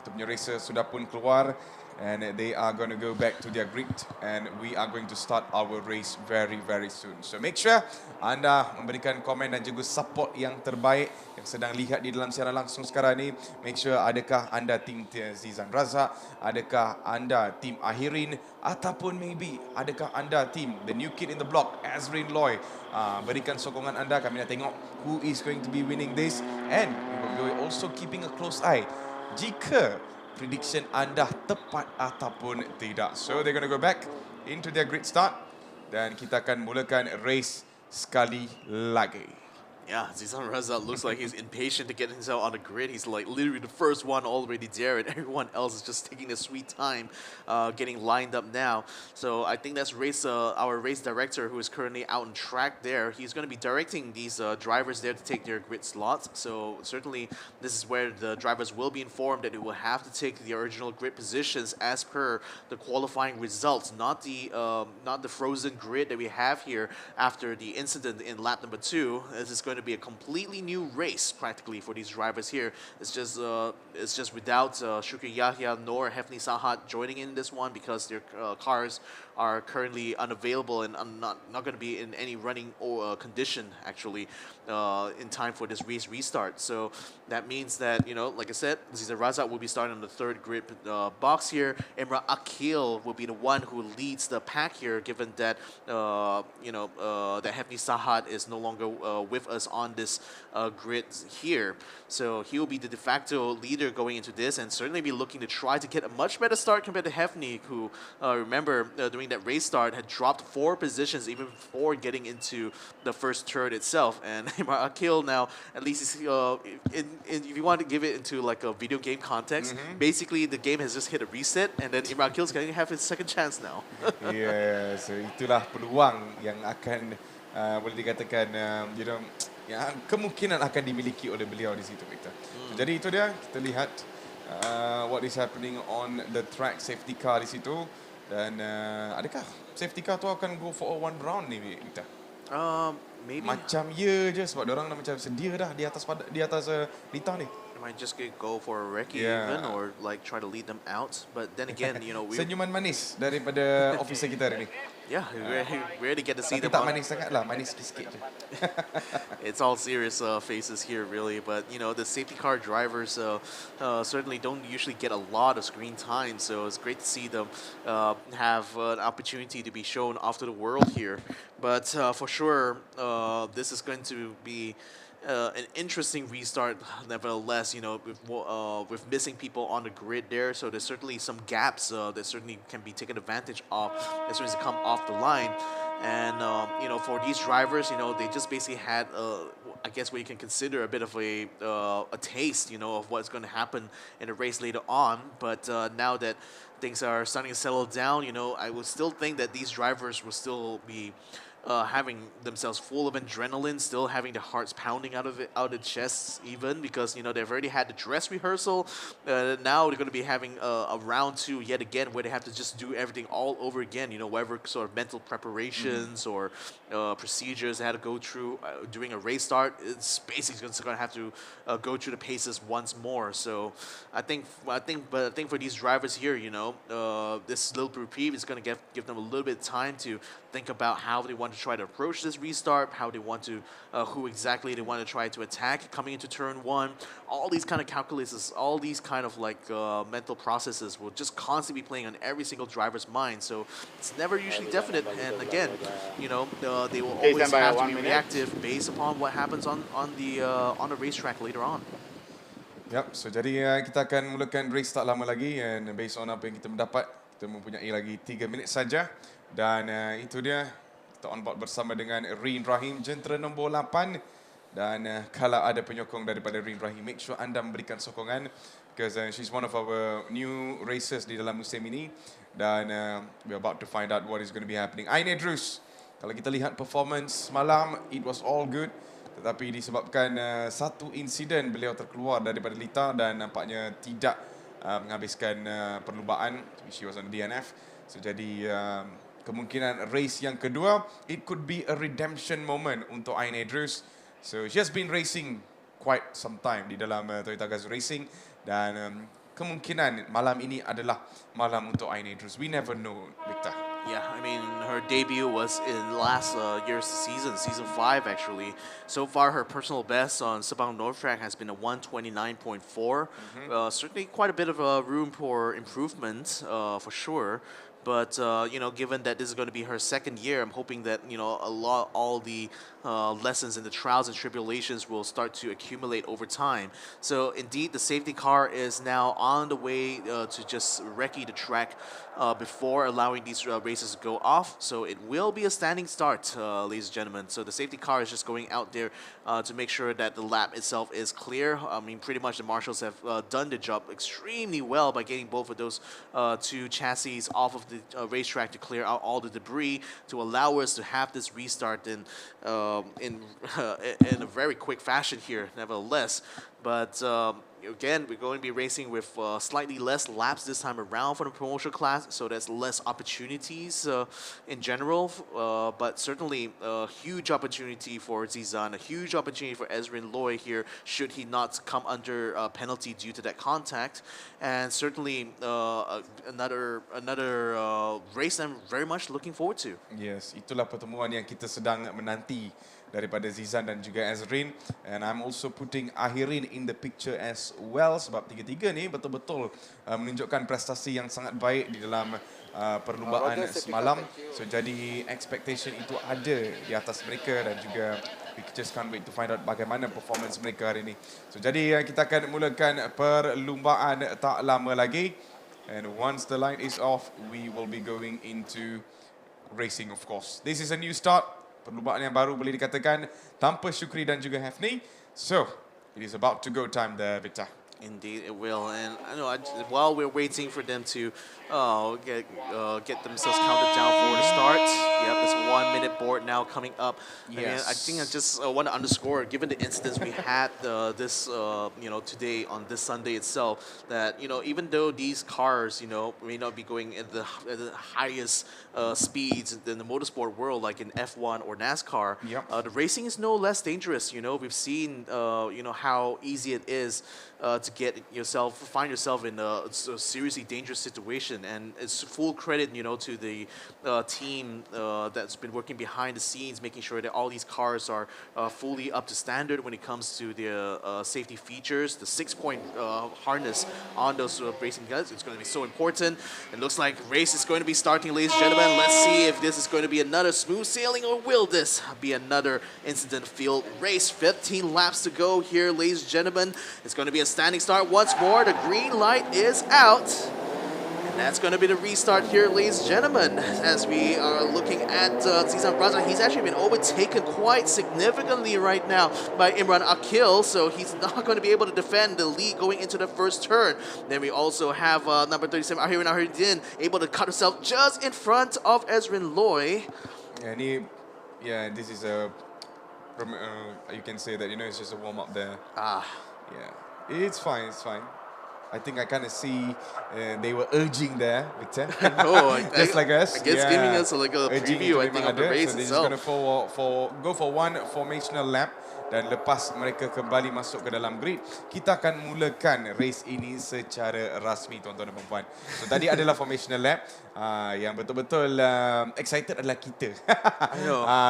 kita punya racer sudah pun keluar, and they are going to go back to their grid, and we are going to start our race very soon. So make sure anda memberikan komen dan juga support yang terbaik yang sedang lihat di dalam siaran langsung sekarang ni. Make sure adakah anda tim Zizan Razak, adakah anda tim Ahirin, ataupun maybe adakah anda tim the new kid in the block, Ezrin Loy. Berikan sokongan anda, kami nak tengok who is going to be winning this, and we will also keeping a close eye jika prediction anda tepat ataupun tidak. So they're going to go back into their grid start, dan kita akan mulakan race sekali lagi. Yeah, Zizan Razak looks like he's impatient to get himself on the grid. He's like literally the first one already there, and everyone else is just taking their sweet time getting lined up now. So I think that's our race director, who is currently out on track there. He's going to be directing these drivers there to take their grid slots. So certainly this is where the drivers will be informed that they will have to take the original grid positions as per the qualifying results, not the frozen grid that we have here after the incident in lap number 2. This is going to be a completely new race practically for these drivers here. It's just without Shukri Yahya nor Hefni Sahat joining in this one, because their cars are currently unavailable and not going to be in any running condition actually in time for this race restart. So that means that, you know, like I said, Zizan Razak will be starting on the 3rd grid box here. Imran Akil will be the one who leads the pack here, given that that Hefni Sahat is no longer with us on this grid here. So he will be the de facto leader going into this, and certainly be looking to try to get a much better start compared to Hefni, who remember during that race start had dropped 4 positions even before getting into the first turn itself. And Imran Akil now, at least if you want to give it into like a video game context, basically the game has just hit a reset, and then Imran Akil is going to have his second chance now. Yeah, so itulah peluang yang akan boleh dikatakan yang kemungkinan akan dimiliki oleh beliau di situ, Victor. So, jadi itu dia, kita lihat what is happening on the track, safety car di situ, dan adakah safety car tu akan go for a one round ni, Victor? Maybe. Macam je sebab diorang dah macam sedia dah di atas lita ni. Might just go for a recce even, or like try to lead them out. But then again, you know, senyuman manis daripada officer kita hari ni. Yeah, we really get to see them. Tak manis sangat lah, manis sikit je. It's all serious faces here, really. But you know, the safety car drivers certainly don't usually get a lot of screen time, so it's great to see them have an opportunity to be shown off to the world here. But for sure, this is going to be an interesting restart, nevertheless, you know, with missing people on the grid there. So there's certainly some gaps that certainly can be taken advantage of as soon as they come off the line. And, you know, for these drivers, you know, they just basically had, I guess what you can consider a bit of a taste, you know, of what's going to happen in the race later on. But now that things are starting to settle down, you know, I would still think that these drivers will still be having themselves full of adrenaline, still having their hearts pounding out of their chests even, because, you know, they've already had the dress rehearsal. Now they're going to be having a round 2 yet again, where they have to just do everything all over again, you know, whatever sort of mental preparations or procedures they had to go through during a race start. It's basically going to have to go through the paces once more. So I think for these drivers here, you know, this little reprieve is going to give them a little bit of time to think about how they want want to try to approach this restart, how they want to, who exactly they want to try to attack coming into turn 1. All these kind of calculuses, all these kind of like mental processes will just constantly be playing on every single driver's mind. So it's never usually definite. And again, you know, they will always have to be reactive based upon what happens on the racetrack later on. Yep, so jadi kita akan mulakan race tak lama lagi and based on apa yang kita mendapat, kita mempunyai lagi 3 minit saja dan itu dia kita on board bersama dengan Rin Rahim jentera nombor 8 dan kalau ada penyokong daripada Rin Rahim, make sure anda memberikan sokongan because she's one of our new racers di dalam musim ini dan we're about to find out what is going to be happening. Aine Drus, kalau kita lihat performance malam, it was all good. Tetapi disebabkan satu insiden beliau terkeluar daripada lita dan nampaknya tidak menghabiskan perlumbaan. She was on DNF. So jadi kemungkinan race yang kedua, it could be a redemption moment untuk Aine Drus. So she has been racing quite some time di dalam Toyota Gazoo Racing dan kemungkinan malam ini adalah malam untuk Aine Drus. We never know, Victor. Yeah, I mean, her debut was in last year's season 5 actually. So far, her personal best on Sabang North Track has been a 129.4. Certainly quite a bit of room for improvement, for sure. But you know, given that this is going to be her second year, I'm hoping that all the lessons and the trials and tribulations will start to accumulate over time. So indeed, the safety car is now on the way to just recce the track before allowing these races to go off. So it will be a standing start, ladies and gentlemen. So the safety car is just going out there to make sure that the lap itself is clear. I mean, pretty much the marshals have done the job extremely well by getting both of those two chassis off of the racetrack to clear out all the debris to allow us to have this restart in a very quick fashion here, nevertheless. But again, we're going to be racing with slightly less laps this time around for the promotional class, so there's less opportunities in general. But certainly a huge opportunity for Zizan, a huge opportunity for Ezrin Loy here, should he not come under penalty due to that contact. And certainly another race I'm very much looking forward to. Yes, itulah pertemuan yang kita sedang menanti daripada Zizan dan juga Ezrin, and I'm also putting Ahirin in the picture as well sebab tiga-tiga ni betul-betul menunjukkan prestasi yang sangat baik di dalam perlumbaan semalam. So jadi expectation itu ada di atas mereka dan juga we just can't wait to find out bagaimana performance mereka hari ini. So jadi kita akan mulakan perlumbaan tak lama lagi, and once the line is off, we will be going into racing, of course. This is a new start. Perlumbaan yang baru boleh dikatakan tanpa Syukri dan juga Hafni. So, it is about to go time there, Victor. Indeed, it will. And I know while we're waiting for them to get themselves counted down for the start, yep, this 1 minute board now coming up. Yes. I think I just want to underscore, given the incidents we had this today on this Sunday itself, that even though these cars may not be going at the highest speeds in the motorsport world, like in F1 or NASCAR, the racing is no less dangerous. We've seen how easy it is to find yourself in a seriously dangerous situation, and it's full credit, to the team that's been working behind the scenes, making sure that all these cars are fully up to standard when it comes to the safety features. The 6-point harness on those racing guns, it's going to be so important. It looks like race is going to be starting, ladies and gentlemen. Let's see if this is going to be another smooth sailing, or will this be another incident-filled race. 15 laps to go here, ladies and gentlemen. It's going to be a standing start once more. The green light is out. And that's going to be the restart here, ladies and gentlemen. As we are looking at Zizan Braza, he's actually been overtaken quite significantly right now by Imran Akil, so he's not going to be able to defend the lead going into the first turn. Then we also have number 37, Ahirin Ahiruddin, able to cut himself just in front of Ezrin Loy. This is a, you can say that, it's just a warm-up there. Ah. Yeah, it's fine, it's fine. I think I kind of see they were urging there, Victor. No, just like us. I guess giving us like a preview, I think, of the race so they're itself. just going to go for one formational lap. Dan lepas mereka kembali masuk ke dalam grid, kita akan mulakan race ini secara rasmi, tuan-tuan dan puan-puan. So tadi adalah formational lap. Yang betul-betul excited adalah kita.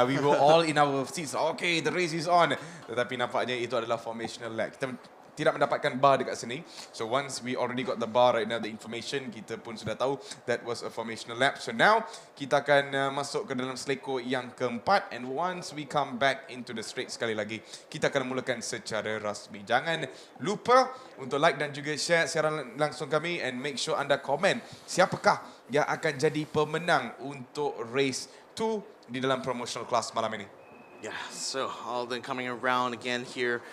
We were all in our seats. Okay, the race is on. Tetapi nampaknya itu adalah formational lap. Kita tidak mendapatkan bar dekat sini. So once we already got the bar right now, the information, kita pun sudah tahu that was a formational lap. So now kita akan masuk ke dalam seleko yang keempat, and once we come back into the straight sekali lagi, kita akan mulakan secara rasmi. Jangan lupa untuk like dan juga share siaran langsung kami, and make sure anda komen siapakah yang akan jadi pemenang untuk race 2 di dalam promotional class malam ini. Yeah, so all then coming around again here.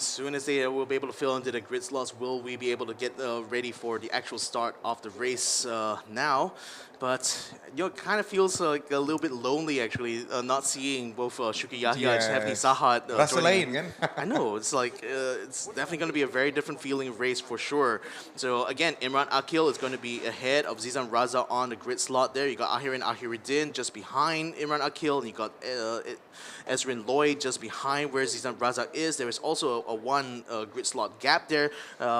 As soon as they will be able to fill into the grid slots, will we be able to get ready for the actual start of the race now? But it kind of feels like a little bit lonely, actually, not seeing both Shuki Yahya and Hefni Sahat. I know, it's like, it's definitely going to be a very different feeling race for sure. So again, Imran Akil is going to be ahead of Zizan Raza on the grid slot there. You got Ahirin Ahiruddin just behind Imran Akil, and you got Ezrin Lloyd just behind where Zizan Raza is. There is also a one grid slot gap there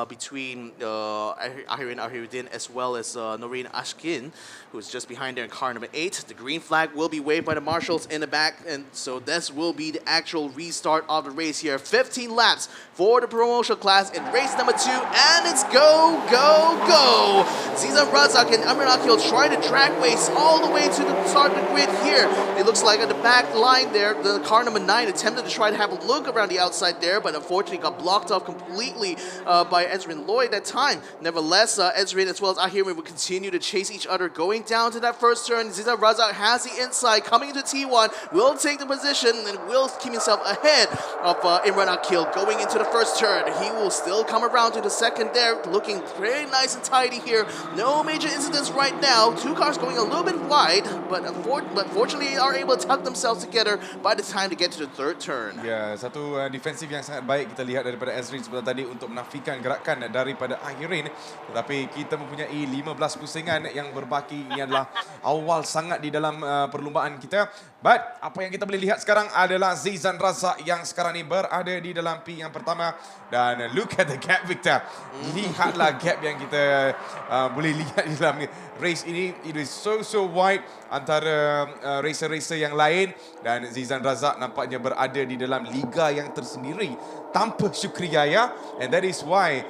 between Ahirin Ahiruddin as well as Noreen Ashkin, who's just behind there in car number 8. The green flag will be waved by the marshals in the back, and so this will be the actual restart of the race here. 15 laps for the promotional class in race number 2, and it's go, go, go! Zizan Razak and Amir Akil trying to drag race all the way to the start of the grid here. It looks like at the back line there, the car number 9 attempted to try to have a look around the outside there, but unfortunately got blocked off completely by Ezrin Lloyd that time. Nevertheless, Ezrin as well as Ahirin will continue to chase each other going down to that first turn. Zizan Razak has the inside coming into T1, will take the position and will keep himself ahead of Imran Akil going into the first turn. He will still come around to the second there, looking very nice and tidy here. No major incidents right now. Two cars going a little bit wide, but fortunately are able to tuck themselves together by the time to get to the third turn. Ya, satu defensif yang sangat baik kita lihat daripada Ezrin sebentar tadi untuk menafikan gerakan daripada Ahirin. Tetapi kita mempunyai 15 pusingan yang berbaki. Ini adalah awal sangat di dalam perlumbaan kita. But apa yang kita boleh lihat sekarang adalah Zizan Raza yang sekarang ni berada di dalam P yang pertama. Dan look at the gap, Victor. Lihatlah gap yang kita boleh lihat di dalam race ini. It is so wide antara racer-racer yang lain. Dan Zizan Raza nampaknya berada di dalam liga yang tersendiri tanpa Syukri Yahya. And that is why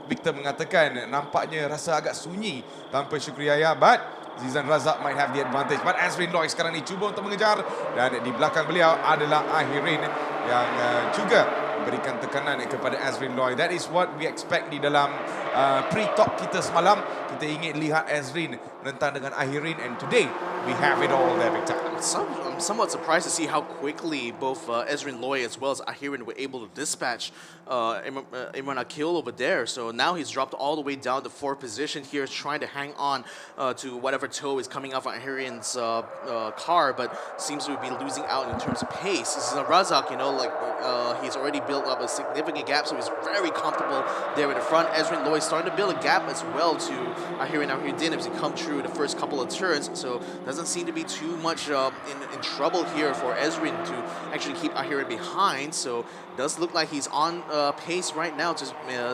Victor mengatakan nampaknya rasa agak sunyi tanpa Syukri Yahya. But Zizan Razak might have the advantage. But Ezrin Lloyd sekarang ni cuba untuk mengejar. Dan di belakang beliau adalah Ahirin yang juga berikan tekanan kepada Ezrin Lloyd. That is what we expect di dalam pre-talk kita semalam. Kita ingin lihat Ezrin menentang dengan Ahirin. And today, we have it all there, Victor. I'm somewhat surprised to see how quickly both Ezrin Lloyd as well as Ahirin were able to dispatch Imran Akil over there. So now he's dropped all the way down to 4th position here, trying to hang on to whatever tow is coming off Ahirin's car, but seems to be losing out in terms of pace. This is Razak, you know, like he's already built up a significant gap, so he's very comfortable there in the front. Ezrin Lloyd starting to build a gap as well to Ahirin Ahiruddin as he come through the first couple of turns, so doesn't seem to be too much in trouble here for Ezrin to actually keep Ahirin behind. So does look like he's on pace right now to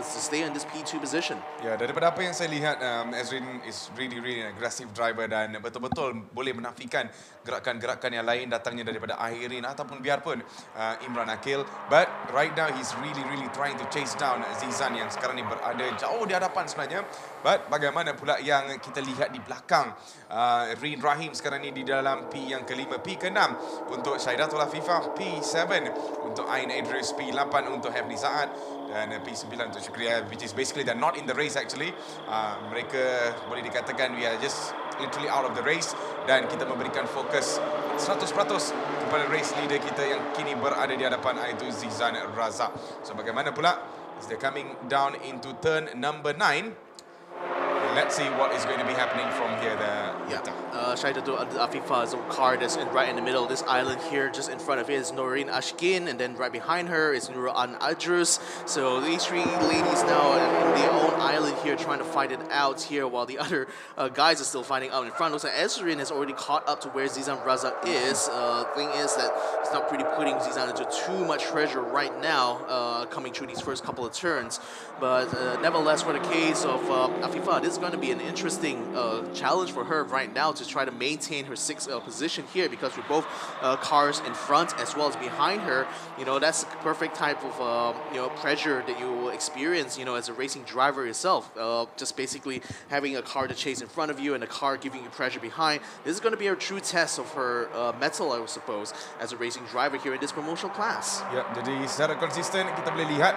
stay in this P2 position. Ya, daripada apa yang saya lihat, Ezrin is really an aggressive driver dan betul-betul boleh menafikan gerakan-gerakan yang lain datangnya daripada Ahirin ataupun biarpun Imran Akil. But right now he's really trying to chase down Zizan yang sekarang ni berada jauh di hadapan sebenarnya. But bagaimana pula yang kita lihat di belakang Rin Rahim sekarang ni di dalam P yang kelima, P ke-6 untuk Syaidatul Afifah, P7 untuk Ain Idris, P8 untuk Hefni Saad dan P9 untuk Syukriya, which is basically they're not in the race actually. Mereka boleh dikatakan we are just literally out of the race dan kita memberikan fokus 100% kepada race leader kita yang kini berada di hadapan, iaitu Zizan Raza. So bagaimana pula as they're coming down into turn number 9. Let's see what is going to be happening from here. Shaidatul Afifa is a car that's right in the middle of this island here. Just in front of it is Noreen Ashkin, and then right behind her is Nurul Adrus. So these three ladies now in their own island here trying to fight it out here, while the other guys are still fighting out in front. Looks like Ezrin has already caught up to where Zizan Razak is. Thing is that it's not really putting Zizan into too much pressure right now, coming through these first couple of turns. But nevertheless, for the case of Afifa, this is going to be an interesting challenge for her right now to try to maintain her sixth position here, because with both cars in front as well as behind her, that's the perfect type of pressure that you will experience, as a racing driver yourself. Just basically having a car to chase in front of you and a car giving you pressure behind. This is going to be a true test of her mettle, I suppose, as a racing driver here in this promotional class. Ya, jadi secara konsisten kita boleh lihat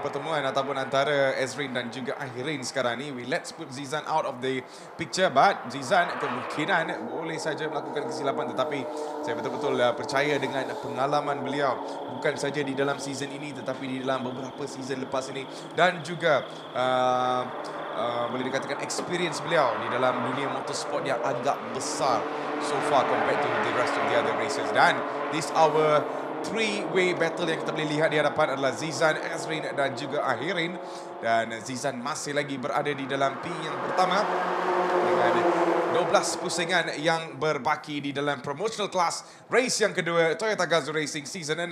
pertemuan ataupun antara Ezrin dan juga Ahirin sekarang ni. Let's put Zizan out of the picture, but Zizan kemungkinan boleh saja melakukan kesilapan, tetapi saya betul-betul percaya dengan pengalaman beliau, bukan saja di dalam season ini tetapi di dalam beberapa season lepas ini, dan juga boleh dikatakan experience beliau di dalam dunia motorsport yang agak besar so far compared to the rest of the other racers. Dan this our three-way battle yang kita boleh lihat di hadapan adalah Zizan, Ezrin dan juga Ahirin. Dan Zizan masih lagi berada di dalam P yang pertama dengan 12 pusingan yang berbaki di dalam promotional class race yang kedua Toyota Gazoo Racing season 6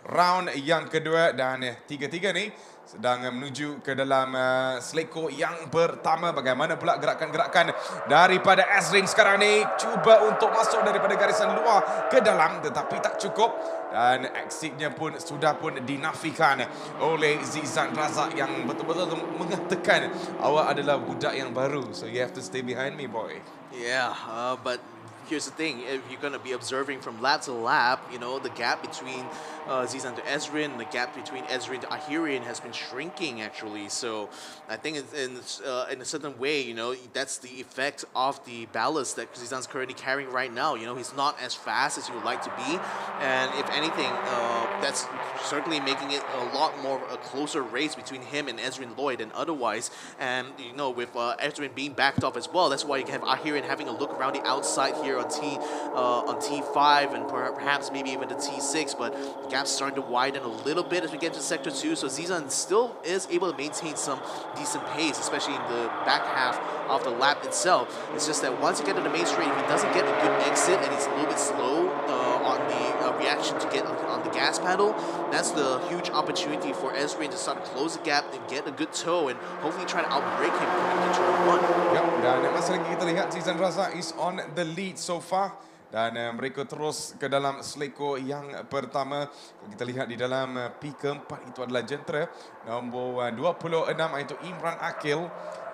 round yang kedua, dan tiga-tiga ni sedang menuju ke dalam seleko yang pertama. Bagaimana pula gerakan-gerakan daripada Ezrin sekarang ni, cuba untuk masuk daripada garisan luar ke dalam tetapi tak cukup, dan exitnya pun sudah pun dinafikan oleh Zizan Razak yang betul-betul mengatakan awak adalah budak yang baru, so you have to stay behind me, boy. Yeah, but here's the thing, if you're going to be observing from lap to lap, the gap between Zizan to Ezrin, the gap between Ezrin to Ahirin has been shrinking actually. So I think it's in a certain way, that's the effect of the ballast that Zizan's currently carrying right now. He's not as fast as he would like to be, and if anything, that's certainly making it a lot more a closer race between him and Ezrin Lloyd than otherwise. And with Ezrin being backed off as well, that's why you can have Ahirin having a look around the outside here on T5 and perhaps maybe even the T6, but the gap's starting to widen a little bit as we get to Sector 2, so Zizan still is able to maintain some decent pace, especially in the back half of the lap itself. It's just that once you get to the main straight, if he doesn't get a good exit and he's a little bit slow on the reaction to get on the gas pedal, that's the huge opportunity for Ezrin to start to close the gap and get a good toe and hopefully try to outbrake him coming to turn 1. Yep, dan masih lagi kita lihat Zizan Razak is on the lead so far. Dan mereka terus ke dalam seleko yang pertama. Kita lihat di dalam P keempat itu adalah jentera nombor 26 iaitu Imran Akil.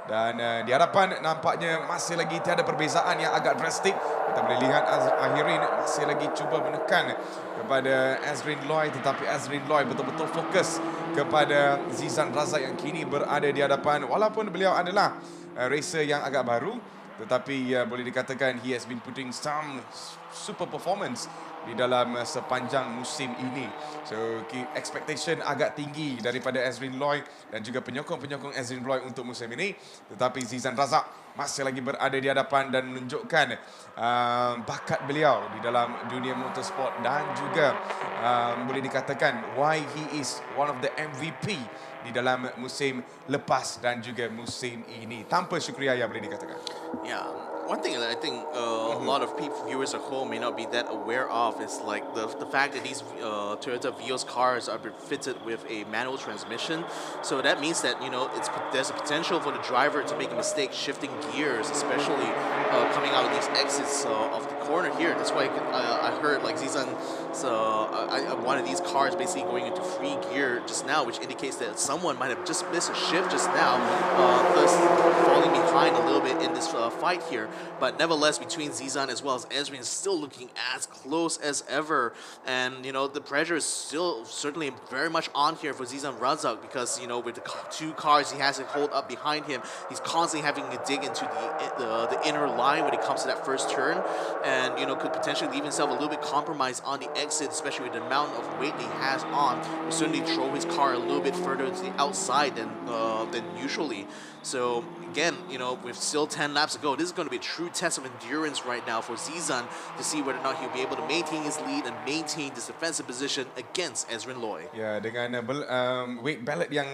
Dan di hadapan nampaknya masih lagi tiada perbezaan yang agak drastik. Kita boleh lihat Ahirin masih lagi cuba menekan kepada Ezrin Lloyd, tetapi Ezrin Lloyd betul-betul fokus kepada Zizan Razak yang kini berada di hadapan. Walaupun beliau adalah racer yang agak baru, tetapi boleh dikatakan he has been putting some super performance di dalam sepanjang musim ini. So expectation agak tinggi daripada Ezrin Lloyd dan juga penyokong-penyokong Ezrin Lloyd untuk musim ini. Tetapi Zizan Razak masih lagi berada di hadapan dan menunjukkan bakat beliau di dalam dunia motorsport, dan juga boleh dikatakan why he is one of the MVP di dalam musim lepas dan juga musim ini. Tanpa syukriah yang boleh dikatakan. Yeah. One thing that I think a lot of viewers at home may not be that aware of is like the fact that these Toyota Vios cars are fitted with a manual transmission. So that means that there's a potential for the driver to make a mistake shifting gears, especially coming out of these exits of the corner here. That's why I heard like Zizan, one of these cars basically going into free gear just now, which indicates that someone might have just missed a shift just now, thus falling behind a little bit in this fight here. But nevertheless, between Zizan as well as Ezrin, still looking as close as ever. And, the pressure is still certainly very much on here for Zizan Razak because, with the two cars he has to hold up behind him, he's constantly having to dig into the inner line when it comes to that first turn. And, could potentially leave himself a little bit compromised on the exit, especially with the amount of weight he has on. Will certainly throw his car a little bit further to the outside than usually. So again, you know, with still 10 laps to go, this is going to be a true test of endurance right now for Zizan to see whether or not he'll be able to maintain his lead and maintain this defensive position against Ezrin Loy. Ya, dengan weight ballot yang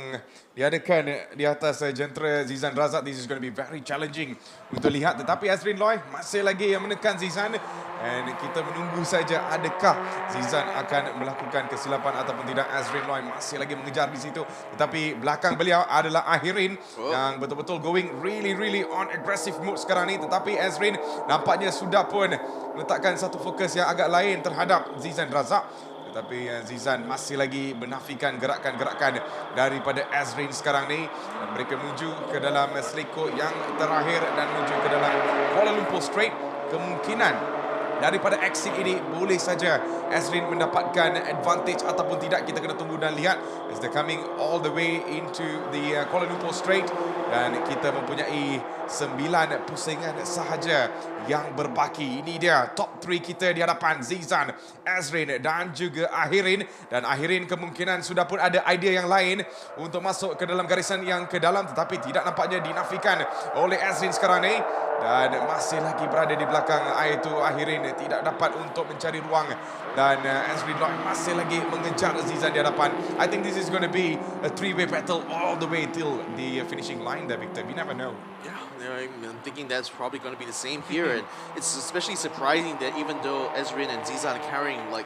diadakan di atas jentera Zizan Razak, this is going to be very challenging untuk lihat. Tetapi Ezrin Loy masih lagi yang menekan Zizan, dan kita menunggu saja adakah Zizan akan melakukan kesilapan ataupun tidak. Ezrin Loy masih lagi mengejar di situ, tetapi belakang beliau adalah Ahirin yang betul-betul going really on aggressive mode sekarang ni. Tetapi Ezrin nampaknya sudah pun meletakkan satu fokus yang agak lain terhadap Zizan Razak. Tetapi Zizan masih lagi menafikan gerakan-gerakan daripada Ezrin sekarang ni, dan mereka menuju ke dalam seleko yang terakhir dan menuju ke dalam Kuala Lumpur Straight. Kemungkinan daripada exit ini boleh saja Ezrin mendapatkan advantage ataupun tidak, kita kena tunggu dan lihat as they're coming all the way into the Kuala Lumpur Straight. Dan kita mempunyai 9 pusingan sahaja yang berbaki. Ini dia top 3 kita di hadapan Zizan, Ezrin dan juga Ahirin. Dan Ahirin kemungkinan sudah pun ada idea yang lain untuk masuk ke dalam garisan yang ke dalam, tetapi tidak nampaknya dinafikan oleh Ezrin sekarang ni. Dan masih lagi berada di belakang, iaitu Ahirin tidak dapat untuk mencari ruang, dan Ezrin Loy masih lagi mengejar Zizan di hadapan. I think this is going to be a 3-way battle all the way till the finishing line there, Victor. We never know. Yeah, I'm thinking that's probably going to be the same here, and it's especially surprising that even though Ezrin and Zizan are carrying like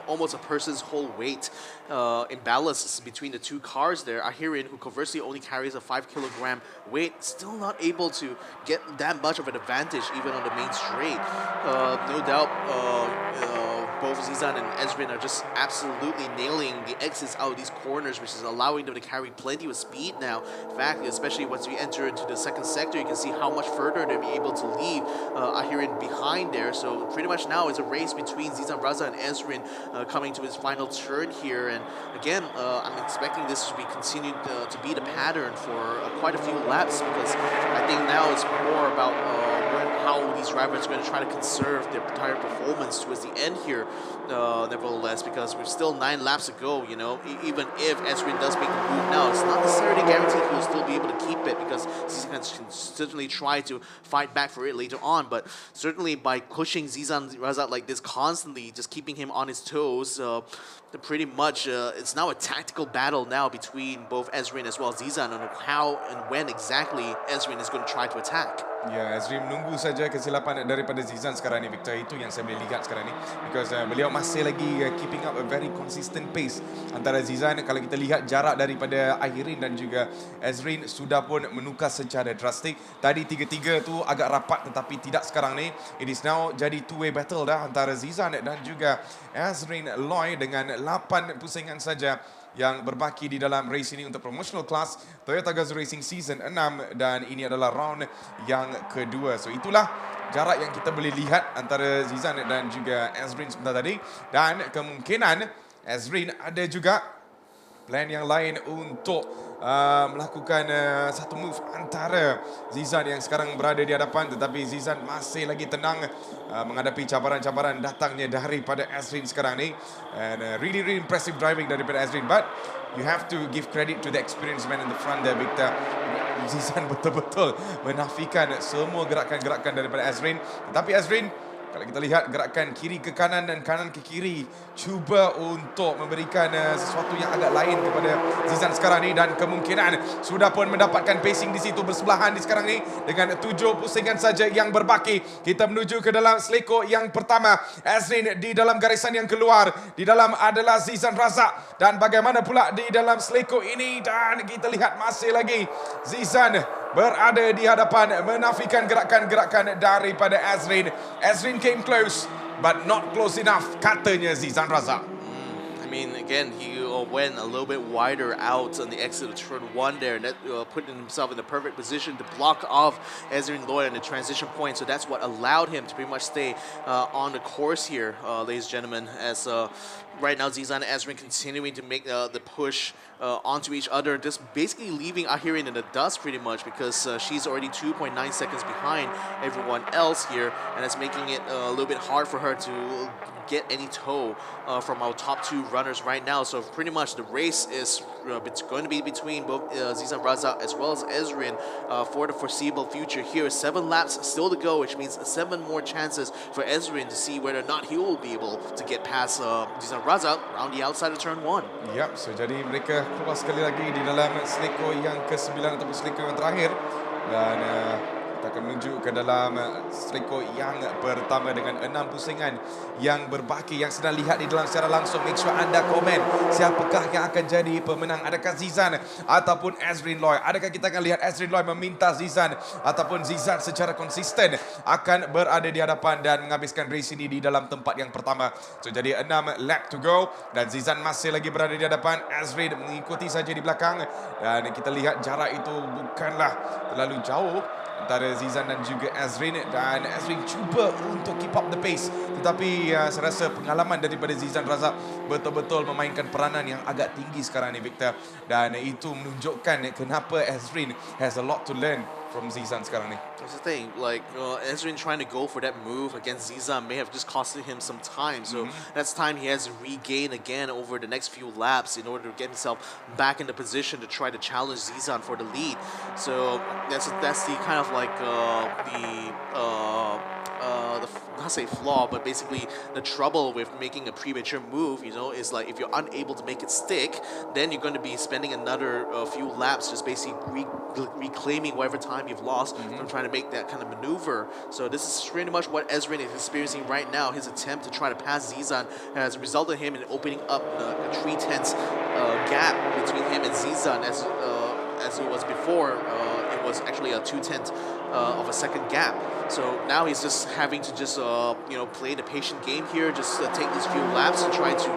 almost a person's whole weight in ballast between the two cars there, Ahirin, who conversely only carries a 5-kilogram weight, still not able to get that much of an advantage even on the main straight. No doubt both Zizan and Ezrin are just absolutely nailing the exits out of these corners, which is allowing them to carry plenty of speed now. In fact, especially once we enter into the second sector, you can see how much further they'll be able to leave Ahirin behind there. So pretty much now it's a race between Zizan Raza and Ezrin coming to its final turn here. And again, I'm expecting this to be continued to be the pattern for quite a few laps, because I think now it's more about how these drivers are going to try to conserve their tire performance towards the end here, nevertheless, because we've still 9 laps to go. You know, even if Ezrin does make the move now, it's not necessarily guaranteed he'll still be able to keep it, because Zizan can certainly try to fight back for it later on. But certainly by pushing Zizan Razak like this constantly, just keeping him on his toes, pretty much it's now a tactical battle now between both Ezrin as well as Zizan on how and when exactly Ezrin is going to try to attack. Ya, Ezrin menunggu saja kesilapan daripada Zizan sekarang ni, Victor. Itu yang saya boleh lihat sekarang ni, because beliau masih lagi keeping up a very consistent pace antara Zizan. Kalau kita lihat jarak daripada Ahirin dan juga Ezrin sudah pun menukar secara drastik. Tadi 3-3 tu agak rapat, tetapi tidak sekarang ni. It is now jadi 2-way battle dah antara Zizan dan juga Ezrin Loy, dengan 8 pusingan saja yang berbaki di dalam race ini untuk promotional class Toyota Gazoo Racing Season 6, dan ini adalah round yang kedua. So itulah jarak yang kita boleh lihat antara Zizan dan juga Ezrin sebentar tadi, dan kemungkinan Ezrin ada juga plan yang lain untuk melakukan satu move antara Zizan yang sekarang berada di hadapan. Tetapi Zizan masih lagi tenang menghadapi cabaran-cabaran datangnya daripada Ezrin sekarang ni. And really impressive driving daripada Ezrin, but you have to give credit to the experienced man in the front there, Victor. Zizan betul-betul menafikan semua gerakan-gerakan daripada Ezrin. Tetapi Ezrin, kalau kita lihat gerakan kiri ke kanan dan kanan ke kiri, cuba untuk memberikan sesuatu yang agak lain kepada Zizan sekarang ni, dan kemungkinan sudah pun mendapatkan pacing di situ bersebelahan di sekarang ni dengan 7 pusingan saja yang berbaki. Kita menuju ke dalam seleko yang pertama. Ezrin di dalam garisan yang keluar, di dalam adalah Zizan Razak, dan bagaimana pula di dalam seleko ini, dan kita lihat masih lagi Zizan berada di hadapan menafikan gerakan-gerakan daripada Ezrin. Ezrin came close, but not close enough, katanya Zizan Razak. I mean, again, he went a little bit wider out on the exit of turn 1 there, and that put himself in the perfect position to block off Ezrin Loy on the transition point. So that's what allowed him to pretty much stay on the course here, ladies and gentlemen, as right now Zizan and Ezrin continuing to make the push onto each other, just basically leaving Ahirin in the dust pretty much, because she's already 2.9 seconds behind everyone else here, and it's making it a little bit hard for her to get any tow from our top 2 runners right now. So pretty much the race is it's going to be between both Zizan Razak as well as Ezrin for the foreseeable future here. 7 laps still to go, which means 7 more chances for Ezrin to see whether or not he will be able to get past Zizan Razak around the outside of turn 1. Yap, so jadi mereka keluar sekali lagi di dalam seleko yang ke-9 ataupun seleko yang terakhir. Dan kita akan menuju ke dalam seleko yang pertama dengan 6 pusingan yang berbaki yang sedang lihat di dalam secara langsung. Make sure anda komen siapakah yang akan jadi pemenang. Adakah Zizan ataupun Ezrin Loy? Adakah kita akan lihat Ezrin Loy meminta Zizan ataupun Zizan secara konsisten akan berada di hadapan dan menghabiskan race ini di dalam tempat yang pertama. So jadi 6 lap to go dan Zizan masih lagi berada di hadapan. Ezrin mengikuti saja di belakang dan kita lihat jarak itu bukanlah terlalu jauh antara Zizan dan juga Ezrin, dan Ezrin cuba untuk keep up the pace, tetapi saya rasa pengalaman daripada Zizan Razak betul-betul memainkan peranan yang agak tinggi sekarang ni, Victor, dan itu menunjukkan kenapa Ezrin has a lot to learn from Zizan sekarang ni. That's the thing, like Ezrin trying to go for that move against Zizan may have just costed him some time, so that's time he has to regain again over the next few laps in order to get himself back in the position to try to challenge Zizan for the lead. So that's the kind of like not say flaw, but basically the trouble with making a premature move, you know, is like if you're unable to make it stick, then you're going to be spending another few laps just basically reclaiming whatever time you've lost from trying to make that kind of maneuver. So this is pretty much what Ezrin is experiencing right now. His attempt to try to pass Zizan has resulted in him in opening up a 3/10 gap between him and Zizan as it was before. It was actually a 2/10 of a second gap. So now he's just having to just play the patient game here, just take these few laps and try to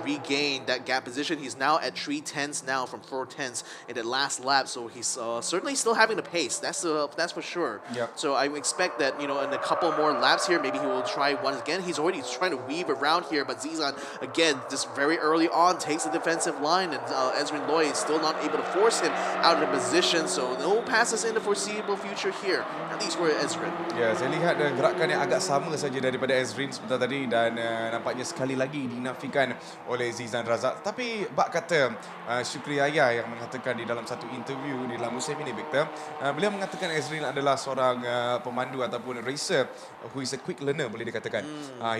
regain that gap position. He's now at 3/10 now from 4/10 in the last lap, so he's certainly still having the pace. That's for sure. Yep. So I expect that in a couple more laps here, maybe he will try once again. He's already trying to weave around here, but Zizan again just very early on takes the defensive line, and Ezrin Loy is still not able to force him out of the position. So no passes in the foreseeable future here, at least for Ezrin. Ya, saya lihat gerakan yang agak sama saja daripada Ezrin sebentar tadi, dan nampaknya sekali lagi dinafikan oleh Zizan Razak. Tapi bak kata Syukri Aya yang mengatakan di dalam satu interview di dalam musim ini, Victor, beliau mengatakan Ezrin adalah seorang pemandu ataupun racer who is a quick learner, boleh dikatakan.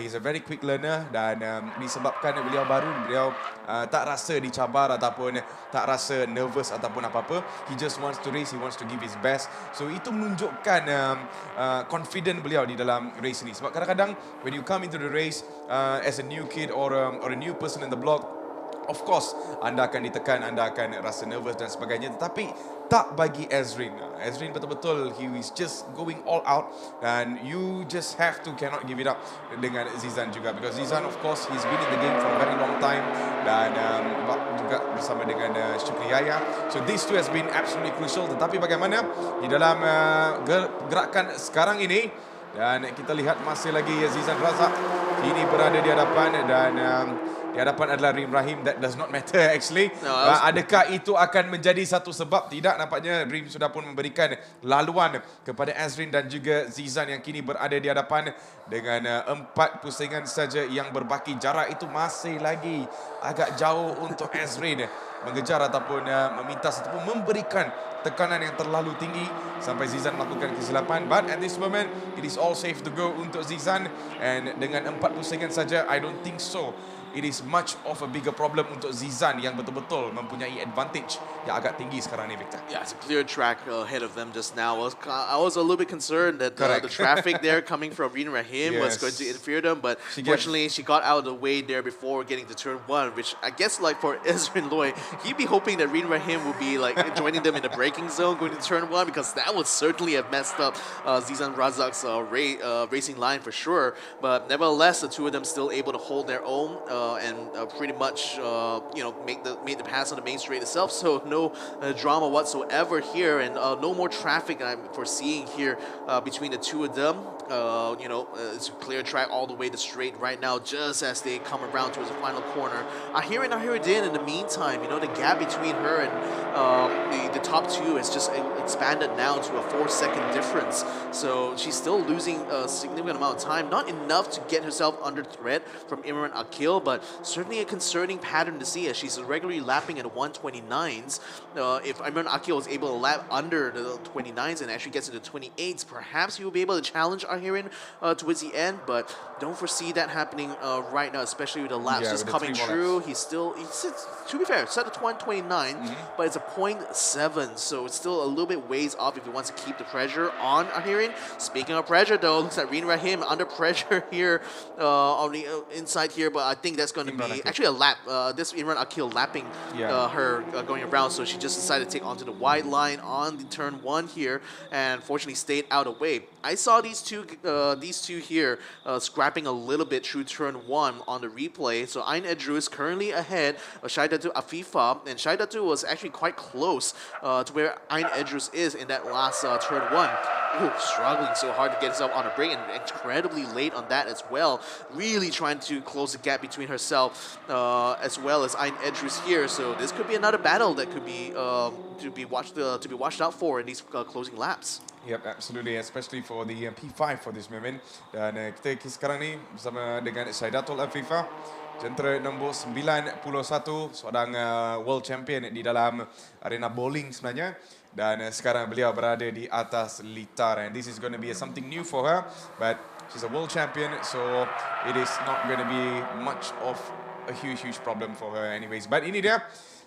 He is a very quick learner, dan disebabkan beliau baru, beliau tak rasa dicabar ataupun tak rasa nervous ataupun apa-apa. He just wants to race, he wants to give his best. So itu menunjukkan confident beliau di dalam race ini. Sebab kadang-kadang when you come into the race as a new kid or a new person in the block, of course anda akan ditekan, anda akan rasa nervous dan sebagainya, tetapi tak bagi Ezrin. Ezrin betul-betul he is just going all out, and you just cannot give it up dengan Zizan juga, because Zizan of course he's been in the game for a very long time, dan juga bersama dengan Syukri Yaya. So these two has been absolutely crucial. Tetapi bagaimana di dalam gerakan sekarang ini, dan kita lihat masih lagi Zizan Razak ini berada di hadapan, dan di hadapan adalah Rim Rahim. That does not matter actually. Adakah itu akan menjadi satu sebab? Tidak, nampaknya Rim sudah pun memberikan laluan kepada Ezrin dan juga Zizan yang kini berada di hadapan dengan 4 pusingan saja yang berbaki. Jarak itu masih lagi agak jauh untuk Ezrin mengejar ataupun meminta ataupun memberikan tekanan yang terlalu tinggi sampai Zizan melakukan kesilapan. But at this moment it is all safe to go untuk Zizan, and dengan 4 pusingan saja, I don't think so it is much of a bigger problem untuk Zizan yang betul-betul mempunyai advantage yang agak tinggi sekarang ni, Victor. Yeah, it's a clear track ahead of them just now. I was a little bit concerned that the traffic there coming from Rin Rahim was going to interfere them, but fortunately she got out of the way there before getting to turn 1, which I guess like for Ezrin Loy, he'd be hoping that Rin Rahim would be like joining them in the braking zone going to turn 1, because that would certainly have messed up Zizan Razak's racing line for sure. But nevertheless, the two of them still able to hold their own and pretty much made the pass on the main straight itself. So no drama whatsoever here, and no more traffic I'm foreseeing here between the two of them. It's a clear track all the way to straight right now, just as they come around towards the final corner. Ahirin in the meantime, the gap between her and the top two has just expanded now to a 4-second difference. So she's still losing a significant amount of time, not enough to get herself under threat from Imran Akil, but certainly a concerning pattern to see as she's regularly lapping at 129s. If Imran Akil was able to lap under the 29s and actually gets into 28s, perhaps he will be able to challenge Ahirin towards the end, but don't foresee that happening right now, especially with the laps just coming through. He's to be fair, set at 129, but it's a 0.7, so it's still a little bit ways off if he wants to keep the pressure on Ahirin. Speaking of pressure, though, looks like Reen Rahim under pressure here on the inside here, but I think that's going to be actually a lap. This Imran Akil lapping her going around, so she just decided to take onto the wide line on the turn 1 here, and fortunately stayed out of the way. I saw these two here scrapping a little bit through turn 1 on the replay. So Ain Edru is currently ahead of Shaidatu Afifa, and Shaidatu was actually quite close to where Ain Edrus is in that last turn 1. Ooh, struggling so hard to get himself on a break, and incredibly late on that as well. Really trying to close the gap between herself as well as Ain Edrus here. So this could be another battle that could be to be watched out for in these closing laps. Yep, absolutely, especially for the P5 for this moment. Dan kita sekarang ni bersama dengan Syaidatul Afifah, jentera nombor 91, seorang world champion di dalam arena bowling sebenarnya. Dan sekarang beliau berada di atas litar, and this is going to be something new for her, but she's a world champion, so it is not going to be much of a huge problem for her anyways. But ini dia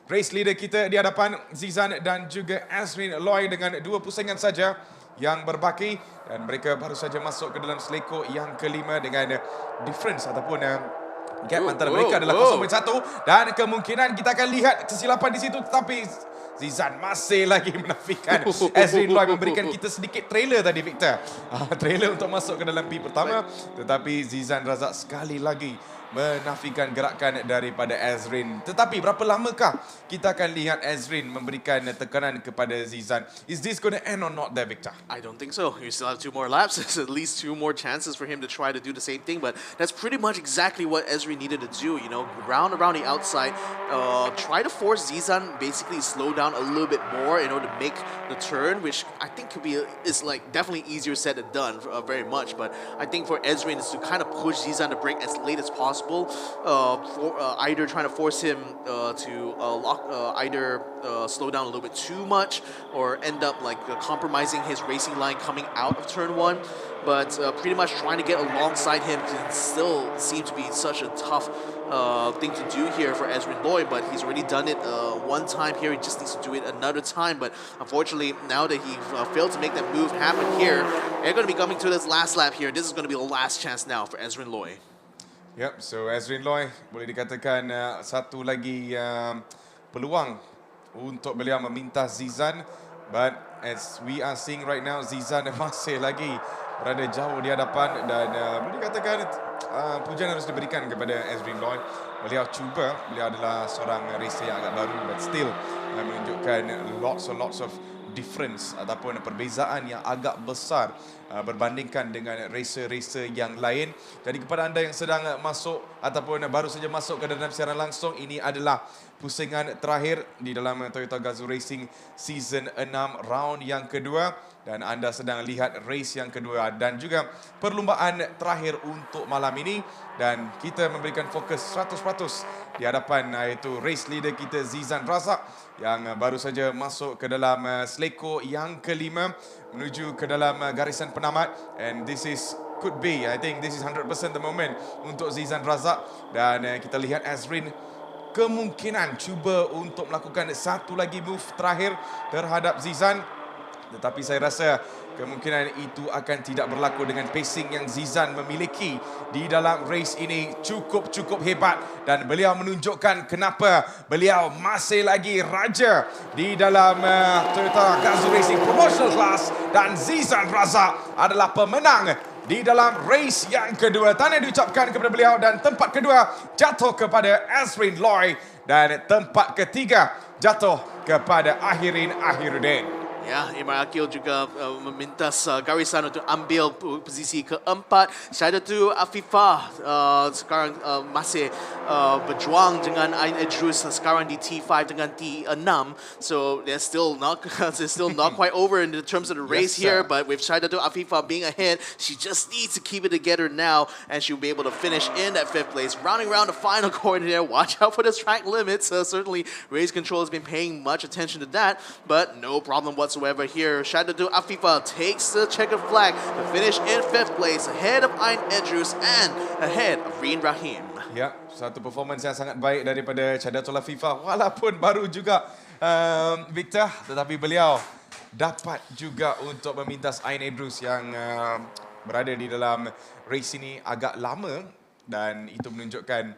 race leader kita di hadapan Zizan dan juga Azrin Loy dengan 2 pusingan saja yang berbaki, dan mereka baru saja masuk ke dalam selekor yang kelima dengan difference ataupun gap antara mereka adalah 0.1, dan kemungkinan kita akan lihat kesilapan di situ, tetapi Zizan masih lagi menafikan. Azrin Loy memberikan kita sedikit trailer tadi, Victor. Trailer untuk masuk ke dalam P pertama, tetapi Zizan Razak sekali lagi menafikan gerakan daripada Azrin. Tetapi berapa lamakah kita akan lihat Azrin memberikan tekanan kepada Zizan? Is this going to end or not there, Victor? I don't think so. You still have 2 more laps. There's at least 2 more chances for him to try to do the same thing, but that's pretty much exactly what Azrin needed to do. You know, round around the outside, try to force Zizan basically slow down a little bit more in order to make the turn, which I think is like definitely easier said than done very much. But I think for Azrin is to kind of push Zizan to break as late as possible. Either trying to force him to either slow down a little bit too much, or end up like compromising his racing line coming out of turn 1. But pretty much trying to get alongside him can still seem to be such a tough thing to do here for Azrin Loy, but he's already done it one time here. He just needs to do it another time, but unfortunately now that he failed to make that move happen here, they're going to be coming to this last lap here. This is going to be the last chance now for Azrin Loy. Yep, so Azrin Loy boleh dikatakan satu lagi peluang untuk beliau meminta Zizan, but as we are seeing right now, Zizan masih lagi berada jauh di hadapan, dan boleh dikatakan pujian harus diberikan kepada Azrin Loy. Beliau cuba, beliau adalah seorang racer yang agak baru, but still menunjukkan lots of difference ataupun perbezaan yang agak besar berbandingkan dengan racer-racer yang lain. Jadi kepada anda yang sedang masuk ataupun baru saja masuk ke dalam siaran langsung, ini adalah pusingan terakhir di dalam Toyota Gazoo Racing Season 6 round yang kedua, dan anda sedang lihat race yang kedua dan juga perlumbaan terakhir untuk malam ini, dan kita memberikan fokus 100% di hadapan iaitu race leader kita Zizan Razak yang baru saja masuk ke dalam selekor yang kelima menuju ke dalam garisan penamat, and this is could be, I think this is 100% the moment untuk Zizan Razak, dan kita lihat Azrin kemungkinan cuba untuk melakukan satu lagi move terakhir terhadap Zizan, tetapi saya rasa kemungkinan itu akan tidak berlaku dengan pacing yang Zizan memiliki di dalam race ini cukup hebat, dan beliau menunjukkan kenapa beliau masih lagi raja di dalam Toyota Gazoo Racing Promotional Class, dan Zizan Razak adalah pemenang di dalam race yang kedua. Tahniah diucapkan kepada beliau, dan tempat kedua jatuh kepada Azrin Loy, dan tempat ketiga jatuh kepada Ahiruddin. Ya, Imran Akil juga memintas garisan untuk ambil posisi keempat. Shaidatu Afifah sekarang masih berjuang dengan Ain Edrus sekarang di T5 dengan T6. So they're still not quite over in the terms of the race here. But with Shaidatul Afifah being ahead, she just needs to keep it together now, and she'll be able to finish in that 5th place. Rounding around the final corner there. Watch out for the track limits. Certainly, race control has been paying much attention to that, but no problem whatsoever here. Shaidatul Afifah takes the checkered flag to finish in 5th place, ahead of Ain Edrus and ahead of Reen Rahim. Ya, satu performance yang sangat baik daripada Shaidatul Afifah, walaupun baru juga Victor, tetapi beliau dapat juga untuk memintas Ain Edrus yang berada di dalam race ini agak lama, dan itu menunjukkan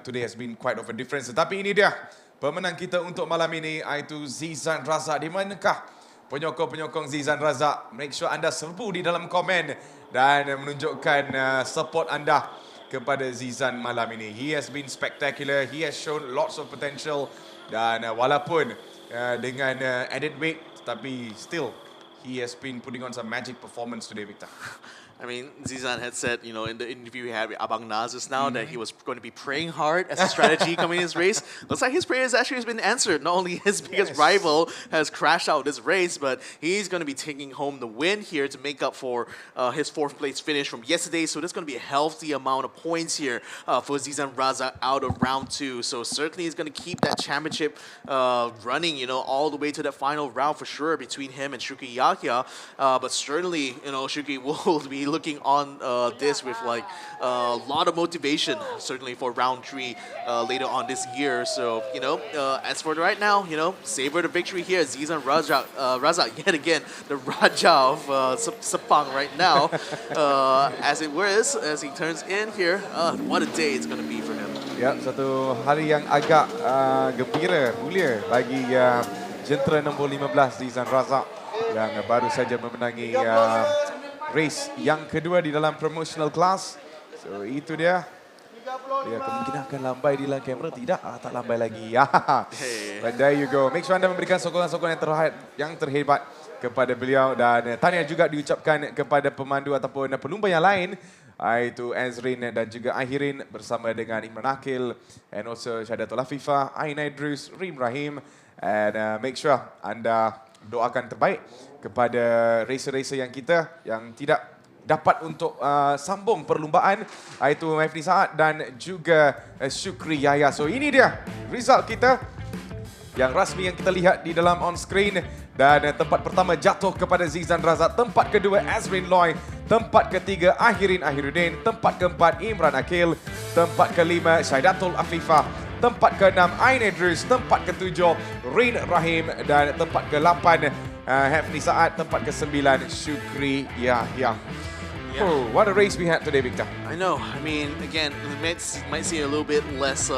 today has been quite of a difference. Tetapi ini dia pemenang kita untuk malam ini, iaitu Zizan Razak. Di manakah penyokong-penyokong Zizan Razak? Make sure anda serbu di dalam komen dan menunjukkan support anda kepada Zizan malam ini. He has been spectacular. He has shown lots of potential, dan walaupun dengan added weight, tapi still he has been putting on some magic performance today, Victor. I mean, Zizan had said, you know, in the interview we had with Abang Naz just now, that he was going to be praying hard as a strategy coming in this race. Looks like his prayers actually has been answered. Not only his biggest rival has crashed out this race, but he's going to be taking home the win here to make up for his 4th place finish from yesterday. So there's going to be a healthy amount of points here for Zizan Razak out of round 2. So certainly he's going to keep that championship running, you know, all the way to that final round for sure between him and Shukri Yahya. But certainly, you know, Shukri will be looking on this with like a lot of motivation, certainly for round 3 later on this year. So, you know, as for right now, you know, savor the victory here. Zizan Razak yet again, the Raja of Sepang right now, as it was, as he turns in here. What a day it's going to be for him. Ya, satu hari yang agak gembira, mulia bagi jentera nombor 15 Zizan Razak yang baru saja memenangi race yang kedua di dalam promotional class. So itu dia. Dia kemungkinan akan lambai di dalam kamera. Tidak, tak lambai lagi. But there you go. Make sure anda memberikan sokongan-sokongan yang terhebat kepada beliau, dan tahniah juga diucapkan kepada pemandu ataupun pelumba yang lain, iaitu Azrin dan juga Ahirin bersama dengan Imran Akil, and also Shaidatul Afifah, Ain Edrus, Reen Rahim, and make sure anda doakan terbaik kepada racer-racer yang kita yang tidak dapat untuk sambung perlumbaan, iaitu Mafni Saad dan juga Shukri Yahya. So ini dia result kita yang rasmi yang kita lihat di dalam on screen, dan tempat pertama jatuh kepada Zizan Razak, tempat kedua Azrin Loy, tempat ketiga Ahirin Ahiruddin, tempat keempat Imran Akil, tempat kelima Shaidatul Afifah, tempat ke-6 Ain Edrus, tempat ke-7 Reen Rahim, dan tempat ke-8 Hafni Saad, tempat ke-9 Shukri Yahya. Oh, what a race we had today, Victor. I know. I mean, again, it might seem a little bit less,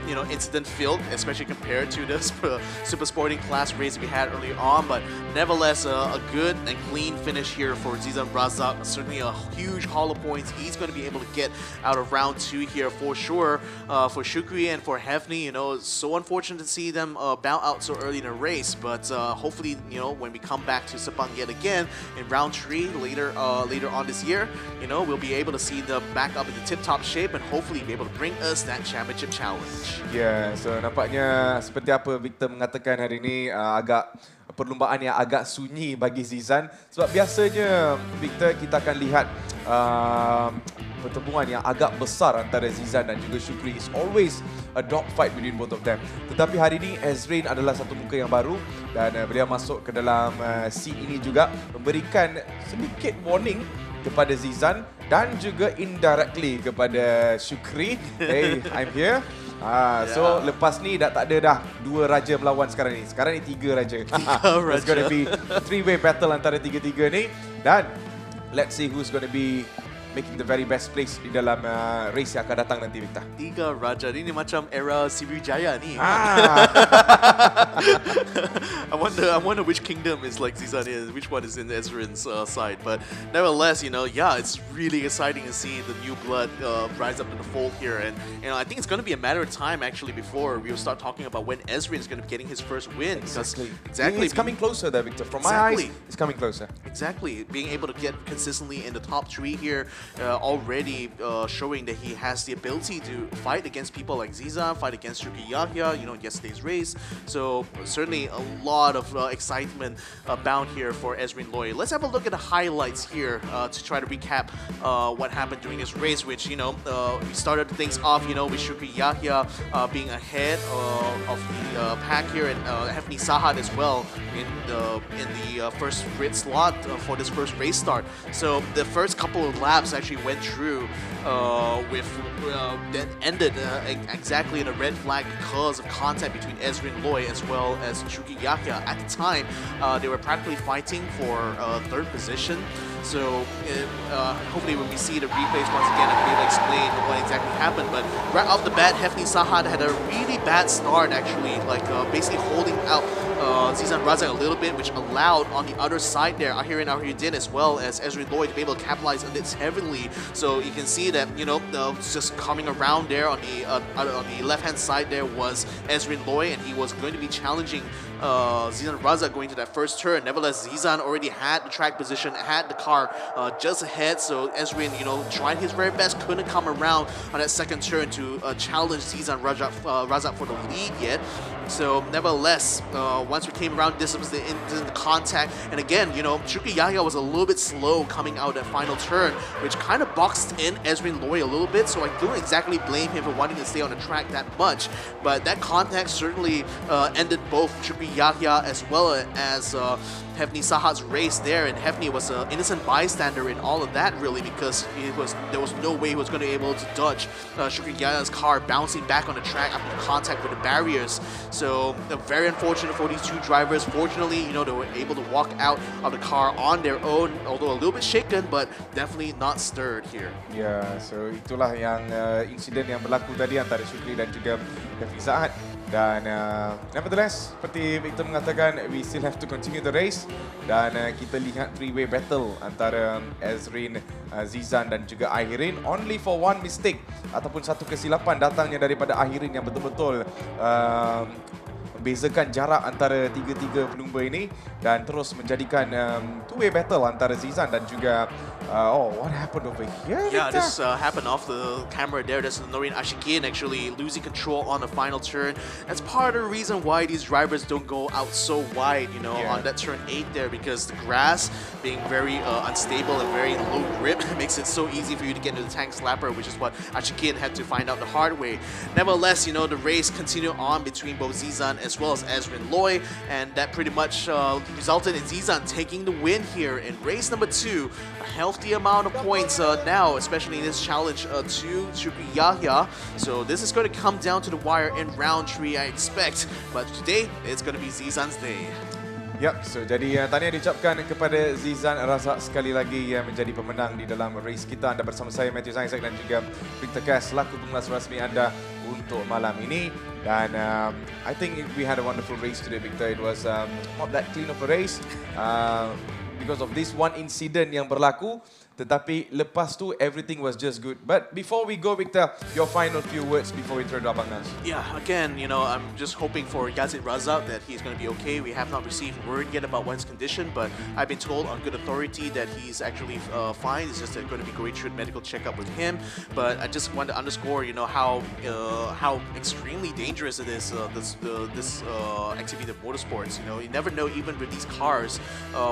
you know, incident-filled, especially compared to the super sporting class race we had earlier on. But nevertheless, a good and clean finish here for Zizan Razak. Certainly a huge haul of points he's going to be able to get out of round 2 here for sure. For Shukri and for Hafni, you know, it's so unfortunate to see them bow out so early in the race. But hopefully, you know, when we come back to Sepang yet again in round 3 later on this year, you know, we'll be able to see them back up in the tip-top shape and hopefully be able to bring us that championship challenge. Yeah, so nampaknya seperti apa Victor mengatakan hari ini, agak perlumbaan yang agak sunyi bagi Zizan. Sebab biasanya Victor, kita akan lihat pertempuran yang agak besar antara Zizan dan juga Shukri. It's always a dog fight between both of them. Tetapi hari ini Azrin adalah satu muka yang baru, dan beliau masuk ke dalam scene ini juga memberikan sedikit warning kepada Zizan dan juga indirectly kepada Shukri. Hey, I'm here. So lepas ni dah tak ada dah 2 raja melawan sekarang ni. Sekarang ni 3 raja. It's going to be a 3-way battle antara 3-3 ni, dan let's see who's going to be making the very best place di dalam race yang akan datang nanti, Victor. 3 raja ni macam era Sriwijaya ni. I wonder which kingdom is like Zizan is, which one is in Ezrin's side. But nevertheless, you know, yeah, it's really exciting to see the new blood rise up to the fold here. And you know, I think it's going to be a matter of time actually before we will start talking about when Ezrin is going to be getting his first win. Exactly. It's coming closer there, Victor. From my eyes, it's coming closer. Exactly. Being able to get consistently in the top 3 here already showing that he has the ability to fight against people like Zizan, fight against Shuki Yahya, you know, in yesterday's race. So certainly a lot of excitement bound here for Ezrin Loy. Let's have a look at the highlights here to try to recap what happened during this race, which, you know, we started things off, you know, with Shuki Yahya being ahead of the pack here, and Hefni Sahad as well in the first grid slot for this first race start. So the first couple of laps actually went through that ended exactly in a red flag because of contact between Ezrin Loy as well as Shuki Yahya. At the time, they were practically fighting for third position. So hopefully when we see the replays once again, I'll be able to explain what exactly happened. But right off the bat, Hefni Sahad had a really bad start actually, like basically holding out Zizan Razak a little bit, which allowed on the other side there Ahirin Ahiruddin as well as Ezrin Loy to be able to capitalize on this heavily. So you can see that, you know, just coming around there on the left-hand side there was Ezrin Loy, and he was going to be challenging Zizan Razak going to that first turn. Nevertheless, Zizan already had the track position, had the car just ahead, so Ezrin, you know, tried his very best, couldn't come around on that second turn to challenge Zizan Razak for the lead yet. So nevertheless, once we came around, this was the contact, and again, you know, Shuki Yahya was a little bit slow coming out that final turn, which kind of boxed in Ezrin Loy a little bit, so I don't exactly blame him for wanting to stay on the track that much, but that contact certainly ended both Shuki Yahya as well as Hefni Sahad's race there, and Hefni was an innocent bystander in all of that really, because there was no way he was going to be able to dodge Shuki Yahya's car bouncing back on the track after the contact with the barriers. So very unfortunate for these two drivers. Fortunately, you know, they were able to walk out of the car on their own, although a little bit shaken, but definitely not stirred here. Yeah, so itulah yang insiden yang berlaku tadi antara Shukri dan juga Hefni Sahad. Dan nevertheless, seperti Victor mengatakan, we still have to continue the race. Dan kita lihat three-way battle antara Ezrin, Zizan dan juga Ahirin. Only for one mistake ataupun satu kesilapan datangnya daripada Ahirin yang betul-betul membezakan jarak antara tiga-tiga pelumba ini dan terus menjadikan two-way battle antara Zizan dan juga what happened over here? Yeah, this happened off the camera there. That's Noreen Ashikin actually losing control on the final turn. That's part of the reason why these drivers don't go out so wide, you know, on that turn 8 there, because the grass being very unstable and very low grip makes it so easy for you to get into the tank slapper, which is what Ashikin had to find out the hard way. Nevertheless, you know, the race continued on between both Zizan as well as Ezrin Loy, and that pretty much resulted in Zizan taking the win here in race number 2. A healthy amount of points now, especially in this challenge to Shuki Yahya. So this is going to come down to the wire in round 3, I expect. But today, it's going to be Zizan's day. Yep, so jadi tahniah diucapkan kepada Zizan Razak sekali lagi yang menjadi pemenang di dalam race kita. Anda bersama saya, Matthew Isaac dan juga Victor Cass, selaku pengulas rasmi anda untuk malam ini. Dan I think we had a wonderful race today, Victor. It was not that clean of a race because of this one incident yang berlaku. Tetapi lepas tu, everything was just good. But before we go, Victor, your final few words before we turn to Abang Nas. Yeah, again, you know, I'm just hoping for Yazid Razak that he's going to be okay. We have not received word yet about one's condition, but I've been told on good authority that he's actually fine. It's just that going to be going through a medical checkup with him. But I just want to underscore, you know, how extremely dangerous it is, this activity of motorsports. You know, you never know, even with these cars,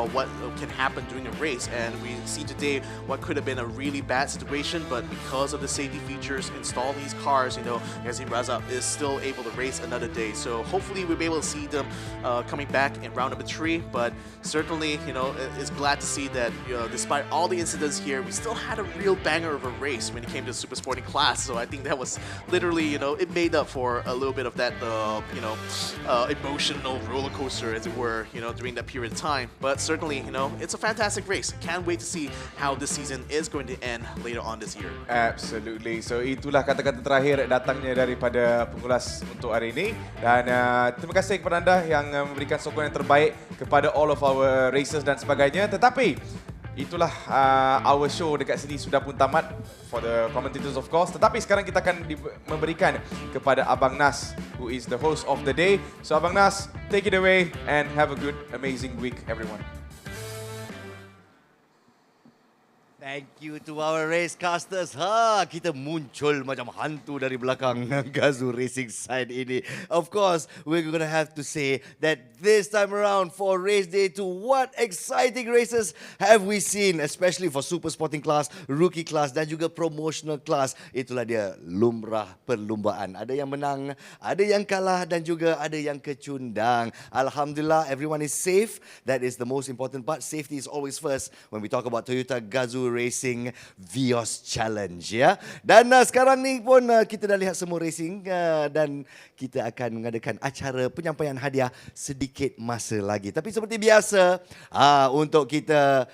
what can happen during a race. And we see today what could have been a really bad situation, but because of the safety features installed in these cars, you know, Yazid Razak is still able to race another day. So hopefully we'll be able to see them coming back in round number 3. But certainly, you know, it's glad to see that, you know, despite all the incidents here, we still had a real banger of a race when it came to the super sporting class. So I think that was literally, you know, it made up for a little bit of that, you know, emotional roller coaster, as it were, you know, during that period of time. But certainly, you know, it's a fantastic race. Can't wait to see how this season is going to end later on this year. Absolutely. So itulah kata-kata terakhir datangnya daripada pengulas untuk hari ini. Dan terima kasih kepada anda yang memberikan sokongan yang terbaik kepada all of our racers dan sebagainya. Tetapi itulah our show dekat sini sudah pun tamat for the commentators of course. Tetapi sekarang kita akan memberikan kepada Abang Nas, who is the host of the day. So Abang Nas, take it away and have a good, amazing week, everyone. Thank you to our racecasters. Kita muncul macam hantu dari belakang Gazoo Racing side ini. Of course, we're going to have to say that this time around for race day 2, what exciting races have we seen, especially for super sporting class, rookie class dan juga promotional class. Itulah dia lumrah perlumbaan. Ada yang menang, ada yang kalah dan juga ada yang kecundang. Alhamdulillah, everyone is safe. That is the most important part. Safety is always first when we talk about Toyota Gazoo Racing Vios Challenge, ya. Dan sekarang ni pun kita dah lihat semua racing dan kita akan mengadakan acara penyampaian hadiah sedikit masa lagi. Tapi seperti biasa, untuk kita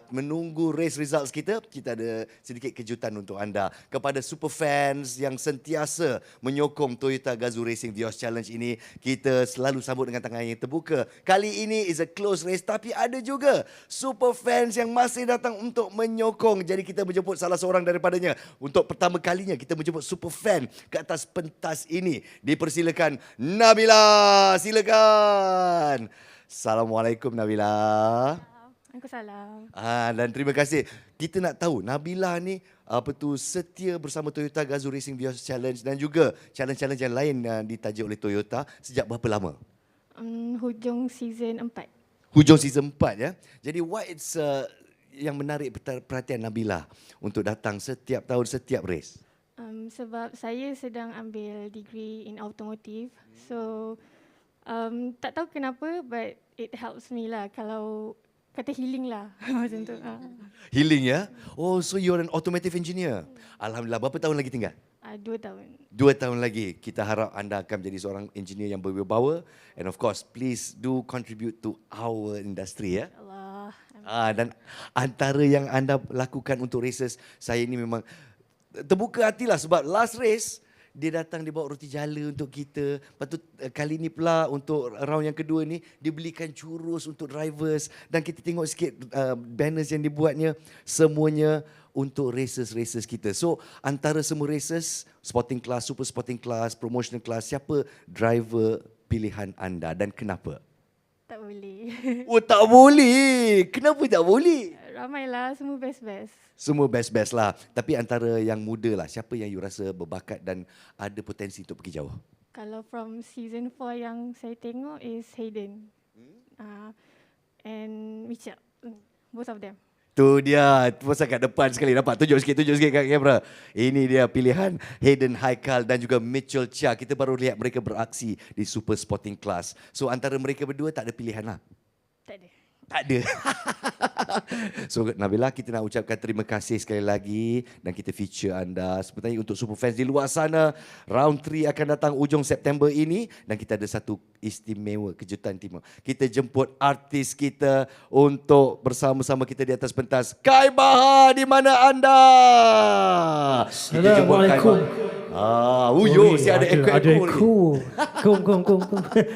menunggu race results kita ada sedikit kejutan untuk anda. Kepada super fans yang sentiasa menyokong Toyota Gazoo Racing Vios Challenge ini, kita selalu sambut dengan tangan yang terbuka. Kali ini is a close race, tapi ada juga super fans yang masih datang untuk menyokong. Jadi kita menjemput salah seorang daripadanya. Untuk pertama kalinya kita menjemput super fan ke atas pentas ini. Dipersilakan Nabila. Silakan. Assalamualaikum Nabila. Waalaikumsalam. Dan terima kasih. Kita nak tahu Nabila ni setia bersama Toyota Gazoo Racing Vios Challenge dan juga challenge-challenge yang lain ditaja oleh Toyota sejak berapa lama? Hujung season 4. Hujung season 4, ya. Jadi what is yang menarik perhatian Nabila untuk datang setiap tahun, setiap race? Sebab saya sedang ambil degree in automotive. So, tak tahu kenapa, but it helps me lah kalau kata healing lah. Macam tu. Healing, ya? Oh, so you're an automotive engineer. Alhamdulillah. Berapa tahun lagi tinggal? 2 tahun. 2 tahun lagi. Kita harap anda akan menjadi seorang engineer yang berwibawa. And of course, please do contribute to our industry, ya. Dan antara yang anda lakukan untuk races, saya ini memang terbuka hatilah sebab last race dia datang, dia bawa roti jala untuk kita. Lepas tu kali ni pula untuk round yang kedua ni dia belikan churros untuk drivers dan kita tengok sikit banners yang dibuatnya, semuanya untuk races-races kita. So antara semua races, sporting class, super sporting class, promotional class, siapa driver pilihan anda dan kenapa? Tak boleh. Oh, tak boleh. Kenapa tak boleh? Ramailah, semua best-best. Semua best-best lah. Tapi antara yang muda lah, siapa yang you rasa berbakat dan ada potensi untuk pergi jauh? Kalau from season 4 yang saya tengok is Hayden. And Mitchell. Both of them. Tu dia, pasal kat depan sekali. Nampak? Tunjuk sikit kat kamera. Ini dia pilihan Hayden Haikal dan juga Mitchell Chia. Kita baru lihat mereka beraksi di super sporting class. So antara mereka berdua tak ada pilihan lah? Tak ada. Tak ada. So Nabila, kita nak ucapkan terima kasih sekali lagi dan kita feature anda. Seperti untuk super fans di luar sana, round 3 akan datang ujung September ini dan kita ada satu istimewa kejutan timur. Kita jemput artis kita untuk bersama-sama kita di atas pentas. Khai Bahar, di mana anda? Kita jemput Khai Bahar. Si ada ekor. Kum.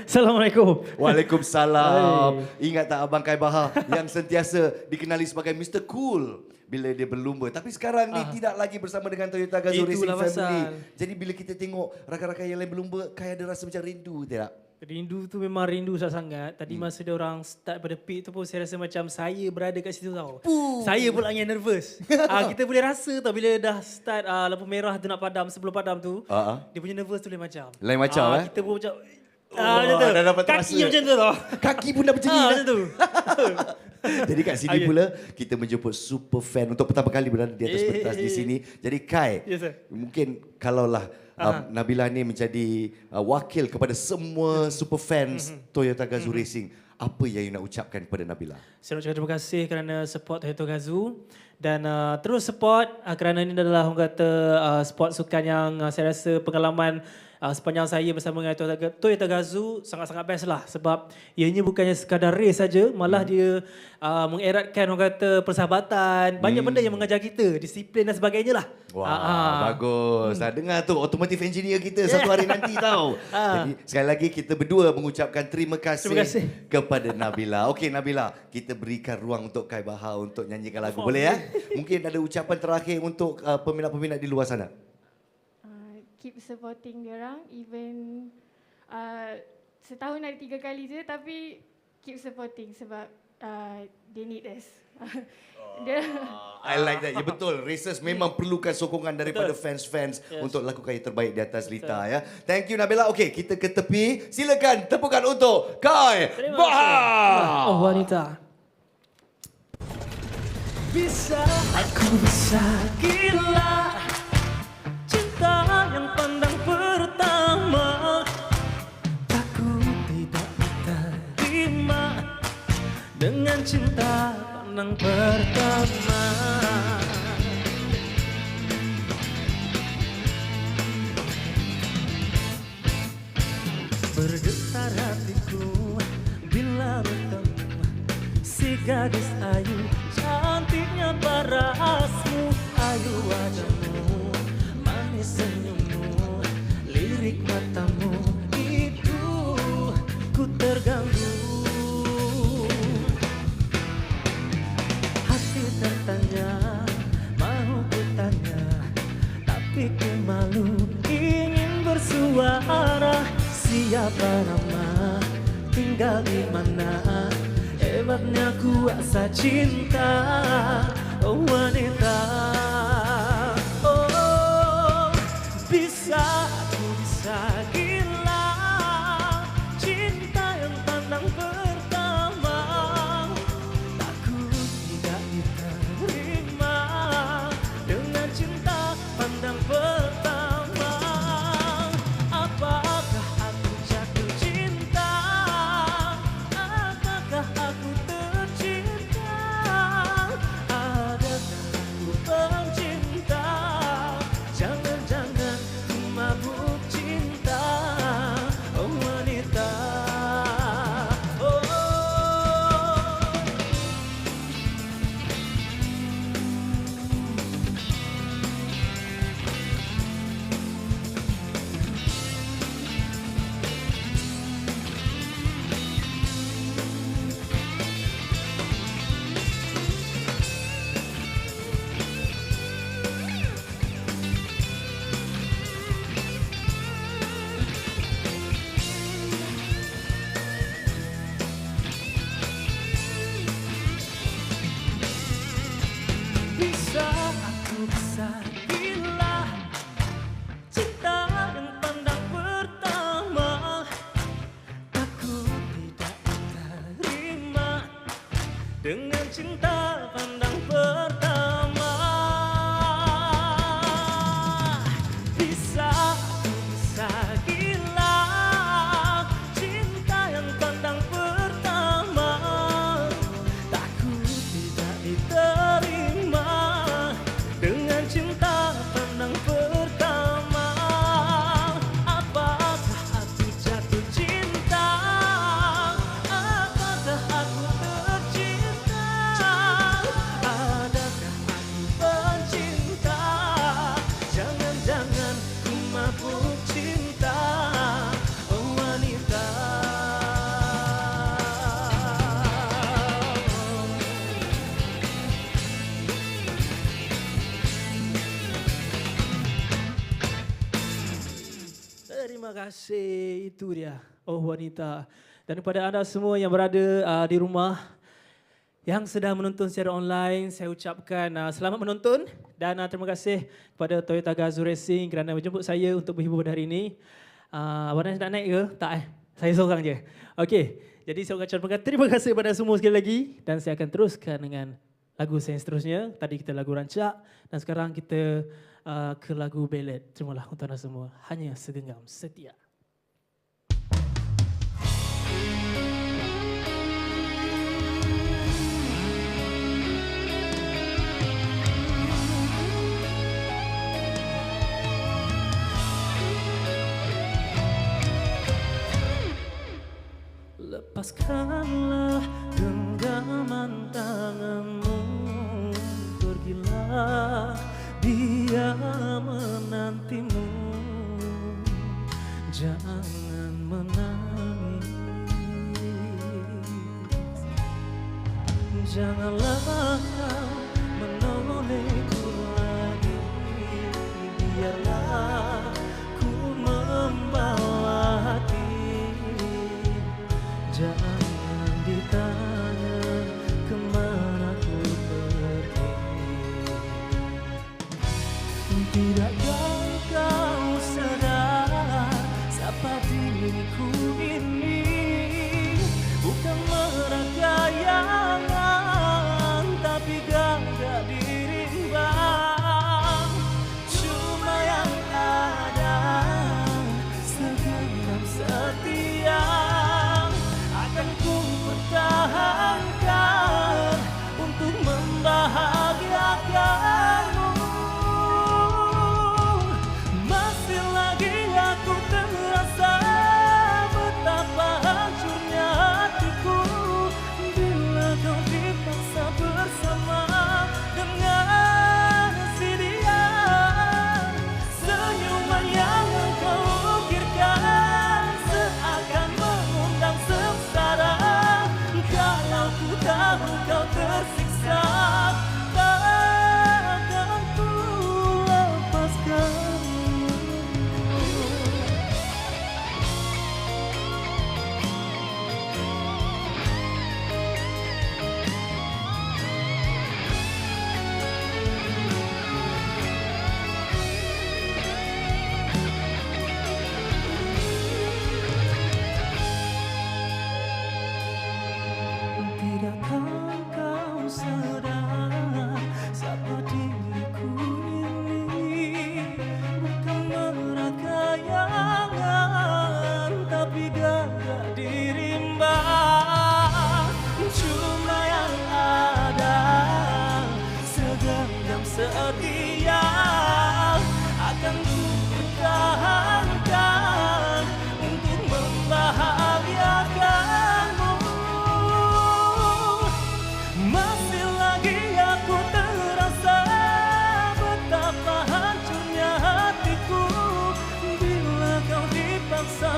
Assalamualaikum. Waalaikumsalam. Ingat tak Abang Khai Bahar yang sentiasa dikenali sebagai Mr. Cool bila dia berlumba. Tapi sekarang ni tidak lagi bersama dengan Toyota Gazoo Racing Family. Jadi bila kita tengok rakan-rakan yang lain berlumba, Khai ada rasa macam rindu tidak? Rindu tu memang rindu sangat. Tadi masa dia orang start pada pit tu pun saya rasa macam saya berada kat situ tau. Saya pula yang nervous. Kita boleh rasa tau bila dah start lampu merah tu nak padam, sebelum padam tu, dia punya nervous tu lain macam. Lain macam Kita pun macam dah dapat kaki macam tu tau. Kaki pun dah berjeri macam tu. Jadi kat sini pula kita menjemput super fan untuk pertama kali berada di atas pentas di sini. Jadi Khai, mungkin kalaulah Nabila ni menjadi wakil kepada semua super fans Toyota Gazoo Racing, apa yang you nak ucapkan kepada Nabila? Saya nak ucapkan terima kasih kerana support Toyota Gazoo dan terus support kerana ini adalah orang kata sport sukan yang saya rasa pengalaman sepanjang saya bersama dengan Toyota Gazoo sangat-sangat best lah sebab ianya bukannya sekadar race saja, malah dia mengeratkan orang kata persahabatan, banyak benda yang mengajar kita, disiplin dan sebagainya lah. Wah, bagus. Dengar tu automotive engineer kita satu hari nanti tau. Jadi sekali lagi kita berdua mengucapkan terima kasih kepada Nabila. Okey Nabila, kita berikan ruang untuk Khai Bahar untuk nyanyikan lagu. Boleh ya? Mungkin ada ucapan terakhir untuk peminat-peminat di luar sana. Keep supporting diorang, even setahun ada 3 kali je, tapi keep supporting sebab they need us. Dia I like that. Ya betul. Racers memang perlukan sokongan daripada fans-fans untuk lakukan yang terbaik di atas lita ya. Thank you Nabila. Okey, kita ke tepi. Silakan tepukan untuk Khai Bahar. Oh wanita. Bisa aku bisa gila cinta yang pandang pertama. Aku tidak diterima dengan cinta pandang pertama. Bergetar hatiku bila bertemu si gadis ayu, cantiknya parasmu, ayu wajahmu, manis senyummu, lirik matamu, itu ku terganggu. Hati tertanya, mau ku tanya, tapi ku malu ingin bersuara. Siapa nama, tinggal di mana, hebatnya kuasa cinta, oh wanita. Oh, bisa aku bisa gila cinta yang pandang pertama. Takut tidak diterima dengan cinta pandang pertama. Apakah aku jatuh cinta? Apakah aku tercinta? Adakah aku pencinta? Jangan-jangan ku mabuk cinta, oh wanita. Oh. Bisa aku bisa gila cinta yang pandang pertama. Takut tidak diterima dengan cinta pandang pertama. Bisa aku bisa gila cinta yang pandang pertama. Takut tidak diterima dengan cinta pandang pertama. Apakah aku jatuh cinta? Apakah aku tercinta? Adakah aku pencinta? Jangan-jangan ku mabuk cinta, oh wanita. Terima kasih, itu dia, oh wanita. Dan kepada anda semua yang berada di rumah, yang sedang menonton secara online, saya ucapkan selamat menonton dan terima kasih kepada Toyota Gazoo Racing kerana menjemput saya untuk berhibur pada hari ini. Abang nak naik ke? Tak saya seorang je. Okey, jadi saya ucapkan terima kasih kepada semua sekali lagi dan saya akan teruskan dengan lagu saya seterusnya. Tadi kita lagu rancak dan sekarang kita ke lagu ballad. Terimalah untuk anda semua, hanya segenggam setia. Lepaskanlah genggaman tanganmu, pergilah, dia menantimu. Jangan menangis, janganlah kau menolehku lagi. Biarlah ku membawa hati. Jangan ditanya kemana ku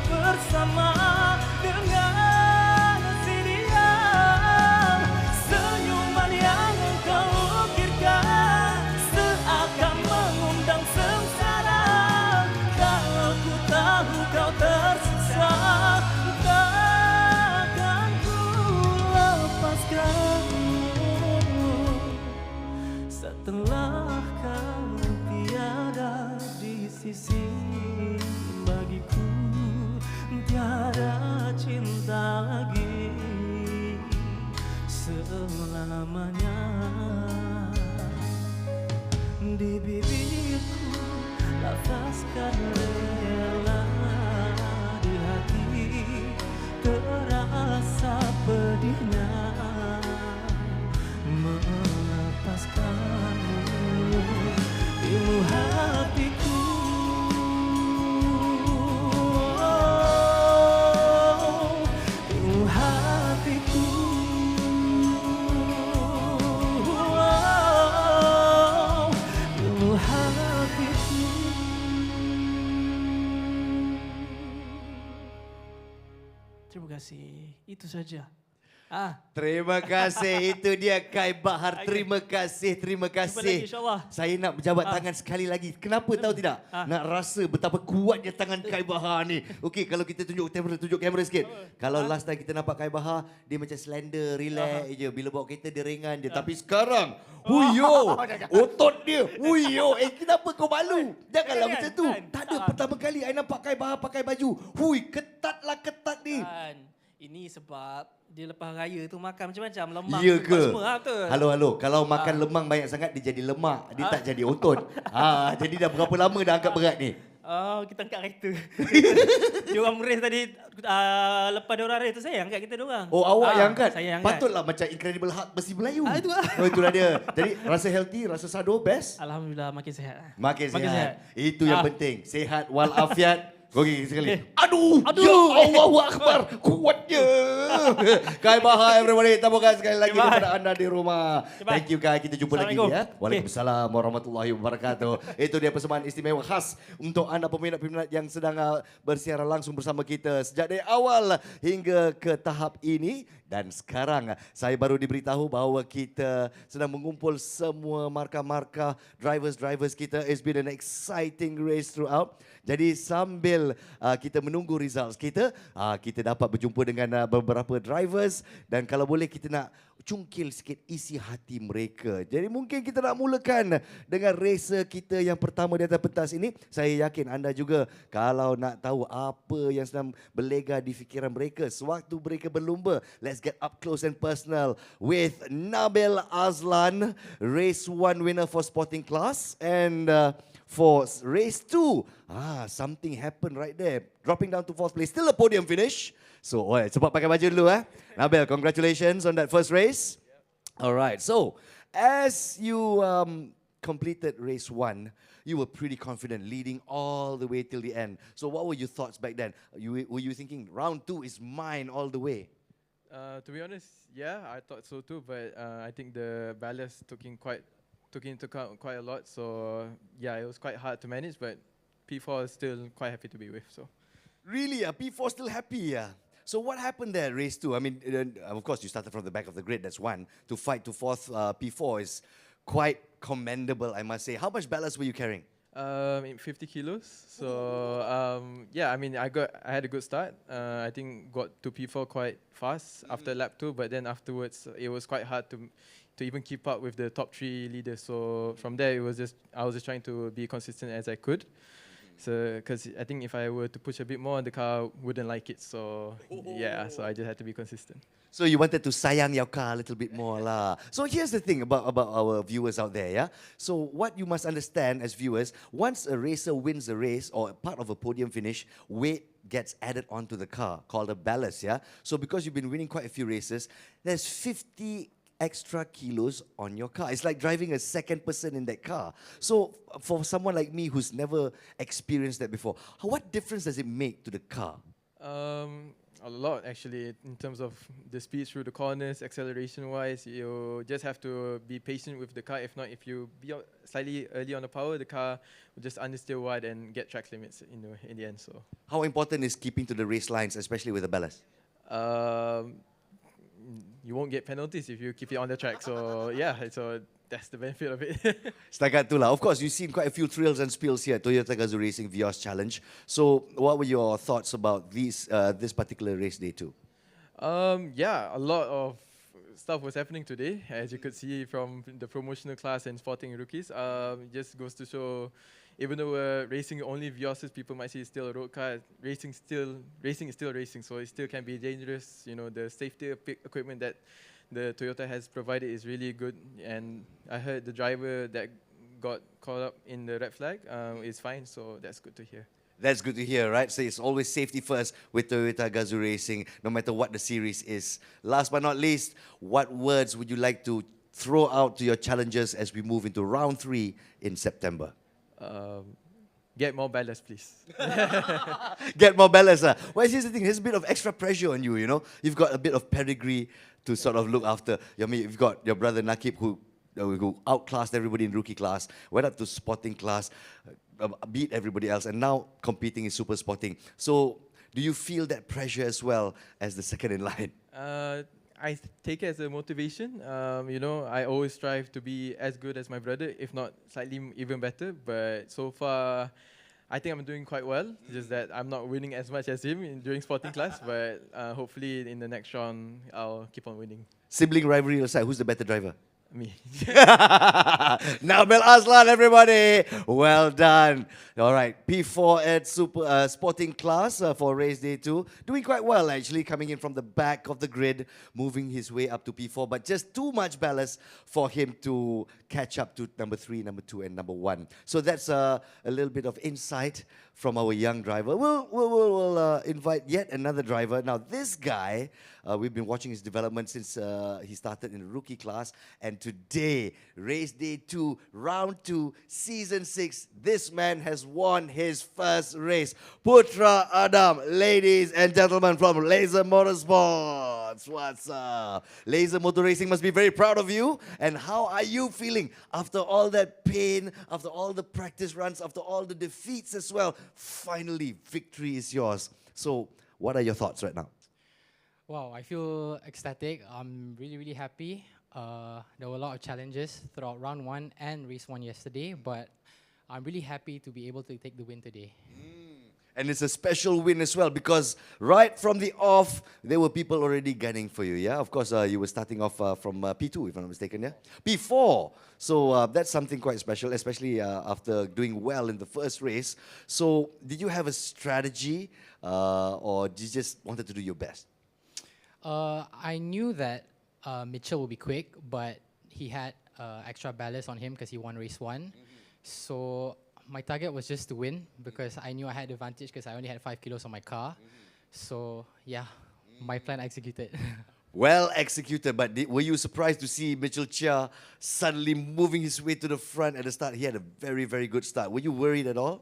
bersama dengan si diam. Senyuman yang engkau ukirkan seakan mengundang sengsara. Kalau ku tahu kau tersiksa, takkan ku lepaskanmu. Setelah kau tiada di sisi bagiku, tiada cinta lagi selamanya. Di bibirku lafazkan rela, di hati terasa pedihnya melepaskanmu. Ilmu hatiku, ilmu hatiku, ilmu hatiku. Terima kasih. Itu saja. Terima kasih. Itu dia Khai Bahar. Terima kasih. Terima kasih. lagi, insyaAllah. Saya nak berjabat tangan sekali lagi. Kenapa tahu tidak? Nak rasa betapa kuatnya tangan Khai Bahar ni. Okey, kalau kita tunjuk kamera sikit. Kalau last time kita nampak Khai Bahar, dia macam slender, relax je. Bila bawa kereta dia ringan je. Tapi sekarang, huyo, otot dia, huyo. Kenapa kau malu? Janganlah macam tu. Tak ada, pertama kali I nampak Khai Bahar pakai baju. Hui, ketatlah ketat ni. Ini sebab dia lepas raya tu makan macam-macam, lemang ya ke? semua betul. Halo. Kalau makan lemang banyak sangat, dia jadi lemak. Dia tak jadi otot. Jadi dah berapa lama dah angkat berat ni? Kita angkat kereta. Dia orang race tadi, lepas dia orang race tu saya angkat kereta dia orang. Oh, awak yang angkat? Saya yang angkat. Patutlah macam Incredible Hulk besi Melayu. Itu lah. Oh, itulah dia. Jadi rasa healthy, rasa sado, best? Alhamdulillah, makin sihat. Makin sihat. Itu yang penting. Sehat walafiat. Okey, sekali. Okay. Aduh, ya Allahu Akbar. Kuatnya. Khai Bahar, everybody. Taburkan sekali lagi kepada anda di rumah. Thank you, Khai. Kita jumpa lagi ya. Waalaikumsalam warahmatullahi wabarakatuh. Itu dia persembahan istimewa khas untuk anda peminat-peminat yang sedang bersiaran langsung bersama kita sejak dari awal hingga ke tahap ini. Dan sekarang saya baru diberitahu bahawa kita sedang mengumpul semua markah-markah drivers kita. It's been an exciting race throughout. Jadi sambil kita menunggu results kita dapat berjumpa dengan beberapa drivers dan kalau boleh kita nak cungkil sikit isi hati mereka. Jadi mungkin kita nak mulakan dengan racer kita yang pertama di atas pentas ini. Saya yakin anda juga kalau nak tahu apa yang sedang berlega di fikiran mereka sewaktu mereka berlumba. Let's get up close and personal with Nabil Azlan, race 1 winner for sporting class, and for race 2, something happened right there. Dropping down to 4th place, still a podium finish. So, cepat pakai baju dulu Nabil, congratulations on that first race. Alright, so as you completed race 1, you were pretty confident, leading all the way till the end. So what were your thoughts back then? Were you thinking, round 2 is mine all the way? To be honest, yeah, I thought so too, but I think the ballast took into account quite a lot. So yeah, it was quite hard to manage, but P4 is still quite happy to be with. So really, P4 still happy, So what happened there, race 2? I mean, of course, you started from the back of the grid. That's one. To fight to 4th P4 is quite commendable, I must say. How much ballast were you carrying? 50 kilos. So yeah, I mean, I had a good start. I think got to P4 quite fast after lap 2, but then afterwards it was quite hard to even keep up with the top 3 leaders. So from there, I was just trying to be consistent as I could. So, because I think if I were to push a bit more, the car wouldn't like it. So yeah, so I just had to be consistent. So you wanted to sayang your car a little bit more lah. So here's the thing about our viewers out there, yeah? So what you must understand as viewers, once a racer wins a race or part of a podium finish, weight gets added onto the car, called a ballast, yeah? So because you've been winning quite a few races, there's 50 extra kilos on your car. It's like driving a second person in that car. So for someone like me who's never experienced that before, what difference does it make to the car? A lot actually, in terms of the speed through the corners, acceleration-wise. You just have to be patient with the car. If not, if you be slightly early on the power, the car will just understeer wide and get track limits in the end. So, how important is keeping to the race lines, especially with the ballast? You won't get penalties if you keep it on the track. So yeah, so that's the benefit of it. Setakat tu lah. Of course, you've seen quite a few thrills and spills here at Toyota Gazoo Racing Vios Challenge. So, what were your thoughts about this particular race day too? Yeah, a lot of stuff was happening today, as you could see from the promotional class and sporting rookies. It just goes to show, even though we're racing only Vioses, people might see it's still a road car. Racing is still racing, so it still can be dangerous. You know, the safety equipment that the Toyota has provided is really good, and I heard the driver that got caught up in the red flag is fine, so that's good to hear. That's good to hear, right? So it's always safety first with Toyota Gazoo Racing, no matter what the series is. Last but not least, what words would you like to throw out to your challengers as we move into round 3 in September? Get more ballast, please. Get more ballast. Well, here's the thing. There's a bit of extra pressure on you, you know. You've got a bit of pedigree to sort of look after. I mean, you've got your brother Nakib who outclassed everybody in rookie class, went up to spotting class, beat everybody else, and now competing in super spotting. So do you feel that pressure as well as the second in line? I take it as a motivation. You know, I always strive to be as good as my brother, if not slightly even better. But so far, I think I'm doing quite well. Just that I'm not winning as much as him during sporting class. But hopefully in the next round, I'll keep on winning. Sibling rivalry aside, who's the better driver? Me. Nabil Aslan, everybody. Well done. All right, P4 at super sporting class for race day 2. Doing quite well, actually, coming in from the back of the grid, moving his way up to P4, but just too much ballast for him to catch up to number 3, number 2, and number 1. So that's a little bit of insight from our young driver. We'll invite yet another driver. Now, this guy, we've been watching his development since he started in the rookie class. And today, race day 2, round 2, season 6, this man has won his first race. Putra Adam, ladies and gentlemen from Laser Motorsports. What's up? Laser Motor Racing must be very proud of you. And how are you feeling after all that pain, after all the practice runs, after all the defeats as well? Finally, victory is yours. So, what are your thoughts right now? Wow, I feel ecstatic. I'm really happy. There were a lot of challenges throughout round 1 and race 1 yesterday, but I'm really happy to be able to take the win today. And it's a special win as well because right from the off, there were people already gunning for you, yeah? Of course, you were starting off from P2, if I'm not mistaken, yeah? P4. So that's something quite special, especially after doing well in the first race. So did you have a strategy or did you just wanted to do your best? I knew that Mitchell would be quick, but he had extra ballast on him because he won race 1. So my target was just to win because I knew I had the advantage because I only had 5 kilos on my car. So yeah, my plan executed. Well executed, but were you surprised to see Mitchell Chia suddenly moving his way to the front at the start? He had a very good start. Were you worried at all?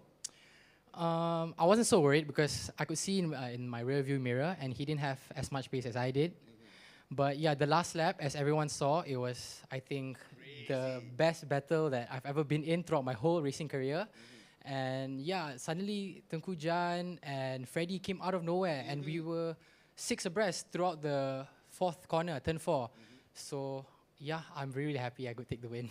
I wasn't so worried because I could see in my rear view mirror and he didn't have as much pace as I did. But yeah, the last lap, as everyone saw, it was, I think, the best battle that I've ever been in throughout my whole racing career. And yeah, suddenly Tengku Jan and Freddie came out of nowhere and we were 6 abreast throughout the 4th corner, turn 4. So yeah, I'm really happy I could take the win.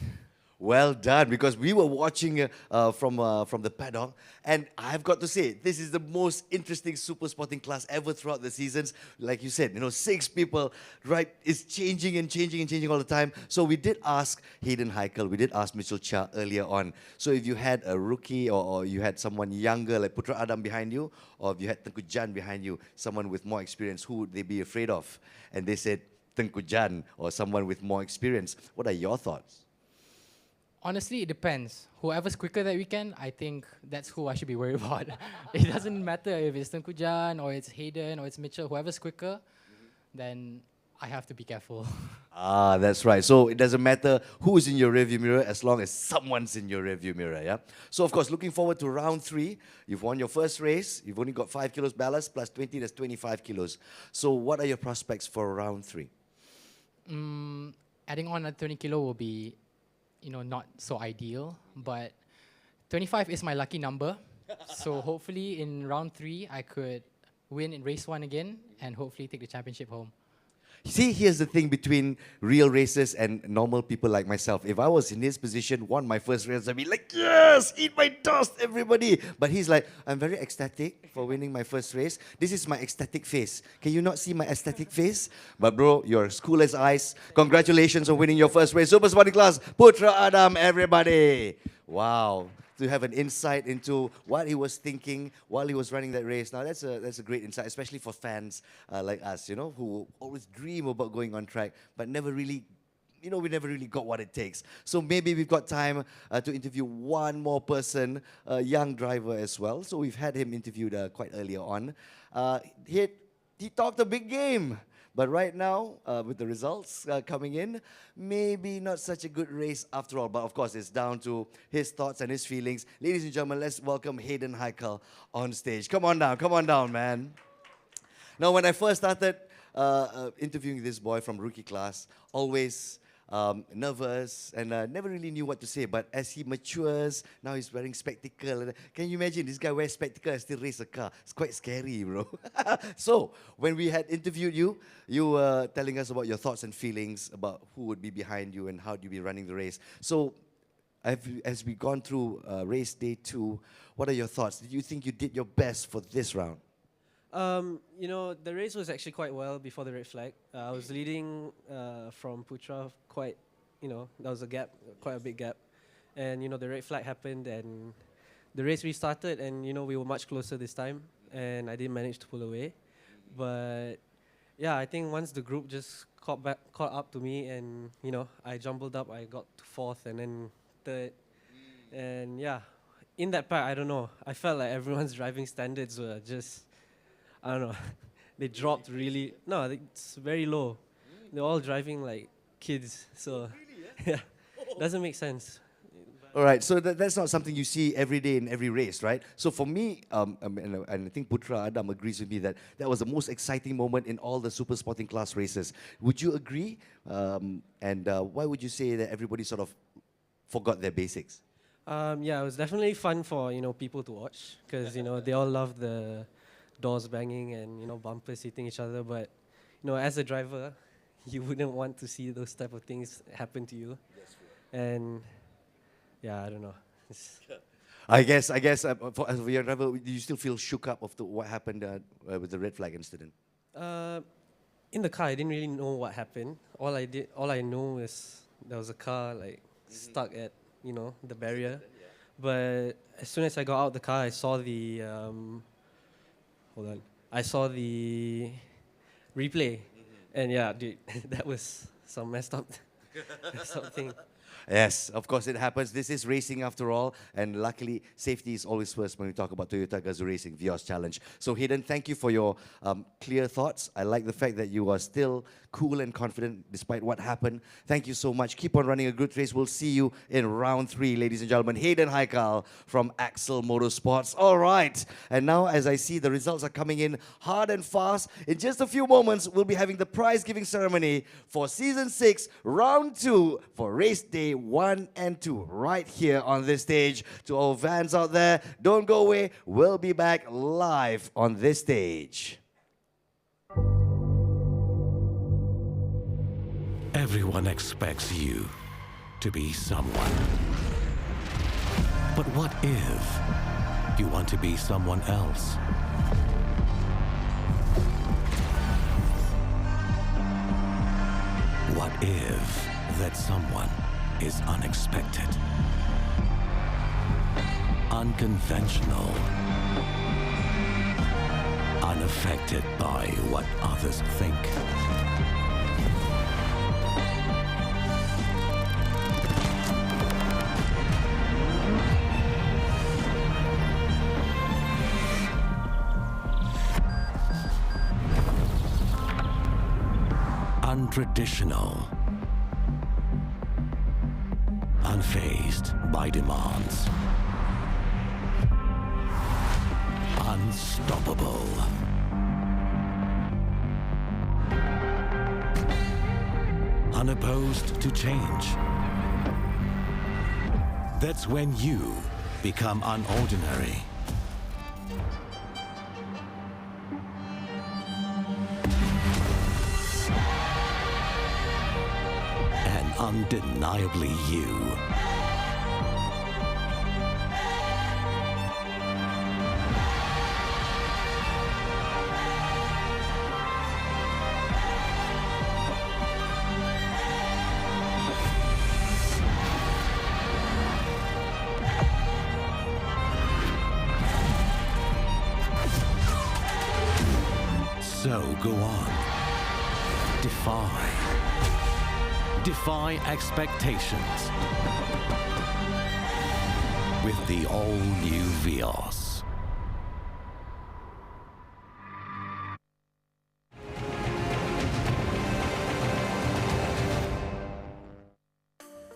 Well done, because we were watching from the paddock, and I've got to say, this is the most interesting super spotting class ever throughout the seasons. Like you said, 6 people, right? It's changing and changing all the time. So we did ask Hayden Heikel, we did ask Mitchell Chia earlier on. So if you had a rookie or you had someone younger like Putra Adam behind you, or if you had Tengku Jan behind you, someone with more experience, who would they be afraid of? And they said Tengku Jan or someone with more experience. What are your thoughts? Honestly, it depends. Whoever's quicker that weekend, I think that's who I should be worried about. It doesn't matter if it's Tengku Jan or it's Hayden or it's Mitchell. Whoever's quicker, then I have to be careful. Ah, that's right. So it doesn't matter who's in your rearview mirror as long as someone's in your rearview mirror, yeah? So of course, looking forward to round 3. You've won your first race. You've only got 5 kilos ballast plus 20, that's 25 kilos. So what are your prospects for round 3? Adding on a 20 kilo will be, not so ideal, but 25 is my lucky number. So hopefully in round 3, I could win in race 1 again and hopefully take the championship home. See, here's the thing between real racers and normal people like myself. If I was in his position, won my first race, I'd be like, yes, eat my dust, everybody. But he's like, I'm very ecstatic for winning my first race. This is my ecstatic face. Can you not see my ecstatic face? But bro, you're as cool as ice. Congratulations on winning your first race. Super Sporting Class, Putra Adam, everybody. Wow. To have an insight into what he was thinking while he was running that race. Now, that's a great insight, especially for fans like us, who always dream about going on track, but never really, we never really got what it takes. So maybe we've got time to interview one more person, a young driver as well. So we've had him interviewed quite earlier on. He talked a big game. But right now, with the results coming in, maybe not such a good race after all. But of course, it's down to his thoughts and his feelings. Ladies and gentlemen, let's welcome Hayden Haikal on stage. Come on down, man. Now, when I first started interviewing this boy from rookie class, always nervous and never really knew what to say. But as he matures, now he's wearing spectacles. Can you imagine this guy wears spectacles and still race a car? It's quite scary, bro. So when we had interviewed you, you were telling us about your thoughts and feelings about who would be behind you and how you'd be running the race. So as we've gone through race day 2, what are your thoughts? Did you think you did your best for this round? The race was actually quite well before the red flag. I was leading from Putra quite, there was a gap, quite a big gap. And, the red flag happened and the race restarted and, we were much closer this time and I didn't manage to pull away. But, yeah, I think once the group just caught up to me and, I jumbled up, I got to 4th and then 3rd. And, yeah, in that part, I don't know, I felt like everyone's driving standards were just... I don't know, they dropped really, no, it's very low. They're all driving like kids, so yeah, doesn't make sense. All right, so that's not something you see every day in every race, right? So for me, and I think Putra Adam agrees with me that was the most exciting moment in all the Super Sporting Class races. Would you agree? And why would you say that everybody sort of forgot their basics? Yeah, it was definitely fun for, people to watch, because, they all love the doors banging and bumpers hitting each other, but as a driver you wouldn't want to see those type of things happen to you. And yeah, I don't know. I guess for as a young driver, do you still feel shook up after what happened with the red flag incident? In the car, I didn't really know what happened. All I know is there was a car stuck at the barrier. But as soon as I got out the car, I saw the I saw the replay, and yeah, dude, that was some messed up something. Yes, of course it happens. This is racing after all, and luckily safety is always first when we talk about Toyota Gazoo Racing Vios Challenge. So Hayden, thank you for your clear thoughts. I like the fact that you are still cool and confident despite what happened. Thank you so much. Keep on running a good race. We'll see you in round 3, ladies and gentlemen. Hayden Haikal from Axel Motorsports. All right, and now as I see the results are coming in hard and fast, in just a few moments we'll be having the prize giving ceremony for Season 6, Round 2 for race day 1 and 2 right here on this stage. To our fans out there, don't go away. We'll be back live on this stage. Everyone expects you to be someone. But what if you want to be someone else? What if that someone is unexpected, unconventional, unaffected by what others think? untraditional, unfazed by demands, unstoppable. Unopposed to change. That's when you become unordinary. And undeniably you. So go on. Defy expectations. With the all-new Vios.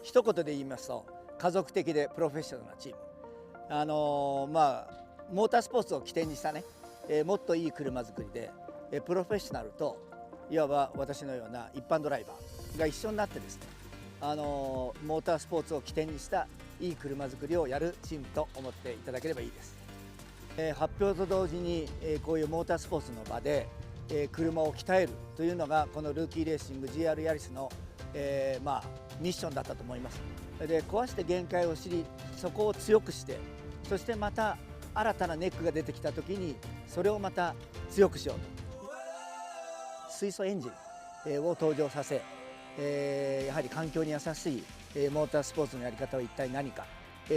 一言で言いますと、家族的でプロフェッショナルなチーム。モータースポーツを起点にしたね、もっといい車作りで、プロフェッショナルといわば私のような一般ドライバーが一緒になってですね、モータースポーツを起点にしたいい車作りをやるチームと思っていただければいいです。発表と同時に、こういうモータースポーツの場で、車を鍛えるというのがこのルーキーレーシング GR ヤリスの、ミッションだったと思います。で、壊して限界を知り、そこを強くして、そしてまた新たなネックが出てきた時にそれをまた強くしようと。水素エンジンを登場させ、やはり環境に優しいモータースポーツのやり方は一体何か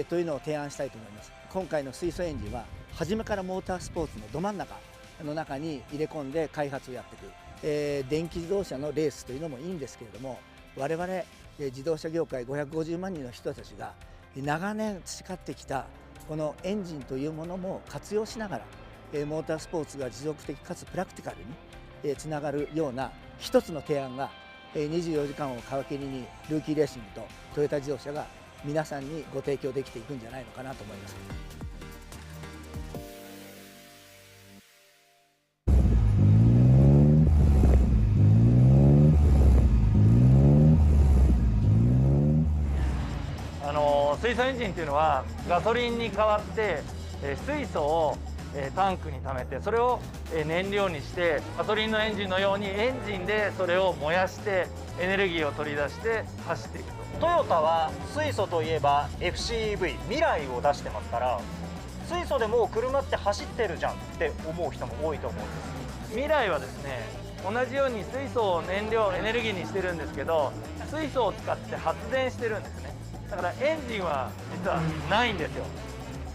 というのを提案したいと思います。今回の水素エンジンは初めからモータースポーツのど真ん中の中に入れ込んで開発をやっていく、電気自動車のレースというのもいいんですけれども、我々自動車業界550万人の人たちが長年培ってきたこのエンジンというものも活用しながら、モータースポーツが持続的かつプラクティカルにつながるような一つの提案が24時間を皮切りにルーキーレーシングとトヨタ自動車が皆さんにご提供できていくんじゃないのかなと思います。水素エンジンというのはガソリンに代わって水素をタンクに溜めて、それを燃料にしてガソリンのエンジンのようにエンジンでそれを燃やしてエネルギーを取り出して走っていくと。トヨタは水素といえば FCEV 未来を出してますから、水素でもう車って走ってるじゃんって思う人も多いと思うんです。未来はですね、同じように水素を燃料エネルギーにしてるんですけど、水素を使って発電してるんですね。だからエンジンは実はないんですよ。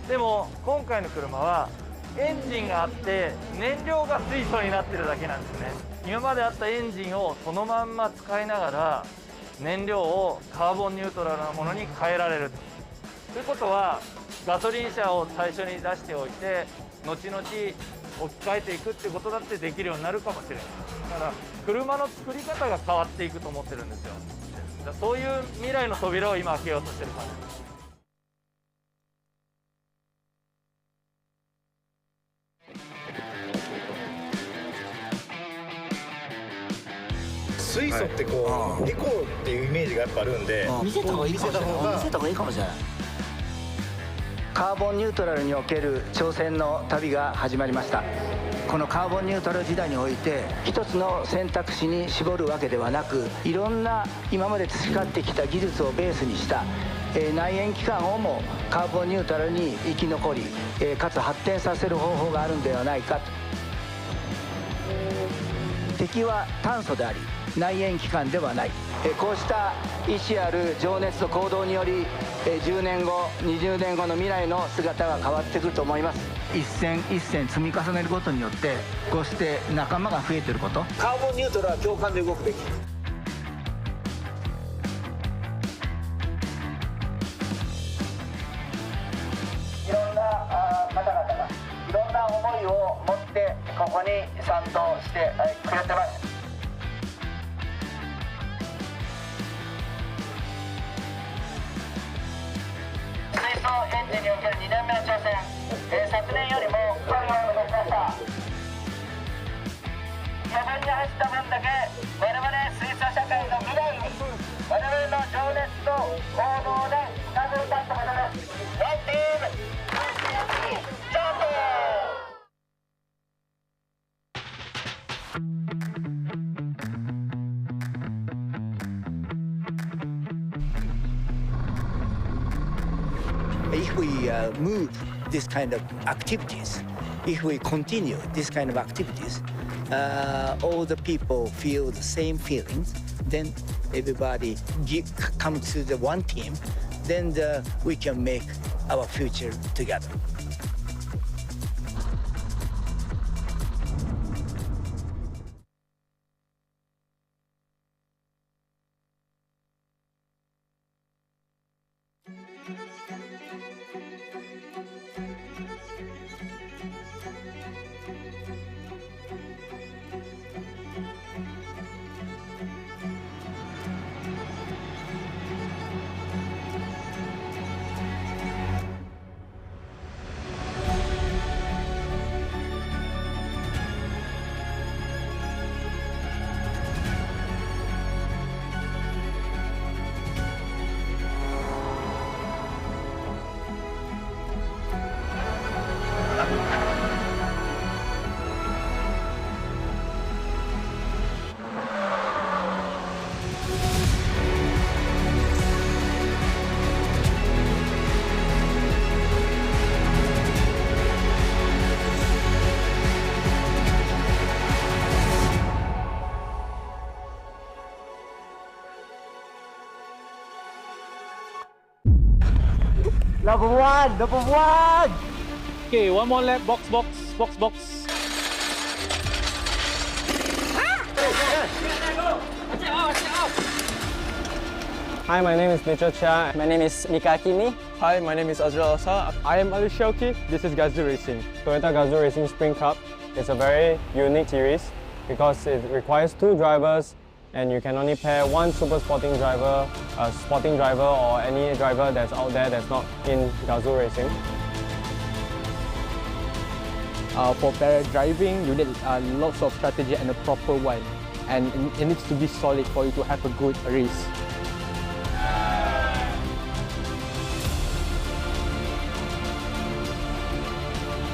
でも今回の車はエンジンがあって燃料が水素になってるだけなんですね。今まであったエンジンをそのまんま使いながら燃料をカーボンニュートラルなものに変えられるということは、ガソリン車を最初に出しておいて後々置き換えていくっていうことだってできるようになるかもしれない。だから車の作り方が変わっていくと思ってるんですよ。そういう未来の扉を今開けようとしてる感じです。水素ってこうエコーっていうイメージがやっぱあるんで、見せた方がいいかもしれない。見せた方がいいかもしれない。カーボンニュートラルにおける挑戦の旅が始まりました。このカーボンニュートラル時代において一つの選択肢に絞るわけではなく、いろんな今まで培ってきた技術をベースにした内燃機関をもカーボンニュートラルに生き残り、かつ発展させる方法があるんではないかと。敵は炭素であり内燃機関ではない。こうした意志ある情熱と行動により10年後20年後の未来の姿が変わってくると思います。一戦一戦積み重ねることによってこうして仲間が増えていること。カーボンニュートラルは共感で動くべき。いろんな方々がいろんな思いを持ってここに賛同してくれてます。水における2年目の挑戦、昨年よりも声を伸ばしました。余分に走った分だけ我々水素社会の未来に我々の情熱と行動でつなぐりたいと思います。ワンチームジャンプ。If we move this kind of activities, if we continue this kind of activities, all the people feel the same feelings, then everybody come to the one team, then we can make our future together. Number one! Okay, one more lap, box. Hi, my name is Mitchell Chia. My name is Nika Kimi. Hi, my name is Azrael Asa. I am Ali Shauki. This is Gazoo Racing. Toyota Gazoo Racing Spring Cup is a very unique series because it requires 2 drivers and you can only pair one super sporting driver, a sporting driver or any driver that's out there that's not in Gazoo Racing. For pair driving, you need lots of strategy and a proper one. And it needs to be solid for you to have a good race.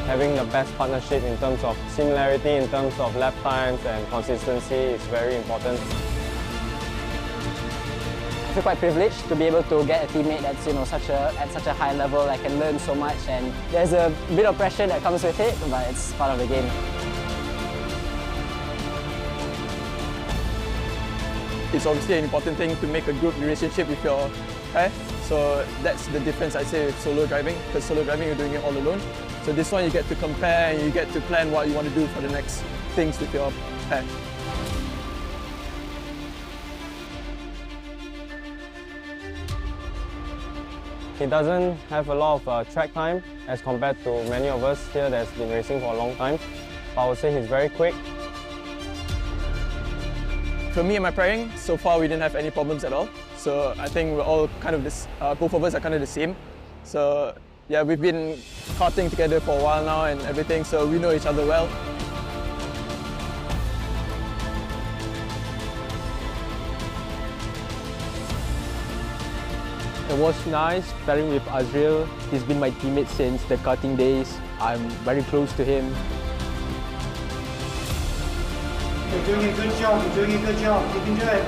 Having the best partnership in terms of similarity, in terms of lap times and consistency is very important. I feel quite privileged to be able to get a teammate that's at such a high level. I can learn so much, and there's a bit of pressure that comes with it, but it's part of the game. It's obviously an important thing to make a good relationship with your pair. So that's the difference I say with solo driving, because solo driving you're doing it all alone. So this one you get to compare and you get to plan what you want to do for the next things with your pair. He doesn't have a lot of track time as compared to many of us here that's been racing for a long time. But I would say he's very quick. For me and my pairing, so far we didn't have any problems at all. So I think we're all kind of this, both of us are kind of the same. So yeah, we've been karting together for a while now and everything, so we know each other well. It was nice pairing with Azrael. He's been my teammate since the karting days. I'm very close to him. You're doing a good job. You're doing a good job. You can do it.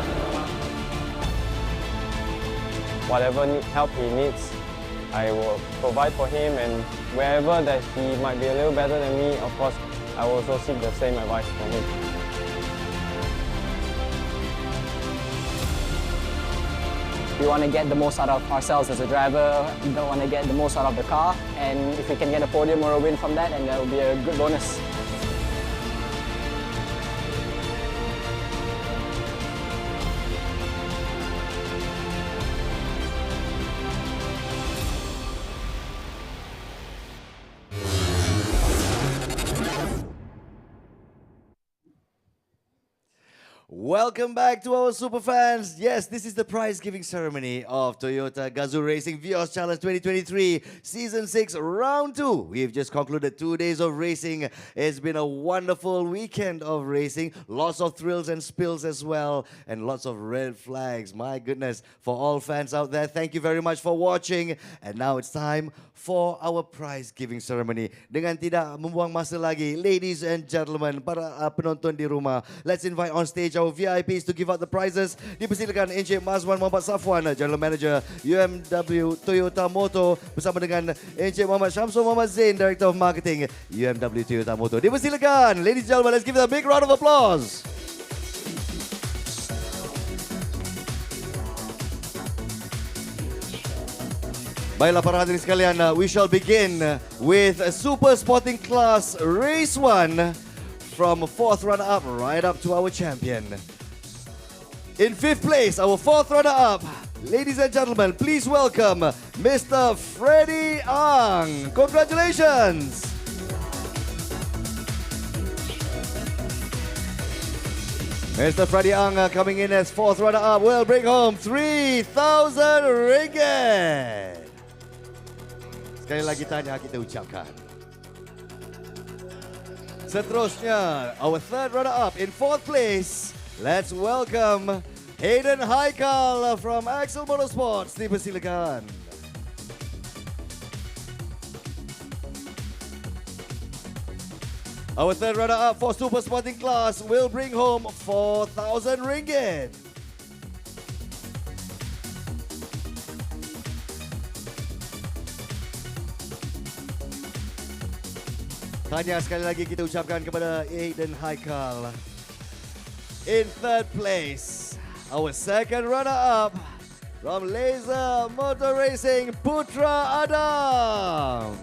Whatever help he needs, I will provide for him, and wherever that he might be a little better than me, of course, I will also seek the same advice from him. We want to get the most out of ourselves as a driver. We don't want to get the most out of the car, and if we can get a podium or a win from that, then that will be a good bonus. Welcome back to our super fans. Yes, this is the prize giving ceremony of Toyota Gazoo Racing Vios Challenge 2023 Season 6 Round 2. We've just concluded 2 days of racing. It's been a wonderful weekend of racing. Lots of thrills and spills as well. And lots of red flags. My goodness. For all fans out there, thank you very much for watching. And now it's time for our prize giving ceremony. Dengan tidak membuang masa lagi, ladies and gentlemen, para penonton di rumah, let's invite on stage our VIPs to give out the prizes. Dipersilakan Encik Mazwan Muhammad Safwan, General Manager UMW Toyota Motor, bersama dengan Encik Muhammad Syamsul Muhammad Zain, Director of Marketing UMW Toyota Motor. Dipersilakan, ladies and gentlemen, let's give it a big round of applause. Baiklah para hadirin sekalian, we shall begin with a Super Sporting Class Race 1 from 4th runner-up right up to our champion. In 5th place, our 4th runner-up, ladies and gentlemen, please welcome Mr. Freddie Ang. Congratulations! Mr. Freddie Ang coming in as 4th runner-up will bring home 3,000 ringgit. Sekali lagi tanya kita ucapkan. Seterusnya, our 3rd runner-up in 4th place. Let's welcome Hayden Haikal from Axel Motorsports. Dipersilakan. Our 3rd runner-up for Super Sporting Class will bring home 4,000 ringgit. Tahniah sekali lagi kita ucapkan kepada Aiden Haikal. In 3rd place, our 2nd runner-up from Laser Motor Racing, Putra Adam.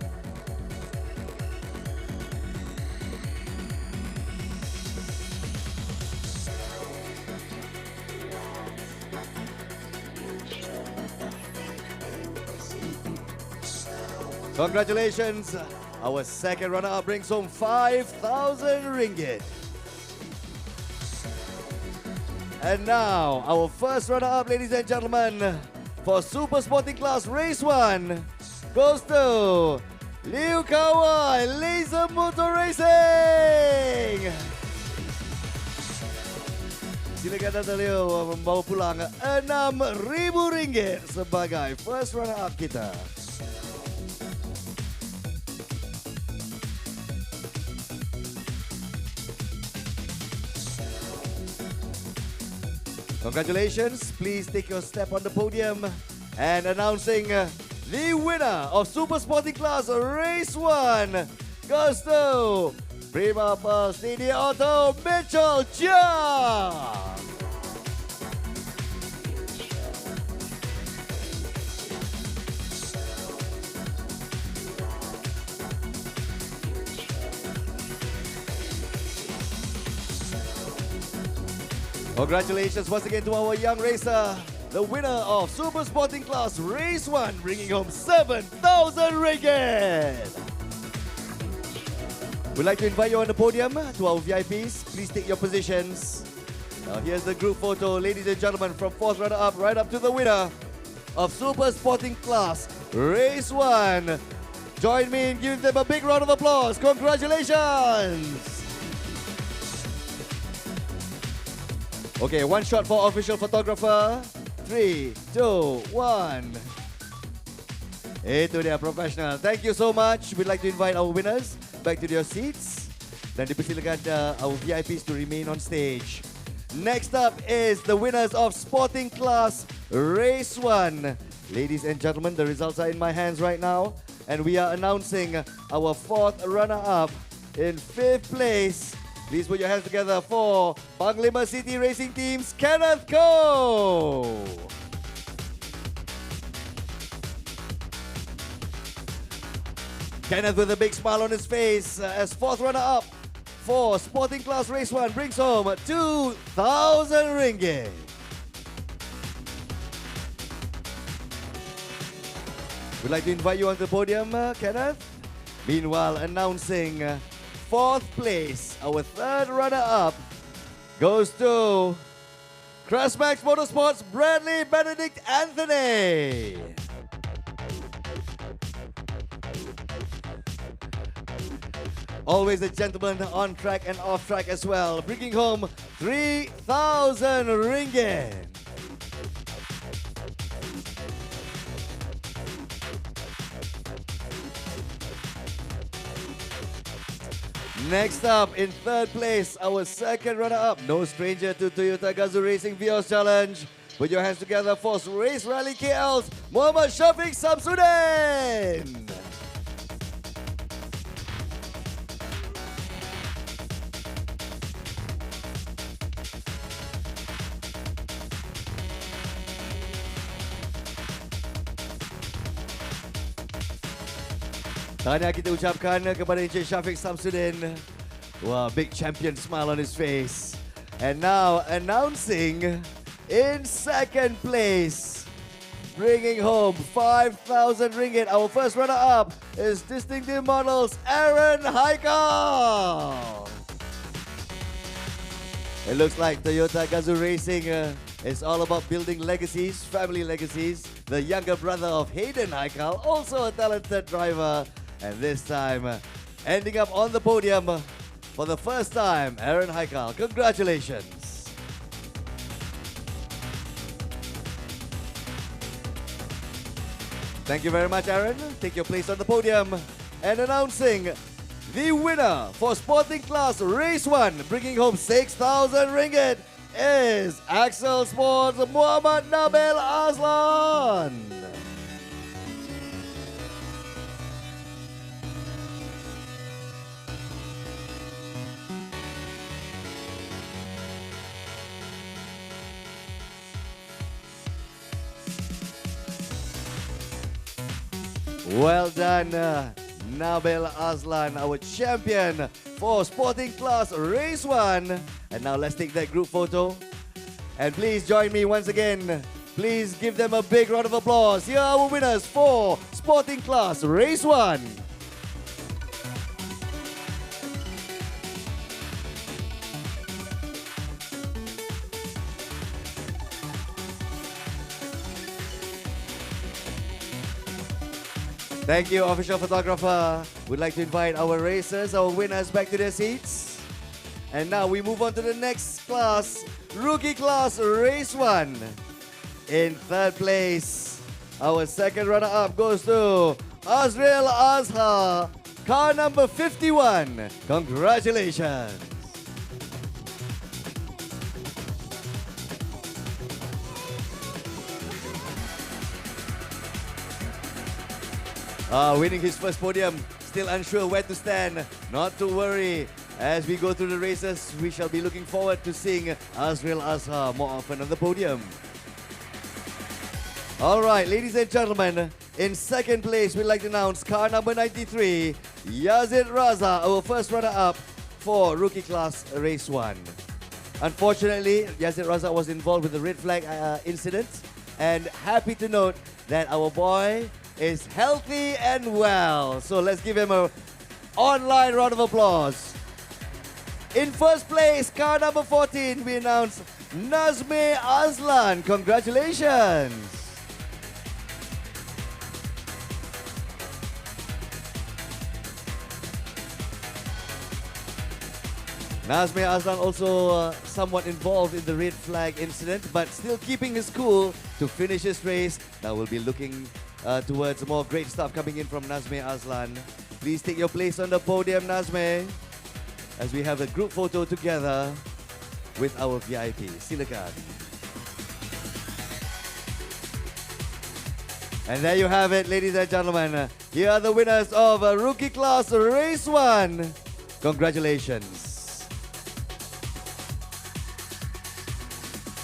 Congratulations. Our 2nd runner-up brings home 5,000 ringgit. And now, our 1st runner-up, ladies and gentlemen, for Super Sporting Class Race 1 goes to Liu Kawai, Laser Motor Racing. Silakan Tata Liu membawa pulang 6,000 ringgit sebagai 1st runner-up kita. Congratulations, please take your step on the podium and announcing the winner of Super Sporting Class Race 1 goes to Prima Stadium Auto Mitchell Jiang. Congratulations once again to our young racer, the winner of Super Sporting Class Race 1, bringing home 7,000 ringgit. We'd like to invite you on the podium to our VIPs. Please take your positions. Now here's the group photo, ladies and gentlemen, from 4th runner-up right up to the winner of Super Sporting Class Race 1. Join me in giving them a big round of applause. Congratulations! Okay, one shot for official photographer. 3, 2, 1. Itu dia professional. Thank you so much. We'd like to invite our winners back to their seats. Dan dipersilakan our VIPs to remain on stage. Next up is the winners of Sporting Class Race 1. Ladies and gentlemen, the results are in my hands right now. And we are announcing our 4th runner-up in 5th place. Please put your hands together for Panglima City Racing Team's Kenneth Koh. Kenneth with a big smile on his face as 4th runner-up for Sporting Class Race 1 brings home 2,000 ringgit. We'd like to invite you onto the podium, Kenneth. Meanwhile, announcing 4th place, our 3rd runner-up goes to Crashmax Motorsports, Bradley Benedict Anthony. Always a gentleman on track and off track as well, bringing home 3,000 ringgit. Next up, in third place, our second runner-up, no stranger to Toyota Gazoo Racing Vios Challenge. Put your hands together for Race Rally KL's Muhammad Shafiq Samsudin. Tahniah kita ucapkan kepada Encik Shafiq Samsudin. Wow, big champion smile on his face. And now announcing in second place, bringing home 5,000 ringgit. Our first runner-up is Distinctive Models Aaron Haikal. It looks like Toyota Gazoo Racing is all about building legacies, family legacies. The younger brother of Hayden Haikal, also a talented driver. And this time, ending up on the podium for the first time, Aaron Haikal. Congratulations. Thank you very much, Aaron. Take your place on the podium. And announcing the winner for Sporting Class Race 1, bringing home 6,000 ringgit, is Axel Sports Muhammad Nabil Aslan. Well done, Nabil Aslan, our champion for Sporting Class Race 1. And now let's take that group photo. And please join me once again. Please give them a big round of applause. Here are our winners for Sporting Class Race 1. Thank you, official photographer. We'd like to invite our racers, our winners, back to their seats. And now we move on to the next class, Rookie Class Race 1. In third place, our second runner-up goes to Azrael Azhar, car number 51. Congratulations. Winning his first podium, still unsure where to stand. Not to worry. As we go through the races, we shall be looking forward to seeing Azrael Azhar more often on the podium. All right, ladies and gentlemen, in second place, we'd like to announce car number 93, Yazid Raza, our first runner-up for Rookie Class Race 1. Unfortunately, Yazid Raza was involved with the red flag incident, and happy to note that our boy is healthy and well. So let's give him an online round of applause. In first place, car number 14, we announce Nazme Aslan. Congratulations. Nazme Aslan also somewhat involved in the red flag incident, but still keeping his cool to finish his race. Now we'll be looking towards more great stuff coming in from Nazme Aslan. Please take your place on the podium, Nazme, as we have a group photo together with our VIP. Silakan. And there you have it, ladies and gentlemen. Here are the winners of Rookie Class Race 1. Congratulations.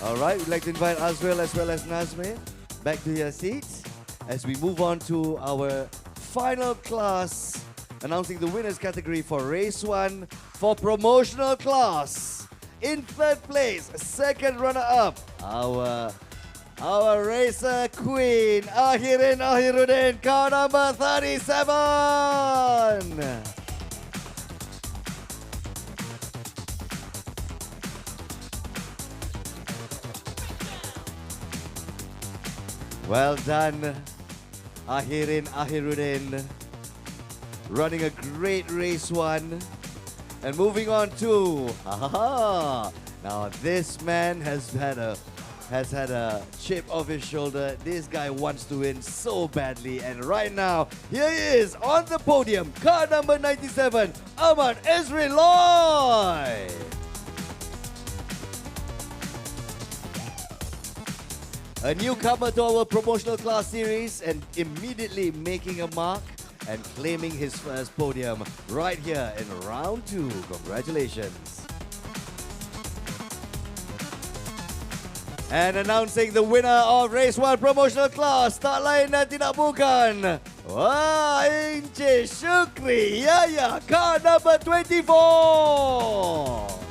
All right, we'd like to invite Azrael as well as Nazme back to your seats as we move on to our final class, announcing the winners category for Race 1 for Promotional class. In third place, second runner-up, our racer queen, Ahirin Ahiruddin, car number 37. Well done, Ahirudin. Running a great race one. And moving on to, now this man has had a chip off his shoulder. This guy wants to win so badly, and right now, here he is on the podium, car number 97, Ahmad Ezrin Lloyd. A newcomer to our promotional class series and immediately making a mark and claiming his first podium right here in round 2. Congratulations. And announcing the winner of race 1 promotional class, tak lain dan tidak bukan, wah, Encik Syukri Yaya, car number 24.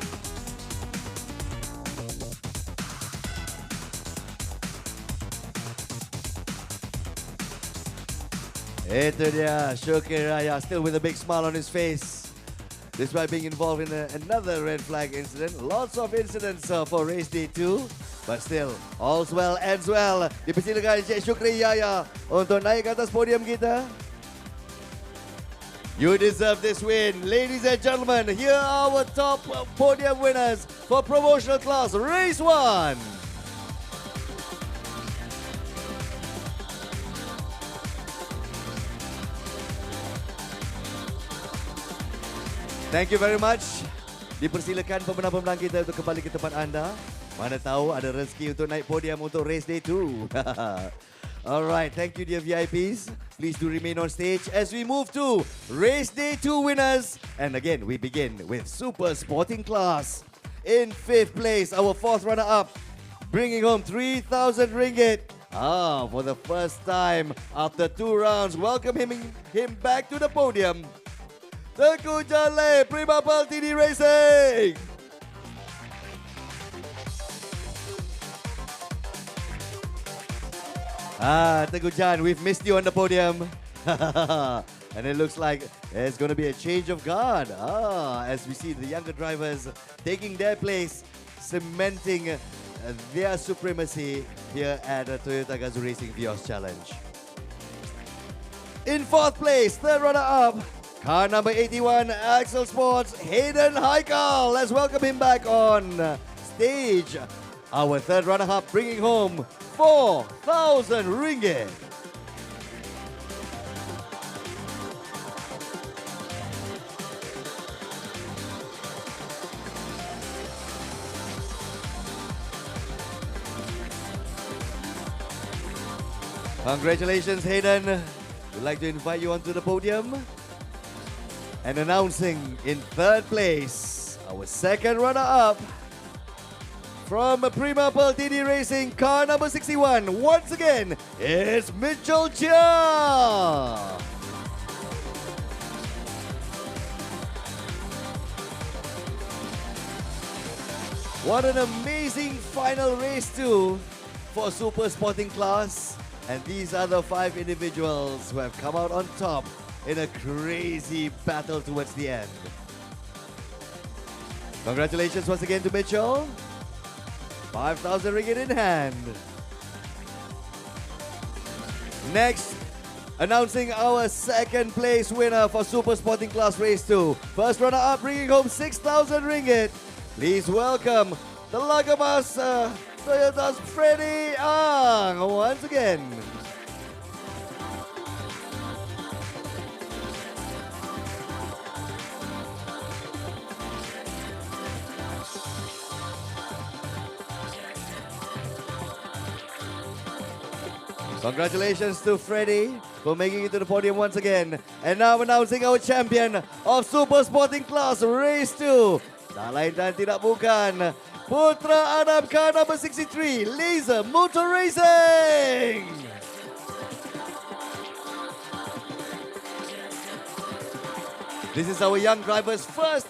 Itu dia, Syukri Raya, still with a big smile on his face. Despite being involved in another red flag incident. Lots of incidents for race day 2. But still, all's well, ends well. Dipersilakan Encik Syukri Yaya untuk naik ke atas podium kita. You deserve this win. Ladies and gentlemen, here are our top podium winners for promotional class race 1. Thank you very much. Dipersilakan pemenang-pemenang kita untuk kembali ke tempat anda. Mana tahu ada rezeki untuk naik podium untuk race day 2. Alright, thank you dear VIPs. Please do remain on stage as we move to race day 2 winners. And again, we begin with Super Sporting Class. In 5th place, our 4th runner-up, bringing home 3,000 ringgit. For the first time after 2 rounds, welcoming him back to the podium. Tengku Jaleh, Prima TD Racing. Tengku Jan, we've missed you on the podium. And it looks like there's going to be a change of guard. As we see the younger drivers taking their place, cementing their supremacy here at the Toyota Gazoo Racing Vios Challenge. In 4th place, 3rd runner-up, car number 81, Axel Sports, Hayden Haikal. Let's welcome him back on stage. Our 3rd runner-up bringing home 4,000 ringgit. Congratulations, Hayden. We'd like to invite you onto the podium. And announcing in 3rd place, our 2nd runner-up, from Prima TD Racing, car number 61, once again, it's Mitchell Chia. What an amazing final race too for Super Sporting Class. And these are the 5 individuals who have come out on top in a crazy battle towards the end. Congratulations once again to Mitchell. 5,000 ringgit in hand. Next, announcing our 2nd place winner for Super Sporting Class Race 2. First runner-up bringing home 6,000 ringgit. Please welcome the Lagamas Toyota's Freddie Ang once again. Congratulations to Freddie for making it to the podium once again. And now announcing our champion of Super Sporting Class Race 2. Tak lain dan tidak bukan Putra Adam car number 63, Laser Motor Racing. This is our young driver's first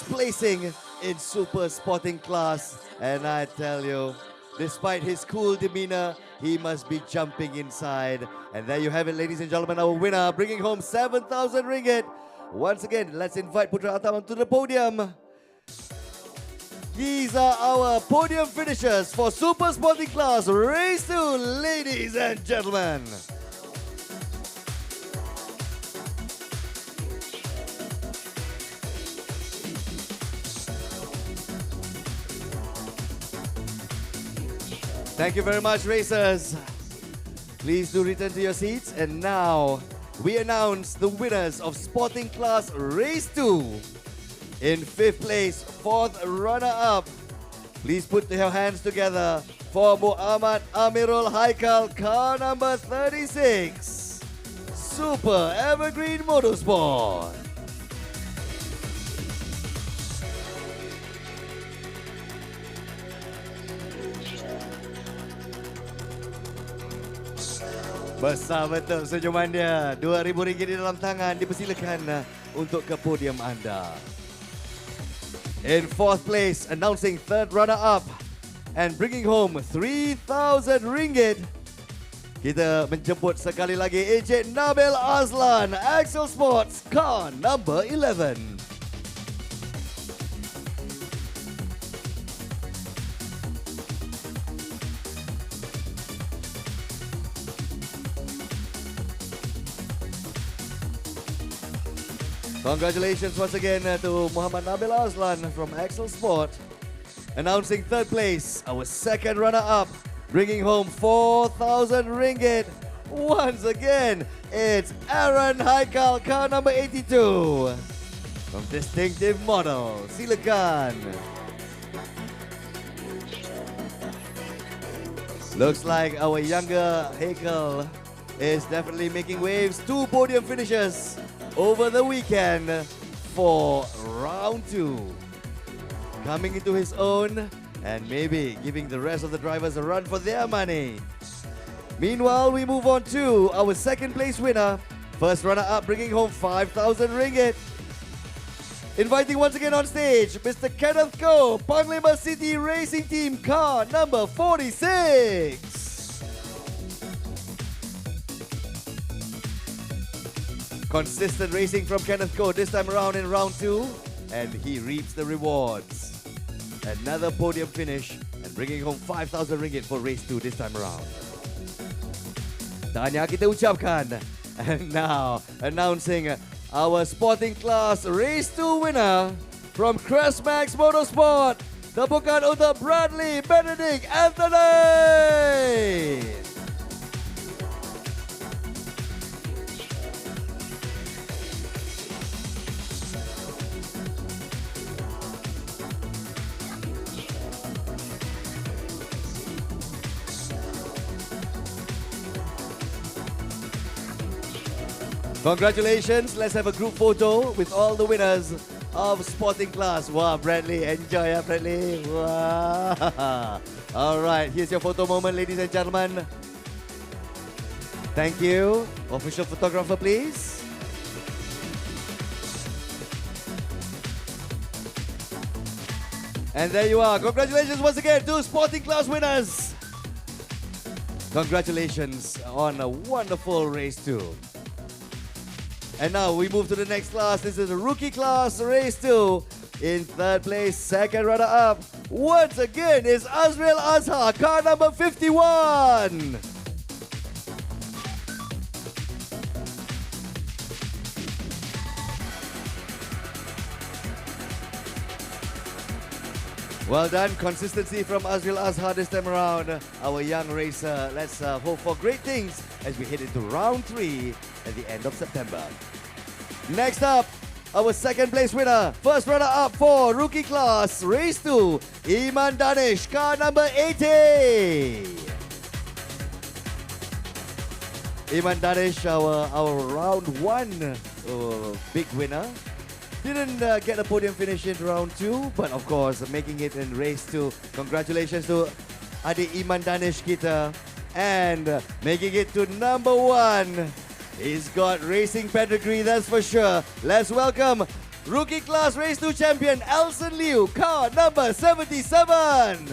placing in Super Sporting Class. And I tell you, despite his cool demeanor, he must be jumping inside. And there you have it, ladies and gentlemen, our winner, bringing home 7,000 ringgit. Once again, let's invite Putra Atam to the podium. These are our podium finishers for Super Sporting Class Race 2, ladies and gentlemen. Thank you very much, racers. Please do return to your seats. And now, we announce the winners of Sporting Class Race 2. In 5th place, 4th runner-up. Please put your hands together for Muhammad Amirul Haikal, car number 36. Super Evergreen Motorsport. Besar betul senyuman dia. RM2,000 di dalam tangan. Dipersilakan untuk ke podium anda. In 4th place, announcing 3rd runner-up and bringing home RM3,000. Kita menjemput sekali lagi Encik Nabil Azlan, Axel Sports, car number 11. Congratulations once again to Muhammad Nabil Azlan from Axel Sport. Announcing 3rd place, our 2nd runner-up, bringing home RM4,000. Once again, it's Aaron Haikal, car number 82. From Distinctive Model, silakan. Looks like our younger Haikal is definitely making waves. 2 podium finishes over the weekend for round 2. Coming into his own and maybe giving the rest of the drivers a run for their money. Meanwhile, we move on to our 2nd place winner. First runner-up bringing home RM5,000. Inviting once again on stage, Mr. Kenneth Koh, Panglima City Racing Team, car number 46. Consistent racing from Kenneth Koh this time around in round 2, and he reaps the rewards. Another podium finish and bringing home RM5,000 for race 2 this time around. Tahniah kita ucapkan. And now, announcing our Sporting Class Race 2 winner from Crestmax Motorsport. Tepukan untuk Bradley Benedict Anthony. Congratulations. Let's have a group photo with all the winners of Sporting Class. Wow, Bradley. Enjoy, Bradley. Wow. All right. Here's your photo moment, ladies and gentlemen. Thank you. Official photographer, please. And there you are. Congratulations once again to Sporting Class winners. Congratulations on a wonderful race too. And now we move to the next class. This is the Rookie Class Race 2. In 3rd place, 2nd runner-up, once again, is Azrael Azhar, car number 51. Well done. Consistency from Azrael Azhar this time around. Our young racer. Let's hope for great things as we head into round 3 at the end of September. Next up, our 2nd place winner. First runner-up for Rookie Class Race 2, Iman Danish, car number 80. Iman Danish, our round 1 big winner. Didn't get a podium finish in round 2, but of course making it in race 2. Congratulations to adik Iman Danish kita. And making it to number 1. He's got racing pedigree, that's for sure. Let's welcome Rookie Class Race 2 champion Elson Liu, car number 77.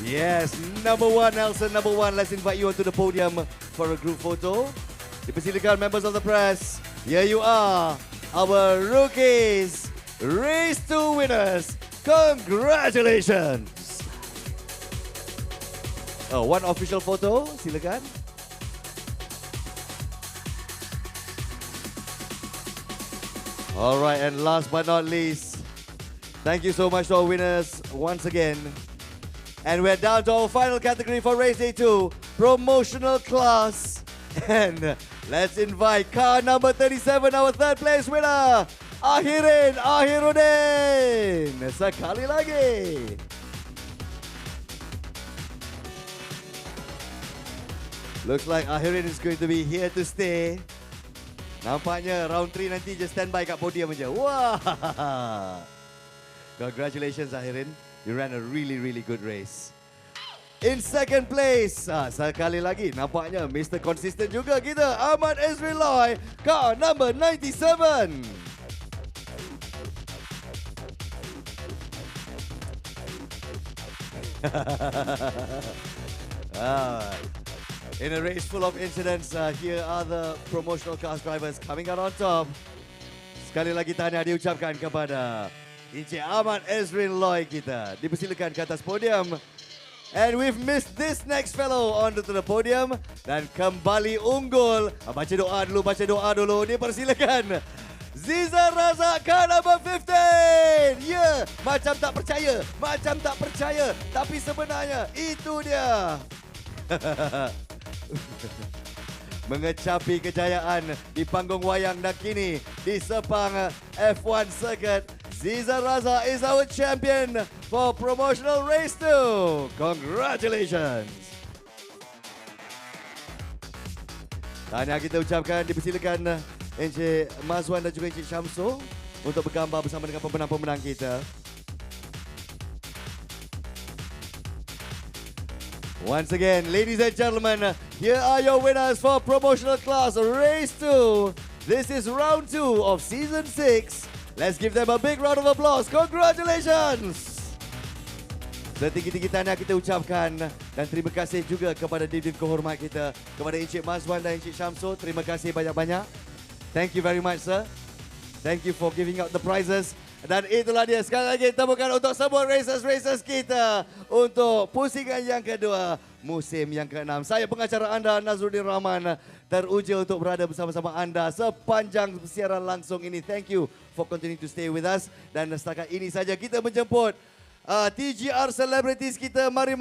Yes, number one, Nelson, number one. Let's invite you onto the podium for a group photo. Dipersilakan members of the press. Here you are, our rookies, race 2 winners. Congratulations. Oh, one official photo, silakan. All right, and last but not least, thank you so much to our winners once again. And we're down to our final category for race day 2, promotional class. And let's invite car number 37, our third place winner, Ahirudin. Sekali lagi. Looks like Ahirin is going to be here to stay. Nampaknya round 3 nanti just stand by kat podium aja. Wah. Congratulations Ahirin. You ran a really good race. In second place, sekali lagi nampaknya Mr. Consistent juga kita, Ahmad Ezrin Loy, car number 97. In a race full of incidents, here are the promotional cars drivers coming out on top. Sekali lagi tahniah diucapkan kepada Encik Ahmad Ezrin Loy kita. Dipersilakan ke atas podium. And we've missed this next fellow onto the podium. Dan kembali unggul. Baca doa dulu. Dipersilakan. Ziza Razak, car number 15. Ya, macam tak percaya. Tapi sebenarnya itu dia. Mengecapi kejayaan di panggung wayang dan kini di Sepang F1 Circuit. Ziza Raza is our champion for Promotional Race 2. Congratulations. Tahniah kita ucapkan, dipersilakan Encik Mazwan dan juga Encik Syamsul untuk bergambar bersama dengan pemenang-pemenang kita. Once again, ladies and gentlemen, here are your winners for Promotional Class Race 2. This is round 2 of Season 6. Let's give them a big round of applause. Congratulations! Setinggi-tinggi tahniah kita ucapkan dan terima kasih juga kepada didier kehormat kita, kepada Encik Mazwan dan Encik Syamsul. Terima kasih banyak-banyak. Thank you very much, sir. Thank you for giving out the prizes. Dan itulah dia, sekali lagi temukan untuk semua racers kita untuk pusingan yang kedua musim yang ke-6. Saya pengacara anda Nazruddin Rahman teruja untuk berada bersama-sama anda sepanjang siaran langsung ini. Thank you for continuing to stay with us. Dan setakat ini saja kita menjemput TGR celebrities kita. Mari.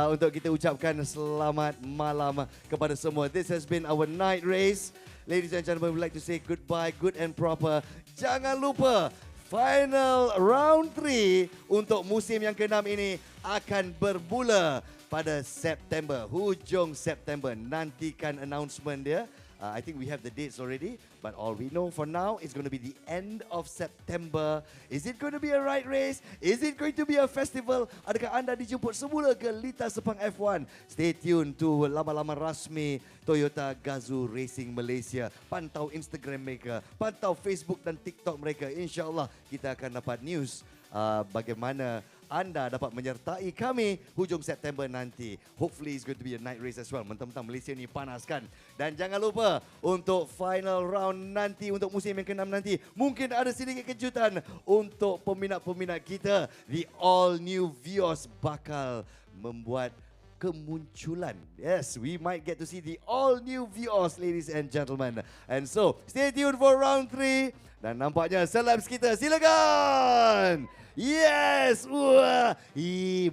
Untuk kita ucapkan selamat malam kepada semua. This has been our night race. Ladies and gentlemen, we'd like to say goodbye, good and proper. Jangan lupa, final round 3 untuk musim yang ke-6 ini akan bermula pada September, hujung September. Nantikan announcement dia. I think we have the dates already, but all we know for now is going to be the end of September. Is it going to be a ride race? Is it going to be a festival? Adakah anda dijemput semula ke Lita Sepang F1? Stay tuned to laman-laman rasmi Toyota Gazoo Racing Malaysia. Pantau Instagram mereka, pantau Facebook dan TikTok mereka. InsyaAllah kita akan dapat news bagaimana anda dapat menyertai kami hujung September nanti. Hopefully it's going to be a night race as well. Mentang-mentang Malaysia ni panas kan. Dan jangan lupa untuk final round nanti, untuk musim yang ke-6 nanti, mungkin ada sedikit kejutan untuk peminat-peminat kita. The all new Vios bakal membuat kemunculan. Yes, we might get to see the all new Vios, ladies and gentlemen. And so, stay tuned for round 3. Dan nampaknya celebs kita, silakan. Yes! Wah!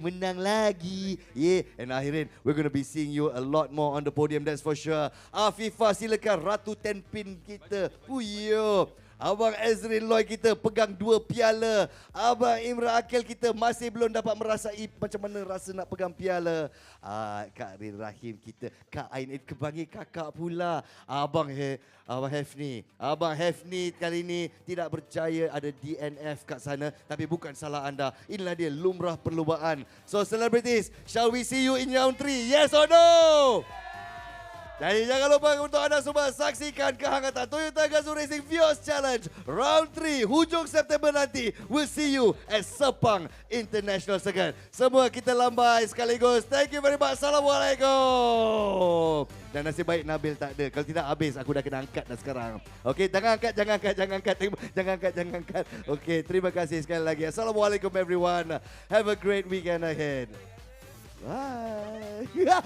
Menang lagi. Yeah. And Ahirin, we're going to be seeing you a lot more on the podium, that's for sure. Afifah, silakan Ratu Tenpin kita. Uyo. Abang Ezrin Loy kita pegang 2 piala. Abang Imran Akil kita masih belum dapat merasai macam mana rasa nak pegang piala. Kak Rin Rahim kita, Kak Ain kepanggil kakak pula. Abang Hefni kali ini tidak percaya ada DNF kat sana, tapi bukan salah anda. Inilah dia lumrah perlumbaan. So celebrities, shall we see you in round 3? Yes or no? Dan jangan lupa untuk anda semua saksikan kehangatan Toyota Gazoo Racing Vios Challenge Round 3 hujung September nanti. We'll see you at Sepang International Circuit. Semua kita lambai sekaligus. Thank you very much. Assalamualaikum. Dan nasib baik Nabil tak ada. Kalau tidak habis aku dah kena angkat dah sekarang. Okey, jangan angkat. Jangan angkat. Okey, terima kasih sekali lagi. Assalamualaikum everyone. Have a great weekend ahead. Bye. Tidak.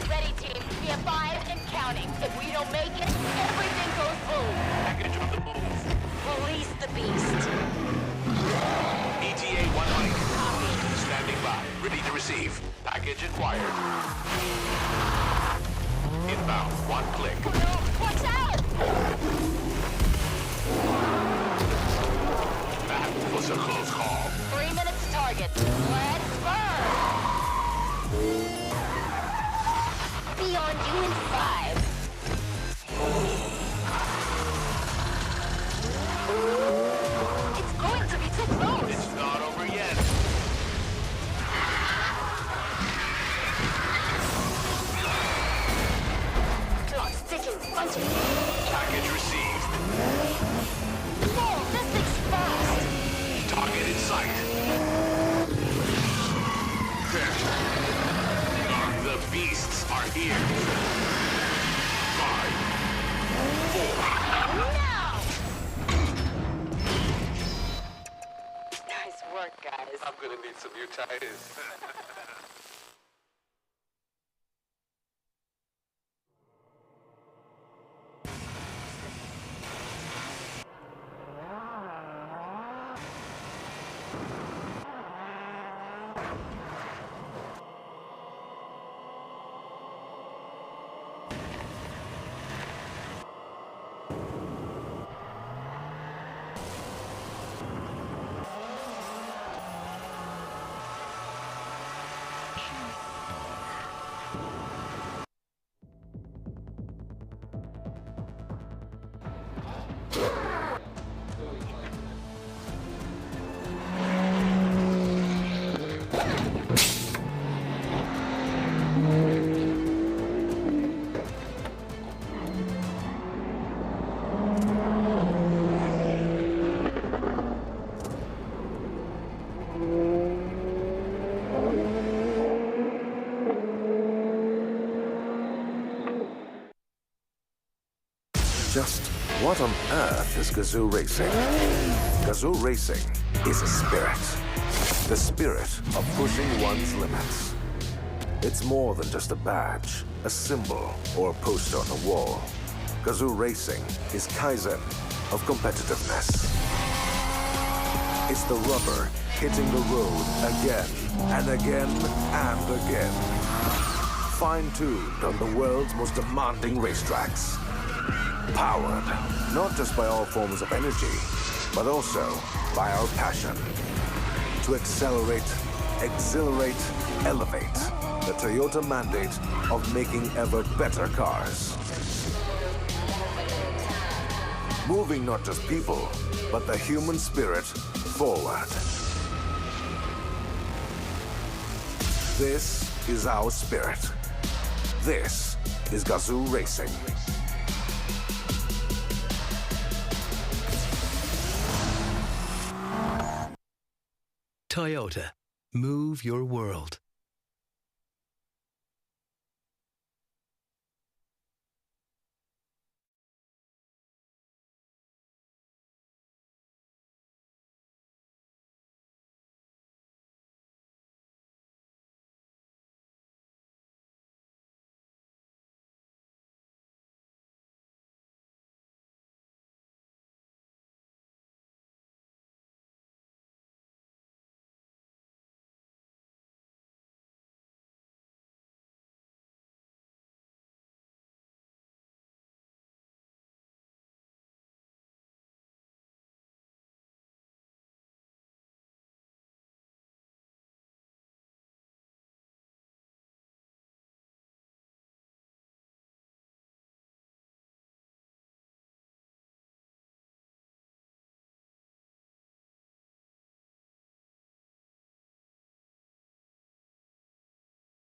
Ready, team. We have 5 and counting. If we don't make it, everything goes boom. Package on the move. Release the beast. ETA 1 mic. Standing by. Ready to receive. Package acquired. Inbound. 1 click. Watch out! That was a close call. 3 minutes to target. Let's burn! Beyond you in 5. It's going to be too close. It's not over yet. Clock ticking. Punching. Package received. Whoa, this thing's fast. Target in sight. The beasts are here. 5, 4. Now! Nice work, guys. I'm gonna need some new tires. Just what on earth is Gazoo Racing? Gazoo Racing is a spirit. The spirit of pushing one's limits. It's more than just a badge, a symbol, or a poster on the wall. Gazoo Racing is Kaizen of competitiveness. It's the rubber hitting the road again and again and again. Fine-tuned on the world's most demanding racetracks. Powered not just by all forms of energy, but also by our passion to accelerate, exhilarate, elevate the Toyota mandate of making ever better cars. Moving not just people, but the human spirit forward. This is our spirit. This is Gazoo Racing. Toyota. Move your world.